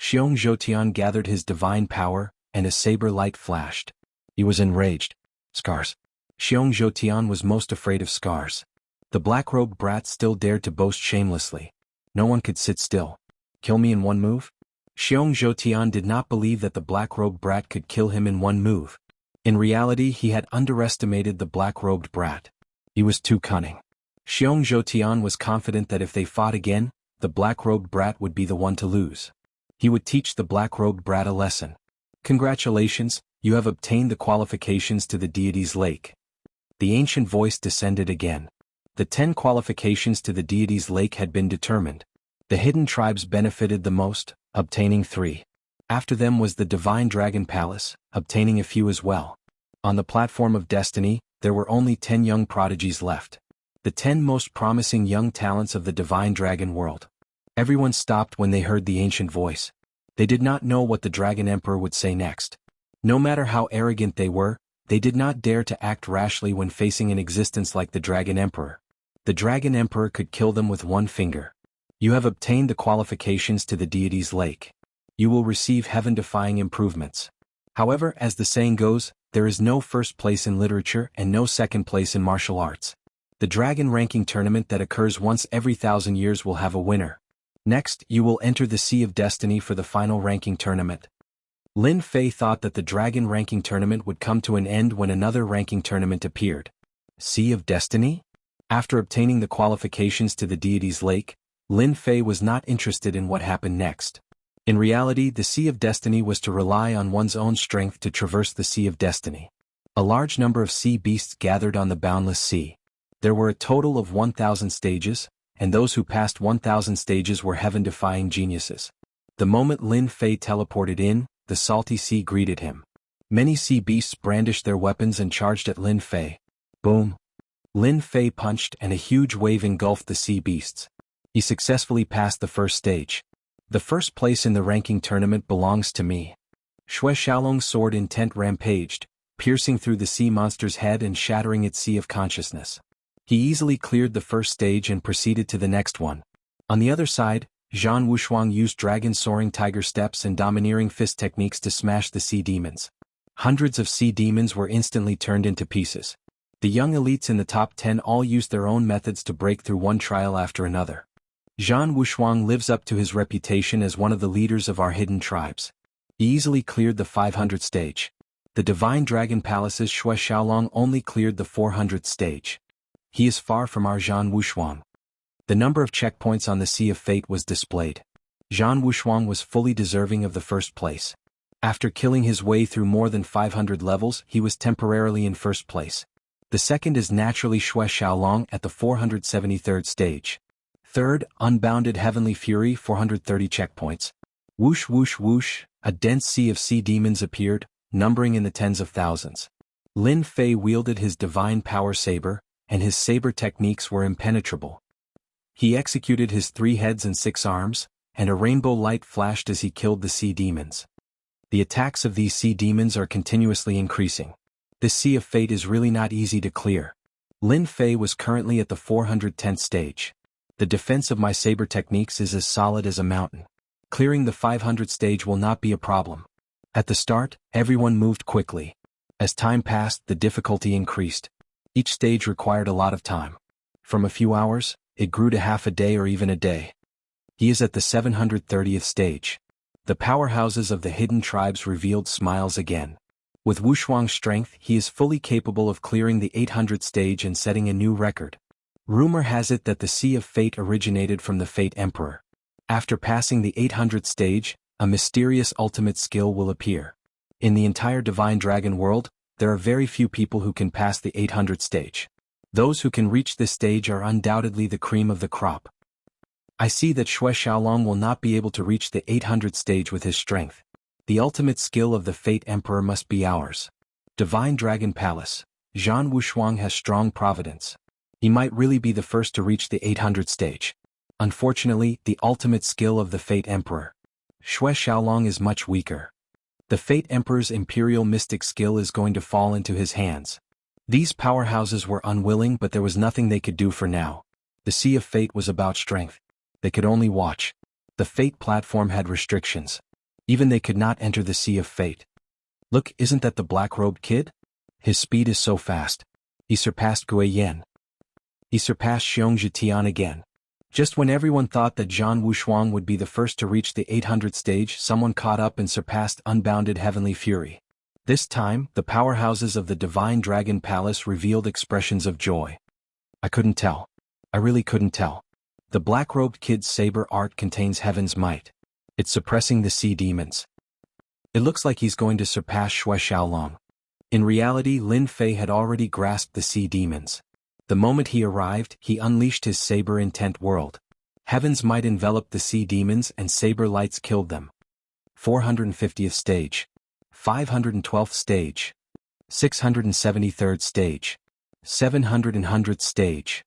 Xiong Zhetian gathered his divine power, and a saber light flashed. He was enraged. Scars. Xiong Zhetian was most afraid of scars. The black-robed brat still dared to boast shamelessly. No one could sit still. Kill me in one move? Xiong Zhetian did not believe that the black-robed brat could kill him in one move. In reality, he had underestimated the black-robed brat. He was too cunning. Xiong Zhetian was confident that if they fought again, the black-robed brat would be the one to lose. He would teach the black-robed brat a lesson. Congratulations, you have obtained the qualifications to the deity's lake. The ancient voice descended again. The 10 qualifications to the deity's lake had been determined. The hidden tribes benefited the most, obtaining 3. After them was the Divine Dragon Palace, obtaining a few as well. On the platform of destiny, there were only 10 young prodigies left. The 10 most promising young talents of the Divine Dragon world. Everyone stopped when they heard the ancient voice. They did not know what the Dragon Emperor would say next. No matter how arrogant they were, they did not dare to act rashly when facing an existence like the Dragon Emperor. The Dragon Emperor could kill them with one finger. You have obtained the qualifications to the deity's lake. You will receive heaven-defying improvements. However, as the saying goes, there is no first place in literature and no second place in martial arts. The dragon ranking tournament that occurs once every 1,000 years will have a winner. Next, you will enter the Sea of Destiny for the final ranking tournament. Lin Fei thought that the dragon ranking tournament would come to an end when another ranking tournament appeared. Sea of Destiny? After obtaining the qualifications to the deity's lake, Lin Fei was not interested in what happened next. In reality, the Sea of Destiny was to rely on one's own strength to traverse the Sea of Destiny. A large number of sea beasts gathered on the boundless sea. There were a total of 1,000 stages, and those who passed 1,000 stages were heaven-defying geniuses. The moment Lin Fei teleported in, the salty sea greeted him. Many sea beasts brandished their weapons and charged at Lin Fei. Boom! Lin Fei punched and a huge wave engulfed the sea beasts. He successfully passed the first stage. The first place in the ranking tournament belongs to me. Xue Xiaolong's sword intent rampaged, piercing through the sea monster's head and shattering its sea of consciousness. He easily cleared the first stage and proceeded to the next one. On the other side, Zhan Wushuang used dragon soaring tiger steps and domineering fist techniques to smash the sea demons. Hundreds of sea demons were instantly turned into pieces. The young elites in the top 10 all used their own methods to break through one trial after another. Zhan Wushuang lives up to his reputation as one of the leaders of our hidden tribes. He easily cleared the 500th stage. The Divine Dragon Palace's Xue Xiaolong only cleared the 400th stage. He is far from our Zhan Wushuang. The number of checkpoints on the Sea of Fate was displayed. Zhan Wushuang was fully deserving of the first place. After killing his way through more than 500 levels, he was temporarily in first place. The second is naturally Xue Xiaolong at the 473rd stage. Third, Unbounded Heavenly Fury, 430 checkpoints. Whoosh whoosh whoosh, a dense sea of sea demons appeared, numbering in the tens of thousands. Lin Fei wielded his divine power saber, and his saber techniques were impenetrable. He executed his 3 heads and 6 arms, and a rainbow light flashed as he killed the sea demons. The attacks of these sea demons are continuously increasing. This Sea of Fate is really not easy to clear. Lin Fei was currently at the 410th stage. The defense of my saber techniques is as solid as a mountain. Clearing the 500th stage will not be a problem. At the start, everyone moved quickly. As time passed, the difficulty increased. Each stage required a lot of time. From a few hours, it grew to half a day or even a day. He is at the 730th stage. The powerhouses of the hidden tribes revealed smiles again. With Wushuang's strength, he is fully capable of clearing the 800th stage and setting a new record. Rumor has it that the Sea of Fate originated from the Fate Emperor. After passing the 800th stage, a mysterious ultimate skill will appear. In the entire Divine Dragon world, there are very few people who can pass the 800th stage. Those who can reach this stage are undoubtedly the cream of the crop. I see that Xue Xiaolong will not be able to reach the 800th stage with his strength. The ultimate skill of the Fate Emperor must be ours. Divine Dragon Palace. Zhan Wushuang has strong providence. He might really be the first to reach the 800th stage. Unfortunately, the ultimate skill of the Fate Emperor. Xue Xiaolong is much weaker. The Fate Emperor's imperial mystic skill is going to fall into his hands. These powerhouses were unwilling, but there was nothing they could do for now. The Sea of Fate was about strength. They could only watch. The Fate platform had restrictions. Even they could not enter the Sea of Fate. Look, isn't that the black-robed kid? His speed is so fast. He surpassed Gui Yan. He surpassed Xiong Zhitian again. Just when everyone thought that Zhan Wushuang would be the first to reach the 800th stage, someone caught up and surpassed Unbounded Heavenly Fury. This time, the powerhouses of the Divine Dragon Palace revealed expressions of joy. I couldn't tell. I really couldn't tell. The black-robed kid's saber art contains heaven's might. It's suppressing the sea demons. It looks like he's going to surpass Xue Xiaolong. In reality, Lin Fei had already grasped the sea demons. The moment he arrived, he unleashed his saber intent world. Heaven's might enveloped the sea demons and saber lights killed them. 450th stage. 512th stage. 673rd stage. 700th stage.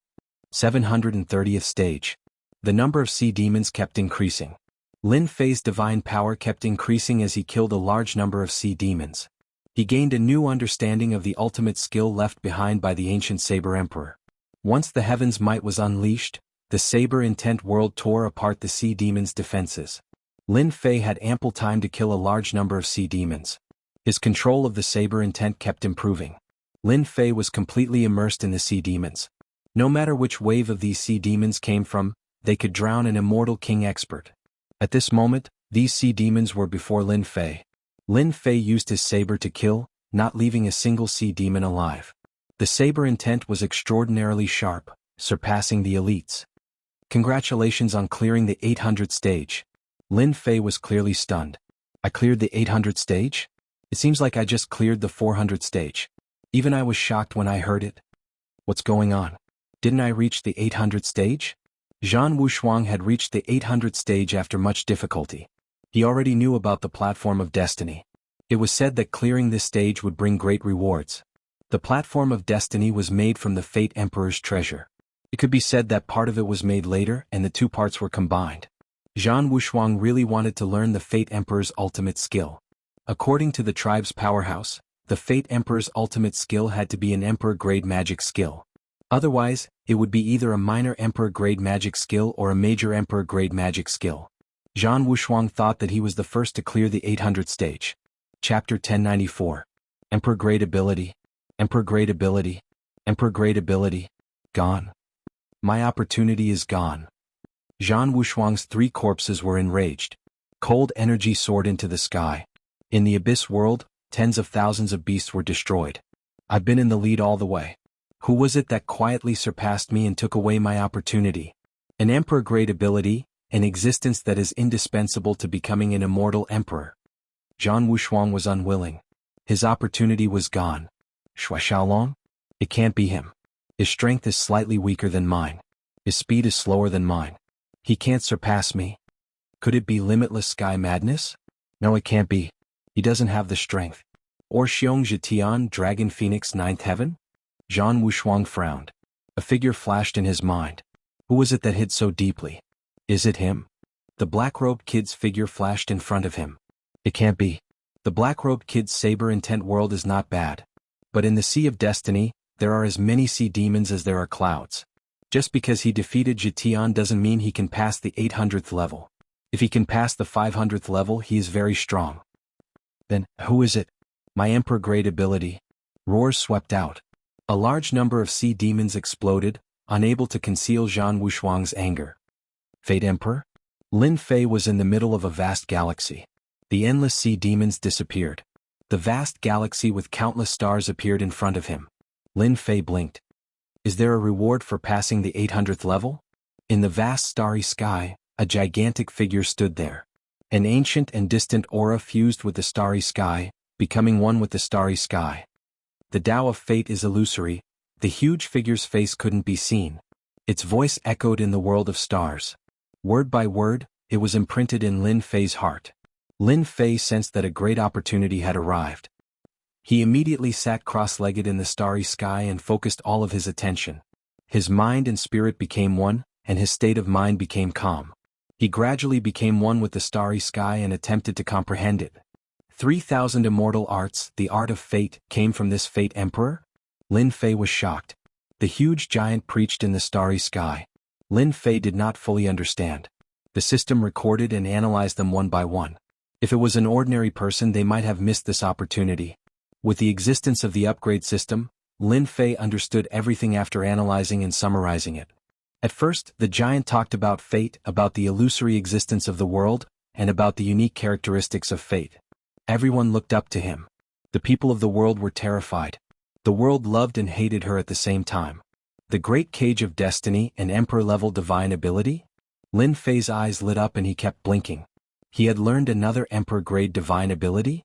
730th stage. The number of sea demons kept increasing. Lin Fei's divine power kept increasing as he killed a large number of sea demons. He gained a new understanding of the ultimate skill left behind by the ancient Saber Emperor. Once the heaven's might was unleashed, the Saber Intent world tore apart the sea demons' defenses. Lin Fei had ample time to kill a large number of sea demons. His control of the Saber Intent kept improving. Lin Fei was completely immersed in the sea demons. No matter which wave of these sea demons came from, they could drown an immortal king expert. At this moment, these sea demons were before Lin Fei. Lin Fei used his saber to kill, not leaving a single sea demon alive. The saber intent was extraordinarily sharp, surpassing the elites. Congratulations on clearing the 800th stage. Lin Fei was clearly stunned. I cleared the 800th stage? It seems like I just cleared the 400th stage. Even I was shocked when I heard it. What's going on? Didn't I reach the 800th stage? Zhan Wushuang had reached the 800th stage after much difficulty. He already knew about the platform of destiny. It was said that clearing this stage would bring great rewards. The platform of destiny was made from the Fate Emperor's treasure. It could be said that part of it was made later and the two parts were combined. Zhan Wushuang really wanted to learn the Fate Emperor's ultimate skill. According to the tribe's powerhouse, the Fate Emperor's ultimate skill had to be an Emperor-grade magic skill. Otherwise, it would be either a minor Emperor-grade magic skill or a major Emperor-grade magic skill. Zhan Wushuang thought that he was the first to clear the 800th stage. Chapter 1094. Emperor-grade ability. Emperor-grade ability. Emperor-grade ability. Gone. My opportunity is gone. Zhan Wushuang's 3 corpses were enraged. Cold energy soared into the sky. In the abyss world, tens of thousands of beasts were destroyed. I've been in the lead all the way. Who was it that quietly surpassed me and took away my opportunity? An emperor-grade ability, an existence that is indispensable to becoming an immortal emperor. Zhan Wushuang was unwilling. His opportunity was gone. Shui Xiaolong? It can't be him. His strength is slightly weaker than mine. His speed is slower than mine. He can't surpass me. Could it be limitless sky madness? No, it can't be. He doesn't have the strength. Or Xiong Zhitian, Dragon Phoenix, 9th Heaven? Zhan Wushuang frowned. A figure flashed in his mind. Who was it that hid so deeply? Is it him? The black-robed kid's figure flashed in front of him. It can't be. The black-robed kid's saber-intent world is not bad. But in the Sea of Destiny, there are as many sea demons as there are clouds. Just because he defeated Zhitian doesn't mean he can pass the 800th level. If he can pass the 500th level, he is very strong. Then, who is it? My emperor-grade ability. Roars swept out. A large number of sea demons exploded, unable to conceal Zhan Wushuang's anger. Fate Emperor? Lin Fei was in the middle of a vast galaxy. The endless sea demons disappeared. The vast galaxy with countless stars appeared in front of him. Lin Fei blinked. Is there a reward for passing the 800th level? In the vast starry sky, a gigantic figure stood there. An ancient and distant aura fused with the starry sky, becoming one with the starry sky. The Tao of Fate is illusory. The huge figure's face couldn't be seen. Its voice echoed in the world of stars. Word by word, it was imprinted in Lin Fei's heart. Lin Fei sensed that a great opportunity had arrived. He immediately sat cross-legged in the starry sky and focused all of his attention. His mind and spirit became one, and his state of mind became calm. He gradually became one with the starry sky and attempted to comprehend it. 3,000 immortal arts, the art of fate, came from this Fate Emperor? Lin Fei was shocked. The huge giant preached in the starry sky. Lin Fei did not fully understand. The system recorded and analyzed them one by one. If it was an ordinary person, they might have missed this opportunity. With the existence of the upgrade system, Lin Fei understood everything after analyzing and summarizing it. At first, the giant talked about fate, about the illusory existence of the world, and about the unique characteristics of fate. Everyone looked up to him. The people of the world were terrified. The world loved and hated her at the same time. The great cage of destiny and emperor-level divine ability? Lin Fei's eyes lit up and he kept blinking. He had learned another emperor-grade divine ability?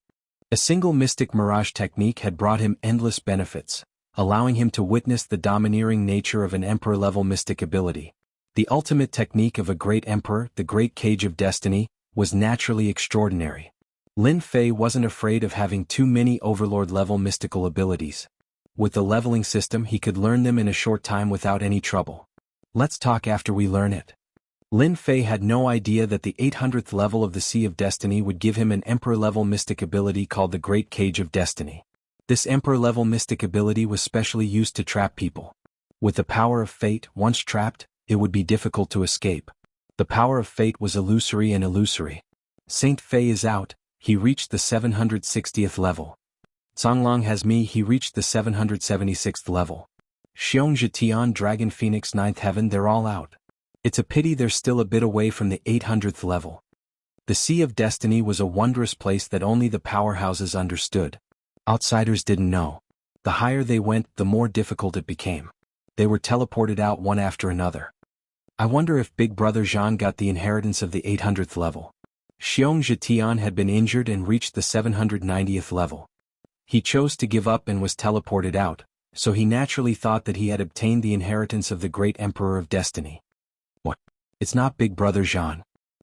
A single mystic mirage technique had brought him endless benefits, allowing him to witness the domineering nature of an emperor-level mystic ability. The ultimate technique of a great emperor, the great cage of destiny, was naturally extraordinary. Lin Fei wasn't afraid of having too many overlord-level mystical abilities. With the leveling system, he could learn them in a short time without any trouble. Let's talk after we learn it. Lin Fei had no idea that the 800th level of the Sea of Destiny would give him an emperor-level mystic ability called the Great Cage of Destiny. This emperor-level mystic ability was specially used to trap people. With the power of fate, once trapped, it would be difficult to escape. The power of fate was illusory and illusory. Saint Fei is out. He reached the 760th level. Songlong has me, he reached the 776th level. Xiong Zhitian, Dragon Phoenix, 9th Heaven, they're all out. It's a pity they're still a bit away from the 800th level. The Sea of Destiny was a wondrous place that only the powerhouses understood. Outsiders didn't know. The higher they went, the more difficult it became. They were teleported out one after another. I wonder if Big Brother Zhang got the inheritance of the 800th level. Xiong Zhitian had been injured and reached the 790th level. He chose to give up and was teleported out, so he naturally thought that he had obtained the inheritance of the great Emperor of Destiny. What? It's not Big Brother Jean.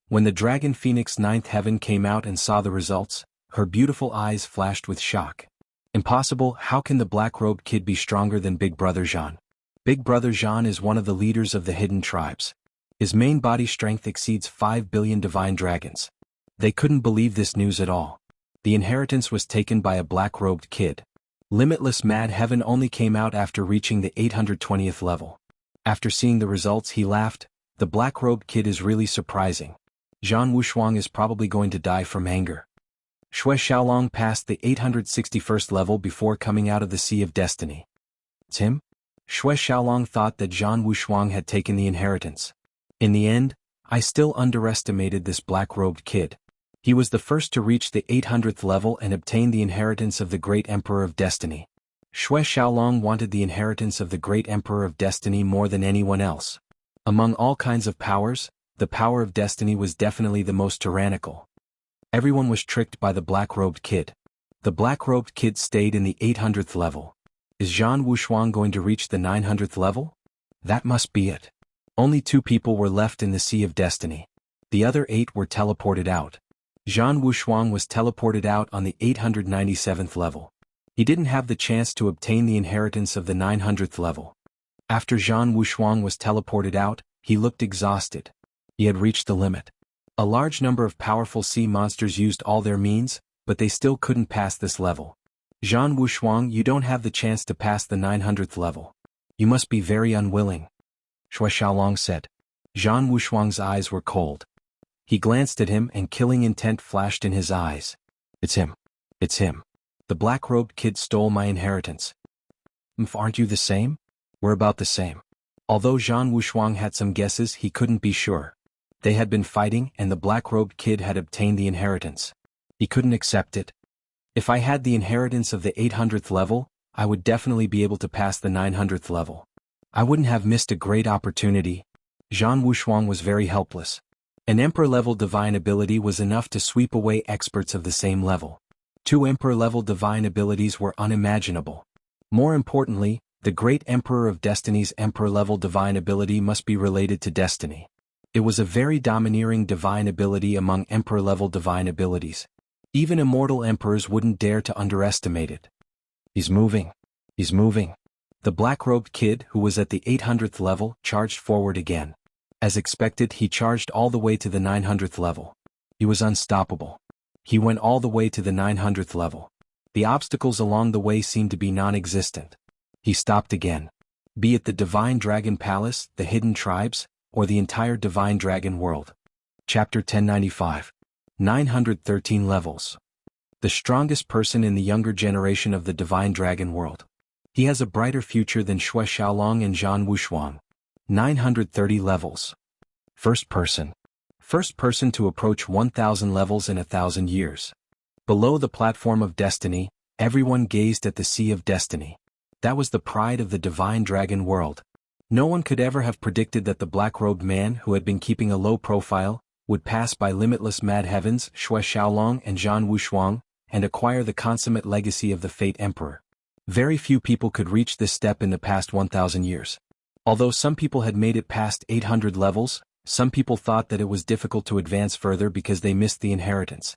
When the Dragon Phoenix Ninth Heaven came out and saw the results, her beautiful eyes flashed with shock. Impossible, how can the black-robed kid be stronger than Big Brother Jean? Big Brother Jean is one of the leaders of the hidden tribes. His main body strength exceeds 5 billion divine dragons. They couldn't believe this news at all. The inheritance was taken by a black-robed kid. Limitless Mad Heaven only came out after reaching the 820th level. After seeing the results, he laughed. The black-robed kid is really surprising. Zhan Wushuang is probably going to die from anger. Xue Xiaolong passed the 861st level before coming out of the Sea of Destiny. It's him? Xue Xiaolong thought that Zhan Wushuang had taken the inheritance. In the end, I still underestimated this black-robed kid. He was the first to reach the 800th level and obtain the inheritance of the great Emperor of Destiny. Xue Xiaolong wanted the inheritance of the great Emperor of Destiny more than anyone else. Among all kinds of powers, the power of destiny was definitely the most tyrannical. Everyone was tricked by the black-robed kid. The black-robed kid stayed in the 800th level. Is Zhan Wushuang going to reach the 900th level? That must be it. Only 2 people were left in the Sea of Destiny. The other 8 were teleported out. Zhan Wushuang was teleported out on the 897th level. He didn't have the chance to obtain the inheritance of the 900th level. After Zhan Wushuang was teleported out, he looked exhausted. He had reached the limit. A large number of powerful sea monsters used all their means, but they still couldn't pass this level. Zhan Wushuang, you don't have the chance to pass the 900th level. You must be very unwilling. Xue Xiaolong said. Zhan Wushuang's eyes were cold. He glanced at him and killing intent flashed in his eyes. It's him. It's him. The black-robed kid stole my inheritance. Aren't you the same? We're about the same. Although Zhan Wushuang had some guesses, he couldn't be sure. They had been fighting and the black-robed kid had obtained the inheritance. He couldn't accept it. If I had the inheritance of the 800th level, I would definitely be able to pass the 900th level. I wouldn't have missed a great opportunity. Zhan Wushuang was very helpless. An Emperor-level divine ability was enough to sweep away experts of the same level. 2 Emperor-level divine abilities were unimaginable. More importantly, the great Emperor of Destiny's Emperor-level divine ability must be related to destiny. It was a very domineering divine ability among Emperor-level divine abilities. Even immortal emperors wouldn't dare to underestimate it. He's moving. He's moving. The black-robed kid, who was at the 800th level, charged forward again. As expected, he charged all the way to the 900th level. He was unstoppable. He went all the way to the 900th level. The obstacles along the way seemed to be non-existent. He stopped again. Be it the Divine Dragon Palace, the Hidden Tribes, or the entire Divine Dragon world. Chapter 1095. 913 levels. The strongest person in the younger generation of the Divine Dragon world. He has a brighter future than Xue Xiaolong and Zhan Wushuang. 930 levels. First person. First person to approach 1,000 levels in 1,000 years. Below the platform of destiny, everyone gazed at the Sea of Destiny. That was the pride of the Divine Dragon world. No one could ever have predicted that the black-robed man who had been keeping a low profile would pass by limitless mad heavens, Xue Xiaolong and Zhan Wushuang, and acquire the consummate legacy of the Fate Emperor. Very few people could reach this step in the past 1,000 years. Although some people had made it past 800 levels, some people thought that it was difficult to advance further because they missed the inheritance.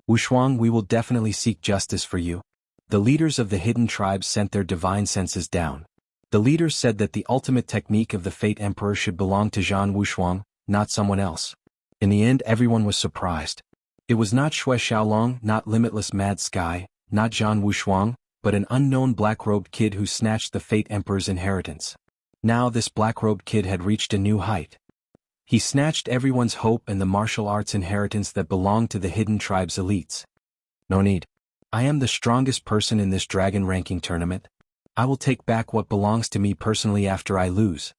Wushuang, we will definitely seek justice for you. The leaders of the hidden tribes sent their divine senses down. The leaders said that the ultimate technique of the Fate Emperor should belong to Zhan Wushuang, not someone else. In the end, everyone was surprised. It was not Xue Xiaolong, not Limitless Mad Sky, not Zhan Wushuang, but an unknown black-robed kid who snatched the Fate Emperor's inheritance. Now this black-robed kid had reached a new height. He snatched everyone's hope and the martial arts inheritance that belonged to the hidden tribe's elites. No need. I am the strongest person in this dragon ranking tournament. I will take back what belongs to me personally after I lose.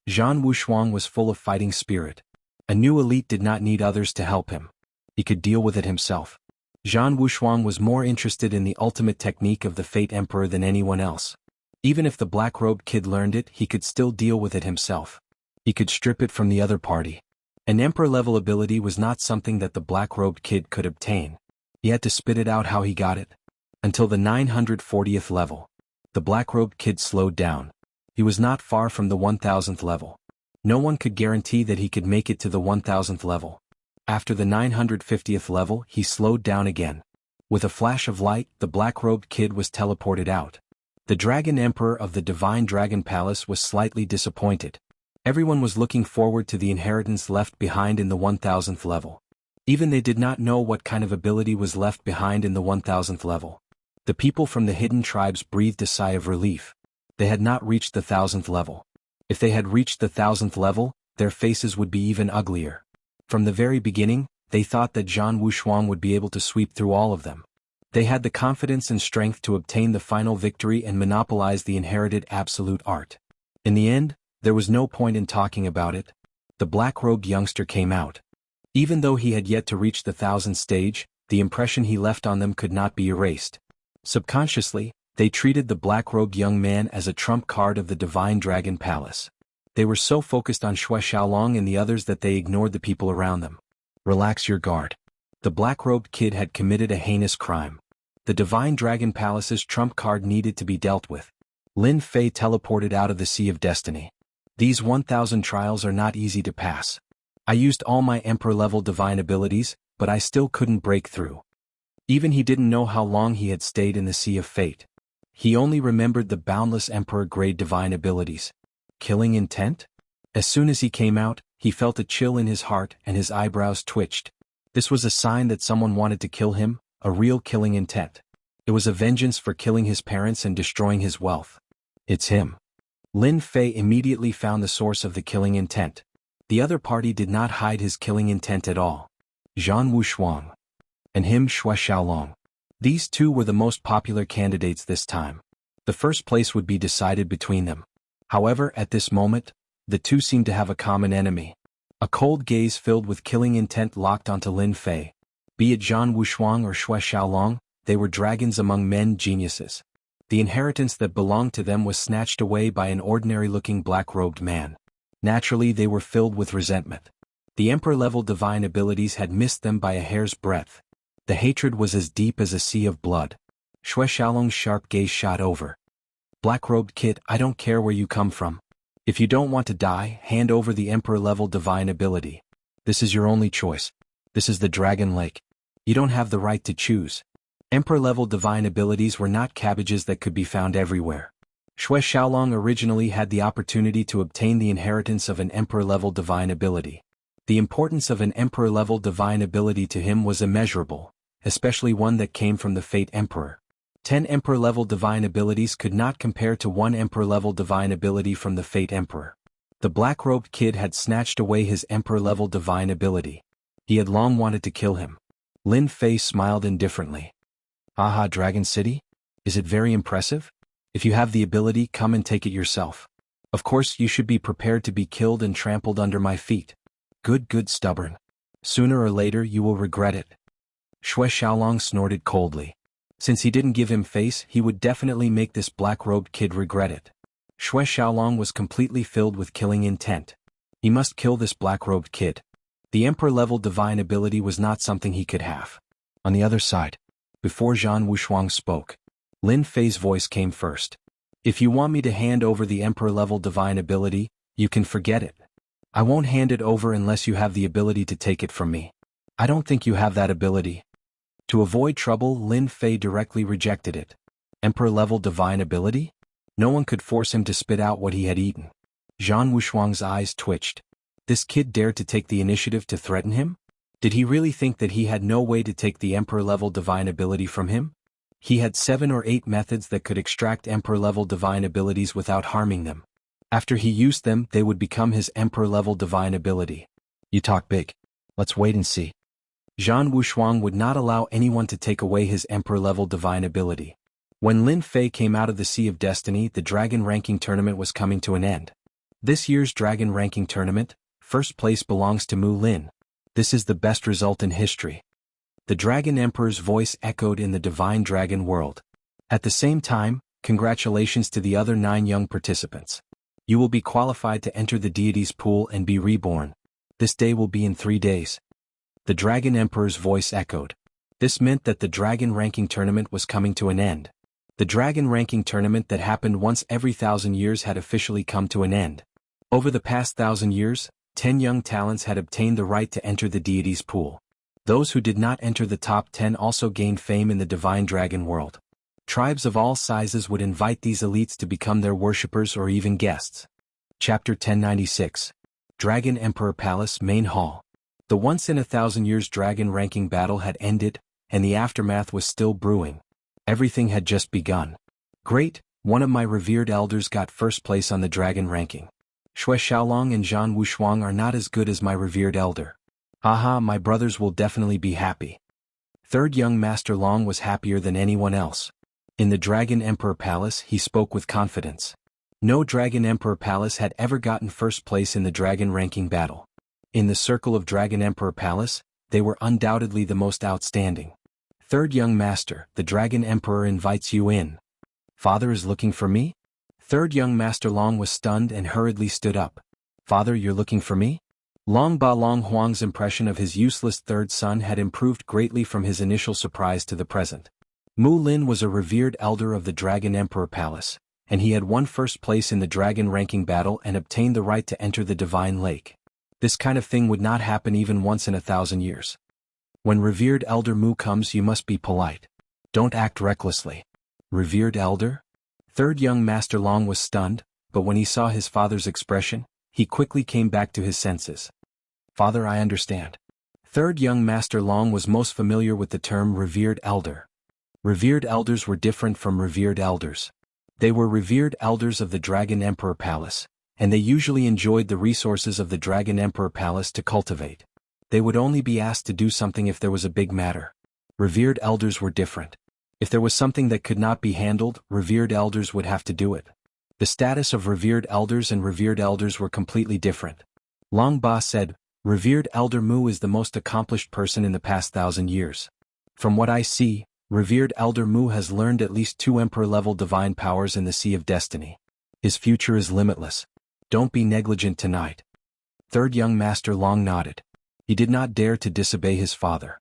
Zhan Wushuang was full of fighting spirit. A new elite did not need others to help him. He could deal with it himself. Zhan Wushuang was more interested in the ultimate technique of the Fate Emperor than anyone else. Even if the black-robed kid learned it, he could still deal with it himself. He could strip it from the other party. An Emperor-level ability was not something that the black-robed kid could obtain. He had to spit it out how he got it. Until the 940th level. The black-robed kid slowed down. He was not far from the 1000th level. No one could guarantee that he could make it to the 1000th level. After the 950th level, he slowed down again. With a flash of light, the black-robed kid was teleported out. The Dragon Emperor of the Divine Dragon Palace was slightly disappointed. Everyone was looking forward to the inheritance left behind in the 1000th level. Even they did not know what kind of ability was left behind in the 1000th level. The people from the hidden tribes breathed a sigh of relief. They had not reached the 1000th level. If they had reached the 1000th level, their faces would be even uglier. From the very beginning, they thought that Jianghu Shuang would be able to sweep through all of them. They had the confidence and strength to obtain the final victory and monopolize the inherited absolute art. In the end, there was no point in talking about it. The black-robed youngster came out. Even though he had yet to reach the 1000th stage, the impression he left on them could not be erased. Subconsciously, they treated the black-robed young man as a trump card of the Divine Dragon Palace. They were so focused on Xue Xiaolong and the others that they ignored the people around them. Relax your guard. The black-robed kid had committed a heinous crime. The Divine Dragon Palace's trump card needed to be dealt with. Lin Fei teleported out of the Sea of Destiny. These 1000 trials are not easy to pass. I used all my Emperor-level divine abilities, but I still couldn't break through. Even he didn't know how long he had stayed in the Sea of Fate. He only remembered the boundless Emperor-grade divine abilities. Killing intent? As soon as he came out, he felt a chill in his heart and his eyebrows twitched. This was a sign that someone wanted to kill him, a real killing intent. It was a vengeance for killing his parents and destroying his wealth. It's him. Lin Fei immediately found the source of the killing intent. The other party did not hide his killing intent at all. Jianghu Shuang. And him Xue Xiaolong. These two were the most popular candidates this time. The first place would be decided between them. However, at this moment, the two seemed to have a common enemy. A cold gaze filled with killing intent locked onto Lin Fei. Be it Jianghu Shuang or Xue Xiaolong, they were dragons among men geniuses. The inheritance that belonged to them was snatched away by an ordinary-looking black-robed man. Naturally, they were filled with resentment. The Emperor-level divine abilities had missed them by a hair's breadth. The hatred was as deep as a sea of blood. Xue Xiaolong's sharp gaze shot over. Black-robed kid, I don't care where you come from. If you don't want to die, hand over the Emperor-level divine ability. This is your only choice. This is the Dragon Lake. You don't have the right to choose. Emperor-level divine abilities were not cabbages that could be found everywhere. Xue Xiaolong originally had the opportunity to obtain the inheritance of an Emperor-level divine ability. The importance of an Emperor-level divine ability to him was immeasurable, especially one that came from the Fate Emperor. 10 Emperor-level divine abilities could not compare to one Emperor-level divine ability from the Fate Emperor. The black-robed kid had snatched away his Emperor-level divine ability. He had long wanted to kill him. Lin Fei smiled indifferently. Aha, Dragon City? Is it very impressive? If you have the ability, come and take it yourself. Of course, you should be prepared to be killed and trampled under my feet. Good, stubborn. Sooner or later you will regret it. Xue Xiaolong snorted coldly. Since he didn't give him face, he would definitely make this black-robed kid regret it. Xue Xiaolong was completely filled with killing intent. He must kill this black-robed kid. The Emperor-level divine ability was not something he could have. On the other side, before Jianghu Shuang spoke, Lin Fei's voice came first. If you want me to hand over the Emperor-level divine ability, you can forget it. I won't hand it over unless you have the ability to take it from me. I don't think you have that ability. To avoid trouble, Lin Fei directly rejected it. Emperor-level divine ability? No one could force him to spit out what he had eaten. Jianghu Shuang's eyes twitched. This kid dared to take the initiative to threaten him? Did he really think that he had no way to take the Emperor-level divine ability from him? He had 7 or 8 methods that could extract Emperor-level divine abilities without harming them. After he used them, they would become his Emperor-level divine ability. You talk big. Let's wait and see. Jianghu Shuang would not allow anyone to take away his Emperor-level divine ability. When Lin Fei came out of the Sea of Destiny, the Dragon Ranking Tournament was coming to an end. This year's Dragon Ranking Tournament, first place belongs to Mu Lin. This is the best result in history. The Dragon Emperor's voice echoed in the Divine Dragon world. At the same time, congratulations to the other 9 young participants. You will be qualified to enter the deity's pool and be reborn. This day will be in 3 days. The Dragon Emperor's voice echoed. This meant that the Dragon Ranking Tournament was coming to an end. The dragon ranking tournament that happened once every 1,000 years had officially come to an end. Over the past 1,000 years, 10 young talents had obtained the right to enter the deity's pool. Those who did not enter the top 10 also gained fame in the divine dragon world. Tribes of all sizes would invite these elites to become their worshippers or even guests. Chapter 1096. Dragon Emperor Palace Main Hall. The once-in-a-1,000 years dragon ranking battle had ended, and the aftermath was still brewing. Everything had just begun. Great, one of my revered elders got first place on the dragon ranking. Shui Xiaolong and Zhan Wushuang are not as good as my revered elder. Haha, my brothers will definitely be happy. Third young Master Long was happier than anyone else. In the Dragon Emperor Palace, he spoke with confidence. No Dragon Emperor Palace had ever gotten first place in the dragon ranking battle. In the circle of Dragon Emperor Palace, they were undoubtedly the most outstanding. Third young master, the Dragon Emperor invites you in. Father is looking for me? Third young Master Long was stunned and hurriedly stood up. Father, you're looking for me? Long Ba Long Huang's impression of his useless third son had improved greatly from his initial surprise to the present. Mu Lin was a revered elder of the Dragon Emperor Palace, and he had won first place in the dragon ranking battle and obtained the right to enter the Divine Lake. This kind of thing would not happen even once in 1,000 years. When revered elder Mu comes, you must be polite. Don't act recklessly. Revered elder? Third young Master Long was stunned, but when he saw his father's expression, he quickly came back to his senses. Father, I understand. Third young Master Long was most familiar with the term revered elder. Revered elders were different from revered elders. They were revered elders of the Dragon Emperor Palace, and they usually enjoyed the resources of the Dragon Emperor Palace to cultivate. They would only be asked to do something if there was a big matter. Revered elders were different. If there was something that could not be handled, revered elders would have to do it. The status of revered elders and revered elders were completely different. Long Ba said, Revered Elder Mu is the most accomplished person in the past 1,000 years. From what I see, Revered Elder Mu has learned at least 2 emperor-level divine powers in the Sea of Destiny. His future is limitless. Don't be negligent tonight. Third young Master Long nodded. He did not dare to disobey his father.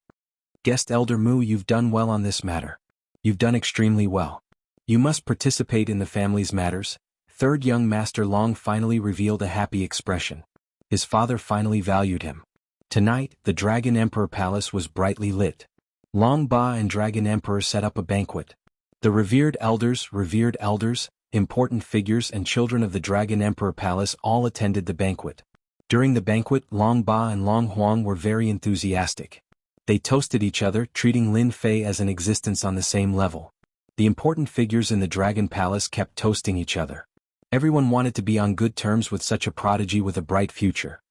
Guest Elder Mu, you've done well on this matter. You've done extremely well. You must participate in the family's matters. Third young Master Long finally revealed a happy expression. His father finally valued him. Tonight, the Dragon Emperor Palace was brightly lit. Long Ba and Dragon Emperor set up a banquet. The revered elders, important figures and children of the Dragon Emperor Palace all attended the banquet. During the banquet, Long Ba and Long Huang were very enthusiastic. They toasted each other, treating Lin Fei as an existence on the same level. The important figures in the Dragon Palace kept toasting each other. Everyone wanted to be on good terms with such a prodigy with a bright future.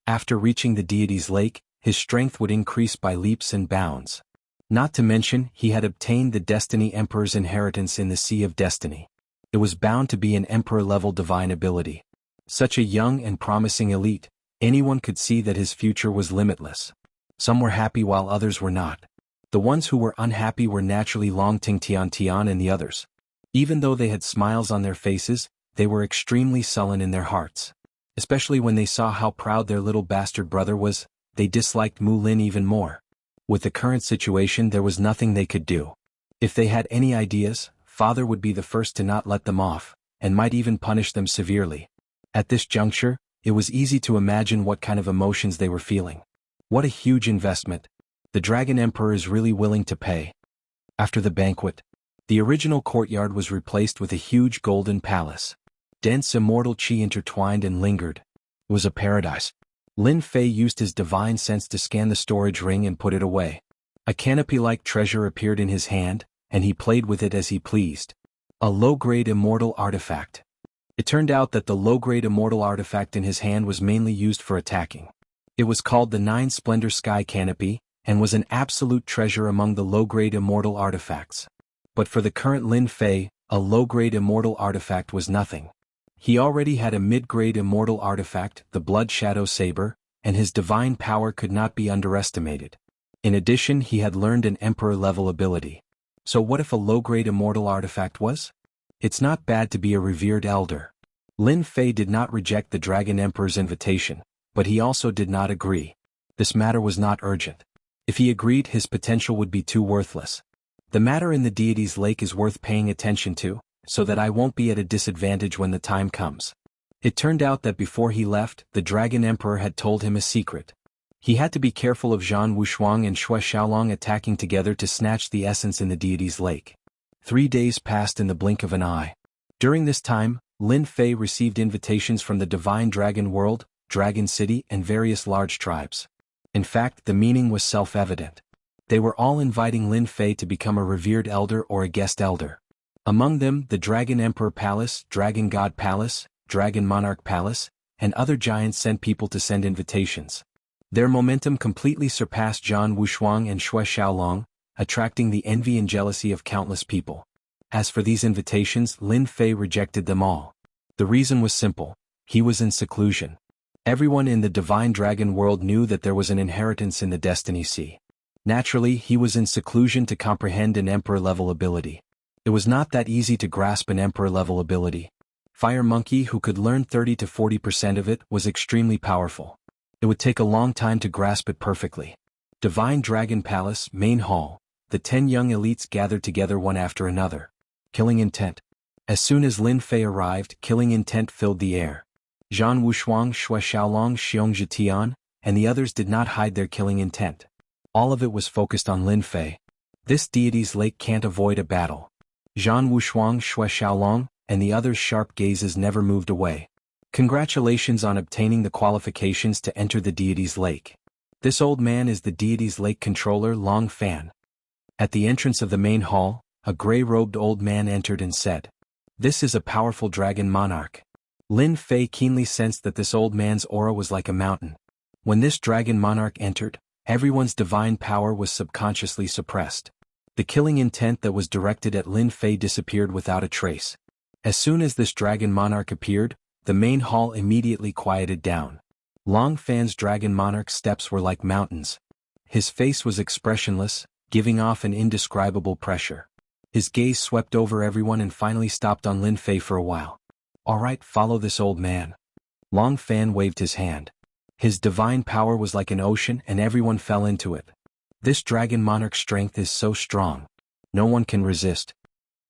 After reaching the deity's lake, his strength would increase by leaps and bounds. Not to mention, he had obtained the Destiny Emperor's inheritance in the Sea of Destiny. It was bound to be an emperor-level divine ability. Such a young and promising elite, anyone could see that his future was limitless. Some were happy while others were not. The ones who were unhappy were naturally Long Ting Tian Tian and the others. Even though they had smiles on their faces, they were extremely sullen in their hearts. Especially when they saw how proud their little bastard brother was, they disliked Mu Lin even more. With the current situation, there was nothing they could do. If they had any ideas, father would be the first to not let them off, and might even punish them severely. At this juncture, it was easy to imagine what kind of emotions they were feeling. What a huge investment. The Dragon Emperor is really willing to pay. After the banquet, the original courtyard was replaced with a huge golden palace. Dense immortal qi intertwined and lingered. It was a paradise. Lin Fei used his divine sense to scan the storage ring and put it away. A canopy-like treasure appeared in his hand, and he played with it as he pleased. A low-grade immortal artifact. It turned out that the low-grade immortal artifact in his hand was mainly used for attacking. It was called the 9 Splendor Sky Canopy, and was an absolute treasure among the low-grade immortal artifacts. But for the current Lin Fei, a low-grade immortal artifact was nothing. He already had a mid-grade immortal artifact, the Blood Shadow Saber, and his divine power could not be underestimated. In addition, he had learned an emperor-level ability. So what if a low-grade immortal artifact was? It's not bad to be a revered elder. Lin Fei did not reject the Dragon Emperor's invitation, but he also did not agree. This matter was not urgent. If he agreed, his potential would be too worthless. The matter in the deity's lake is worth paying attention to, so that I won't be at a disadvantage when the time comes. It turned out that before he left, the Dragon Emperor had told him a secret. He had to be careful of Zhan Wushuang and Xue Xiaolong attacking together to snatch the essence in the deity's lake. 3 days passed in the blink of an eye. During this time, Lin Fei received invitations from the Divine Dragon World, Dragon City, and various large tribes. In fact, the meaning was self-evident. They were all inviting Lin Fei to become a revered elder or a guest elder. Among them, the Dragon Emperor Palace, Dragon God Palace, Dragon Monarch Palace, and other giants sent people to send invitations. Their momentum completely surpassed Zhan Wushuang and Xue Xiaolong, attracting the envy and jealousy of countless people. As for these invitations, Lin Fei rejected them all. The reason was simple: he was in seclusion. Everyone in the Divine Dragon World knew that there was an inheritance in the Destiny Sea. Naturally, he was in seclusion to comprehend an Emperor-level ability. It was not that easy to grasp an Emperor-level ability. Fire Monkey, who could learn 30 to 40% of it, was extremely powerful. It would take a long time to grasp it perfectly. Divine Dragon Palace, Main Hall. The 10 young elites gathered together one after another. Killing intent. As soon as Lin Fei arrived, killing intent filled the air. Zhan Wushuang, Xue Xiaolong, Xiong Zhetian, and the others did not hide their killing intent. All of it was focused on Lin Fei. This deity's lake can't avoid a battle. Zhan Wushuang, Xue Xiaolong, and the others' sharp gazes never moved away. Congratulations on obtaining the qualifications to enter the deity's lake. This old man is the deity's lake controller, Long Fan. At the entrance of the main hall, a gray-robed old man entered and said, "This is a powerful dragon monarch." Lin Fei keenly sensed that this old man's aura was like a mountain. When this dragon monarch entered, everyone's divine power was subconsciously suppressed. The killing intent that was directed at Lin Fei disappeared without a trace. As soon as this dragon monarch appeared, the main hall immediately quieted down. Long Fan's dragon monarch's steps were like mountains. His face was expressionless, giving off an indescribable pressure. His gaze swept over everyone and finally stopped on Lin Fei for a while. "All right, follow this old man." Long Fan waved his hand. His divine power was like an ocean and everyone fell into it. This dragon monarch's strength is so strong. No one can resist.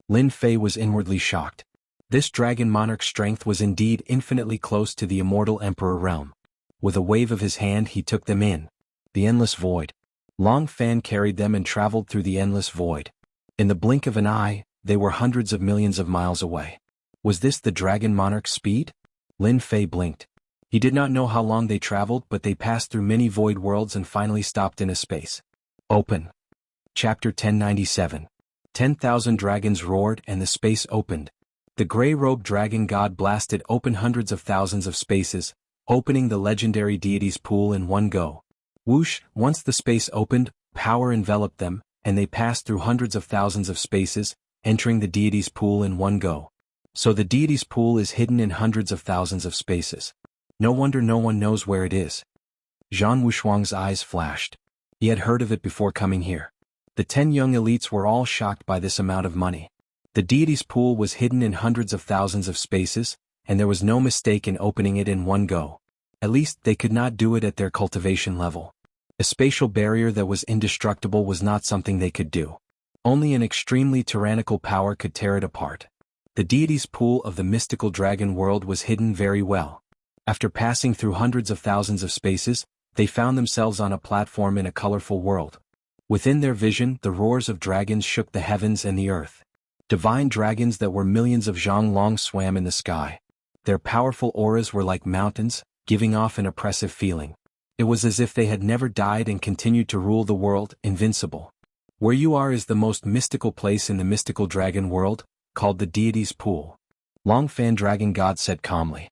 Lin Fei was inwardly shocked. This dragon monarch's strength was indeed infinitely close to the immortal emperor realm. With a wave of his hand he took them in. The endless void. Long Fan carried them and traveled through the endless void. In the blink of an eye, they were hundreds of millions of miles away. Was this the dragon monarch's speed? Lin Fei blinked. He did not know how long they traveled, but they passed through many void worlds and finally stopped in a space. Open. Chapter 1097. 10,000 dragons roared and the space opened. The gray-robed dragon god blasted open hundreds of thousands of spaces, opening the legendary deity's pool in one go. Whoosh, once the space opened, power enveloped them, and they passed through hundreds of thousands of spaces, entering the deity's pool in one go. So the deity's pool is hidden in hundreds of thousands of spaces. No wonder no one knows where it is. Zhan Wushuang's eyes flashed. He had heard of it before coming here. The 10 young elites were all shocked by this amount of money. The deity's pool was hidden in hundreds of thousands of spaces, and there was no mistake in opening it in one go. At least they could not do it at their cultivation level. A spatial barrier that was indestructible was not something they could do. Only an extremely tyrannical power could tear it apart. The deity's pool of the mystical dragon world was hidden very well. After passing through hundreds of thousands of spaces, they found themselves on a platform in a colorful world. Within their vision, the roars of dragons shook the heavens and the earth. Divine dragons that were millions of zhang long swam in the sky. Their powerful auras were like mountains, giving off an oppressive feeling. It was as if they had never died and continued to rule the world, invincible. Where you are is the most mystical place in the mystical dragon world, called the deity's pool. Long Fan Dragon God said calmly.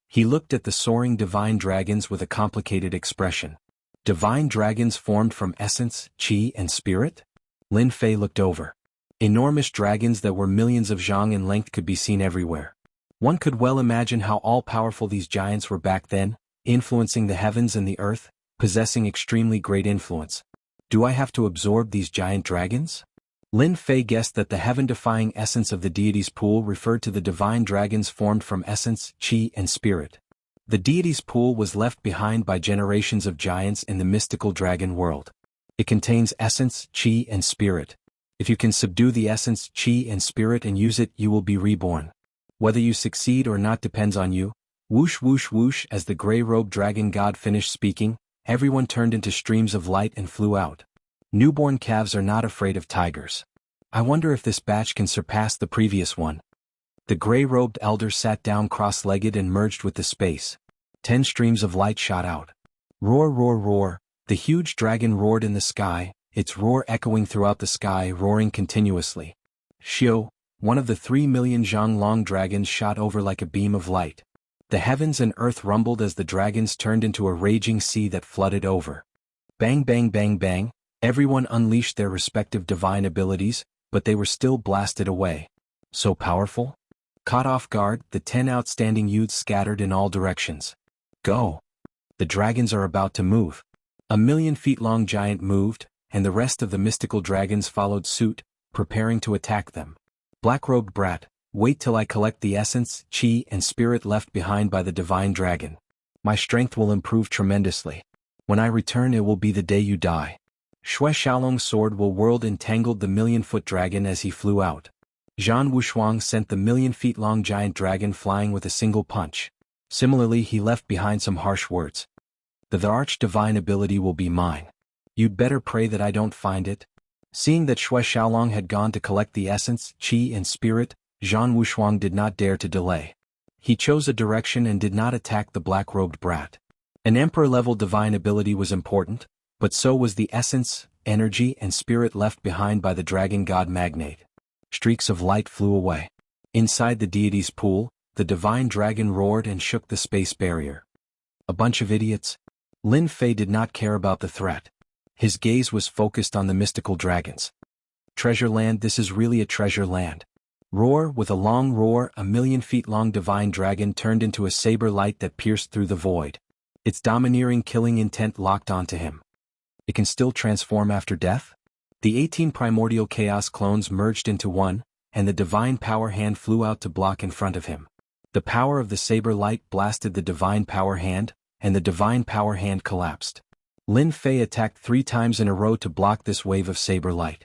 He looked at the soaring divine dragons with a complicated expression. Divine dragons formed from essence, chi, and spirit? Lin Fei looked over. Enormous dragons that were millions of zhang in length could be seen everywhere. One could well imagine how all-powerful these giants were back then, influencing the heavens and the earth, possessing extremely great influence. Do I have to absorb these giant dragons? Lin Fei guessed that the heaven-defying essence of the deity's pool referred to the divine dragons formed from essence, chi, and spirit. The deity's pool was left behind by generations of giants in the mystical dragon world. It contains essence, chi, and spirit. If you can subdue the essence, chi and spirit and use it, you will be reborn. Whether you succeed or not depends on you. Whoosh whoosh whoosh. As the gray-robed dragon god finished speaking, everyone turned into streams of light and flew out. Newborn calves are not afraid of tigers. I wonder if this batch can surpass the previous one. The gray-robed elder sat down cross-legged and merged with the space. 10 streams of light shot out. Roar roar roar. The huge dragon roared in the sky, its roar echoing throughout the sky, roaring continuously. Xiao, one of the 3 million Jianghu dragons, shot over like a beam of light. The heavens and earth rumbled as the dragons turned into a raging sea that flooded over. Bang bang bang bang, everyone unleashed their respective divine abilities, but they were still blasted away. So powerful? Caught off guard, the 10 outstanding youths scattered in all directions. Go! The dragons are about to move. A 1,000,000-feet-long giant moved, and the rest of the mystical dragons followed suit, preparing to attack them. Black-robed brat, wait till I collect the essence, chi and spirit left behind by the divine dragon. My strength will improve tremendously. When I return, it will be the day you die. Shui Xiaolong's sword will whirled entangled the 1,000,000-foot dragon as he flew out. Zhan Wushuang sent the 1,000,000-feet-long giant dragon flying with a single punch. Similarly, he left behind some harsh words. The arch-divine ability will be mine. You'd better pray that I don't find it. Seeing that Shui Xiaolong had gone to collect the essence, chi and spirit, Zhan Wushuang did not dare to delay. He chose a direction and did not attack the black-robed brat. An emperor-level divine ability was important, but so was the essence, energy and spirit left behind by the dragon god magnate. Streaks of light flew away. Inside the deity's pool, the divine dragon roared and shook the space barrier. A bunch of idiots. Lin Fei did not care about the threat. His gaze was focused on the mystical dragons. Treasure land, this is really a treasure land. Roar, with a long roar, a 1,000,000-feet-long divine dragon turned into a saber light that pierced through the void. Its domineering killing intent locked onto him. It can still transform after death? The 18 primordial chaos clones merged into one, and the divine power hand flew out to block in front of him. The power of the saber light blasted the divine power hand, and the divine power hand collapsed. Lin Fei attacked 3 times in a row to block this wave of saber light.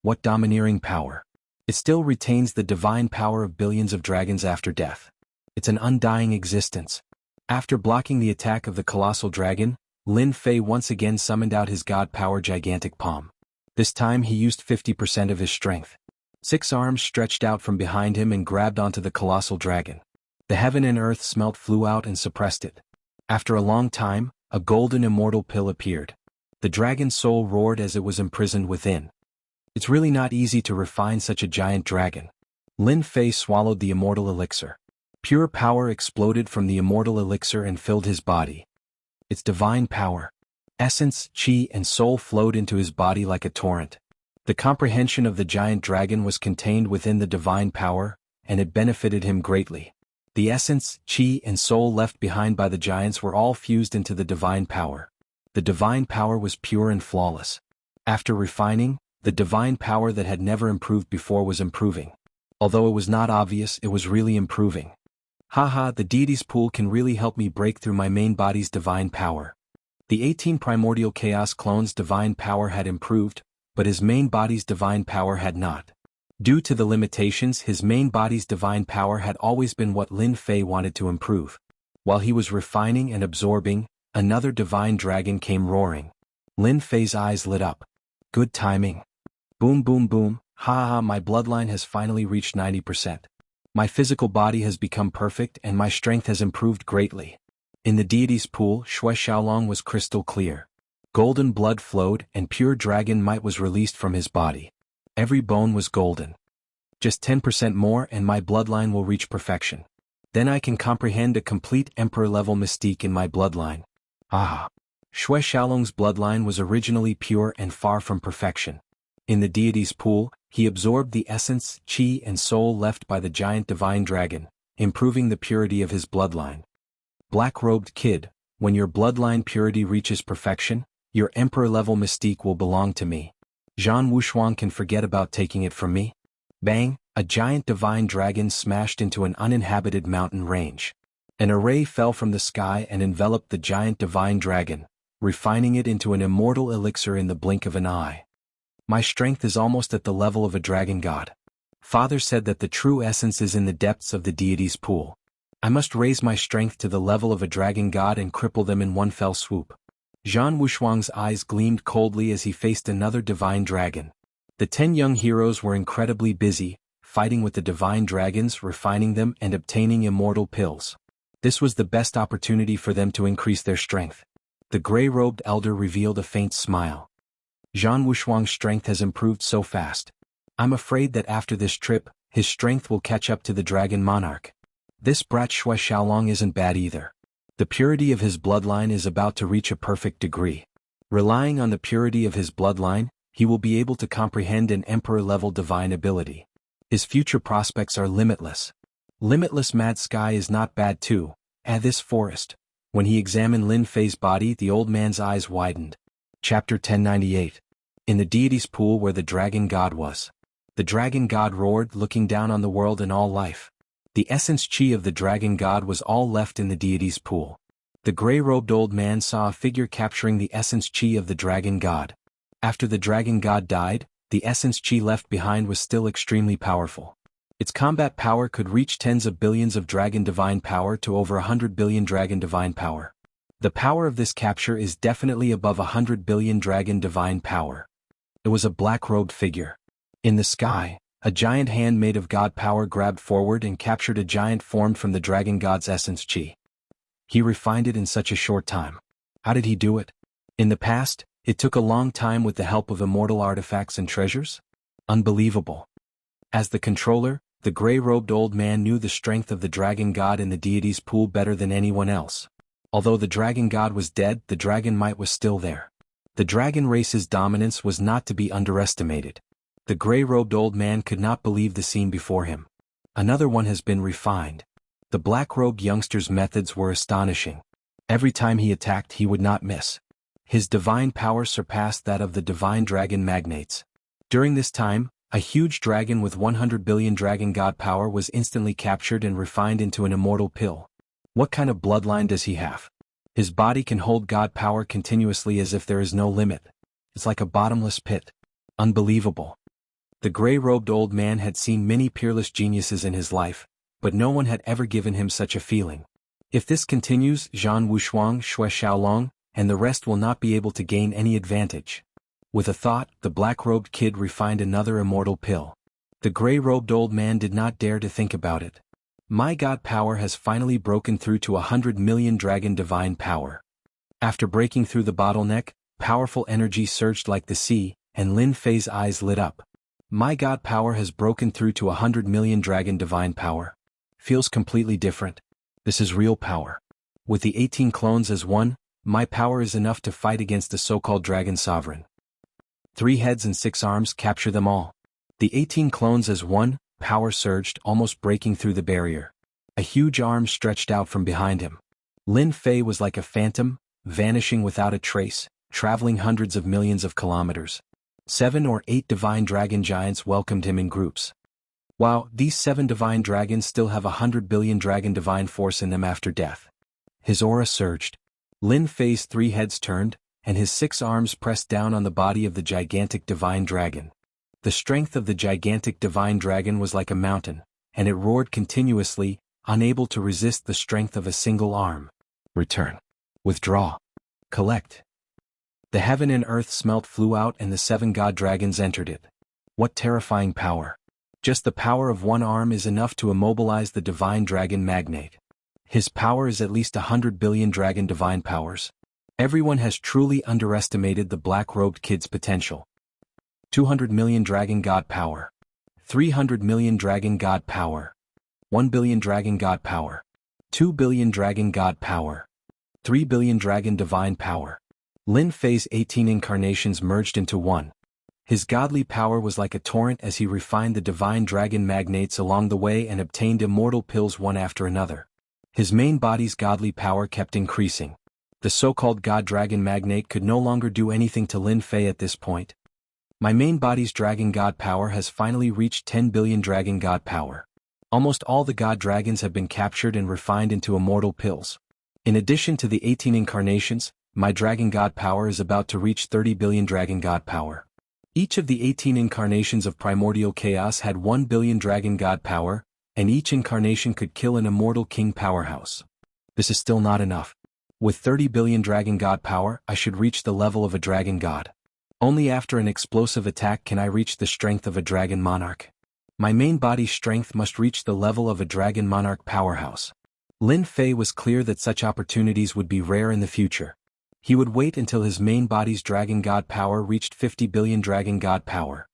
What domineering power! It still retains the divine power of billions of dragons after death. It's an undying existence. After blocking the attack of the colossal dragon, Lin Fei once again summoned out his god power gigantic palm. This time he used 50% of his strength. 6 arms stretched out from behind him and grabbed onto the colossal dragon. The heaven and earth smelt flew out and suppressed it. After a long time, a golden immortal pill appeared. The dragon's soul roared as it was imprisoned within. It's really not easy to refine such a giant dragon. Lin Fei swallowed the immortal elixir. Pure power exploded from the immortal elixir and filled his body. Its divine power, essence, chi and soul flowed into his body like a torrent. The comprehension of the giant dragon was contained within the divine power, and it benefited him greatly. The essence, chi and soul left behind by the giants were all fused into the divine power. The divine power was pure and flawless. After refining, the divine power that had never improved before was improving. Although it was not obvious, it was really improving. Haha, the deity's pool can really help me break through my main body's divine power. The 18 primordial chaos clones' divine power had improved, but his main body's divine power had not. Due to the limitations, his main body's divine power had always been what Lin Fei wanted to improve. While he was refining and absorbing, another divine dragon came roaring. Lin Fei's eyes lit up. Good timing. Boom boom boom, ha, my bloodline has finally reached 90%. My physical body has become perfect and my strength has improved greatly. In the deity's pool, Shui Xiaolong was crystal clear. Golden blood flowed and pure dragon might was released from his body. Every bone was golden. Just 10% more and my bloodline will reach perfection. Then I can comprehend a complete emperor-level mystique in my bloodline. Ah! Shui Xiaolong's bloodline was originally pure and far from perfection. In the deity's pool, he absorbed the essence, chi and soul left by the giant divine dragon, improving the purity of his bloodline. Black-robed kid, when your bloodline purity reaches perfection, your emperor-level mystique will belong to me. Zhan Wushuang can forget about taking it from me. Bang! A giant divine dragon smashed into an uninhabited mountain range. An array fell from the sky and enveloped the giant divine dragon, refining it into an immortal elixir in the blink of an eye. My strength is almost at the level of a dragon god. Father said that the true essence is in the depths of the deity's pool. I must raise my strength to the level of a dragon god and cripple them in one fell swoop. Zhan Wushuang's eyes gleamed coldly as he faced another divine dragon. The 10 young heroes were incredibly busy, fighting with the divine dragons, refining them and obtaining immortal pills. This was the best opportunity for them to increase their strength. The gray-robed elder revealed a faint smile. Zhan Wushuang's strength has improved so fast. I'm afraid that after this trip, his strength will catch up to the dragon monarch. This brat Shui Xiaolong isn't bad either. The purity of his bloodline is about to reach a perfect degree. Relying on the purity of his bloodline, he will be able to comprehend an emperor-level divine ability. His future prospects are limitless. Limitless Mad Sky is not bad too. This forest. When he examined Lin Fei's body, the old man's eyes widened. Chapter 1098. In the deity's pool where the dragon god was. The dragon god roared, looking down on the world and all life. The essence chi of the dragon god was all left in the deity's pool. The gray-robed old man saw a figure capturing the essence chi of the dragon god. After the dragon god died, the essence chi left behind was still extremely powerful. Its combat power could reach tens of billions of dragon divine power to over 100 billion dragon divine power. The power of this capture is definitely above 100 billion dragon divine power. It was a black-robed figure. In the sky, a giant hand made of god power grabbed forward and captured a giant formed from the dragon god's essence chi. He refined it in such a short time. How did he do it? In the past, it took a long time with the help of immortal artifacts and treasures? Unbelievable. As the controller, the gray-robed old man knew the strength of the dragon god in the deity's pool better than anyone else. Although the dragon god was dead, the dragon might was still there. The dragon race's dominance was not to be underestimated. The gray-robed old man could not believe the scene before him. Another one has been refined. The black-robed youngster's methods were astonishing. Every time he attacked, he would not miss. His divine power surpassed that of the divine dragon magnates. During this time, a huge dragon with 100 billion dragon god power was instantly captured and refined into an immortal pill. What kind of bloodline does he have? His body can hold god power continuously as if there is no limit. It's like a bottomless pit. Unbelievable. The gray-robed old man had seen many peerless geniuses in his life, but no one had ever given him such a feeling. If this continues, Zhan Wushuang, Shui Xiaolong, and the rest will not be able to gain any advantage. With a thought, the black-robed kid refined another immortal pill. The gray-robed old man did not dare to think about it. My god power has finally broken through to 100 million dragon divine power. After breaking through the bottleneck, powerful energy surged like the sea, and Lin Fei's eyes lit up. My god power has broken through to 100 million dragon divine power. Feels completely different. This is real power. With the 18 clones as one, my power is enough to fight against the so-called dragon sovereign. 3 heads and 6 arms, capture them all. The 18 clones as one, power surged, almost breaking through the barrier. A huge arm stretched out from behind him. Lin Fei was like a phantom, vanishing without a trace, traveling hundreds of millions of kilometers. 7 or 8 divine dragon giants welcomed him in groups. Wow, these 7 divine dragons still have 100 billion dragon divine force in them after death. His aura surged. Lin Fei's 3 heads turned, and his 6 arms pressed down on the body of the gigantic divine dragon. The strength of the gigantic divine dragon was like a mountain, and it roared continuously, unable to resist the strength of a single arm. Return. Withdraw. Collect. The heaven and earth smelt flew out and the 7 god dragons entered it. What terrifying power. Just the power of one arm is enough to immobilize the divine dragon magnate. His power is at least 100 billion dragon divine powers. Everyone has truly underestimated the black-robed kid's potential. 200 million dragon god power. 300 million dragon god power. 1 billion dragon god power. 2 billion dragon god power. 3 billion dragon divine power. Lin Fei's 18 incarnations merged into one. His godly power was like a torrent as he refined the divine dragon magnates along the way and obtained immortal pills one after another. His main body's godly power kept increasing. The so-called god dragon magnate could no longer do anything to Lin Fei at this point. My main body's dragon god power has finally reached 10 billion dragon god power. Almost all the god dragons have been captured and refined into immortal pills. In addition to the 18 incarnations, my dragon god power is about to reach 30 billion dragon god power. Each of the 18 incarnations of primordial chaos had 1 billion dragon god power, and each incarnation could kill an immortal king powerhouse. This is still not enough. With 30 billion dragon god power, I should reach the level of a dragon god. Only after an explosive attack can I reach the strength of a dragon monarch. My main body strength must reach the level of a dragon monarch powerhouse. Lin Fei was clear that such opportunities would be rare in the future. He would wait until his main body's dragon god power reached 50 billion dragon god power.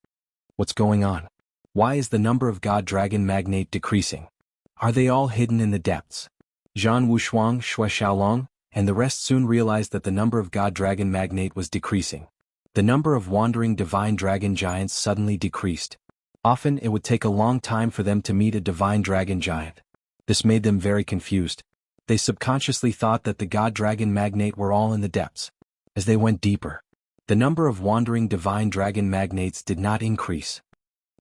What's going on? Why is the number of god dragon magnate decreasing? Are they all hidden in the depths? Zhan Wushuang, Xue Xiaolong, and the rest soon realized that the number of god dragon magnate was decreasing. The number of wandering divine dragon giants suddenly decreased. Often it would take a long time for them to meet a divine dragon giant. This made them very confused. They subconsciously thought that the god dragon magnate were all in the depths. As they went deeper, the number of wandering divine dragon magnates did not increase.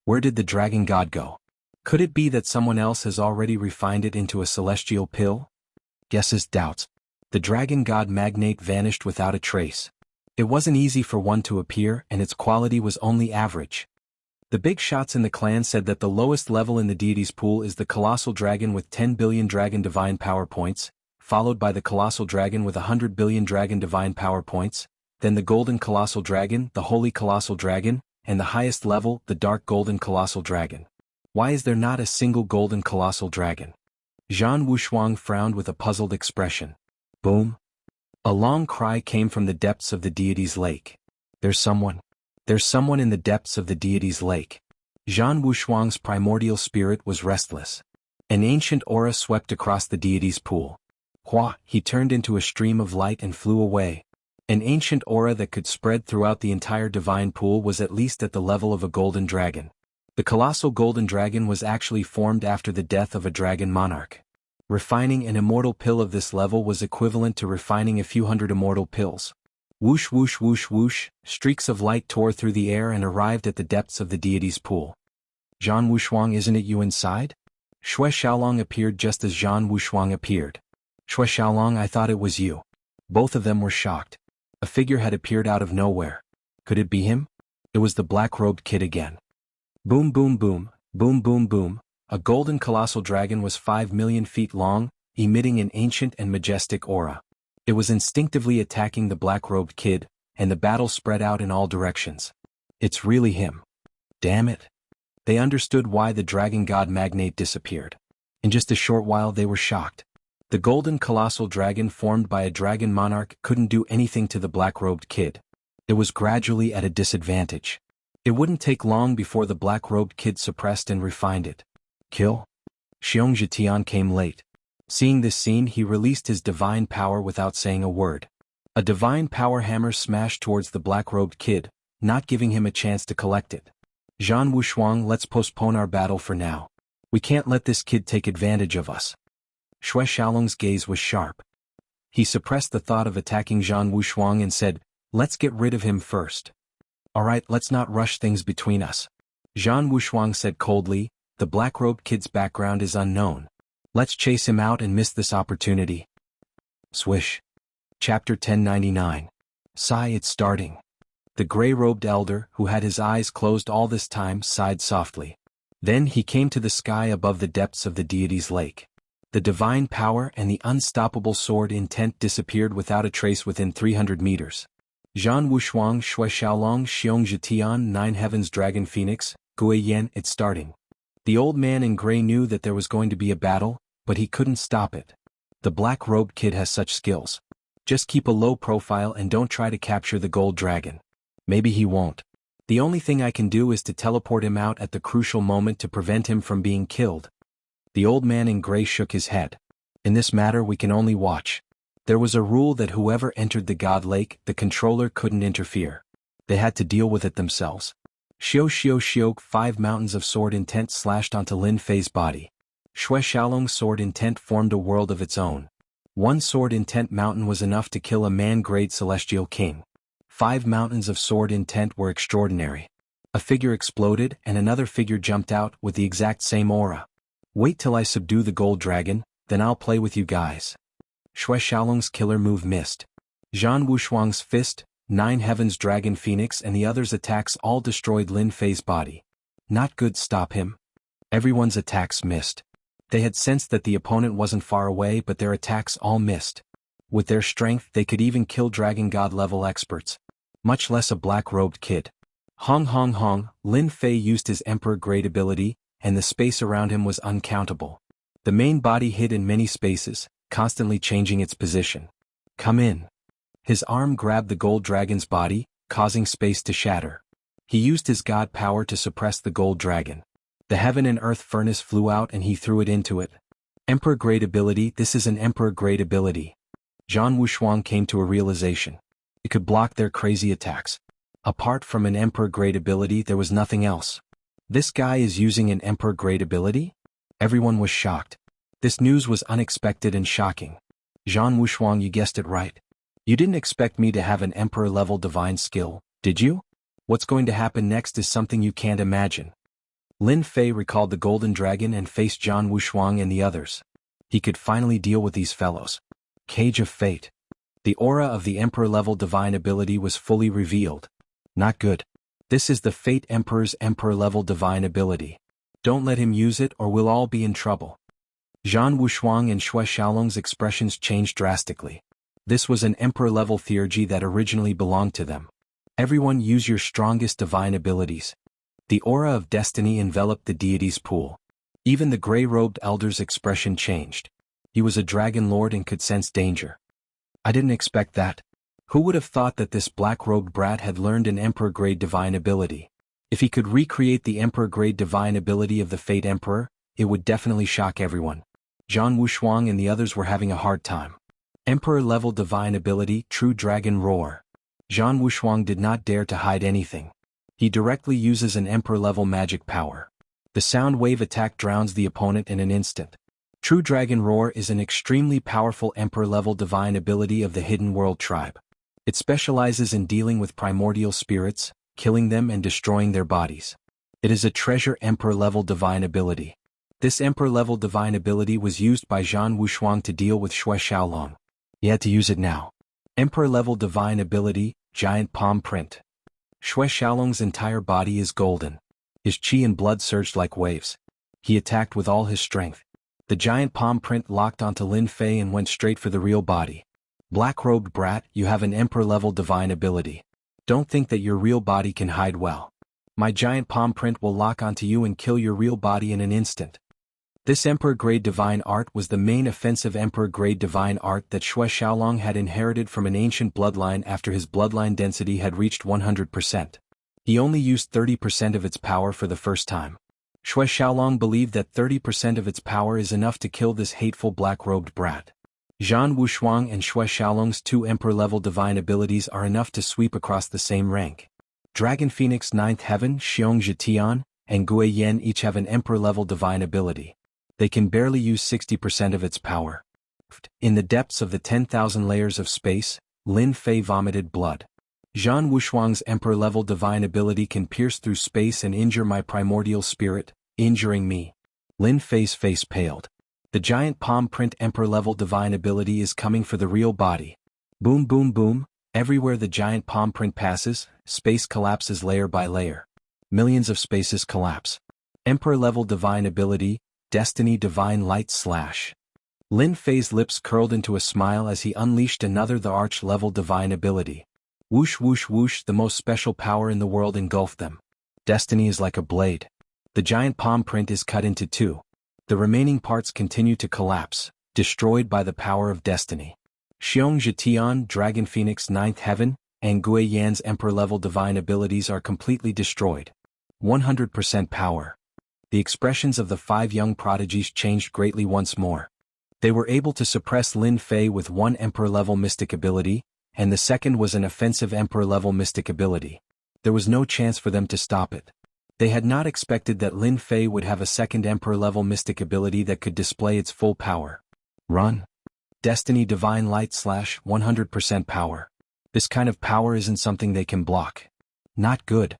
Where did the dragon god go? Could it be that someone else has already refined it into a celestial pill? Guesses, doubts. The dragon god magnate vanished without a trace. It wasn't easy for one to appear, and its quality was only average. The big shots in the clan said that the lowest level in the deities pool is the colossal dragon with 10 billion dragon divine power points, followed by the colossal dragon with 100 billion dragon divine power points, then the golden colossal dragon, the holy colossal dragon, and the highest level, the dark golden colossal dragon. Why is there not a single golden colossal dragon? Zhan Wushuang frowned with a puzzled expression. Boom! A long cry came from the depths of the deity's lake. There's someone in the depths of the deity's lake. Zhan Wushuang's primordial spirit was restless. An ancient aura swept across the deity's pool. Hua, he turned into a stream of light and flew away. An ancient aura that could spread throughout the entire divine pool was at least at the level of a golden dragon. The colossal golden dragon was actually formed after the death of a dragon monarch. Refining an immortal pill of this level was equivalent to refining a few hundred immortal pills. Whoosh whoosh whoosh whoosh, streaks of light tore through the air and arrived at the depths of the deity's pool. Zhan Wushuang, isn't it you inside? Xue Xiaolong appeared just as Zhan Wushuang appeared. Xue Xiaolong, I thought it was you. Both of them were shocked. A figure had appeared out of nowhere. Could it be him? It was the black-robed kid again. Boom boom boom, boom boom boom. A golden colossal dragon was 5 million feet long, emitting an ancient and majestic aura. It was instinctively attacking the black-robed kid, and the battle spread out in all directions. It's really him. Damn it. They understood why the dragon god magnate disappeared. In just a short while they were shocked. The golden colossal dragon formed by a dragon monarch couldn't do anything to the black-robed kid. It was gradually at a disadvantage. It wouldn't take long before the black-robed kid suppressed and refined it. Kill? Xiong Zhetian came late. Seeing this scene, he released his divine power without saying a word. A divine power hammer smashed towards the black-robed kid, not giving him a chance to collect it. Zhan Wushuang, let's postpone our battle for now. We can't let this kid take advantage of us. Xue Xiaolong's gaze was sharp. He suppressed the thought of attacking Zhan Wushuang and said, let's get rid of him first. Alright, let's not rush things between us. Zhan Wushuang said coldly, the black-robed kid's background is unknown. Let's chase him out and miss this opportunity. Swish. Chapter 1099. Sigh, it's starting. The gray-robed elder, who had his eyes closed all this time, sighed softly. Then he came to the sky above the depths of the deity's lake. The divine power and the unstoppable sword intent disappeared without a trace within 300 meters. Zhan Wushuang, Xue Xiaolong, Xiong Zhetian, Nine Heavens Dragon Phoenix, Gui Yan, it's starting. The old man in gray knew that there was going to be a battle, but he couldn't stop it. The black-robed kid has such skills. Just keep a low profile and don't try to capture the gold dragon. Maybe he won't. The only thing I can do is to teleport him out at the crucial moment to prevent him from being killed. The old man in gray shook his head. In this matter we can only watch. There was a rule that whoever entered the God Lake, the controller couldn't interfere. They had to deal with it themselves. Xiao Xiao Xiao, 5 mountains of sword intent slashed onto Lin Fei's body. Xue Xiaolong's sword intent formed a world of its own. One sword intent mountain was enough to kill a man-grade celestial king. 5 mountains of sword intent were extraordinary. A figure exploded and another figure jumped out with the exact same aura. Wait till I subdue the gold dragon, then I'll play with you guys. Xue Xiaolong's killer move missed. Zhan Wushuang's fist, 9 Heavens Dragon Phoenix and the others' attacks all destroyed Lin Fei's body. Not good. Stop him. Everyone's attacks missed. They had sensed that the opponent wasn't far away, but their attacks all missed. With their strength they could even kill Dragon God level experts. Much less a black-robed kid. Hong hong hong, Lin Fei used his Emperor Grade ability, and the space around him was uncountable. The main body hid in many spaces, constantly changing its position. Come in. His arm grabbed the gold dragon's body, causing space to shatter. He used his god power to suppress the gold dragon. The heaven and earth furnace flew out and he threw it into it. Emperor Grade ability. This is an Emperor Grade ability. Zhan Wushuang came to a realization. It could block their crazy attacks. Apart from an Emperor Grade ability there was nothing else. This guy is using an Emperor Grade ability? Everyone was shocked. This news was unexpected and shocking. Zhan Wushuang, you guessed it right. You didn't expect me to have an Emperor-level divine skill, did you? What's going to happen next is something you can't imagine. Lin Fei recalled the Golden Dragon and faced Zhan Wushuang and the others. He could finally deal with these fellows. Cage of Fate. The aura of the Emperor-level divine ability was fully revealed. Not good. This is the Fate Emperor's Emperor-level divine ability. Don't let him use it or we'll all be in trouble. Zhan Wushuang and Xue Xiaolong's expressions changed drastically. This was an Emperor-level theurgy that originally belonged to them. Everyone use your strongest divine abilities. The aura of destiny enveloped the deity's pool. Even the gray-robed elder's expression changed. He was a dragon lord and could sense danger. I didn't expect that. Who would have thought that this black-robed brat had learned an Emperor-grade divine ability? If he could recreate the Emperor-grade divine ability of the Fate Emperor, it would definitely shock everyone. Zhan Wushuang and the others were having a hard time. Emperor-level divine ability, True Dragon Roar. Zhan Wushuang did not dare to hide anything. He directly uses an Emperor-level magic power. The sound wave attack drowns the opponent in an instant. True Dragon Roar is an extremely powerful Emperor-level divine ability of the Hidden World tribe. It specializes in dealing with primordial spirits, killing them and destroying their bodies. It is a treasure Emperor-level divine ability. This Emperor-level divine ability was used by Zhan Wushuang to deal with Xue Xiaolong. He had to use it now. Emperor-level divine ability, Giant Palm Print. Xue Xiaolong's entire body is golden. His chi and blood surged like waves. He attacked with all his strength. The giant palm print locked onto Lin Fei and went straight for the real body. Black-robed brat, you have an Emperor-level divine ability. Don't think that your real body can hide well. My giant palm print will lock onto you and kill your real body in an instant. This Emperor-grade divine art was the main offensive Emperor-grade divine art that Xue Xiaolong had inherited from an ancient bloodline after his bloodline density had reached 100%. He only used 30% of its power for the first time. Xue Xiaolong believed that 30% of its power is enough to kill this hateful black-robed brat. Zhan Wushuang and Xue Xiaolong's 2 Emperor-level divine abilities are enough to sweep across the same rank. Dragon Phoenix 9th Heaven, Xiong Zhetian, and Gui Yen each have an Emperor-level divine ability. They can barely use 60% of its power. In the depths of the 10,000 layers of space, Lin Fei vomited blood. Zhan Wushuang's Emperor-level divine ability can pierce through space and injure my primordial spirit, injuring me. Lin Fei's face paled. The giant palm print Emperor-level divine ability is coming for the real body. Boom boom boom, everywhere the giant palm print passes, space collapses layer by layer. Millions of spaces collapse. Emperor-level divine ability, Destiny Divine Light Slash. Lin Fei's lips curled into a smile as he unleashed another the arch-level divine ability. Whoosh whoosh whoosh, the most special power in the world engulfed them. Destiny is like a blade. The giant palm print is cut into 2. The remaining parts continue to collapse, destroyed by the power of destiny. Xiong Zhetian, Dragon Phoenix 9th Heaven, and Gui Yan's Emperor-level divine abilities are completely destroyed. 100% power. The expressions of the 5 young prodigies changed greatly once more. They were able to suppress Lin Fei with 1 Emperor-level mystic ability, and the second was an offensive Emperor-level mystic ability. There was no chance for them to stop it. They had not expected that Lin Fei would have a second Emperor-level mystic ability that could display its full power. Run. Destiny Divine Light Slash, 100% power. This kind of power isn't something they can block. Not good.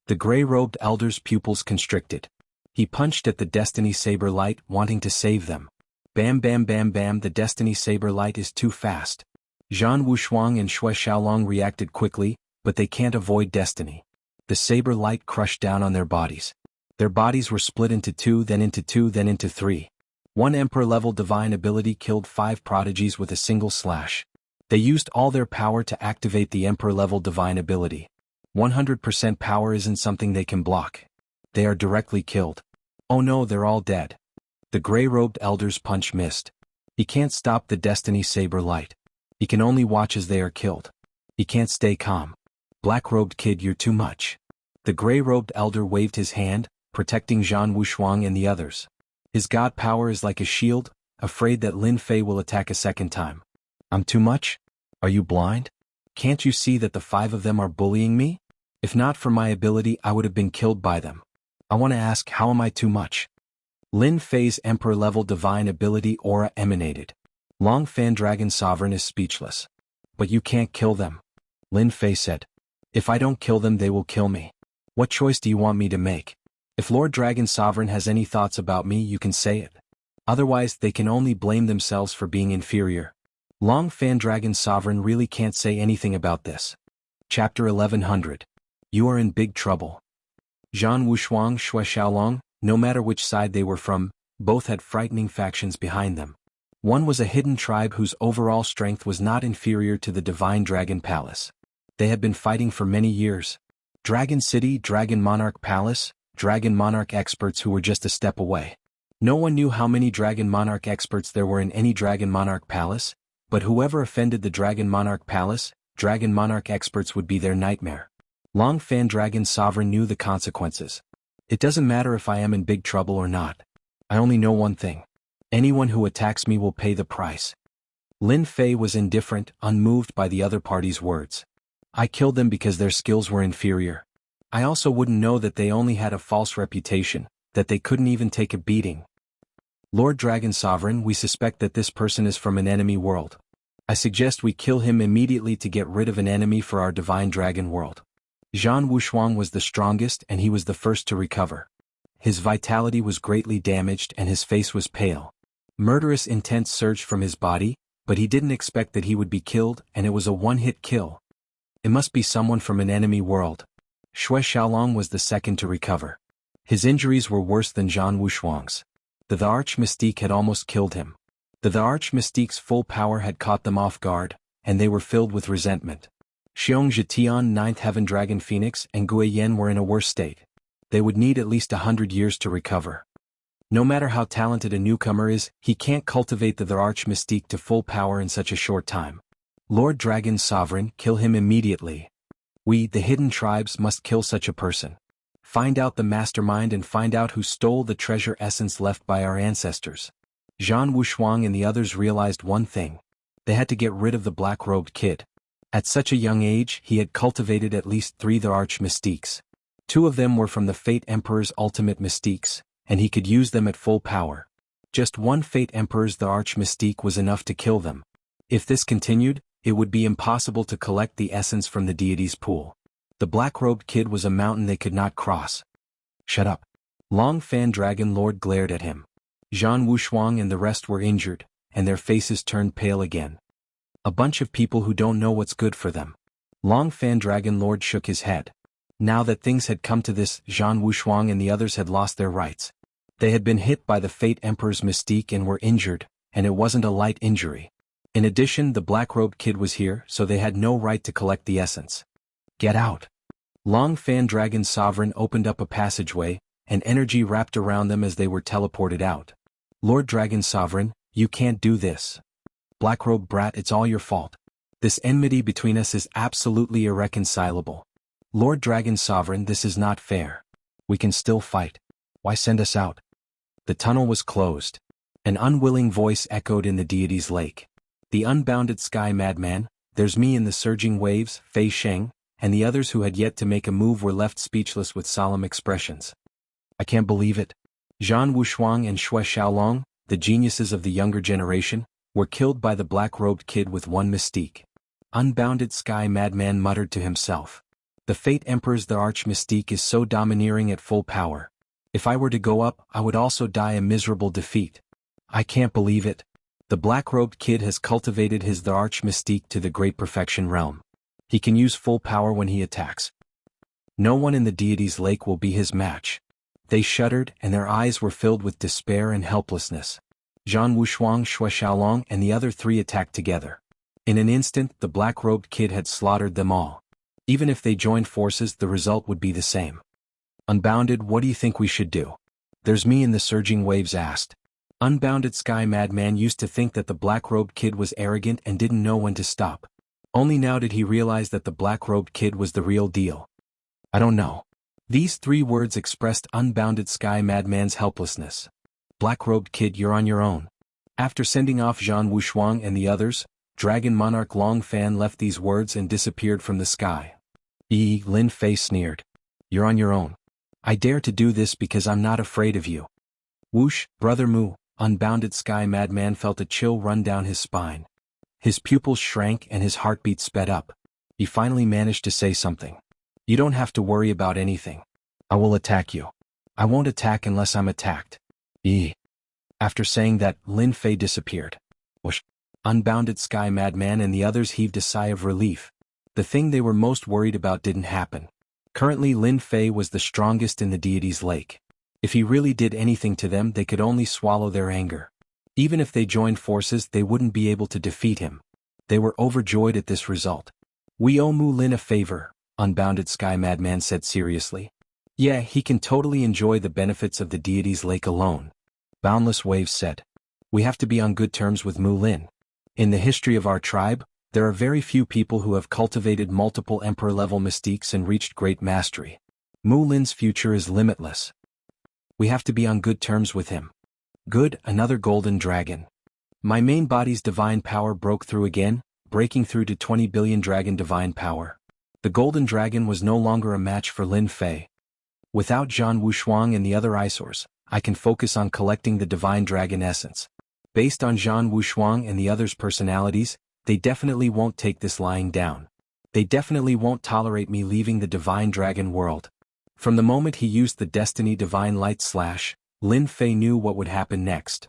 The gray-robed elder's pupils constricted. He punched at the Destiny Saber Light, wanting to save them. Bam bam bam bam, the Destiny Saber Light is too fast. Zhan Wushuang and Xue Xiaolong reacted quickly, but they can't avoid destiny. The saber light crushed down on their bodies. Their bodies were split into two, then into two, then into three. One Emperor-level divine ability killed 5 prodigies with a single slash. They used all their power to activate the Emperor-level divine ability. 100% power isn't something they can block. They are directly killed. Oh no, they're all dead. The gray-robed elder's punch missed. He can't stop the destiny saber light. He can only watch as they are killed. He can't stay calm. Black-robed kid, you're too much. The gray-robed elder waved his hand, protecting Zhan Wushuang and the others. His god power is like a shield, afraid that Lin Fei will attack a second time. I'm too much? Are you blind? Can't you see that the 5 of them are bullying me? If not for my ability, I would have been killed by them. I want to ask, how am I too much? Lin Fei's Emperor-level divine ability aura emanated. Long Fan Dragon Sovereign is speechless. But you can't kill them. Lin Fei said. If I don't kill them, they will kill me. What choice do you want me to make? If Lord Dragon Sovereign has any thoughts about me, you can say it. Otherwise, they can only blame themselves for being inferior. Long Fan Dragon Sovereign really can't say anything about this. Chapter 1100. You are in big trouble. Zhan Wushuang, Xue Xiaolong, no matter which side they were from, both had frightening factions behind them. One was a hidden tribe whose overall strength was not inferior to the Divine Dragon Palace. They had been fighting for many years. Dragon City, Dragon Monarch Palace, Dragon Monarch experts who were just a step away. No one knew how many Dragon Monarch experts there were in any Dragon Monarch Palace, but whoever offended the Dragon Monarch Palace, Dragon Monarch experts would be their nightmare. Long Fan Dragon Sovereign knew the consequences. It doesn't matter if I am in big trouble or not. I only know one thing. Anyone who attacks me will pay the price. Lin Fei was indifferent, unmoved by the other party's words. I killed them because their skills were inferior. I also wouldn't know that they only had a false reputation, that they couldn't even take a beating. Lord Dragon Sovereign, we suspect that this person is from an enemy world. I suggest we kill him immediately to get rid of an enemy for our divine dragon world. Zhan Wushuang was the strongest and he was the first to recover. His vitality was greatly damaged and his face was pale. Murderous intent surged from his body, but he didn't expect that he would be killed, and it was a one-hit kill. It must be someone from an enemy world. Xue Xiaolong was the second to recover. His injuries were worse than Zhan Wushuang's. The Arch Mystique had almost killed him. The Arch Mystique's full power had caught them off guard, and they were filled with resentment. Xiong Zhetian, 9th Heaven Dragon Phoenix, and Gue Yen were in a worse state. They would need at least 100 years to recover. No matter how talented a newcomer is, he can't cultivate the Arch Mystique to full power in such a short time. Lord Dragon Sovereign, kill him immediately. We, the hidden tribes, must kill such a person. Find out the mastermind and find out who stole the treasure essence left by our ancestors. Zhan Wushuang and the others realized one thing. They had to get rid of the black-robed kid. At such a young age, he had cultivated at least 3 the Arch Mystiques. 2 of them were from the Fate Emperor's ultimate Mystiques, and he could use them at full power. Just one Fate Emperor's the Arch Mystique was enough to kill them. If this continued, it would be impossible to collect the essence from the deity's pool. The black-robed kid was a mountain they could not cross. Shut up. Long Fan Dragon Lord glared at him. Zhan Wushuang and the rest were injured, and their faces turned pale again. A bunch of people who don't know what's good for them. Long Fan Dragon Lord shook his head. Now that things had come to this, Zhan Wushuang and the others had lost their rights. They had been hit by the Fate Emperor's mystique and were injured, and it wasn't a light injury. In addition, the black-robed kid was here, so they had no right to collect the essence. Get out. Long Fan Dragon Sovereign opened up a passageway, and energy wrapped around them as they were teleported out. Lord Dragon Sovereign, you can't do this. Black-robed brat, it's all your fault. This enmity between us is absolutely irreconcilable. Lord Dragon Sovereign, this is not fair. We can still fight. Why send us out? The tunnel was closed. An unwilling voice echoed in the deity's lake. The unbounded sky madman, there's me in the surging waves, Fei Sheng, and the others who had yet to make a move were left speechless with solemn expressions. I can't believe it. Zhan Wushuang and Xue Xiaolong, the geniuses of the younger generation, were killed by the black-robed kid with one mystique. Unbounded sky madman muttered to himself. The Fate Emperor's the Arch Mystique is so domineering at full power. If I were to go up, I would also die a miserable defeat. I can't believe it. The black-robed kid has cultivated his the arch mystique to the great perfection realm. He can use full power when he attacks. No one in the deity's lake will be his match. They shuddered, and their eyes were filled with despair and helplessness. Zhan Wushuang, Shui Xiaolong, and the other three attacked together. In an instant, the black-robed kid had slaughtered them all. Even if they joined forces, the result would be the same. Unbounded, what do you think we should do? There's me in the surging waves asked. Unbounded Sky Madman used to think that the black-robed kid was arrogant and didn't know when to stop. Only now did he realize that the black-robed kid was the real deal. I don't know. These three words expressed Unbounded Sky Madman's helplessness. Black-robed kid, you're on your own. After sending off Zhan Wushuang and the others, Dragon Monarch Long Fan left these words and disappeared from the sky. Lin Fei sneered. You're on your own. I dare to do this because I'm not afraid of you. Whoosh, Brother Mu, Unbounded Sky Madman felt a chill run down his spine. His pupils shrank and his heartbeat sped up. He finally managed to say something. You don't have to worry about anything. I will attack you. I won't attack unless I'm attacked. After saying that, Lin Fei disappeared. Whoosh. Unbounded Sky Madman and the others heaved a sigh of relief. The thing they were most worried about didn't happen. Currently Lin Fei was the strongest in the deity's lake. If he really did anything to them, they could only swallow their anger. Even if they joined forces, they wouldn't be able to defeat him. They were overjoyed at this result. We owe Mu Lin a favor, Unbounded Sky Madman said seriously. Yeah, he can totally enjoy the benefits of the deity's lake alone. Boundless Waves said. We have to be on good terms with Mu Lin. In the history of our tribe, there are very few people who have cultivated multiple emperor-level mystiques and reached great mastery. Mu Lin's future is limitless. We have to be on good terms with him. Good, another golden dragon. My main body's divine power broke through again, breaking through to 20 billion dragon divine power. The golden dragon was no longer a match for Lin Fei. Without Zhan Wushuang and the other eyesores, I can focus on collecting the divine dragon essence. Based on Zhan Wushuang and the others' personalities, they definitely won't take this lying down. They definitely won't tolerate me leaving the divine dragon world. From the moment he used the Destiny Divine Light Slash, Lin Fei knew what would happen next.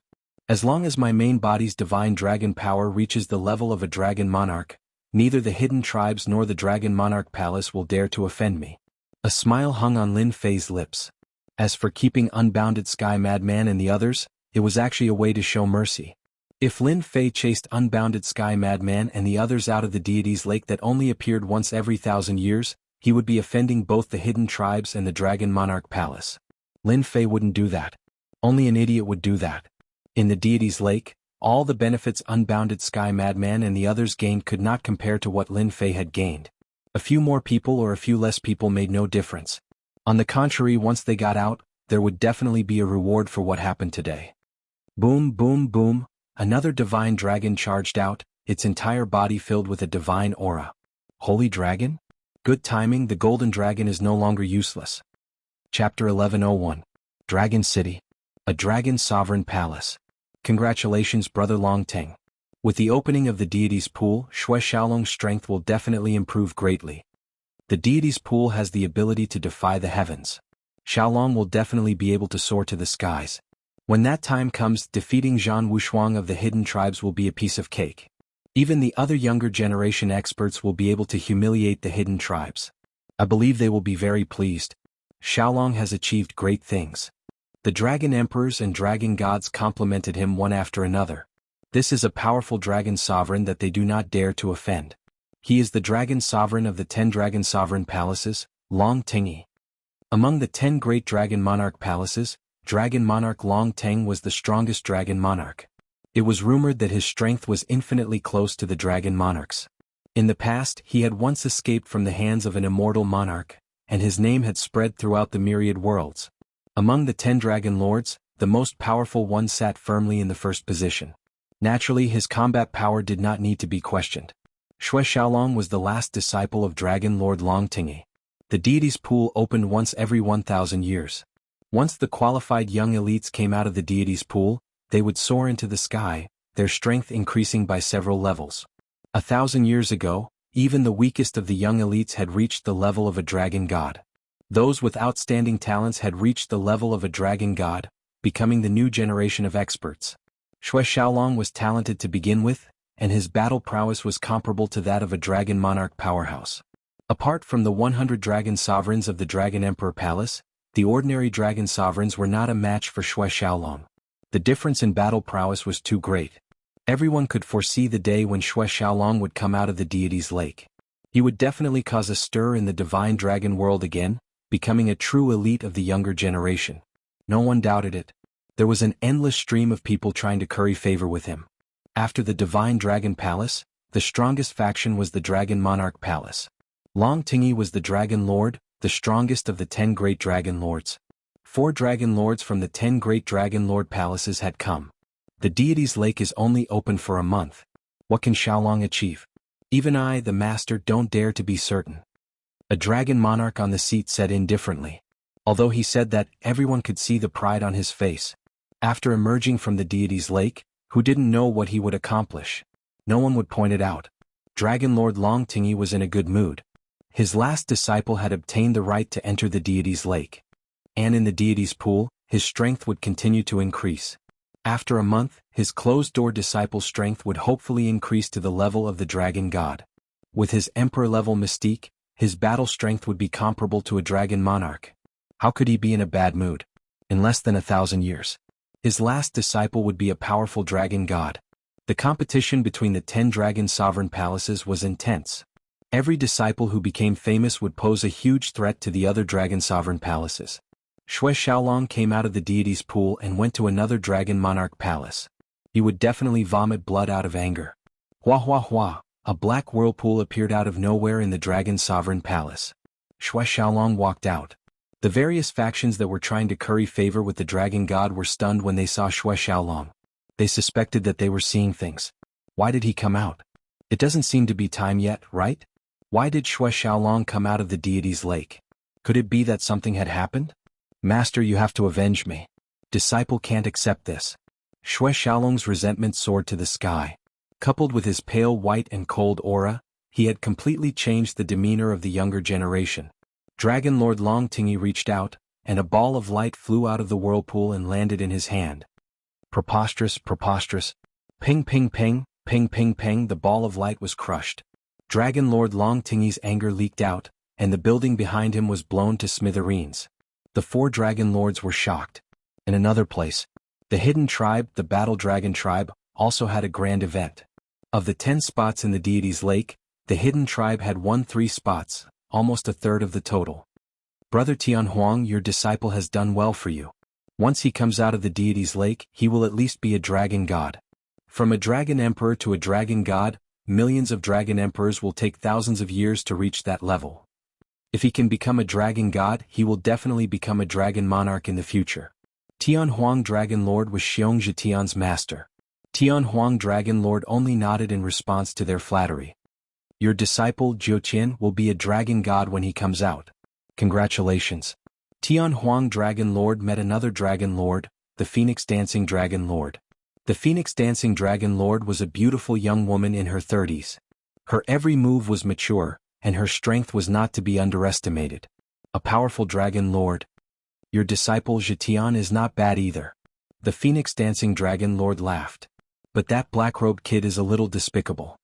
As long as my main body's divine dragon power reaches the level of a dragon monarch, neither the hidden tribes nor the dragon monarch palace will dare to offend me. A smile hung on Lin Fei's lips. As for keeping Unbounded Sky Madman and the others, it was actually a way to show mercy. If Lin Fei chased Unbounded Sky Madman and the others out of the deity's lake that only appeared once every 1,000 years, he would be offending both the hidden tribes and the dragon monarch palace. Lin Fei wouldn't do that. Only an idiot would do that. In the deity's lake, all the benefits Unbounded Sky Madman and the others gained could not compare to what Lin Fei had gained. A few more people or a few less people made no difference. On the contrary, once they got out, there would definitely be a reward for what happened today. Boom, boom, boom, another divine dragon charged out, its entire body filled with a divine aura. Holy dragon? Good timing, the golden dragon is no longer useless. Chapter 1101. Dragon City. A dragon sovereign palace. Congratulations, Brother Long Teng. With the opening of the deity's pool, Shui Xiaolong's strength will definitely improve greatly. The deity's pool has the ability to defy the heavens. Xiaolong will definitely be able to soar to the skies. When that time comes, defeating Zhan Wushuang of the hidden tribes will be a piece of cake. Even the other younger generation experts will be able to humiliate the hidden tribes. I believe they will be very pleased. Xiaolong has achieved great things. The dragon emperors and dragon gods complimented him one after another. This is a powerful dragon sovereign that they do not dare to offend. He is the dragon sovereign of the 10 dragon sovereign palaces, Long Tengyi. Among the 10 great dragon monarch palaces, Dragon Monarch Long Teng was the strongest dragon monarch. It was rumored that his strength was infinitely close to the dragon monarchs. In the past, he had once escaped from the hands of an immortal monarch, and his name had spread throughout the myriad worlds. Among the 10 dragon lords, the most powerful one sat firmly in the first position. Naturally, his combat power did not need to be questioned. Shui Xiaolong was the last disciple of Dragon Lord Long Tengyi. The deity's pool opened once every 1,000 years. Once the qualified young elites came out of the deity's pool, they would soar into the sky, their strength increasing by several levels. 1,000 years ago, even the weakest of the young elites had reached the level of a dragon god. Those with outstanding talents had reached the level of a dragon god, becoming the new generation of experts. Shui Xiaolong was talented to begin with, and his battle prowess was comparable to that of a dragon monarch powerhouse. Apart from the 100 dragon sovereigns of the Dragon Emperor Palace, the ordinary dragon sovereigns were not a match for Shui Xiaolong. The difference in battle prowess was too great. Everyone could foresee the day when Shui Xiaolong would come out of the deity's lake. He would definitely cause a stir in the divine dragon world again, becoming a true elite of the younger generation. No one doubted it. There was an endless stream of people trying to curry favor with him. After the Divine Dragon Palace, the strongest faction was the Dragon Monarch Palace. Long Tingyi was the Dragon Lord, the strongest of the 10 great Dragon Lords. 4 Dragon Lords from the 10 great Dragon Lord palaces had come. The deity's lake is only open for a month. What can Xiaolong achieve? Even I, the master, don't dare to be certain. A dragon monarch on the seat said indifferently. Although he said that, everyone could see the pride on his face. After emerging from the deity's lake, who didn't know what he would accomplish? No one would point it out. Dragon Lord Long Tingyi was in a good mood. His last disciple had obtained the right to enter the deity's lake. And in the deity's pool, his strength would continue to increase. After a month, his closed-door disciple's strength would hopefully increase to the level of the dragon god. With his emperor-level mystique, his battle strength would be comparable to a dragon monarch. How could he be in a bad mood? In less than 1,000 years. His last disciple would be a powerful dragon god. The competition between the 10 dragon sovereign palaces was intense. Every disciple who became famous would pose a huge threat to the other dragon sovereign palaces. Shui Xiaolong came out of the deity's pool and went to another dragon monarch palace. He would definitely vomit blood out of anger. Hua hua hua, a black whirlpool appeared out of nowhere in the dragon sovereign palace. Shui Xiaolong walked out. The various factions that were trying to curry favor with the dragon god were stunned when they saw Shui Xiaolong. They suspected that they were seeing things. Why did he come out? It doesn't seem to be time yet, right? Why did Shui Xiaolong come out of the deity's lake? Could it be that something had happened? Master, you have to avenge me. Disciple can't accept this. Shui Xiaolong's resentment soared to the sky. Coupled with his pale white and cold aura, he had completely changed the demeanor of the younger generation. Dragon Lord Long Tingyi reached out, and a ball of light flew out of the whirlpool and landed in his hand. Preposterous, preposterous. Ping ping ping, ping ping ping, the ball of light was crushed. Dragon Lord Long Tingyi's anger leaked out, and the building behind him was blown to smithereens. The 4 dragon lords were shocked. In another place, the hidden tribe, the Battle Dragon tribe, also had a grand event. Of the 10 spots in the deity's lake, the hidden tribe had won 3 spots, almost a third of the total. Brother Tianhuang, your disciple has done well for you. Once he comes out of the deity's lake, he will at least be a dragon god. From a dragon emperor to a dragon god, millions of dragon emperors will take thousands of years to reach that level. If he can become a dragon god, he will definitely become a dragon monarch in the future. Tianhuang Dragon Lord was Xiong Zhetian's master. Tianhuang Dragon Lord only nodded in response to their flattery. Your disciple, Jiuqian, will be a dragon god when he comes out. Congratulations. Tianhuang Dragon Lord met another Dragon Lord, the Phoenix Dancing Dragon Lord. The Phoenix Dancing Dragon Lord was a beautiful young woman in her 30s. Her every move was mature, and her strength was not to be underestimated. A powerful Dragon Lord. Your disciple Zhetian is not bad either. The Phoenix Dancing Dragon Lord laughed. But that black-robed kid is a little despicable.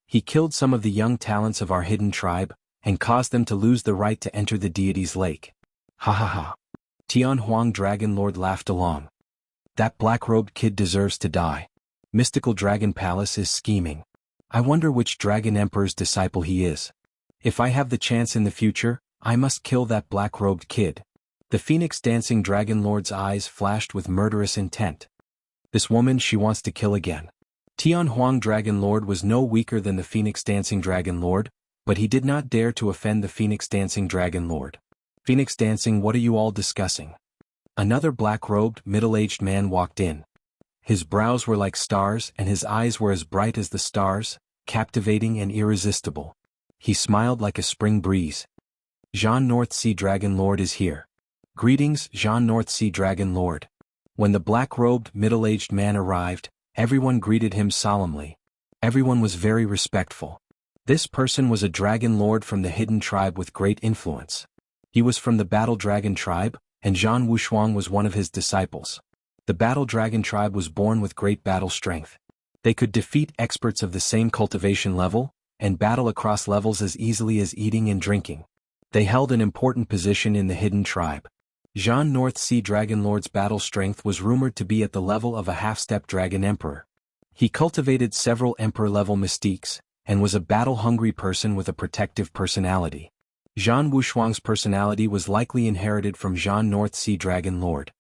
He killed some of the young talents of our hidden tribe, and caused them to lose the right to enter the deity's lake. Ha ha ha. Tianhuang Dragon Lord laughed along. That black-robed kid deserves to die. Mystical Dragon Palace is scheming. I wonder which Dragon Emperor's disciple he is. If I have the chance in the future, I must kill that black-robed kid. The Phoenix Dancing Dragon Lord's eyes flashed with murderous intent. This woman she wants to kill again. Tianhuang Dragon Lord was no weaker than the Phoenix Dancing Dragon Lord, but he did not dare to offend the Phoenix Dancing Dragon Lord. Phoenix Dancing, what are you all discussing? Another black-robed, middle-aged man walked in. His brows were like stars and his eyes were as bright as the stars, captivating and irresistible. He smiled like a spring breeze. Jean North Sea Dragon Lord is here. Greetings, Jean North Sea Dragon Lord. When the black-robed, middle-aged man arrived, everyone greeted him solemnly. Everyone was very respectful. This person was a dragon lord from the hidden tribe with great influence. He was from the Battle Dragon tribe, and Zhan Wushuang was one of his disciples. The The battle dragon tribe was born with great battle strength. They could defeat experts of the same cultivation level, and battle across levels as easily as eating and drinking. They held an important position in the hidden tribe. Jianghu North Sea Dragon Lord's battle strength was rumored to be at the level of a half-step dragon emperor. He cultivated several emperor-level mystiques, and was a battle-hungry person with a protective personality. Zhan Wushuang's personality was likely inherited from Jianghu North Sea Dragon Lord.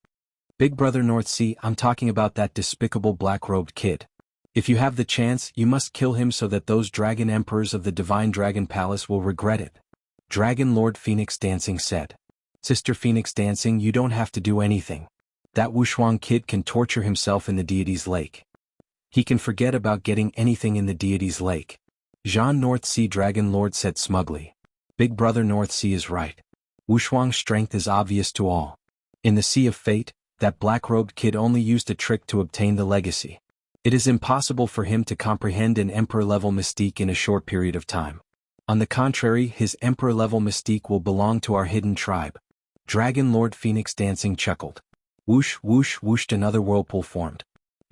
Big Brother North Sea, I'm talking about that despicable black-robed kid. If you have the chance, you must kill him so that those dragon emperors of the Divine Dragon Palace will regret it. Dragon Lord Phoenix Dancing said. Sister Phoenix Dancing, you don't have to do anything. That Wushuang kid can torture himself in the deity's lake. He can forget about getting anything in the deity's lake. Jianghu North Sea Dragon Lord said smugly. Big Brother North Sea is right. Wushuang's strength is obvious to all. In the Sea of Fate, that black-robed kid only used a trick to obtain the legacy. It is impossible for him to comprehend an emperor-level mystique in a short period of time. On the contrary, his emperor-level mystique will belong to our hidden tribe. Dragon Lord Phoenix Dancing chuckled. Whoosh, whoosh, whooshed, another whirlpool formed.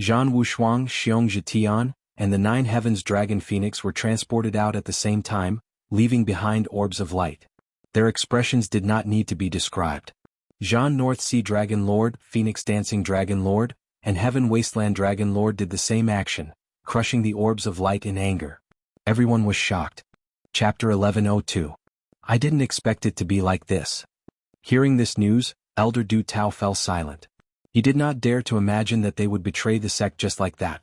Zhan Wushuang, Xiong Zhitian, and the 9 Heavens Dragon Phoenix were transported out at the same time, leaving behind orbs of light. Their expressions did not need to be described. Jianghu North Sea Dragon Lord, Phoenix Dancing Dragon Lord, and Heaven Wasteland Dragon Lord did the same action, crushing the orbs of light in anger. Everyone was shocked. Chapter 1102. I didn't expect it to be like this. Hearing this news, Elder Du Tao fell silent. He did not dare to imagine that they would betray the sect just like that.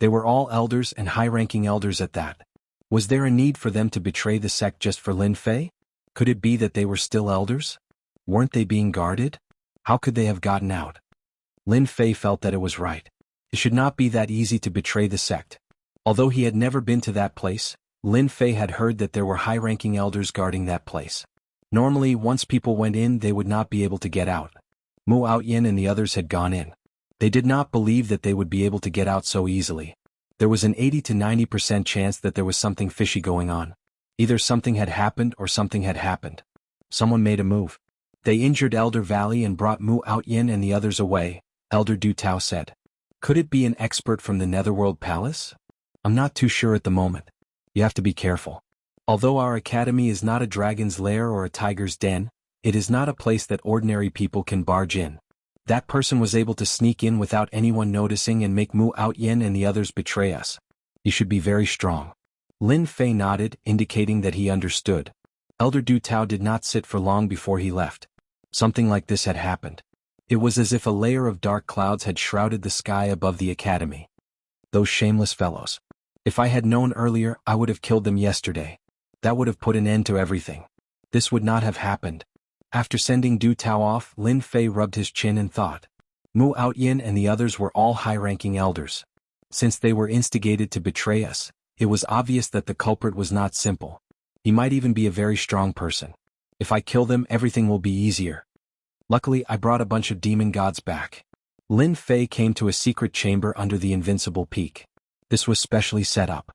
They were all elders and high-ranking elders at that. Was there a need for them to betray the sect just for Lin Fei? Could it be that they were still elders? Weren't they being guarded? How could they have gotten out? Lin Fei felt that it was right. It should not be that easy to betray the sect. Although he had never been to that place, Lin Fei had heard that there were high-ranking elders guarding that place. Normally, once people went in, they would not be able to get out. Mu Outyin and the others had gone in. They did not believe that they would be able to get out so easily. There was an 80 to 90% chance that there was something fishy going on. Either something had happened or something had happened. Someone made a move. They injured Elder Valley and brought Mu Outyin and the others away, Elder Du Tao said. Could it be an expert from the Netherworld Palace? I'm not too sure at the moment. You have to be careful. Although our academy is not a dragon's lair or a tiger's den, it is not a place that ordinary people can barge in. That person was able to sneak in without anyone noticing and make Mu Outyin and the others betray us. You should be very strong. Lin Fei nodded, indicating that he understood. Elder Du Tao did not sit for long before he left. Something like this had happened. It was as if a layer of dark clouds had shrouded the sky above the academy. Those shameless fellows. If I had known earlier, I would have killed them yesterday. That would have put an end to everything. This would not have happened. After sending Du Tao off, Lin Fei rubbed his chin and thought. Mu Outyin and the others were all high-ranking elders. Since they were instigated to betray us, it was obvious that the culprit was not simple. He might even be a very strong person. If I kill them, everything will be easier. Luckily, I brought a bunch of demon gods back. Lin Fei came to a secret chamber under the invincible peak. This was specially set up.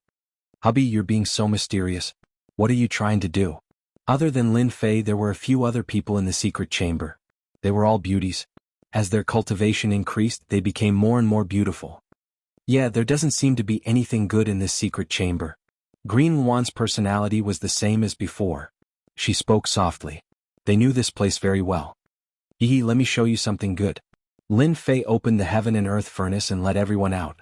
Hubby, you're being so mysterious. What are you trying to do? Other than Lin Fei, there were a few other people in the secret chamber. They were all beauties. As their cultivation increased, they became more and more beautiful. Yeah, there doesn't seem to be anything good in this secret chamber. Green Wan's personality was the same as before. She spoke softly. They knew this place very well. Hee, let me show you something good. Lin Fei opened the heaven and earth furnace and let everyone out.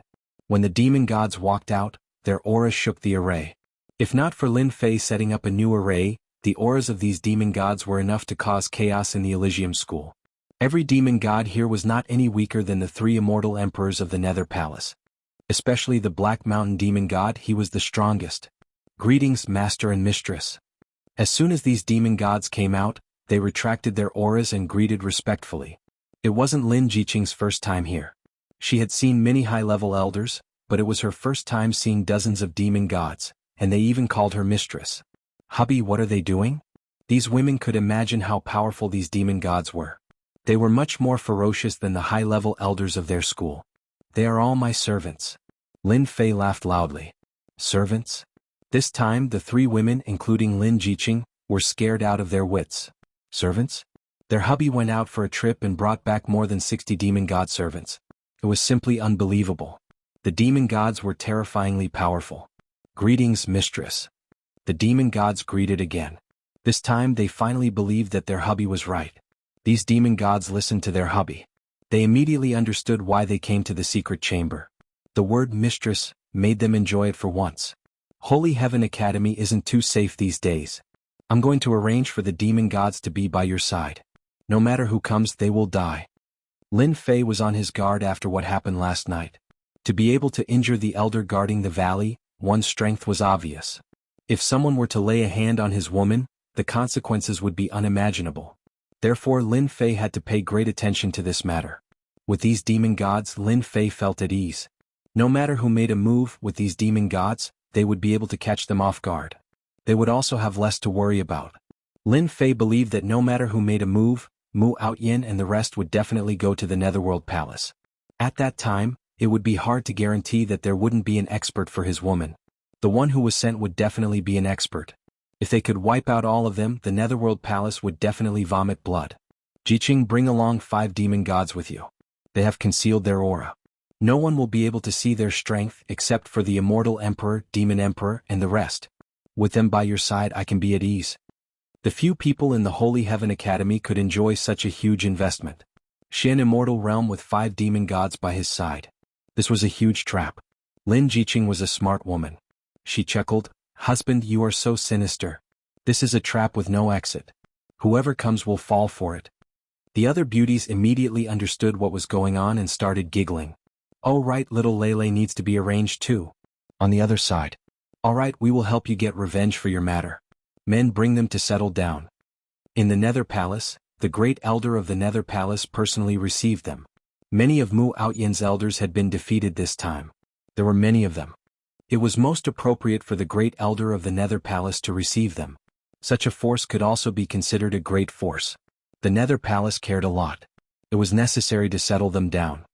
When the demon gods walked out, their auras shook the array. If not for Lin Fei setting up a new array, the auras of these demon gods were enough to cause chaos in the Elysium School. Every demon god here was not any weaker than the 3 immortal emperors of the Nether Palace. Especially the Black Mountain demon god, he was the strongest. Greetings, master and mistress. As soon as these demon gods came out, they retracted their auras and greeted respectfully. It wasn't Lin Jiqing's first time here. She had seen many high-level elders, but it was her first time seeing dozens of demon gods, and they even called her mistress. Hubby, what are they doing? These women could imagine how powerful these demon gods were. They were much more ferocious than the high-level elders of their school. They are all my servants. Lin Fei laughed loudly. Servants? This time the 3 women, including Lin Jiqing, were scared out of their wits. Servants? Their hubby went out for a trip and brought back more than 60 demon god servants. It was simply unbelievable. The demon gods were terrifyingly powerful. Greetings, mistress. The demon gods greeted again. This time they finally believed that their hubby was right. These demon gods listened to their hubby. They immediately understood why they came to the secret chamber. The word mistress made them enjoy it for once. Holy Heaven Academy isn't too safe these days. I'm going to arrange for the demon gods to be by your side. No matter who comes, they will die. Lin Fei was on his guard after what happened last night. To be able to injure the elder guarding the valley, one's strength was obvious. If someone were to lay a hand on his woman, the consequences would be unimaginable. Therefore Lin Fei had to pay great attention to this matter. With these demon gods, Lin Fei felt at ease. No matter who made a move with these demon gods, they would be able to catch them off guard. They would also have less to worry about. Lin Fei believed that no matter who made a move, Mu Outyin and the rest would definitely go to the Netherworld Palace. At that time, it would be hard to guarantee that there wouldn't be an expert for his woman. The one who was sent would definitely be an expert. If they could wipe out all of them, the Netherworld Palace would definitely vomit blood. Jiqing, bring along 5 demon gods with you. They have concealed their aura. No one will be able to see their strength except for the Immortal Emperor, Demon Emperor, and the rest. With them by your side, I can be at ease. The few people in the Holy Heaven Academy could enjoy such a huge investment. Shen Immortal Realm with 5 demon gods by his side. This was a huge trap. Lin Jiqing was a smart woman. She chuckled, "Husband, you are so sinister. This is a trap with no exit. Whoever comes will fall for it." The other beauties immediately understood what was going on and started giggling. "Oh right, little Lele needs to be arranged too." On the other side. "All right, we will help you get revenge for your matter. Men, bring them to settle down." In the Nether Palace, the great elder of the Nether Palace personally received them. Many of Mu Outyin's elders had been defeated this time. There were many of them. It was most appropriate for the great elder of the Nether Palace to receive them. Such a force could also be considered a great force. The Nether Palace cared a lot. It was necessary to settle them down.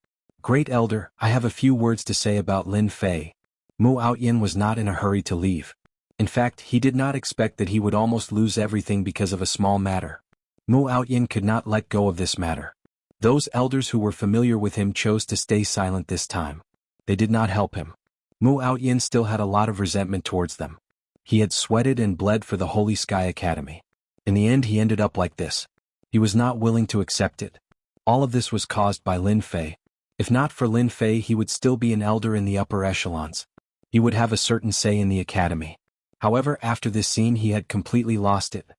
"Great elder, I have a few words to say about Lin Fei." Mu Outyin was not in a hurry to leave. In fact, he did not expect that he would almost lose everything because of a small matter. Mu Outyin could not let go of this matter. Those elders who were familiar with him chose to stay silent this time. They did not help him. Mu Outyin still had a lot of resentment towards them. He had sweated and bled for the Holy Sky Academy. In the end he ended up like this. He was not willing to accept it. All of this was caused by Lin Fei. If not for Lin Fei, he would still be an elder in the upper echelons. He would have a certain say in the academy. However, after this scene he had completely lost it.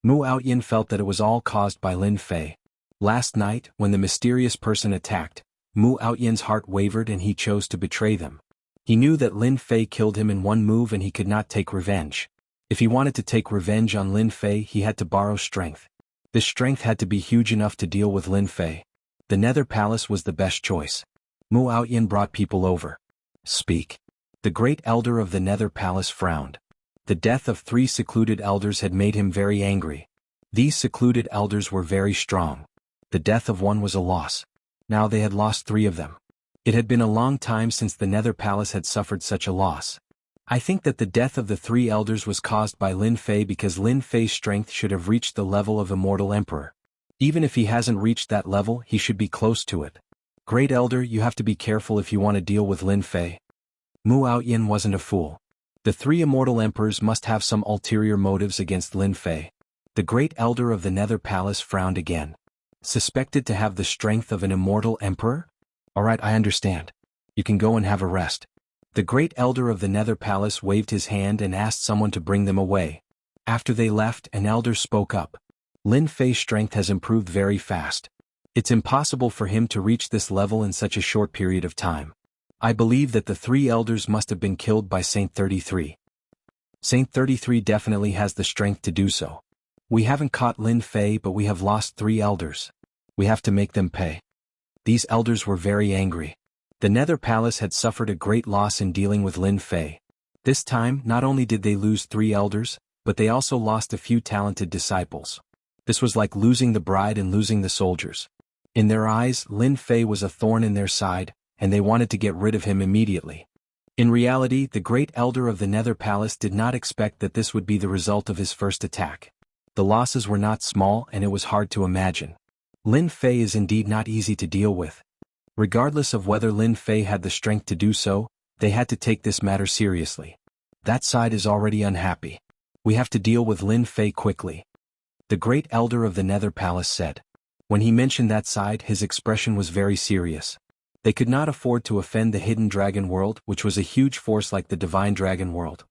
Mu Outyin felt that it was all caused by Lin Fei. Last night, when the mysterious person attacked, Mu Outyin's heart wavered and he chose to betray them. He knew that Lin Fei killed him in one move and he could not take revenge. If he wanted to take revenge on Lin Fei, he had to borrow strength. This strength had to be huge enough to deal with Lin Fei. The Nether Palace was the best choice. Mu Outyin brought people over. "Speak." The great elder of the Nether Palace frowned. The death of 3 secluded elders had made him very angry. These secluded elders were very strong. The death of one was a loss. Now they had lost 3 of them. It had been a long time since the Nether Palace had suffered such a loss. I think that the death of the 3 elders was caused by Lin Fei because Lin Fei's strength should have reached the level of Immortal Emperor. Even if he hasn't reached that level, he should be close to it. Great Elder, you have to be careful if you want to deal with Lin Fei. Mu Outyin wasn't a fool. The 3 Immortal Emperors must have some ulterior motives against Lin Fei. The great elder of the Nether Palace frowned again. Suspected to have the strength of an Immortal Emperor? Alright, I understand. You can go and have a rest. The great elder of the Nether Palace waved his hand and asked someone to bring them away. After they left, an elder spoke up. Lin Fei's strength has improved very fast. It's impossible for him to reach this level in such a short period of time. I believe that the 3 elders must have been killed by Saint 33. Saint 33 definitely has the strength to do so. We haven't caught Lin Fei, but we have lost 3 elders. We have to make them pay. These elders were very angry. The Nether Palace had suffered a great loss in dealing with Lin Fei. This time, not only did they lose 3 elders, but they also lost a few talented disciples. This was like losing the bride and losing the soldiers. In their eyes, Lin Fei was a thorn in their side, and they wanted to get rid of him immediately. In reality, the great elder of the Nether Palace did not expect that this would be the result of his first attack. The losses were not small and it was hard to imagine. Lin Fei is indeed not easy to deal with. Regardless of whether Lin Fei had the strength to do so, they had to take this matter seriously. That side is already unhappy. We have to deal with Lin Fei quickly. The great elder of the Nether Palace said. When he mentioned that side, his expression was very serious. They could not afford to offend the hidden dragon world, which was a huge force like the divine dragon world.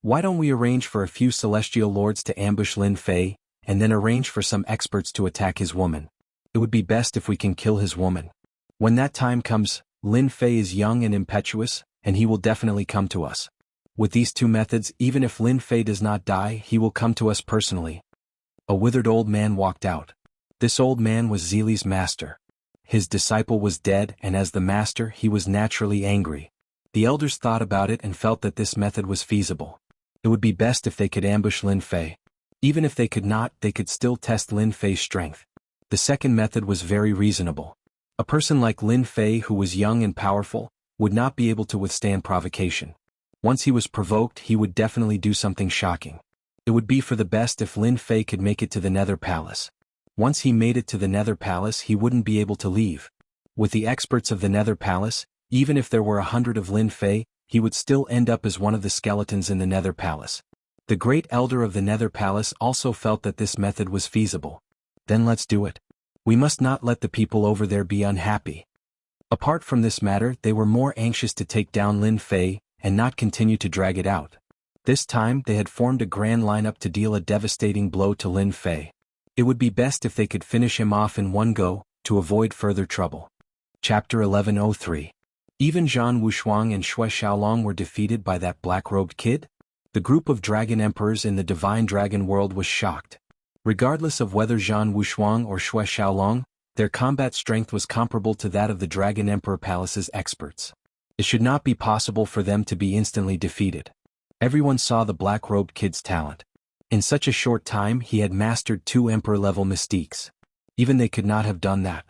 Why don't we arrange for a few celestial lords to ambush Lin Fei, and then arrange for some experts to attack his woman? It would be best if we can kill his woman. When that time comes, Lin Fei is young and impetuous, and he will definitely come to us. With these two methods, even if Lin Fei does not die, he will come to us personally. A withered old man walked out. This old man was Zili's master. His disciple was dead, and as the master, he was naturally angry. The elders thought about it and felt that this method was feasible. It would be best if they could ambush Lin Fei. Even if they could not, they could still test Lin Fei's strength. The second method was very reasonable. A person like Lin Fei, who was young and powerful, would not be able to withstand provocation. Once he was provoked, he would definitely do something shocking. It would be for the best if Lin Fei could make it to the Nether Palace. Once he made it to the Nether Palace, he wouldn't be able to leave. With the experts of the Nether Palace, even if there were 100 of Lin Fei, he would still end up as one of the skeletons in the Nether Palace. The great elder of the Nether Palace also felt that this method was feasible. Then let's do it. We must not let the people over there be unhappy. Apart from this matter, they were more anxious to take down Lin Fei, and not continue to drag it out. This time they had formed a grand lineup to deal a devastating blow to Lin Fei. It would be best if they could finish him off in one go, to avoid further trouble. Chapter 1103. Even Zhan Wushuang and Xue Xiaolong were defeated by that black-robed kid? The group of dragon emperors in the divine dragon world was shocked. Regardless of whether Zhan Wushuang or Xue Xiaolong, their combat strength was comparable to that of the Dragon Emperor Palace's experts. It should not be possible for them to be instantly defeated. Everyone saw the black-robed kid's talent. In such a short time he had mastered 2 emperor-level mystiques. Even they could not have done that.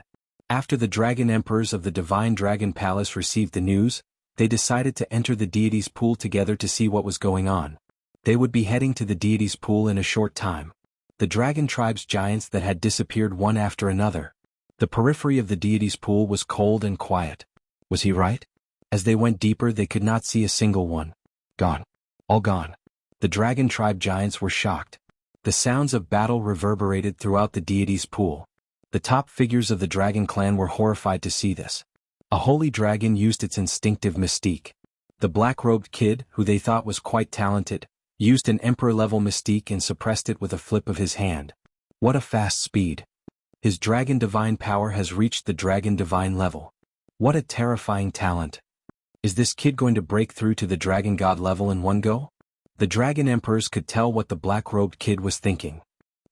After the dragon emperors of the Divine Dragon Palace received the news, they decided to enter the deity's pool together to see what was going on. They would be heading to the deity's pool in a short time. The dragon tribe's giants that had disappeared one after another. The periphery of the deity's pool was cold and quiet. Was he right? As they went deeper, they could not see a single one. Gone. All gone. The dragon tribe giants were shocked. The sounds of battle reverberated throughout the deity's pool. The top figures of the dragon clan were horrified to see this. A holy dragon used its instinctive mystique. The black-robed kid, who they thought was quite talented, used an emperor-level mystique and suppressed it with a flip of his hand. What a fast speed. His dragon divine power has reached the dragon divine level. What a terrifying talent. Is this kid going to break through to the dragon god level in one go? The dragon emperors could tell what the black-robed kid was thinking.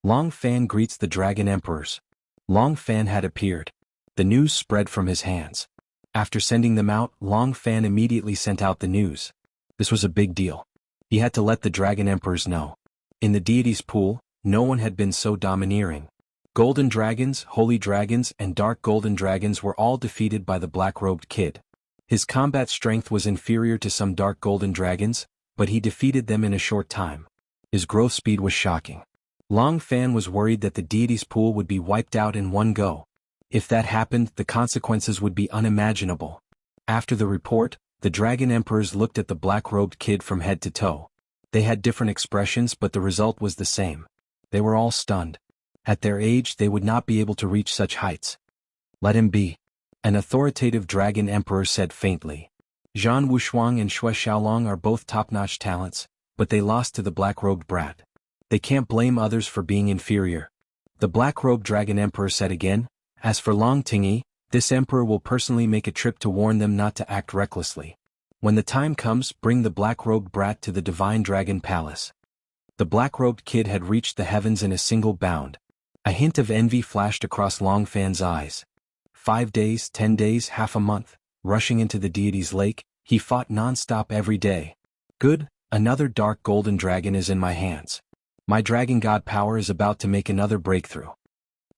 Long Fan greets the dragon emperors. Long Fan had appeared. The news spread from his hands. After sending them out, Long Fan immediately sent out the news. This was a big deal. He had to let the dragon emperors know. In the deity's pool, no one had been so domineering. Golden dragons, holy dragons, and dark golden dragons were all defeated by the black-robed kid. His combat strength was inferior to some dark golden dragons, but he defeated them in a short time. His growth speed was shocking. Long Fan was worried that the deity's pool would be wiped out in one go. If that happened, the consequences would be unimaginable. After the report, the dragon emperors looked at the black-robed kid from head to toe. They had different expressions, but the result was the same. They were all stunned. At their age, they would not be able to reach such heights. Let him be. An authoritative dragon emperor said faintly. Zhan Wushuang and Xue Xiaolong are both top-notch talents, but they lost to the black-robed brat. They can't blame others for being inferior. The black-robed dragon emperor said again, as for Long Tingyi, this emperor will personally make a trip to warn them not to act recklessly. When the time comes, bring the black-robed brat to the Divine Dragon Palace. The black-robed kid had reached the heavens in a single bound. A hint of envy flashed across Long Fan's eyes. 5 days, 10 days, half a month, rushing into the deity's lake, he fought non-stop every day. Good, another dark golden dragon is in my hands. My dragon god power is about to make another breakthrough.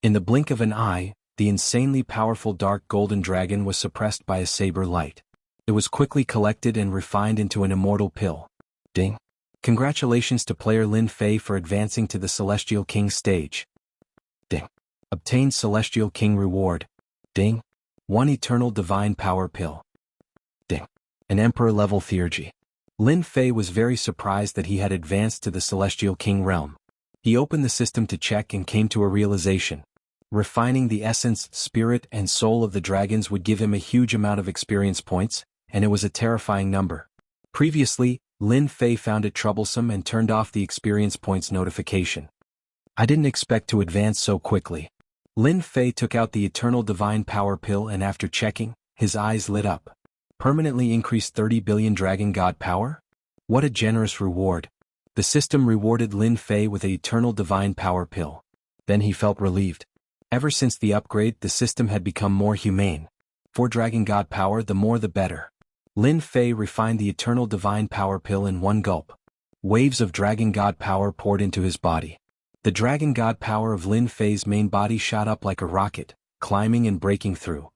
In the blink of an eye, the insanely powerful dark golden dragon was suppressed by a saber light. It was quickly collected and refined into an immortal pill. Ding. Congratulations to player Lin Fei for advancing to the Celestial King stage. Ding. Obtained Celestial King reward. Ding. 1 eternal divine power pill. Ding. An emperor-level theurgy. Lin Fei was very surprised that he had advanced to the Celestial King realm. He opened the system to check and came to a realization. Refining the essence, spirit, and soul of the dragons would give him a huge amount of experience points, and it was a terrifying number. Previously, Lin Fei found it troublesome and turned off the experience points notification. I didn't expect to advance so quickly. Lin Fei took out the Eternal Divine Power Pill and after checking, his eyes lit up. Permanently increased 30 billion Dragon God Power? What a generous reward. The system rewarded Lin Fei with an Eternal Divine Power Pill. Then he felt relieved. Ever since the upgrade, the system had become more humane. For Dragon God Power, the more the better. Lin Fei refined the Eternal Divine Power Pill in one gulp. Waves of Dragon God Power poured into his body. The Dragon God Power of Lin Fei's main body shot up like a rocket, climbing and breaking through.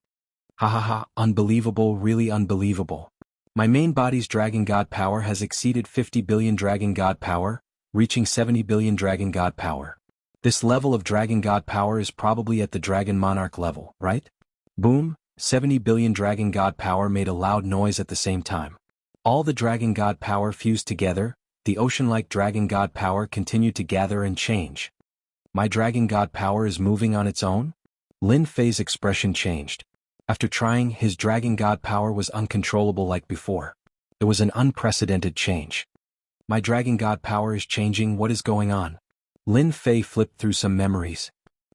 Ha ha ha, unbelievable, really unbelievable. My main body's Dragon God Power has exceeded 50 billion Dragon God Power, reaching 70 billion Dragon God Power. This level of Dragon God Power is probably at the Dragon Monarch level, right? Boom, 70 billion Dragon God Power made a loud noise at the same time. All the Dragon God Power fused together, the ocean-like Dragon God Power continued to gather and change. My Dragon God Power is moving on its own? Lin Fei's expression changed. After trying, his Dragon God Power was uncontrollable like before. It was an unprecedented change. My Dragon God Power is changing, what is going on? Lin Fei flipped through some memories.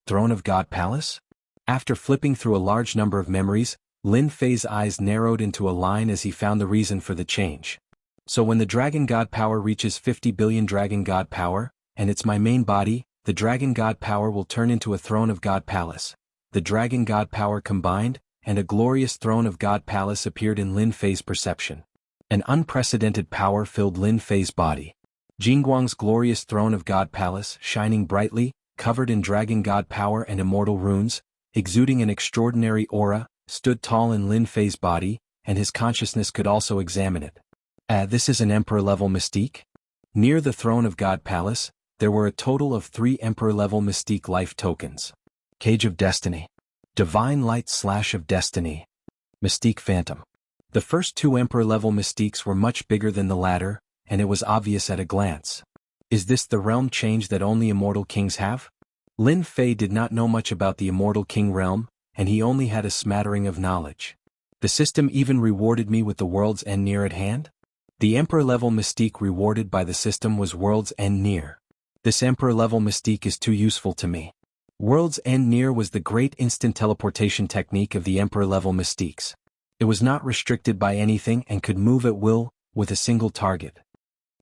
Throne of God Palace? After flipping through a large number of memories, Lin Fei's eyes narrowed into a line as he found the reason for the change. So when the Dragon God Power reaches 50 billion Dragon God Power, and it's my main body, the Dragon God Power will turn into a Throne of God Palace. The Dragon God Power combined, and a glorious Throne of God Palace appeared in Lin Fei's perception. An unprecedented power filled Lin Fei's body. Jingguang's glorious Throne of God Palace, shining brightly, covered in Dragon God Power and immortal runes, exuding an extraordinary aura, stood tall in Lin Fei's body, and his consciousness could also examine it. This is an Emperor-level mystique? Near the Throne of God Palace, there were a total of 3 Emperor-level mystique life tokens. Cage of Destiny. Divine Light Slash of Destiny. Mystique Phantom. The first 2 Emperor-level mystiques were much bigger than the latter, and it was obvious at a glance. Is this the realm change that only immortal kings have? Lin Fei did not know much about the Immortal King realm, and he only had a smattering of knowledge. The system even rewarded me with the World's End near at hand? The Emperor-level mystique rewarded by the system was World's End near. This Emperor-level mystique is too useful to me. World's End near was the great instant teleportation technique of the Emperor-level mystiques. It was not restricted by anything and could move at will, with a single target.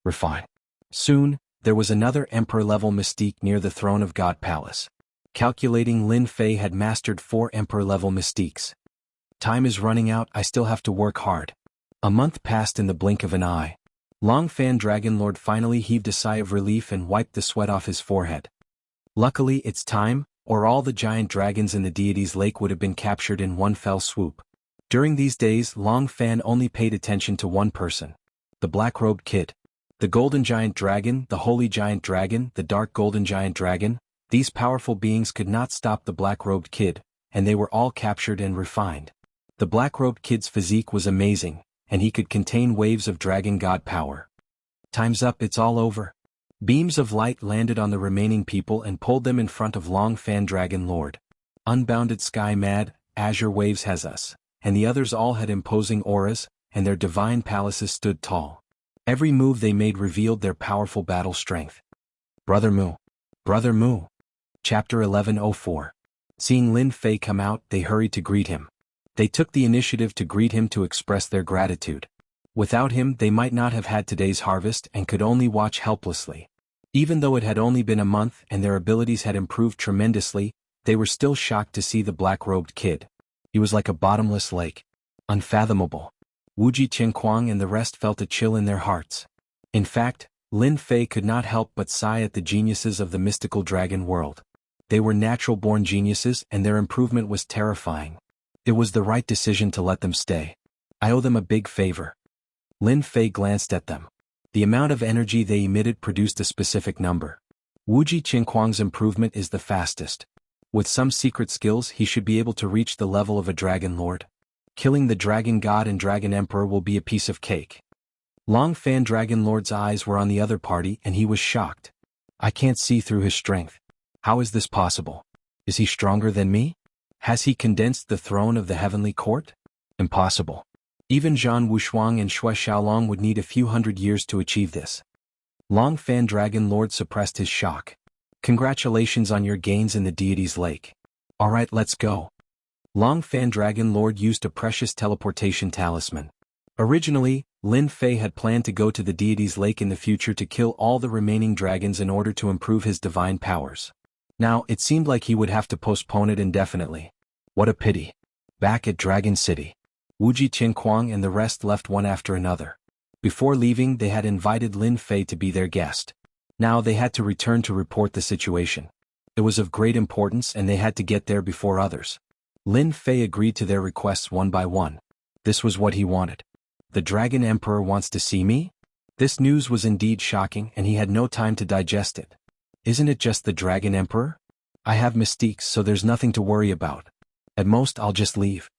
Refine. Soon, there was another Emperor-level mystique near the Throne of God Palace. Calculating, Lin Fei had mastered 4 Emperor-level mystiques. Time is running out, I still have to work hard. A month passed in the blink of an eye. Longfan Dragon Lord finally heaved a sigh of relief and wiped the sweat off his forehead. Luckily, it's time, or all the giant dragons in the deity's lake would have been captured in one fell swoop. During these days, Longfan only paid attention to one person. The black-robed kid. The golden giant dragon, the holy giant dragon, the dark golden giant dragon, these powerful beings could not stop the black-robed kid, and they were all captured and refined. The black-robed kid's physique was amazing, and he could contain waves of dragon god power. Time's up, it's all over. Beams of light landed on the remaining people and pulled them in front of Longfan Dragon Lord. Unbounded Sky Mad, Azure Waves has us, and the others all had imposing auras, and their divine palaces stood tall. Every move they made revealed their powerful battle strength. Brother Mu. Brother Mu. Chapter 1104. Seeing Lin Fei come out, they hurried to greet him. They took the initiative to greet him to express their gratitude. Without him, they might not have had today's harvest and could only watch helplessly. Even though it had only been a month and their abilities had improved tremendously, they were still shocked to see the black-robed kid. He was like a bottomless lake. Unfathomable. Wuji Qingquang and the rest felt a chill in their hearts. In fact, Lin Fei could not help but sigh at the geniuses of the mystical dragon world. They were natural-born geniuses and their improvement was terrifying. It was the right decision to let them stay. I owe them a big favor. Lin Fei glanced at them. The amount of energy they emitted produced a specific number. Wuji Qingquang's improvement is the fastest. With some secret skills he should be able to reach the level of a dragon lord. Killing the dragon god and dragon emperor will be a piece of cake. Long Fan Dragon Lord's eyes were on the other party and he was shocked. I can't see through his strength. How is this possible? Is he stronger than me? Has he condensed the throne of the heavenly court? Impossible. Even Zhan Wushuang and Xue Xiaolong would need a few hundred years to achieve this. Long Fan Dragon Lord suppressed his shock. Congratulations on your gains in the deity's lake. Alright, let's go. Long Fan Dragon Lord used a precious teleportation talisman. Originally, Lin Fei had planned to go to the deity's lake in the future to kill all the remaining dragons in order to improve his divine powers. Now, it seemed like he would have to postpone it indefinitely. What a pity. Back at Dragon City, Wuji Qinquang and the rest left one after another. Before leaving, they had invited Lin Fei to be their guest. Now they had to return to report the situation. It was of great importance and they had to get there before others. Lin Fei agreed to their requests one by one. This was what he wanted. The Dragon Emperor wants to see me? This news was indeed shocking and he had no time to digest it. Isn't it just the Dragon Emperor? I have mystiques, so there's nothing to worry about. At most I'll just leave.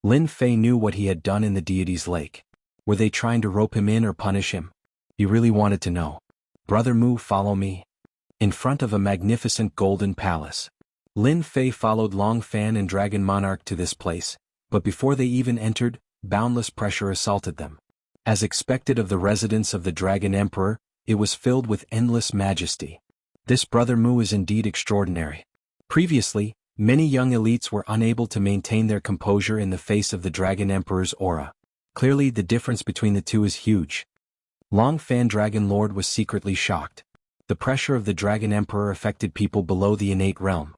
Lin Fei knew what he had done in the deity's lake. Were they trying to rope him in or punish him? He really wanted to know. Brother Mu, follow me. In front of a magnificent golden palace. Lin Fei followed Long Fan and Dragon Monarch to this place, but before they even entered, boundless pressure assaulted them. As expected of the residence of the Dragon Emperor, it was filled with endless majesty. This Brother Mu is indeed extraordinary. Previously, many young elites were unable to maintain their composure in the face of the Dragon Emperor's aura. Clearly the difference between the two is huge. Long Fan Dragon Lord was secretly shocked. The pressure of the Dragon Emperor affected people below the innate realm.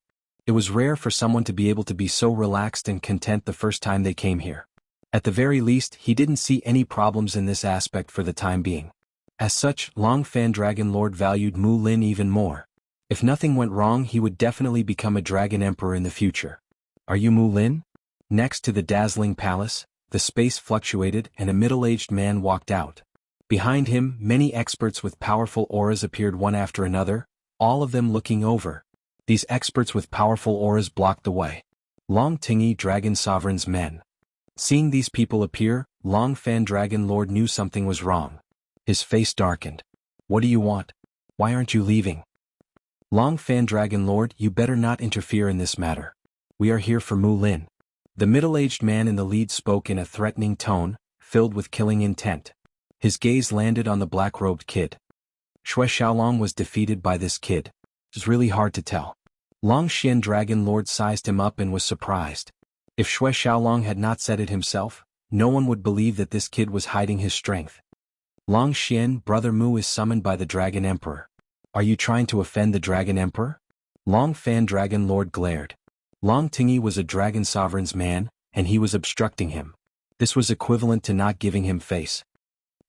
It was rare for someone to be able to be so relaxed and content the first time they came here. At the very least, he didn't see any problems in this aspect for the time being. As such, Long Fan Dragon Lord valued Mu Lin even more. If nothing went wrong, he would definitely become a Dragon Emperor in the future. Are you Mu Lin? Next to the dazzling palace, the space fluctuated and a middle-aged man walked out. Behind him, many experts with powerful auras appeared one after another, all of them looking over. These experts with powerful auras blocked the way. Long Tingy Dragon Sovereign's men. Seeing these people appear, Long Fan Dragon Lord knew something was wrong. His face darkened. What do you want? Why aren't you leaving? Long Fan Dragon Lord, you better not interfere in this matter. We are here for Mu Lin. The middle-aged man in the lead spoke in a threatening tone, filled with killing intent. His gaze landed on the black-robed kid. Xue Xiaolong was defeated by this kid. It was really hard to tell. Long Xian Dragon Lord sized him up and was surprised. If Xue Xiaolong had not said it himself, no one would believe that this kid was hiding his strength. Long Xian, Brother Mu is summoned by the Dragon Emperor. Are you trying to offend the Dragon Emperor? Long Fan Dragon Lord glared. Long Tingy was a Dragon Sovereign's man, and he was obstructing him. This was equivalent to not giving him face.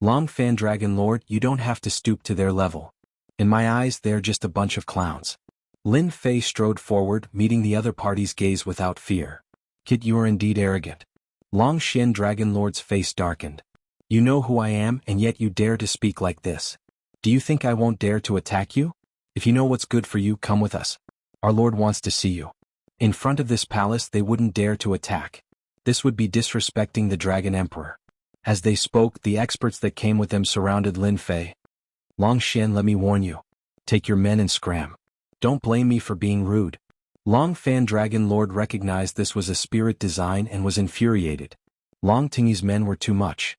Long Fan Dragon Lord, you don't have to stoop to their level. In my eyes, they're just a bunch of clowns. Lin Fei strode forward, meeting the other party's gaze without fear. Kid, you are indeed arrogant. Long Xian Dragon Lord's face darkened. You know who I am, and yet you dare to speak like this. Do you think I won't dare to attack you? If you know what's good for you, come with us. Our Lord wants to see you. In front of this palace, they wouldn't dare to attack. This would be disrespecting the Dragon Emperor. As they spoke, the experts that came with them surrounded Lin Fei. Long Xian, let me warn you. Take your men and scram. Don't blame me for being rude. Long Fan Dragon Lord recognized this was a spirit design and was infuriated. Long Tingy's men were too much.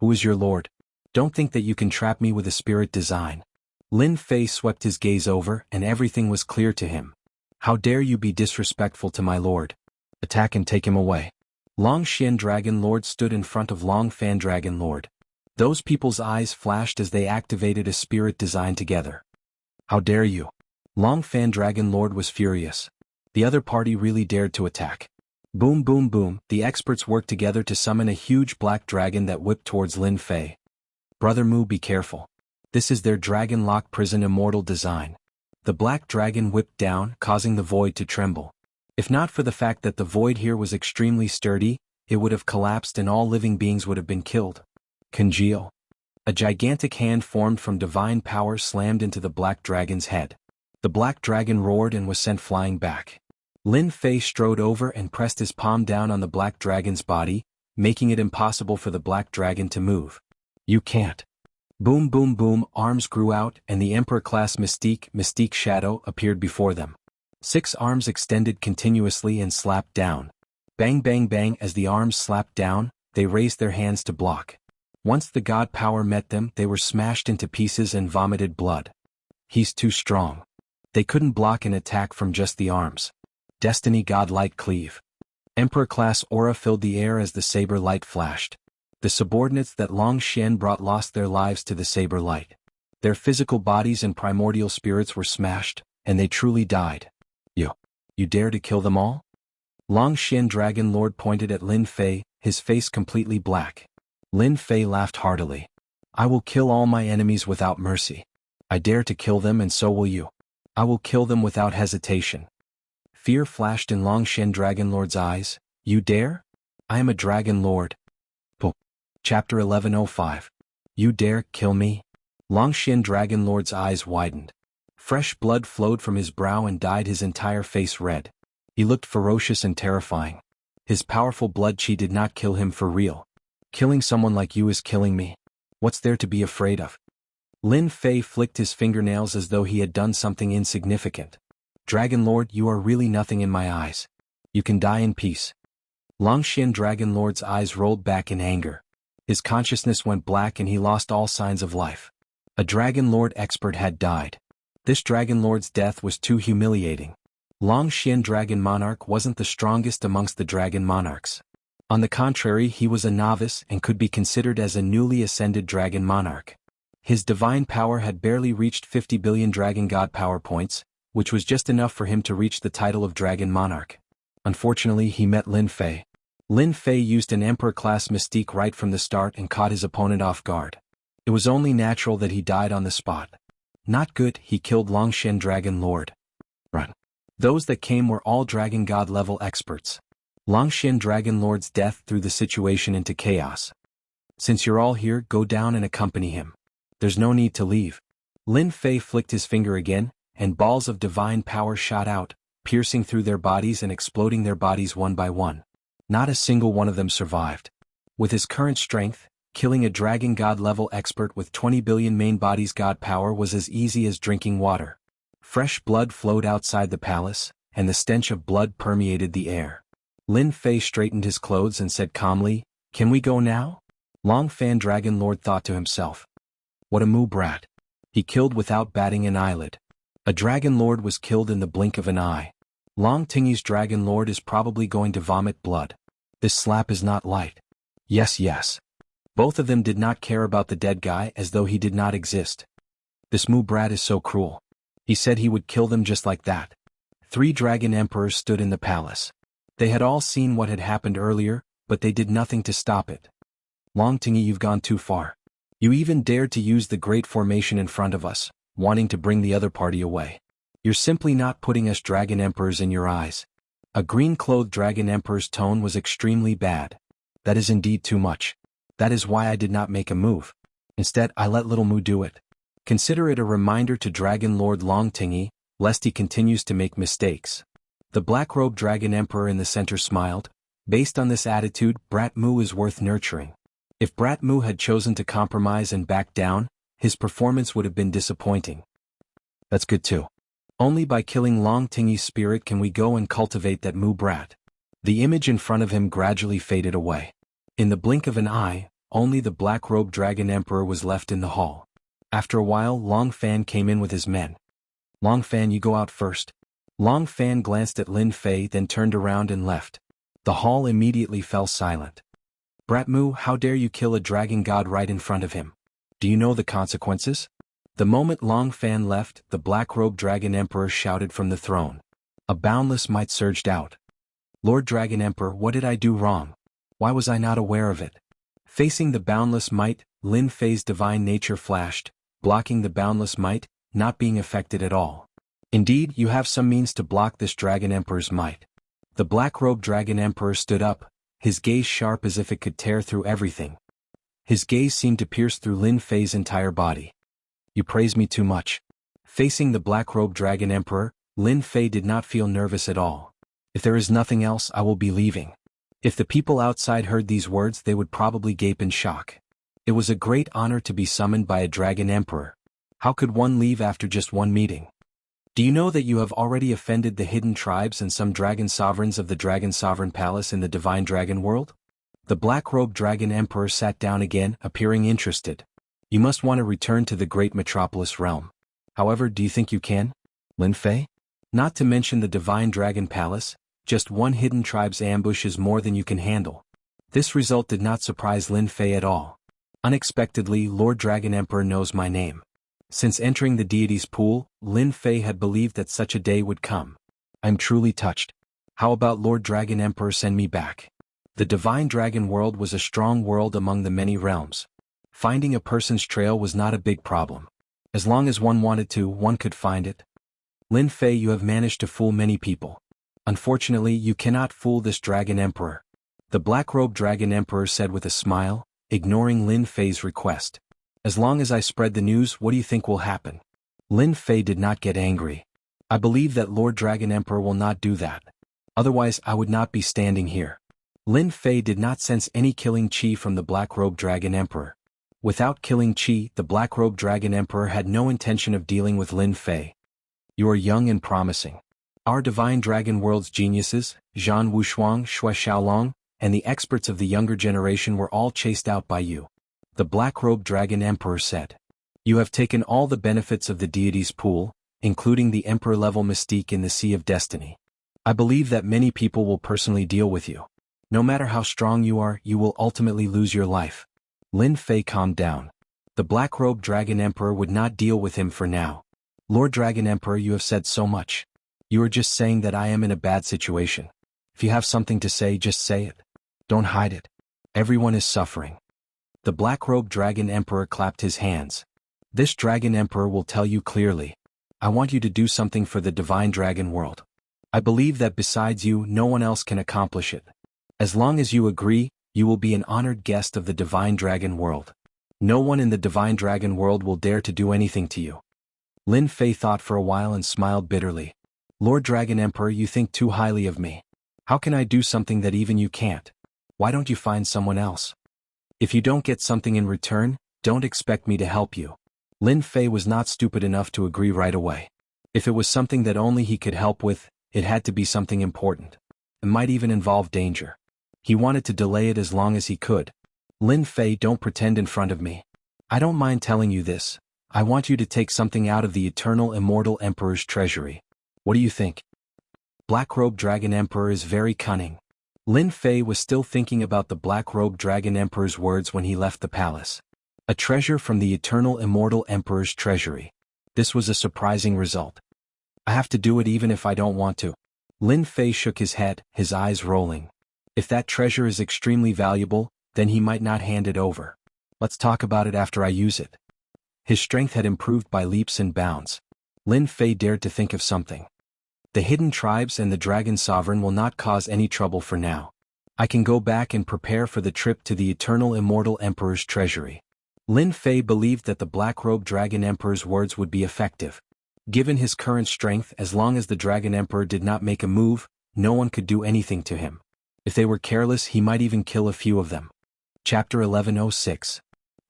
Who is your lord? Don't think that you can trap me with a spirit design. Lin Fei swept his gaze over and everything was clear to him. How dare you be disrespectful to my lord? Attack and take him away. Long Xian Dragon Lord stood in front of Long Fan Dragon Lord. Those people's eyes flashed as they activated a spirit design together. How dare you? Long Fan Dragon Lord was furious. The other party really dared to attack. Boom boom boom, the experts worked together to summon a huge black dragon that whipped towards Lin Fei. Brother Mu, be careful. This is their Dragon Lock Prison Immortal design. The black dragon whipped down, causing the void to tremble. If not for the fact that the void here was extremely sturdy, it would have collapsed and all living beings would have been killed. Congeal. A gigantic hand formed from divine power slammed into the black dragon's head. The black dragon roared and was sent flying back. Lin Fei strode over and pressed his palm down on the black dragon's body, making it impossible for the black dragon to move. You can't. Boom boom boom, arms grew out and the Emperor-class Mystique shadow appeared before them. 6 arms extended continuously and slapped down. Bang bang bang, as the arms slapped down, they raised their hands to block. Once the god power met them, they were smashed into pieces and vomited blood. He's too strong. They couldn't block an attack from just the arms. Destiny God Light Cleave. Emperor-class aura filled the air as the saber light flashed. The subordinates that Long Xian brought lost their lives to the saber light. Their physical bodies and primordial spirits were smashed, and they truly died. You dare to kill them all? Long Xian Dragon Lord pointed at Lin Fei, his face completely black. Lin Fei laughed heartily. I will kill all my enemies without mercy. I dare to kill them, and so will you. I will kill them without hesitation. Fear flashed in Long Xian Dragon Lord's eyes. You dare? I am a Dragon Lord. Chapter 1105. You dare kill me? Long Xian Dragon Lord's eyes widened. Fresh blood flowed from his brow and dyed his entire face red. He looked ferocious and terrifying. His powerful blood chi did not kill him for real. Killing someone like you is killing me. What's there to be afraid of? Lin Fei flicked his fingernails as though he had done something insignificant. Dragon Lord, you are really nothing in my eyes. You can die in peace. Long Xian Dragon Lord's eyes rolled back in anger. His consciousness went black and he lost all signs of life. A Dragon Lord expert had died. This Dragon Lord's death was too humiliating. Long Xian Dragon Monarch wasn't the strongest amongst the Dragon Monarchs. On the contrary, he was a novice and could be considered as a newly ascended Dragon Monarch. His divine power had barely reached 50 billion Dragon God power points, which was just enough for him to reach the title of Dragon Monarch. Unfortunately, he met Lin Fei. Lin Fei used an Emperor-class Mystique right from the start and caught his opponent off guard. It was only natural that he died on the spot. Not good, he killed Long Xian Dragon Lord. Run. Those that came were all Dragon God level experts. Long Xian Dragon Lord's death threw the situation into chaos. Since you're all here, go down and accompany him. There's no need to leave. Lin Fei flicked his finger again, and balls of divine power shot out, piercing through their bodies and exploding their bodies one by one. Not a single one of them survived. With his current strength, killing a Dragon God level expert with 20 billion main bodies God power was as easy as drinking water. Fresh blood flowed outside the palace, and the stench of blood permeated the air. Lin Fei straightened his clothes and said calmly, Can we go now? Long Fan Dragon Lord thought to himself. What a moo brat. He killed without batting an eyelid. A Dragon Lord was killed in the blink of an eye. Long Tingyi's Dragon Lord is probably going to vomit blood. This slap is not light. Yes. Both of them did not care about the dead guy as though he did not exist. This moo brat is so cruel. He said he would kill them just like that. 3 Dragon Emperors stood in the palace. They had all seen what had happened earlier, but they did nothing to stop it. Long Tingyi, you've gone too far. You even dared to use the great formation in front of us, wanting to bring the other party away. You're simply not putting us Dragon Emperors in your eyes. A green-clothed Dragon Emperor's tone was extremely bad. That is indeed too much. That is why I did not make a move. Instead, I let little Mu do it. Consider it a reminder to Dragon Lord Long Tingyi, lest he continues to make mistakes. The black-robed Dragon Emperor in the center smiled. Based on this attitude, Brat Mu is worth nurturing. If Brat Mu had chosen to compromise and back down, his performance would have been disappointing. That's good too. Only by killing Long Tingyi's spirit can we go and cultivate that Mu brat. The image in front of him gradually faded away. In the blink of an eye, only the black-robed Dragon Emperor was left in the hall. After a while, Long Fan came in with his men. Long Fan, you go out first. Long Fan glanced at Lin Fei, then turned around and left. The hall immediately fell silent. Brat Mu, how dare you kill a dragon god right in front of him? Do you know the consequences? The moment Long Fan left, the black-robed Dragon Emperor shouted from the throne. A boundless might surged out. Lord Dragon Emperor, what did I do wrong? Why was I not aware of it? Facing the boundless might, Lin Fei's divine nature flashed, blocking the boundless might, not being affected at all. Indeed, you have some means to block this Dragon Emperor's might. The black-robed Dragon Emperor stood up, his gaze sharp as if it could tear through everything. His gaze seemed to pierce through Lin Fei's entire body. You praise me too much. Facing the black-robed Dragon Emperor, Lin Fei did not feel nervous at all. If there is nothing else, I will be leaving." If the people outside heard these words, they would probably gape in shock. It was a great honor to be summoned by a dragon emperor. How could one leave after just one meeting? "Do you know that you have already offended the hidden tribes and some dragon sovereigns of the Dragon Sovereign Palace in the Divine Dragon World?" The black-robed dragon emperor sat down again, appearing interested. "You must want to return to the great metropolis realm. However, do you think you can, Lin Fei? Not to mention the Divine Dragon Palace, just one hidden tribe's ambush is more than you can handle." This result did not surprise Lin Fei at all. Unexpectedly, Lord Dragon Emperor knows my name. Since entering the deity's pool, Lin Fei had believed that such a day would come. I'm truly touched. How about Lord Dragon Emperor send me back? The Divine Dragon World was a strong world among the many realms. Finding a person's trail was not a big problem. As long as one wanted to, one could find it. Lin Fei, you have managed to fool many people. Unfortunately, you cannot fool this Dragon Emperor. The black-robed Dragon Emperor said with a smile, ignoring Lin Fei's request. As long as I spread the news, what do you think will happen? Lin Fei did not get angry. I believe that Lord Dragon Emperor will not do that. Otherwise, I would not be standing here. Lin Fei did not sense any killing chi from the black-robed Dragon Emperor. Without killing chi, the black-robed Dragon Emperor had no intention of dealing with Lin Fei. You are young and promising. Our Divine Dragon World's geniuses, Zhan Wushuang, Xue Xiaolong, and the experts of the younger generation were all chased out by you. The black-robed Dragon Emperor said. You have taken all the benefits of the deity's pool, including the emperor-level mystique in the Sea of Destiny. I believe that many people will personally deal with you. No matter how strong you are, you will ultimately lose your life. Lin Fei calmed down. The black-robed Dragon Emperor would not deal with him for now. Lord Dragon Emperor, you have said so much. You are just saying that I am in a bad situation. If you have something to say, just say it. Don't hide it. Everyone is suffering. The black-robed Dragon Emperor clapped his hands. This Dragon Emperor will tell you clearly. I want you to do something for the Divine Dragon World. I believe that besides you, no one else can accomplish it. As long as you agree, you will be an honored guest of the Divine Dragon World. No one in the Divine Dragon World will dare to do anything to you. Lin Fei thought for a while and smiled bitterly. Lord Dragon Emperor, you think too highly of me. How can I do something that even you can't? Why don't you find someone else? If you don't get something in return, don't expect me to help you. Lin Fei was not stupid enough to agree right away. If it was something that only he could help with, it had to be something important. It might even involve danger. He wanted to delay it as long as he could. Lin Fei, don't pretend in front of me. I don't mind telling you this. I want you to take something out of the eternal immortal Emperor's treasury. What do you think? Black-robed Dragon Emperor is very cunning. Lin Fei was still thinking about the black-robed Dragon Emperor's words when he left the palace. A treasure from the eternal immortal Emperor's treasury. This was a surprising result. I have to do it even if I don't want to. Lin Fei shook his head, his eyes rolling. If that treasure is extremely valuable, then he might not hand it over. Let's talk about it after I use it. His strength had improved by leaps and bounds. Lin Fei dared to think of something. The hidden tribes and the Dragon Sovereign will not cause any trouble for now. I can go back and prepare for the trip to the eternal immortal Emperor's treasury. Lin Fei believed that the black-robed Dragon Emperor's words would be effective. Given his current strength, as long as the Dragon Emperor did not make a move, no one could do anything to him. If they were careless, he might even kill a few of them. Chapter 1106.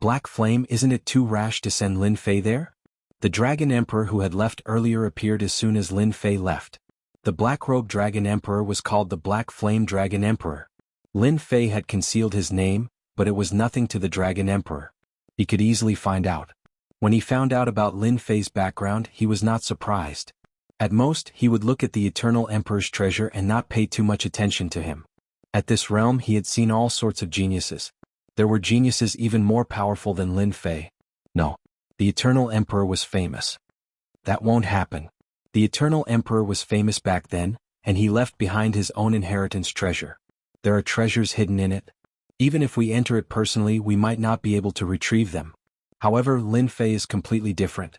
Black Flame, isn't it too rash to send Lin Fei there? The Dragon Emperor who had left earlier appeared as soon as Lin Fei left. The black-robed Dragon Emperor was called the Black Flame Dragon Emperor. Lin Fei had concealed his name, but it was nothing to the Dragon Emperor. He could easily find out. When he found out about Lin Fei's background, he was not surprised. At most, he would look at the Eternal Emperor's treasure and not pay too much attention to him. At this realm he had seen all sorts of geniuses. There were geniuses even more powerful than Lin Fei. No. The Eternal Emperor was famous. That won't happen. The Eternal Emperor was famous back then, and he left behind his own inheritance treasure. There are treasures hidden in it. Even if we enter it personally, we might not be able to retrieve them. However, Lin Fei is completely different.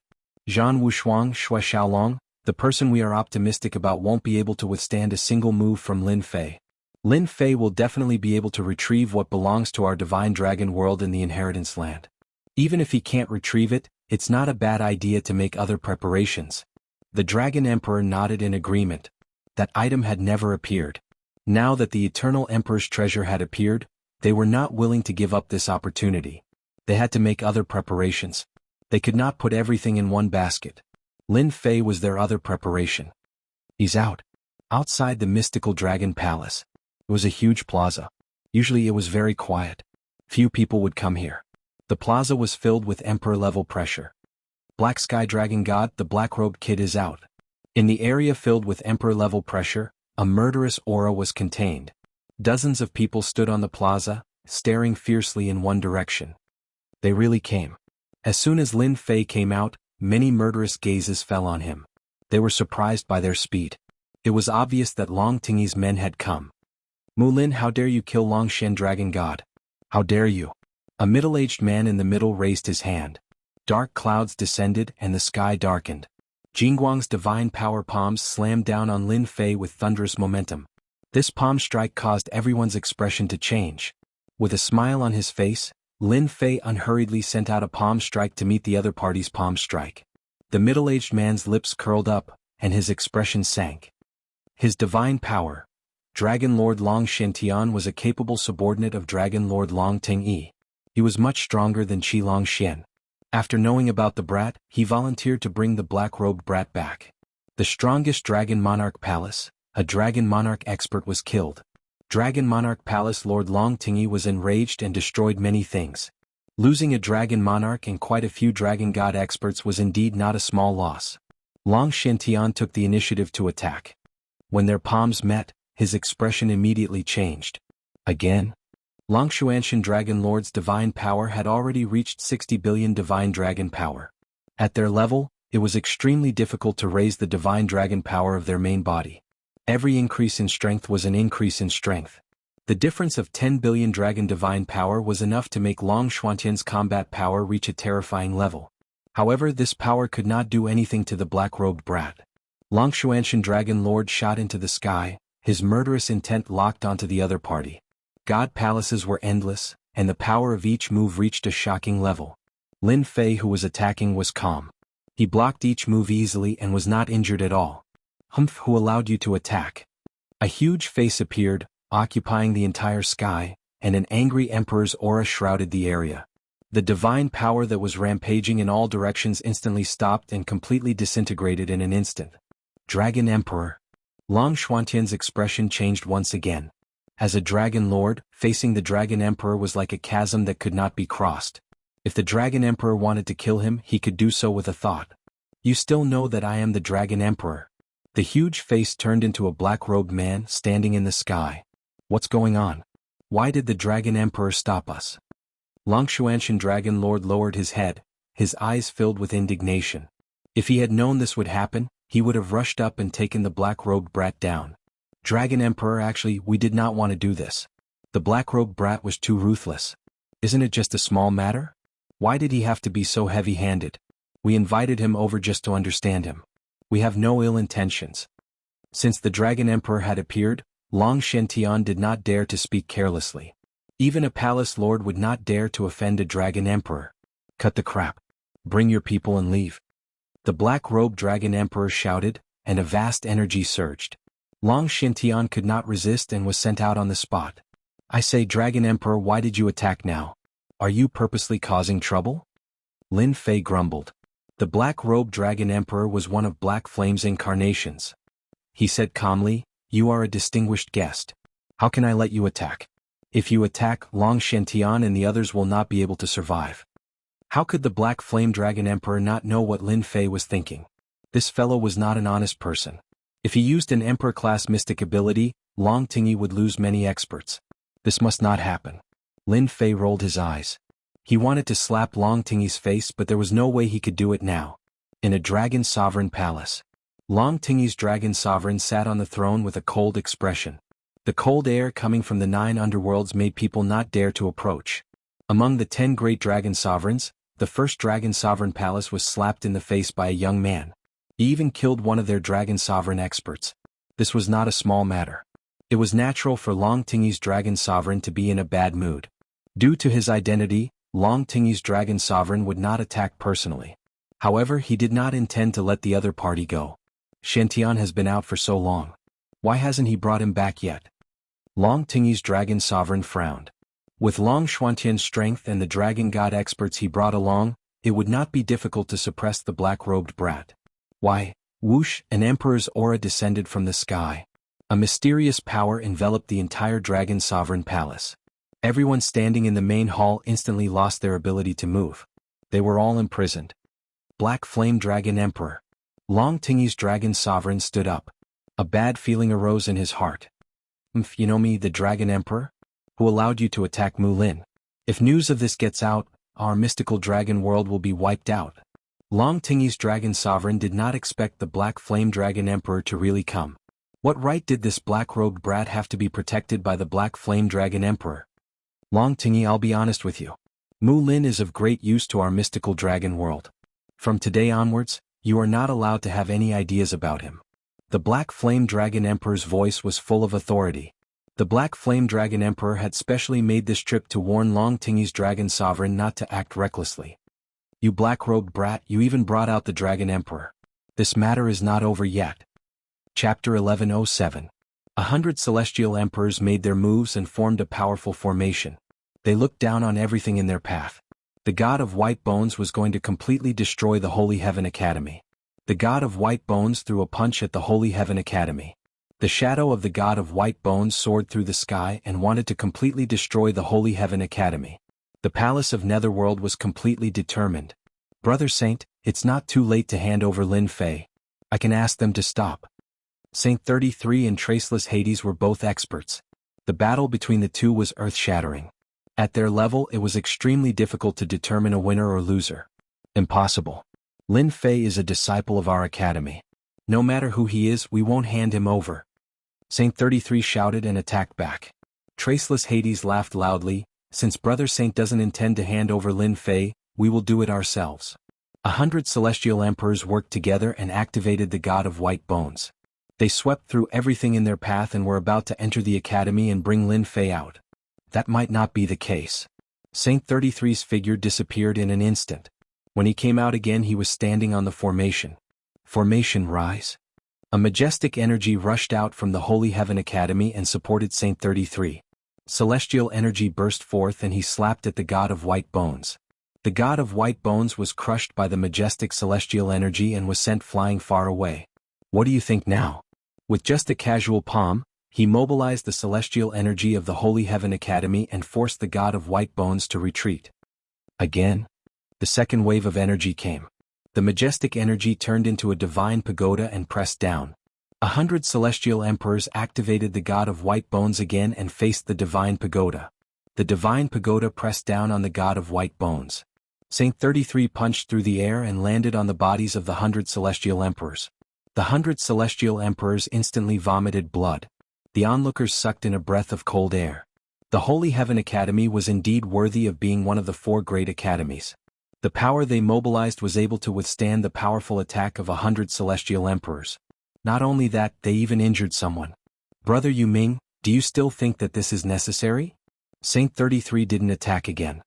Zhan Wushuang, Xue Xiaolong, the person we are optimistic about, won't be able to withstand a single move from Lin Fei. Lin Fei will definitely be able to retrieve what belongs to our Divine Dragon World in the Inheritance Land. Even if he can't retrieve it, it's not a bad idea to make other preparations. The Dragon Emperor nodded in agreement. That item had never appeared. Now that the Eternal Emperor's treasure had appeared, they were not willing to give up this opportunity. They had to make other preparations. They could not put everything in one basket. Lin Fei was their other preparation. He's out. Outside the mystical dragon palace. It was a huge plaza. Usually it was very quiet. Few people would come here. The plaza was filled with emperor-level pressure. Black Sky Dragon God, the black-robed kid is out. In the area filled with emperor-level pressure, a murderous aura was contained. Dozens of people stood on the plaza, staring fiercely in one direction. They really came. As soon as Lin Fei came out, many murderous gazes fell on him. They were surprised by their speed. It was obvious that Long Tingyi's men had come. Mulin, how dare you kill Long Shen Dragon God? How dare you? A middle-aged man in the middle raised his hand. Dark clouds descended and the sky darkened. Jingguang's divine power palms slammed down on Lin Fei with thunderous momentum. This palm strike caused everyone's expression to change. With a smile on his face, Lin Fei unhurriedly sent out a palm strike to meet the other party's palm strike. The middle-aged man's lips curled up, and his expression sank. His divine power, Dragon Lord Long Shen was a capable subordinate of Dragon Lord Long Tingyi. He was much stronger than Qi Long Xian. After knowing about the brat, he volunteered to bring the black-robed brat back. The strongest Dragon Monarch Palace, a Dragon Monarch expert, was killed. Dragon Monarch Palace Lord Long Tingyi was enraged and destroyed many things. Losing a Dragon Monarch and quite a few Dragon God experts was indeed not a small loss. Long Shen took the initiative to attack. When their palms met, his expression immediately changed. Again? Long Xuanshan Dragon Lord's divine power had already reached 60 billion divine dragon power. At their level, it was extremely difficult to raise the divine dragon power of their main body. Every increase in strength was an increase in strength. The difference of 10 billion dragon divine power was enough to make Long Xuantian's combat power reach a terrifying level. However, this power could not do anything to the black-robed brat. Long Xuanshan Dragon Lord shot into the sky, his murderous intent locked onto the other party. God palaces were endless, and the power of each move reached a shocking level. Lin Fei, who was attacking, was calm. He blocked each move easily and was not injured at all. Humph, who allowed you to attack? A huge face appeared, occupying the entire sky, and an angry emperor's aura shrouded the area. The divine power that was rampaging in all directions instantly stopped and completely disintegrated in an instant. Dragon Emperor. Long Xuantian's expression changed once again. As a Dragon Lord, facing the Dragon Emperor was like a chasm that could not be crossed. If the Dragon Emperor wanted to kill him, he could do so with a thought. You still know that I am the Dragon Emperor. The huge face turned into a black-robed man standing in the sky. What's going on? Why did the Dragon Emperor stop us? Long Xuanshan Dragon Lord lowered his head, his eyes filled with indignation. If he had known this would happen, he would have rushed up and taken the black-robed brat down. Dragon Emperor, actually, we did not want to do this. The black-robed brat was too ruthless. Isn't it just a small matter? Why did he have to be so heavy-handed? We invited him over just to understand him. We have no ill intentions. Since the Dragon Emperor had appeared, Long Shen did not dare to speak carelessly. Even a palace lord would not dare to offend a Dragon Emperor. Cut the crap. Bring your people and leave. The black-robed Dragon Emperor shouted, and a vast energy surged. Long Shen could not resist and was sent out on the spot. I say, Dragon Emperor, why did you attack now? Are you purposely causing trouble? Lin Fei grumbled. The black-robed Dragon Emperor was one of Black Flame's incarnations. He said calmly, you are a distinguished guest. How can I let you attack? If you attack, Long Shen and the others will not be able to survive. How could the Black Flame Dragon Emperor not know what Lin Fei was thinking? This fellow was not an honest person. If he used an Emperor-class mystic ability, Long Tingyi would lose many experts. This must not happen. Lin Fei rolled his eyes. He wanted to slap Long Tingyi's face, but there was no way he could do it now. In a Dragon Sovereign Palace. Long Tingyi's Dragon Sovereign sat on the throne with a cold expression. The cold air coming from the 9 underworlds made people not dare to approach. Among the 10 great Dragon Sovereigns, the first Dragon Sovereign Palace was slapped in the face by a young man. He even killed one of their Dragon Sovereign experts. This was not a small matter. It was natural for Long Tingyi's Dragon Sovereign to be in a bad mood. Due to his identity, Long Tingyi's Dragon Sovereign would not attack personally. However, he did not intend to let the other party go. Shen has been out for so long. Why hasn't he brought him back yet? Long Tingyi's dragon sovereign frowned. With Long Xuantian's strength and the dragon god experts he brought along, it would not be difficult to suppress the black-robed brat. Why? Whoosh, an emperor's aura descended from the sky. A mysterious power enveloped the entire dragon sovereign palace. Everyone standing in the main hall instantly lost their ability to move. They were all imprisoned. Black Flame Dragon Emperor. Long Tingyi's dragon sovereign stood up. A bad feeling arose in his heart. You know me, the Dragon Emperor? Who allowed you to attack Mulin? If news of this gets out, our mystical dragon world will be wiped out. Long Tingyi's dragon sovereign did not expect the Black Flame Dragon Emperor to really come. What right did this black-robed brat have to be protected by the Black Flame Dragon Emperor? Long Tingyi, I'll be honest with you. Mulin is of great use to our mystical dragon world. From today onwards, you are not allowed to have any ideas about him. The Black Flame Dragon Emperor's voice was full of authority. The Black Flame Dragon Emperor had specially made this trip to warn Long Tingyi's dragon sovereign not to act recklessly. You black-robed brat, you even brought out the Dragon Emperor. This matter is not over yet. Chapter 1107. 100 celestial emperors made their moves and formed a powerful formation. They looked down on everything in their path. The god of White Bones was going to completely destroy the Holy Heaven Academy. The god of White Bones threw a punch at the Holy Heaven Academy. The shadow of the god of White Bones soared through the sky and wanted to completely destroy the Holy Heaven Academy. The palace of Netherworld was completely determined. Brother Saint, it's not too late to hand over Lin Fei. I can ask them to stop. Saint 33 and Traceless Hades were both experts. The battle between the two was earth-shattering. At their level, it was extremely difficult to determine a winner or loser. Impossible. Lin Fei is a disciple of our academy. No matter who he is, we won't hand him over. Saint 33 shouted and attacked back. Traceless Hades laughed loudly. Since Brother Saint doesn't intend to hand over Lin Fei, we will do it ourselves. 100 celestial emperors worked together and activated the god of White Bones. They swept through everything in their path and were about to enter the academy and bring Lin Fei out. That might not be the case. Saint 33's figure disappeared in an instant. When he came out again, he was standing on the formation. Formation rise. A majestic energy rushed out from the Holy Heaven Academy and supported Saint 33. Celestial energy burst forth and he slapped at the god of White Bones. The god of White Bones was crushed by the majestic celestial energy and was sent flying far away. What do you think now? With just a casual palm, he mobilized the celestial energy of the Holy Heaven Academy and forced the god of White Bones to retreat. Again? The second wave of energy came. The majestic energy turned into a divine pagoda and pressed down. 100 celestial emperors activated the god of White Bones again and faced the divine pagoda. The divine pagoda pressed down on the god of White Bones. Saint 33 punched through the air and landed on the bodies of the 100 celestial emperors. The 100 celestial emperors instantly vomited blood. The onlookers sucked in a breath of cold air. The Holy Heaven Academy was indeed worthy of being one of the 4 great academies. The power they mobilized was able to withstand the powerful attack of 100 celestial emperors. Not only that, they even injured someone. Brother Yu Ming, do you still think that this is necessary? Saint 33 didn't attack again.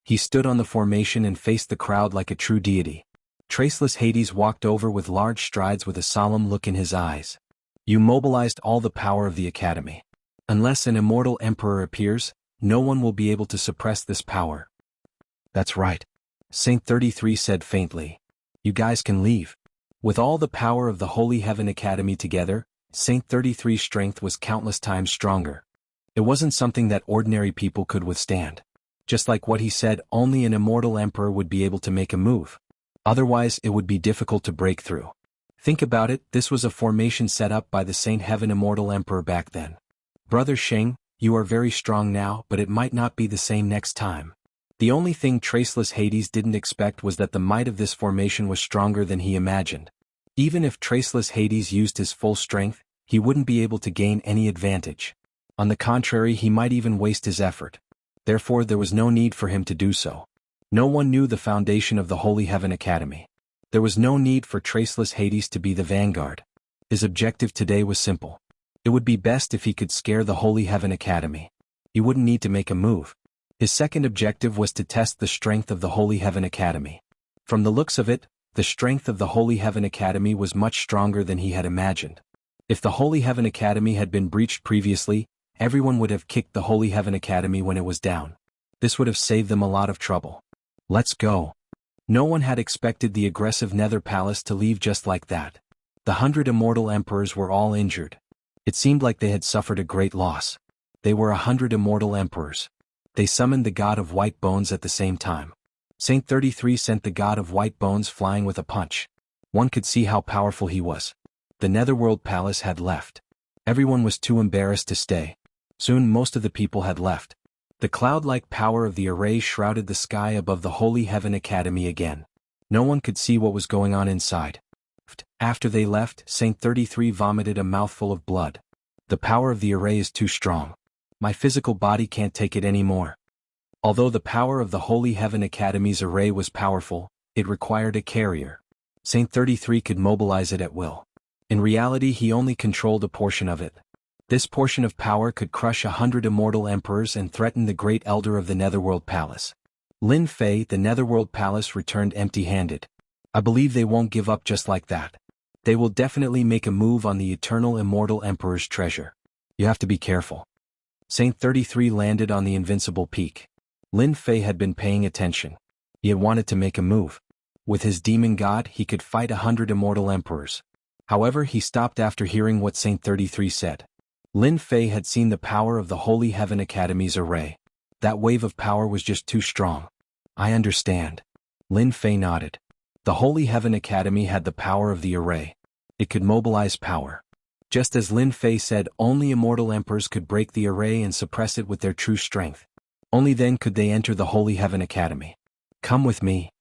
He stood on the formation and faced the crowd like a true deity. Traceless Hades walked over with large strides with a solemn look in his eyes. You mobilized all the power of the academy. Unless an immortal emperor appears, no one will be able to suppress this power. That's right. Saint 33 said faintly. You guys can leave. With all the power of the Holy Heaven Academy together, Saint 33's strength was countless times stronger. It wasn't something that ordinary people could withstand. Just like what he said, only an immortal emperor would be able to make a move. Otherwise, it would be difficult to break through. Think about it, this was a formation set up by the Saint Heaven Immortal Emperor back then. Brother Sheng, you are very strong now, but it might not be the same next time. The only thing Traceless Hades didn't expect was that the might of this formation was stronger than he imagined. Even if Traceless Hades used his full strength, he wouldn't be able to gain any advantage. On the contrary, he might even waste his effort. Therefore, there was no need for him to do so. No one knew the foundation of the Holy Heaven Academy. There was no need for Traceless Hades to be the vanguard. His objective today was simple. It would be best if he could scare the Holy Heaven Academy. He wouldn't need to make a move. His second objective was to test the strength of the Holy Heaven Academy. From the looks of it, the strength of the Holy Heaven Academy was much stronger than he had imagined. If the Holy Heaven Academy had been breached previously, everyone would have kicked the Holy Heaven Academy when it was down. This would have saved them a lot of trouble. Let's go. No one had expected the aggressive Nether Palace to leave just like that. The 100 immortal emperors were all injured. It seemed like they had suffered a great loss. They were 100 immortal emperors. They summoned the god of white bones at the same time. Saint 33 sent the god of white bones flying with a punch. One could see how powerful he was. The Netherworld Palace had left. Everyone was too embarrassed to stay. Soon most of the people had left. The cloud-like power of the array shrouded the sky above the Holy Heaven Academy again. No one could see what was going on inside. After they left, Saint 33 vomited a mouthful of blood. The power of the array is too strong. My physical body can't take it anymore. Although the power of the Holy Heaven Academy's array was powerful, it required a carrier. Saint 33 could mobilize it at will. In reality, he only controlled a portion of it. This portion of power could crush 100 immortal emperors and threaten the great elder of the Netherworld Palace. Lin Fei, the Netherworld Palace, returned empty-handed. I believe they won't give up just like that. They will definitely make a move on the eternal immortal emperor's treasure. You have to be careful. Saint 33 landed on the invincible peak. Lin Fei had been paying attention. He had wanted to make a move. With his demon god, he could fight 100 immortal emperors. However, he stopped after hearing what Saint 33 said. Lin Fei had seen the power of the Holy Heaven Academy's array. That wave of power was just too strong. I understand. Lin Fei nodded. The Holy Heaven Academy had the power of the array. It could mobilize power. Just as Lin Fei said, only immortal emperors could break the array and suppress it with their true strength. Only then could they enter the Holy Heaven Academy. Come with me.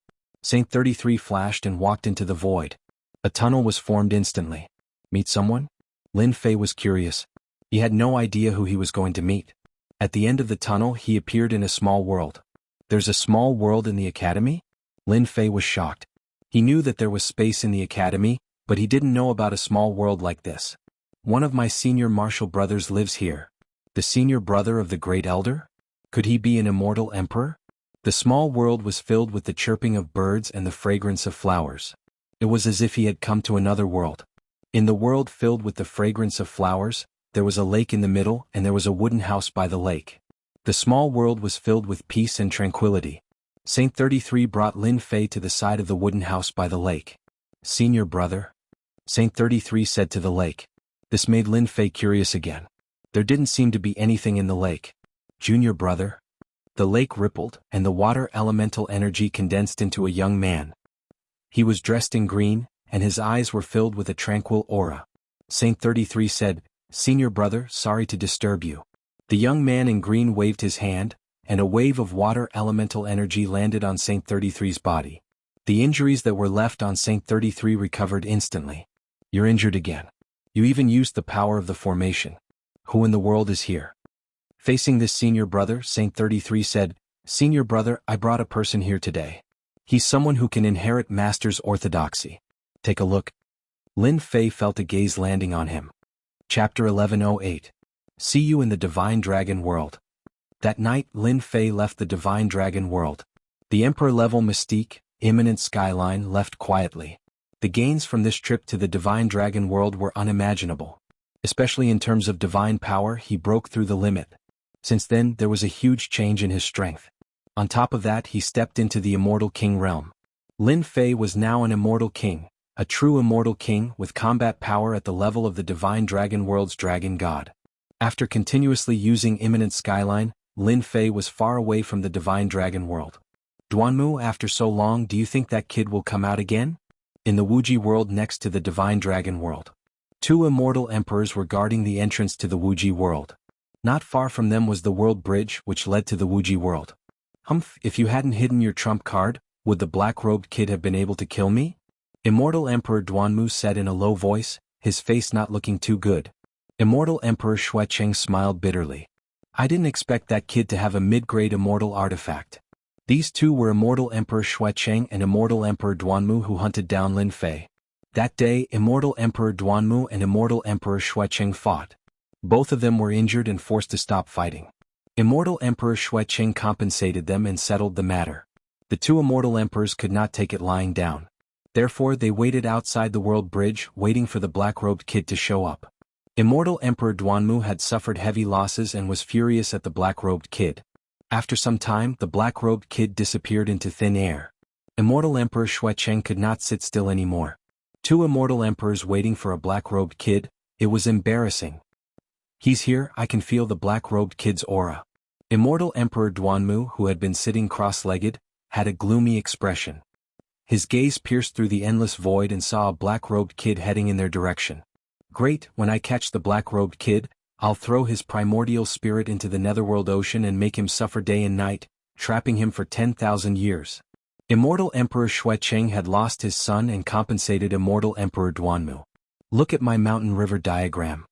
Saint 33 flashed and walked into the void. A tunnel was formed instantly. Meet someone? Lin Fei was curious. He had no idea who he was going to meet. At the end of the tunnel, he appeared in a small world. There's a small world in the academy? Lin Fei was shocked. He knew that there was space in the academy, but he didn't know about a small world like this. One of my senior martial brothers lives here. The senior brother of the great elder? Could he be an immortal emperor? The small world was filled with the chirping of birds and the fragrance of flowers. It was as if he had come to another world. In the world filled with the fragrance of flowers, there was a lake in the middle and there was a wooden house by the lake. The small world was filled with peace and tranquility. Saint 33 brought Lin Fei to the side of the wooden house by the lake. Senior brother? Saint 33 said to the lake. This made Lin Fei curious again. There didn't seem to be anything in the lake. Junior brother? The lake rippled, and the water elemental energy condensed into a young man. He was dressed in green, and his eyes were filled with a tranquil aura. Saint 33 said, Senior brother, sorry to disturb you. The young man in green waved his hand, and a wave of water elemental energy landed on Saint 33's body. The injuries that were left on Saint 33 recovered instantly. You're injured again. You even used the power of the formation. Who in the world is here? Facing this senior brother, Saint 33 said, Senior brother, I brought a person here today. He's someone who can inherit Master's orthodoxy. Take a look. Lin Fei felt a gaze landing on him. Chapter 1108. See you in the Divine Dragon World. That night, Lin Fei left the Divine Dragon World. The Emperor-level mystique, imminent skyline left quietly. The gains from this trip to the Divine Dragon World were unimaginable. Especially in terms of divine power, he broke through the limit. Since then, there was a huge change in his strength. On top of that, he stepped into the Immortal King realm. Lin Fei was now an Immortal King, a true Immortal King with combat power at the level of the Divine Dragon World's Dragon God. After continuously using Imminent Skyline, Lin Fei was far away from the Divine Dragon World. Duanmu, after so long, do you think that kid will come out again? In the Wuji world next to the Divine Dragon World. 2 immortal emperors were guarding the entrance to the Wuji world. Not far from them was the world bridge which led to the Wuji world. If you hadn't hidden your trump card, would the black-robed kid have been able to kill me? Immortal Emperor Duanmu said in a low voice, his face not looking too good. Immortal Emperor Xuecheng smiled bitterly. I didn't expect that kid to have a mid-grade immortal artifact. These two were Immortal Emperor Xuecheng and Immortal Emperor Duanmu who hunted down Lin Fei. That day, Immortal Emperor Duanmu and Immortal Emperor Xuecheng fought. Both of them were injured and forced to stop fighting. Immortal Emperor Xuecheng compensated them and settled the matter. The 2 immortal emperors could not take it lying down. Therefore they waited outside the world bridge, waiting for the black-robed kid to show up. Immortal Emperor Duanmu had suffered heavy losses and was furious at the black-robed kid. After some time, the black-robed kid disappeared into thin air. Immortal Emperor Xuecheng could not sit still anymore. Two immortal emperors waiting for a black-robed kid, it was embarrassing. He's here, I can feel the black-robed kid's aura. Immortal Emperor Duanmu, who had been sitting cross-legged, had a gloomy expression. His gaze pierced through the endless void and saw a black-robed kid heading in their direction. Great, when I catch the black-robed kid, I'll throw his primordial spirit into the netherworld ocean and make him suffer day and night, trapping him for 10,000 years. Immortal Emperor Xuecheng had lost his son and compensated Immortal Emperor Duanmu. Look at my mountain river diagram.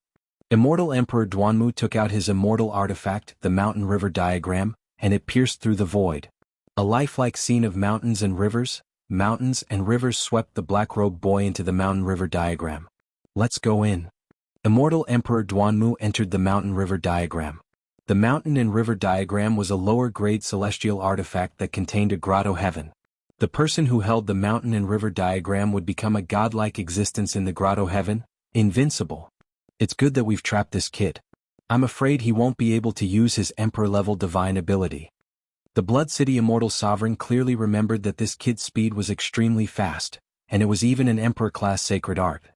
Immortal Emperor Duanmu took out his immortal artifact, the mountain river diagram, and it pierced through the void. A lifelike scene of mountains and rivers swept the black-robed boy into the mountain river diagram. Let's go in. Immortal Emperor Duanmu entered the mountain river diagram. The mountain and river diagram was a lower-grade celestial artifact that contained a grotto heaven. The person who held the mountain and river diagram would become a godlike existence in the grotto heaven, invincible. It's good that we've trapped this kid. I'm afraid he won't be able to use his emperor-level divine ability. The Blood City Immortal Sovereign clearly remembered that this kid's speed was extremely fast, and it was even an emperor-class sacred art.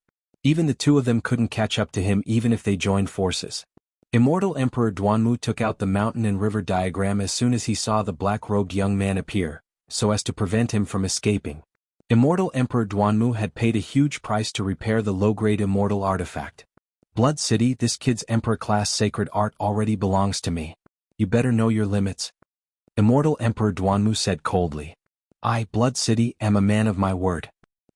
Even the two of them couldn't catch up to him even if they joined forces. Immortal Emperor Duanmu took out the mountain and river diagram as soon as he saw the black-robed young man appear, so as to prevent him from escaping. Immortal Emperor Duanmu had paid a huge price to repair the low-grade immortal artifact. Blood City, this kid's emperor-class sacred art already belongs to me. You better know your limits. Immortal Emperor Duanmu said coldly. I, Blood City, am a man of my word.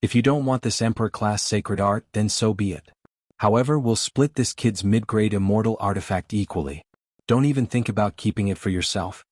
If you don't want this emperor-class sacred art, then so be it. However, we'll split this kid's mid-grade immortal artifact equally. Don't even think about keeping it for yourself.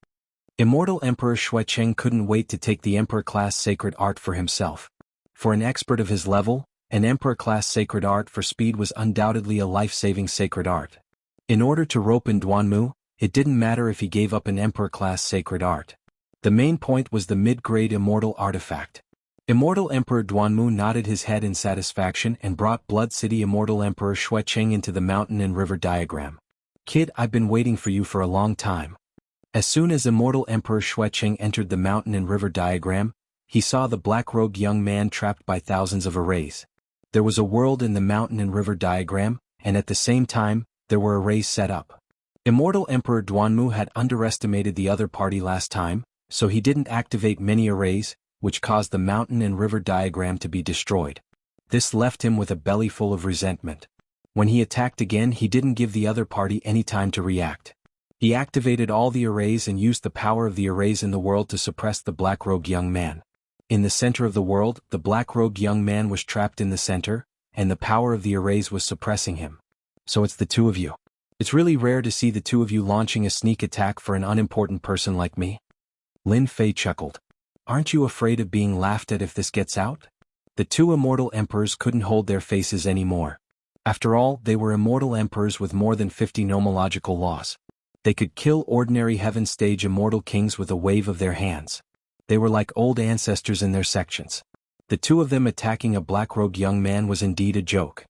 Immortal Emperor Xuecheng couldn't wait to take the emperor-class sacred art for himself. For an expert of his level, an emperor-class sacred art for speed was undoubtedly a life-saving sacred art. In order to rope in Duanmu, it didn't matter if he gave up an emperor-class sacred art. The main point was the mid-grade immortal artifact. Immortal Emperor Duanmu nodded his head in satisfaction and brought Blood City Immortal Emperor Xuecheng into the mountain and river diagram. Kid, I've been waiting for you for a long time. As soon as Immortal Emperor Xuecheng entered the mountain and river diagram, he saw the black-robed young man trapped by thousands of arrays. There was a world in the mountain and river diagram, and at the same time, there were arrays set up. Immortal Emperor Duanmu had underestimated the other party last time, so he didn't activate many arrays, which caused the mountain and river diagram to be destroyed. This left him with a belly full of resentment. When he attacked again, he didn't give the other party any time to react. He activated all the arrays and used the power of the arrays in the world to suppress the black-robed young man. In the center of the world, the black-robed young man was trapped in the center, and the power of the arrays was suppressing him. So it's the two of you. It's really rare to see the two of you launching a sneak attack for an unimportant person like me. Lin Fei chuckled. Aren't you afraid of being laughed at if this gets out? The two immortal emperors couldn't hold their faces anymore. After all, they were immortal emperors with more than 50 nomological laws. They could kill ordinary heaven-stage immortal kings with a wave of their hands. They were like old ancestors in their sections. The two of them attacking a black-robed young man was indeed a joke.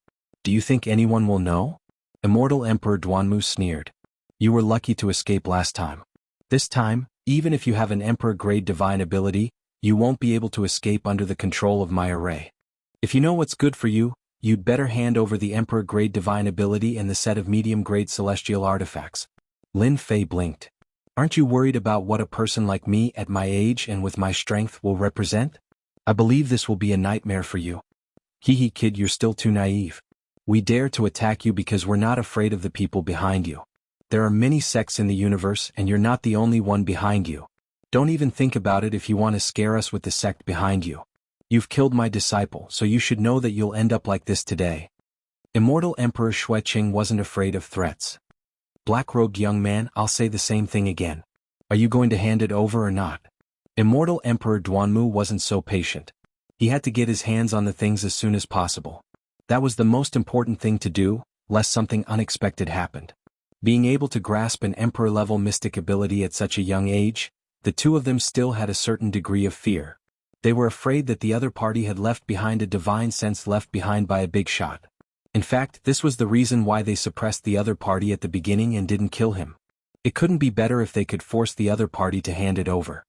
Do you think anyone will know? Immortal Emperor Duanmu sneered. You were lucky to escape last time. This time, even if you have an emperor-grade divine ability, you won't be able to escape under the control of my array. If you know what's good for you, you'd better hand over the emperor-grade divine ability and the set of medium-grade celestial artifacts. Lin Fei blinked. Aren't you worried about what a person like me at my age and with my strength will represent? I believe this will be a nightmare for you. Hee kid, you're still too naive. We dare to attack you because we're not afraid of the people behind you. There are many sects in the universe and you're not the only one behind you. Don't even think about it if you want to scare us with the sect behind you. You've killed my disciple, so you should know that you'll end up like this today. Immortal Emperor Xuecheng wasn't afraid of threats. Black-robed young man, I'll say the same thing again. Are you going to hand it over or not? Immortal Emperor Duanmu wasn't so patient. He had to get his hands on the things as soon as possible. That was the most important thing to do, lest something unexpected happened. Being able to grasp an emperor-level mystic ability at such a young age, the two of them still had a certain degree of fear. They were afraid that the other party had left behind a divine sense left behind by a big shot. In fact, this was the reason why they suppressed the other party at the beginning and didn't kill him. It couldn't be better if they could force the other party to hand it over.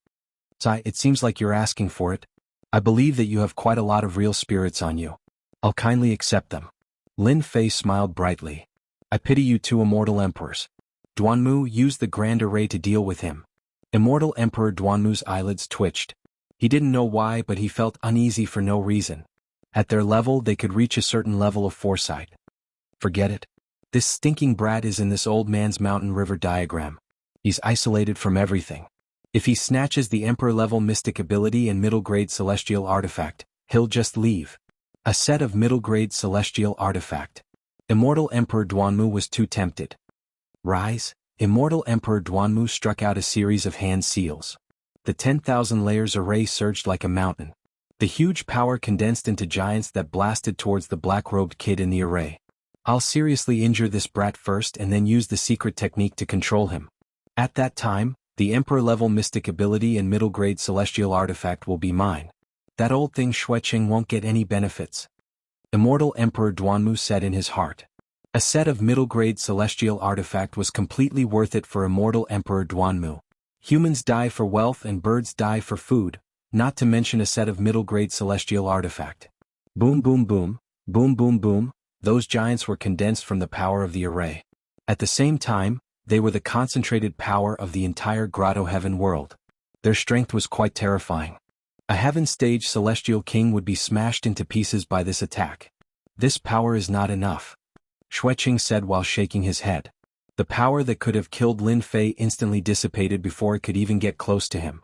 Sai, it seems like you're asking for it. I believe that you have quite a lot of real spirits on you. I'll kindly accept them. Lin Fei smiled brightly. I pity you two immortal emperors. Duanmu used the Grand Array to deal with him. Immortal Emperor Duanmu's eyelids twitched. He didn't know why, but he felt uneasy for no reason. At their level, they could reach a certain level of foresight. Forget it. This stinking brat is in this old man's mountain river diagram. He's isolated from everything. If he snatches the Emperor-level mystic ability and middle-grade celestial artifact, he'll just leave. A set of middle-grade celestial artifact. Immortal Emperor Duanmu was too tempted. Rise. Immortal Emperor Duanmu struck out a series of hand seals. The 10,000 layers array surged like a mountain. The huge power condensed into giants that blasted towards the black-robed kid in the array. I'll seriously injure this brat first and then use the secret technique to control him. At that time, the Emperor-level mystic ability and middle-grade celestial artifact will be mine. That old thing Xuecheng won't get any benefits. Immortal Emperor Duanmu said in his heart. A set of middle-grade celestial artifact was completely worth it for Immortal Emperor Duanmu. Humans die for wealth and birds die for food, not to mention a set of middle-grade celestial artifact. Boom boom boom, boom boom boom, those giants were condensed from the power of the array. At the same time, they were the concentrated power of the entire Grotto Heaven world. Their strength was quite terrifying. A heaven-stage celestial king would be smashed into pieces by this attack. This power is not enough. Xuecheng said while shaking his head. The power that could have killed Lin Fei instantly dissipated before it could even get close to him.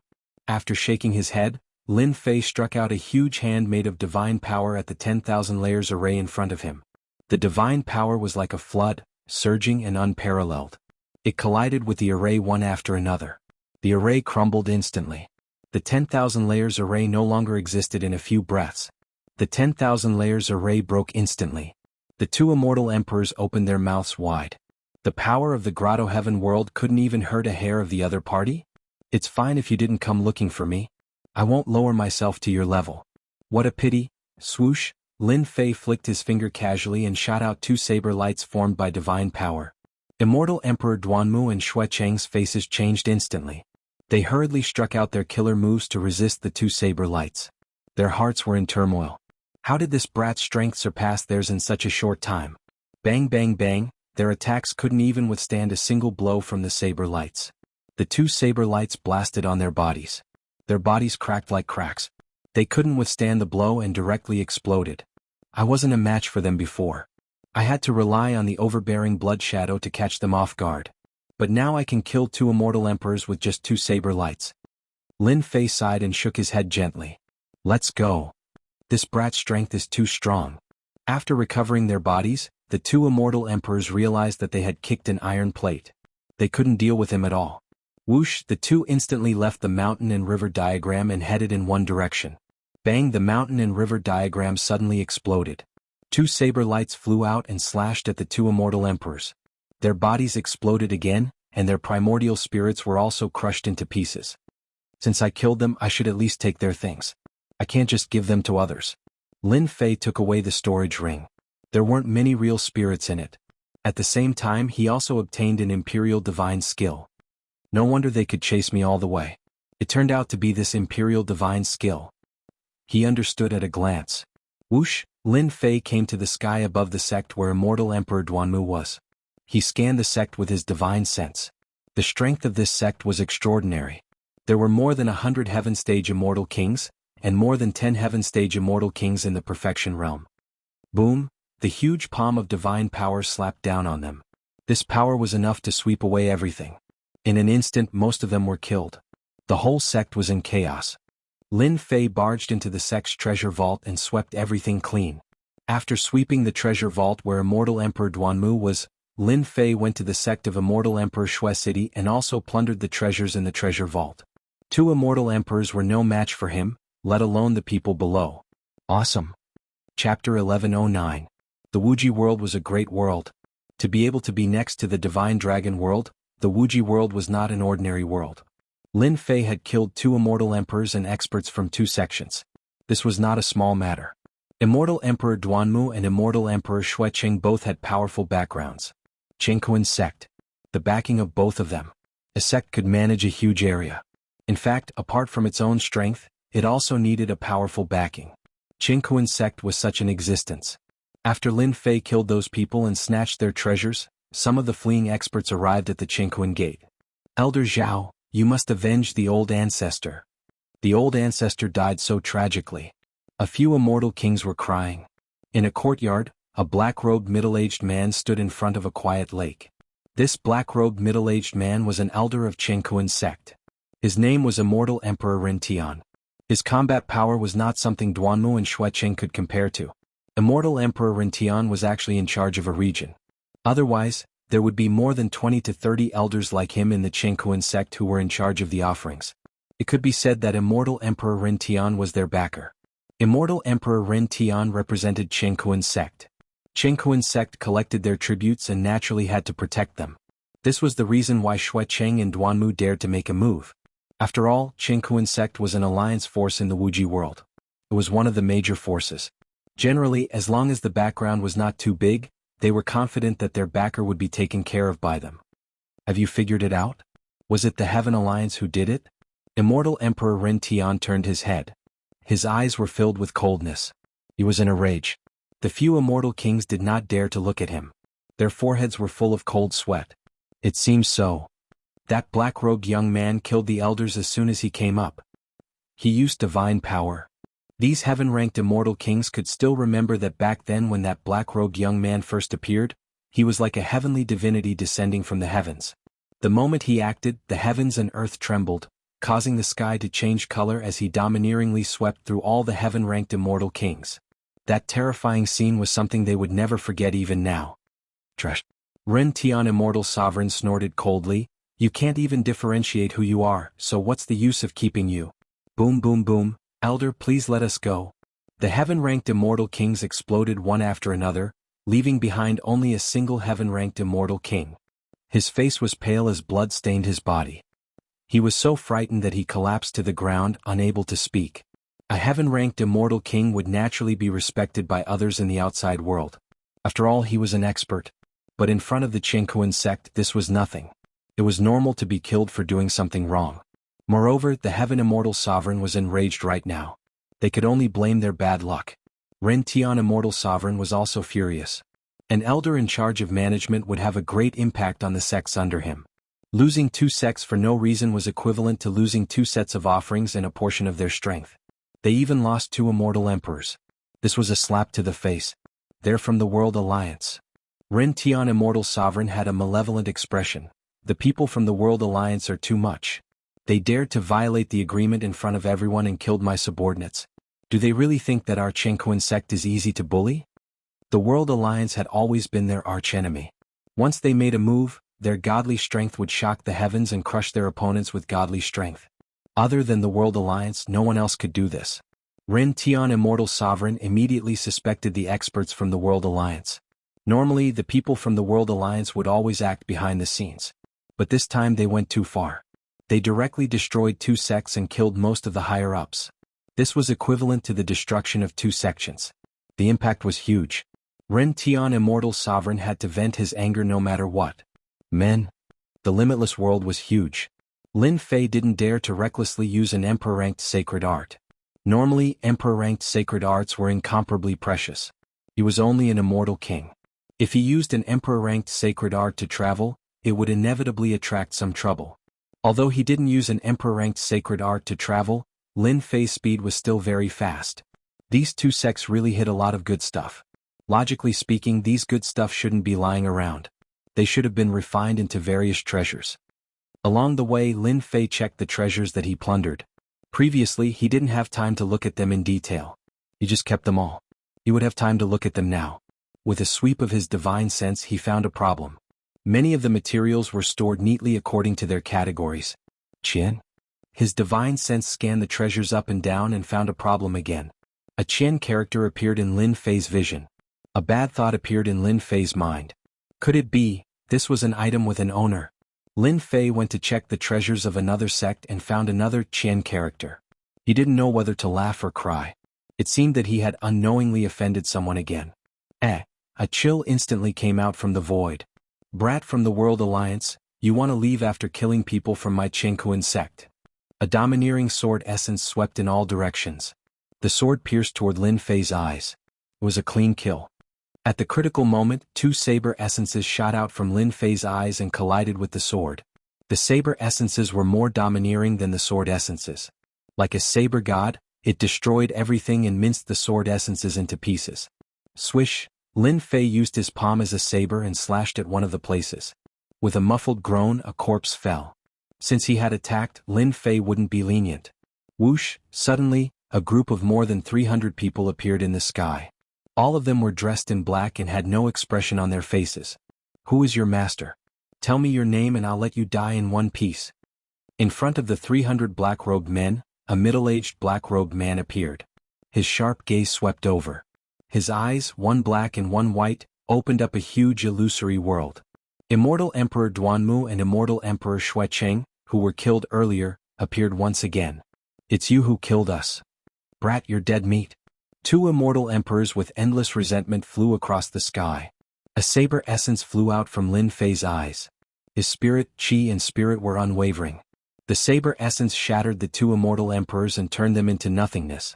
After shaking his head, Lin Fei struck out a huge hand made of divine power at the 10,000 layers array in front of him. The divine power was like a flood, surging and unparalleled. It collided with the array one after another. The array crumbled instantly. The 10,000 layers array no longer existed in a few breaths. The 10,000 layers array broke instantly. The two immortal emperors opened their mouths wide. The power of the Grotto Heaven world couldn't even hurt a hair of the other party? It's fine if you didn't come looking for me. I won't lower myself to your level. What a pity. Swoosh, Lin Fei flicked his finger casually and shot out two saber lights formed by divine power. Immortal Emperor Duanmu and Xuecheng's faces changed instantly. They hurriedly struck out their killer moves to resist the two saber lights. Their hearts were in turmoil. How did this brat's strength surpass theirs in such a short time? Bang bang bang, their attacks couldn't even withstand a single blow from the saber lights. The two saber lights blasted on their bodies. Their bodies cracked like cracks. They couldn't withstand the blow and directly exploded. I wasn't a match for them before. I had to rely on the overbearing blood shadow to catch them off guard. But now I can kill two immortal emperors with just two saber lights. Lin Fei sighed and shook his head gently. Let's go. This brat's strength is too strong. After recovering their bodies, the two immortal emperors realized that they had kicked an iron plate. They couldn't deal with him at all. Whoosh, the two instantly left the mountain and river diagram and headed in one direction. Bang, the mountain and river diagram suddenly exploded. Two saber lights flew out and slashed at the two immortal emperors. Their bodies exploded again, and their primordial spirits were also crushed into pieces. Since I killed them, I should at least take their things. I can't just give them to others. Lin Fei took away the storage ring. There weren't many real spirits in it. At the same time, he also obtained an imperial divine skill. No wonder they could chase me all the way. It turned out to be this imperial divine skill. He understood at a glance. Whoosh, Lin Fei came to the sky above the sect where Immortal Emperor Duanmu was. He scanned the sect with his divine sense. The strength of this sect was extraordinary. There were more than 100 heaven-stage immortal kings, and more than 10 heaven-stage immortal kings in the perfection realm. Boom, the huge palm of divine power slapped down on them. This power was enough to sweep away everything. In an instant, most of them were killed. The whole sect was in chaos. Lin Fei barged into the sect's treasure vault and swept everything clean. After sweeping the treasure vault where Immortal Emperor Duanmu was, Lin Fei went to the sect of Immortal Emperor Shui City and also plundered the treasures in the treasure vault. Two immortal emperors were no match for him, let alone the people below. Awesome. Chapter 1109. The Wuji world was a great world. To be able to be next to the divine dragon world, the Wuji world was not an ordinary world. Lin Fei had killed two immortal emperors and experts from two sections. This was not a small matter. Immortal Emperor Duanmu and Immortal Emperor Xueqing both had powerful backgrounds. Qingquan sect. The backing of both of them. A sect could manage a huge area. In fact, apart from its own strength, it also needed a powerful backing. Qingquan sect was such an existence. After Lin Fei killed those people and snatched their treasures, some of the fleeing experts arrived at the Qingquan gate. Elder Zhao, you must avenge the old ancestor. The old ancestor died so tragically. A few immortal kings were crying. In a courtyard, a black-robed middle-aged man stood in front of a quiet lake. This black-robed middle-aged man was an elder of Qingquan sect. His name was Immortal Emperor Ren Tian. His combat power was not something Duanmu and Xueqing could compare to. Immortal Emperor Ren Tian was actually in charge of a region. Otherwise, there would be more than 20 to 30 elders like him in the Qingquan sect who were in charge of the offerings. It could be said that Immortal Emperor Ren Tian was their backer. Immortal Emperor Ren Tian represented Qingquan sect. Qingquan sect collected their tributes and naturally had to protect them. This was the reason why Xueqing and Duanmu dared to make a move. After all, Qingquan sect was an alliance force in the Wuji world. It was one of the major forces. Generally, as long as the background was not too big, they were confident that their backer would be taken care of by them. Have you figured it out? Was it the Heaven Alliance who did it? Immortal Emperor Ren Tian turned his head. His eyes were filled with coldness. He was in a rage. The few immortal kings did not dare to look at him. Their foreheads were full of cold sweat. It seems so. That black-robed young man killed the elders as soon as he came up. He used divine power. These heaven-ranked immortal kings could still remember that back then when that black-robed young man first appeared, he was like a heavenly divinity descending from the heavens. The moment he acted, the heavens and earth trembled, causing the sky to change color as he domineeringly swept through all the heaven-ranked immortal kings. That terrifying scene was something they would never forget even now. Trash. Ren Tian Immortal Sovereign snorted coldly, you can't even differentiate who you are, so what's the use of keeping you? Boom boom boom, Elder, please let us go. The heaven-ranked immortal kings exploded one after another, leaving behind only a single heaven-ranked immortal king. His face was pale as blood stained his body. He was so frightened that he collapsed to the ground, unable to speak. A heaven-ranked immortal king would naturally be respected by others in the outside world. After all, he was an expert. But in front of the Qingquan sect, this was nothing. It was normal to be killed for doing something wrong. Moreover, the Heaven Immortal Sovereign was enraged right now. They could only blame their bad luck. Ren Tian Immortal Sovereign was also furious. An elder in charge of management would have a great impact on the sects under him. Losing 2 sects for no reason was equivalent to losing 2 sets of offerings and a portion of their strength. They even lost 2 immortal emperors. This was a slap to the face. They're from the World Alliance. Ren Tian Immortal Sovereign had a malevolent expression. The people from the World Alliance are too much. They dared to violate the agreement in front of everyone and killed my subordinates. Do they really think that our Qingquan sect is easy to bully? The World Alliance had always been their archenemy. Once they made a move, their godly strength would shock the heavens and crush their opponents with godly strength. Other than the World Alliance, no one else could do this. Ren Tian Immortal Sovereign immediately suspected the experts from the World Alliance. Normally, the people from the World Alliance would always act behind the scenes. But this time they went too far. They directly destroyed 2 sects and killed most of the higher-ups. This was equivalent to the destruction of 2 sections. The impact was huge. Ren Tian Immortal Sovereign had to vent his anger no matter what. Men. The limitless world was huge. Lin Fei didn't dare to recklessly use an emperor-ranked sacred art. Normally, emperor-ranked sacred arts were incomparably precious. He was only an immortal king. If he used an emperor-ranked sacred art to travel, it would inevitably attract some trouble. Although he didn't use an emperor-ranked sacred art to travel, Lin Fei's speed was still very fast. These 2 sects really hid a lot of good stuff. Logically speaking, these good stuff shouldn't be lying around. They should have been refined into various treasures. Along the way, Lin Fei checked the treasures that he plundered. Previously, he didn't have time to look at them in detail. He just kept them all. He would have time to look at them now. With a sweep of his divine sense, he found a problem. Many of the materials were stored neatly according to their categories. Qian? His divine sense scanned the treasures up and down and found a problem again. A Qian character appeared in Lin Fei's vision. A bad thought appeared in Lin Fei's mind. Could it be, this was an item with an owner? Lin Fei went to check the treasures of another sect and found another Qian character. He didn't know whether to laugh or cry. It seemed that he had unknowingly offended someone again. A chill instantly came out from the void. Brat from the World Alliance, you want to leave after killing people from my Jianghu sect. A domineering sword essence swept in all directions. The sword pierced toward Lin Fei's eyes. It was a clean kill. At the critical moment, two saber essences shot out from Lin Fei's eyes and collided with the sword. The saber essences were more domineering than the sword essences. Like a saber god, it destroyed everything and minced the sword essences into pieces. Swish, Lin Fei used his palm as a saber and slashed at one of the places. With a muffled groan, a corpse fell. Since he had attacked, Lin Fei wouldn't be lenient. Whoosh, suddenly, a group of more than 300 people appeared in the sky. All of them were dressed in black and had no expression on their faces. Who is your master? Tell me your name and I'll let you die in one piece. In front of the 300 black-robed men, a middle-aged black-robed man appeared. His sharp gaze swept over. His eyes, one black and one white, opened up a huge illusory world. Immortal Emperor Duanmu and Immortal Emperor Xuecheng, who were killed earlier, appeared once again. It's you who killed us. Brat, you're dead meat. Two immortal emperors with endless resentment flew across the sky. A saber essence flew out from Lin Fei's eyes. His spirit, chi and spirit were unwavering. The saber essence shattered the two immortal emperors and turned them into nothingness.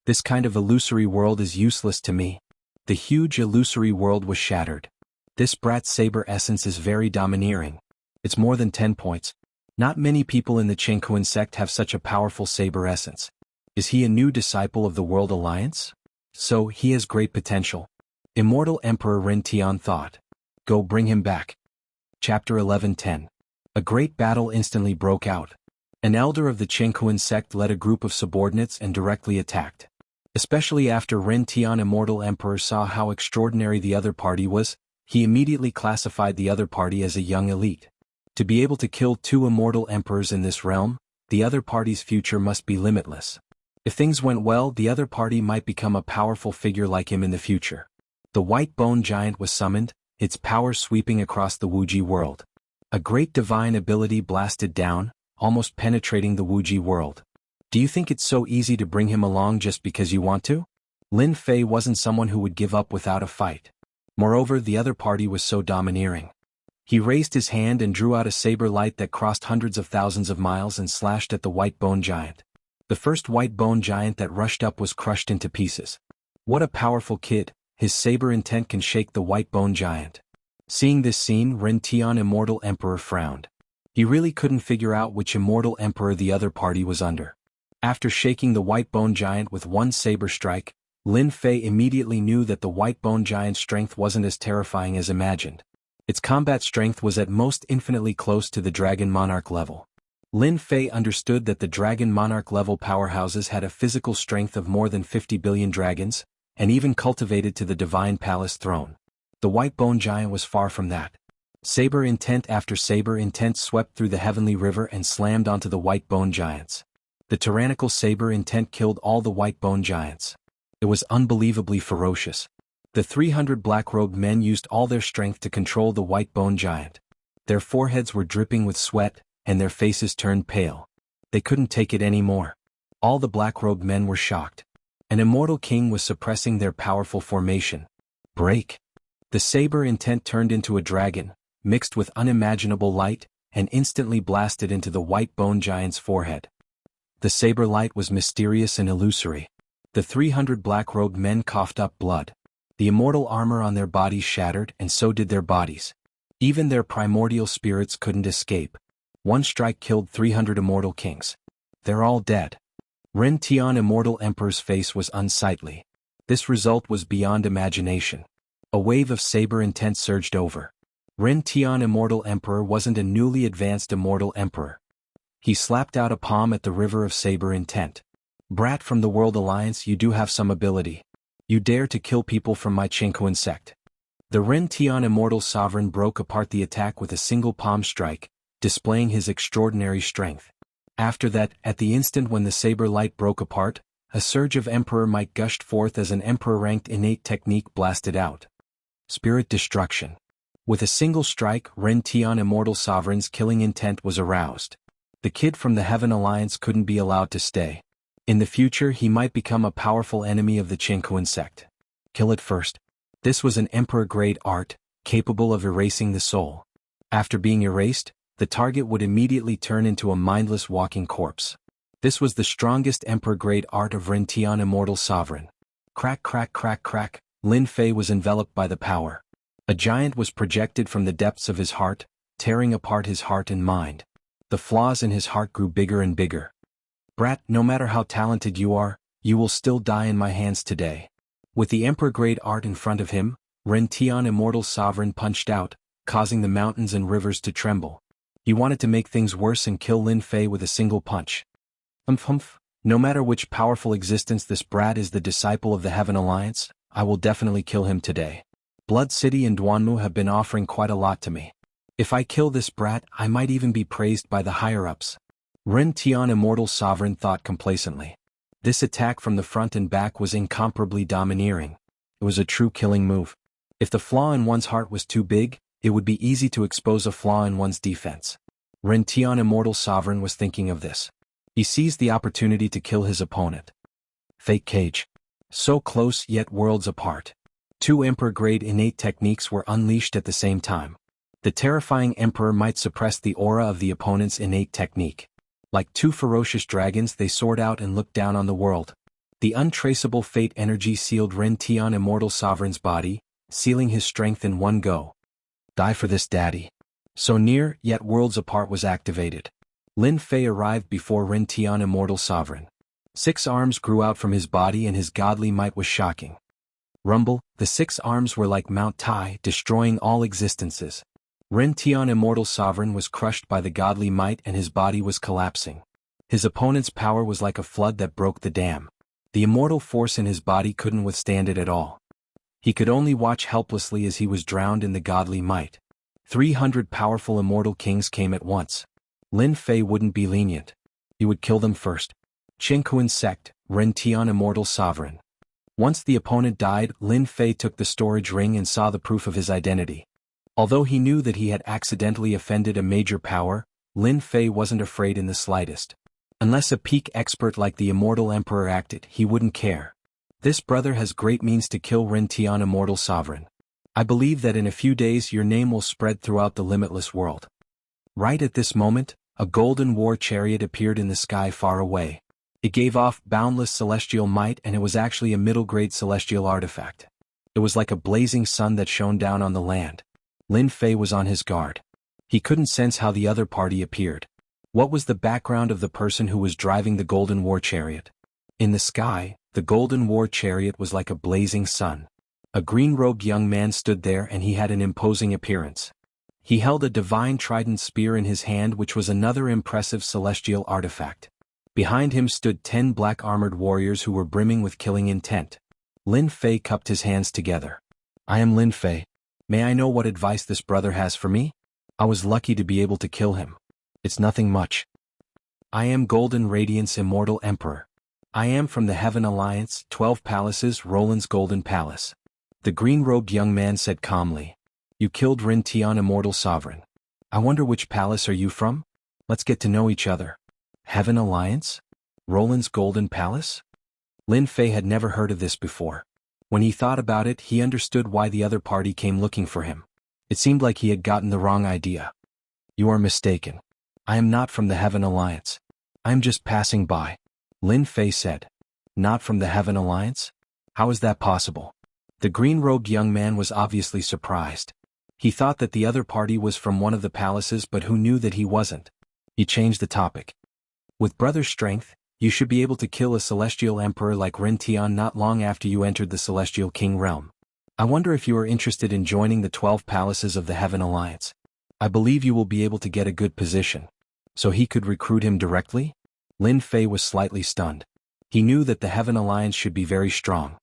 This kind of illusory world is useless to me. The huge illusory world was shattered. This brat saber essence is very domineering. It's more than 10 points. Not many people in the Jianghu sect have such a powerful saber essence. Is he a new disciple of the World Alliance? So, he has great potential. Immortal Emperor Ren Tian thought. Go bring him back. Chapter 11:10. A great battle instantly broke out. An elder of the Jianghu sect led a group of subordinates and directly attacked. Especially after Ren Tian Immortal Emperor saw how extraordinary the other party was, he immediately classified the other party as a young elite. To be able to kill two immortal emperors in this realm, the other party's future must be limitless. If things went well, the other party might become a powerful figure like him in the future. The white bone giant was summoned, its power sweeping across the Wuxia world. A great divine ability blasted down, almost penetrating the Wuxia world. Do you think it's so easy to bring him along just because you want to? Lin Fei wasn't someone who would give up without a fight. Moreover, the other party was so domineering. He raised his hand and drew out a saber light that crossed hundreds of thousands of miles and slashed at the white bone giant. The first white bone giant that rushed up was crushed into pieces. What a powerful kid, his saber intent can shake the white bone giant. Seeing this scene, Ren Tian Immortal Emperor frowned. He really couldn't figure out which immortal emperor the other party was under. After shaking the white bone giant with one saber strike, Lin Fei immediately knew that the white bone giant's strength wasn't as terrifying as imagined. Its combat strength was at most infinitely close to the Dragon Monarch level. Lin Fei understood that the Dragon Monarch level powerhouses had a physical strength of more than 50 billion dragons, and even cultivated to the Divine Palace throne. The white bone giant was far from that. Saber intent after saber intent swept through the heavenly river and slammed onto the white bone giants. The tyrannical saber intent killed all the white bone giants. It was unbelievably ferocious. The 300 black-robed men used all their strength to control the white bone giant. Their foreheads were dripping with sweat, and their faces turned pale. They couldn't take it anymore. All the black-robed men were shocked. An immortal king was suppressing their powerful formation. Break! The saber intent turned into a dragon, mixed with unimaginable light, and instantly blasted into the white bone giant's forehead. The saber light was mysterious and illusory. The 300 black-robed men coughed up blood. The immortal armor on their bodies shattered, and so did their bodies. Even their primordial spirits couldn't escape. One strike killed 300 immortal kings. They're all dead. Ren Tian Immortal Emperor's face was unsightly. This result was beyond imagination. A wave of saber intent surged over. Ren Tian Immortal Emperor wasn't a newly advanced Immortal Emperor. He slapped out a palm at the river of saber intent. Brat from the World Alliance, you do have some ability. You dare to kill people from my Jianghu sect. The Ren Tian Immortal Sovereign broke apart the attack with a single palm strike, displaying his extraordinary strength. After that, at the instant when the saber light broke apart, a surge of Emperor might gushed forth as an Emperor-ranked innate technique blasted out. Spirit destruction. With a single strike, Ren Tian Immortal Sovereign's killing intent was aroused. The kid from the Heaven Alliance couldn't be allowed to stay. In the future he might become a powerful enemy of the Jianghu sect. Kill it first. This was an emperor-grade art, capable of erasing the soul. After being erased, the target would immediately turn into a mindless walking corpse. This was the strongest emperor-grade art of Ren Tian, Immortal Sovereign. Crack crack crack crack, Lin Fei was enveloped by the power. A giant was projected from the depths of his heart, tearing apart his heart and mind. The flaws in his heart grew bigger and bigger. Brat, no matter how talented you are, you will still die in my hands today. With the emperor-grade art in front of him, Ren Tian, Immortal Sovereign punched out, causing the mountains and rivers to tremble. He wanted to make things worse and kill Lin Fei with a single punch. Humph. No matter which powerful existence this brat is, the disciple of the Heaven Alliance, I will definitely kill him today. Blood City and Duanmu have been offering quite a lot to me. If I kill this brat, I might even be praised by the higher-ups. Ren Tian, Immortal Sovereign, thought complacently. This attack from the front and back was incomparably domineering. It was a true killing move. If the flaw in one's heart was too big, it would be easy to expose a flaw in one's defense. Ren Tian, Immortal Sovereign, was thinking of this. He seized the opportunity to kill his opponent. Fake cage. So close yet worlds apart. Two emperor-grade innate techniques were unleashed at the same time. The terrifying emperor might suppress the aura of the opponent's innate technique. Like two ferocious dragons, they soared out and looked down on the world. The untraceable fate energy sealed Ren Tian, Immortal Sovereign's body, sealing his strength in one go. Die for this, daddy. So near, yet worlds apart was activated. Lin Fei arrived before Ren Tian, Immortal Sovereign. 6 arms grew out from his body and his godly might was shocking. Rumble, the 6 arms were like Mount Tai, destroying all existences. Ren Tian, Immortal Sovereign, was crushed by the godly might and his body was collapsing. His opponent's power was like a flood that broke the dam. The immortal force in his body couldn't withstand it at all. He could only watch helplessly as he was drowned in the godly might. 300 powerful immortal kings came at once. Lin Fei wouldn't be lenient. He would kill them first. Jianghu sect, Ren Tian, Immortal Sovereign. Once the opponent died, Lin Fei took the storage ring and saw the proof of his identity. Although he knew that he had accidentally offended a major power, Lin Fei wasn't afraid in the slightest. Unless a peak expert like the Immortal Emperor acted, he wouldn't care. This brother has great means to kill Ren Tian, Immortal Sovereign. I believe that in a few days your name will spread throughout the limitless world. Right at this moment, a golden war chariot appeared in the sky far away. It gave off boundless celestial might, and it was actually a middle-grade celestial artifact. It was like a blazing sun that shone down on the land. Lin Fei was on his guard. He couldn't sense how the other party appeared. What was the background of the person who was driving the golden war chariot? In the sky, the golden war chariot was like a blazing sun. A green-robed young man stood there and he had an imposing appearance. He held a divine trident spear in his hand, which was another impressive celestial artifact. Behind him stood 10 black-armored warriors who were brimming with killing intent. Lin Fei cupped his hands together. I am Lin Fei. May I know what advice this brother has for me? I was lucky to be able to kill him. It's nothing much. I am Golden Radiance, Immortal Emperor. I am from the Heaven Alliance, 12 Palaces, Roland's Golden Palace. The green-robed young man said calmly. You killed Ren Tian, Immortal Sovereign. I wonder which palace are you from? Let's get to know each other. Heaven Alliance? Roland's Golden Palace? Lin Fei had never heard of this before. When he thought about it, he understood why the other party came looking for him. It seemed like he had gotten the wrong idea. You are mistaken. I am not from the Heaven Alliance. I am just passing by. Lin Fei said. Not from the Heaven Alliance? How is that possible? The green-robed young man was obviously surprised. He thought that the other party was from one of the palaces, but who knew that he wasn't? He changed the topic. With brother strength, you should be able to kill a celestial emperor like Ren Tian not long after you entered the celestial king realm. I wonder if you are interested in joining the 12 palaces of the Heaven Alliance. I believe you will be able to get a good position. So he could recruit him directly? Lin Fei was slightly stunned. He knew that the Heaven Alliance should be very strong.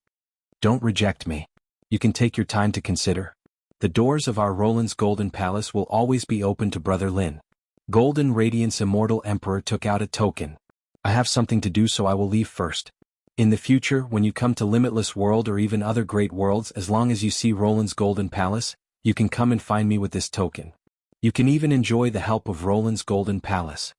Don't reject me. You can take your time to consider. The doors of our Roland's Golden Palace will always be open to Brother Lin. Golden Radiance Immortal Emperor took out a token. I have something to do, so I will leave first. In the future, when you come to Limitless World or even other great worlds, as long as you see Roland's Golden Palace, you can come and find me with this token. You can even enjoy the help of Roland's Golden Palace.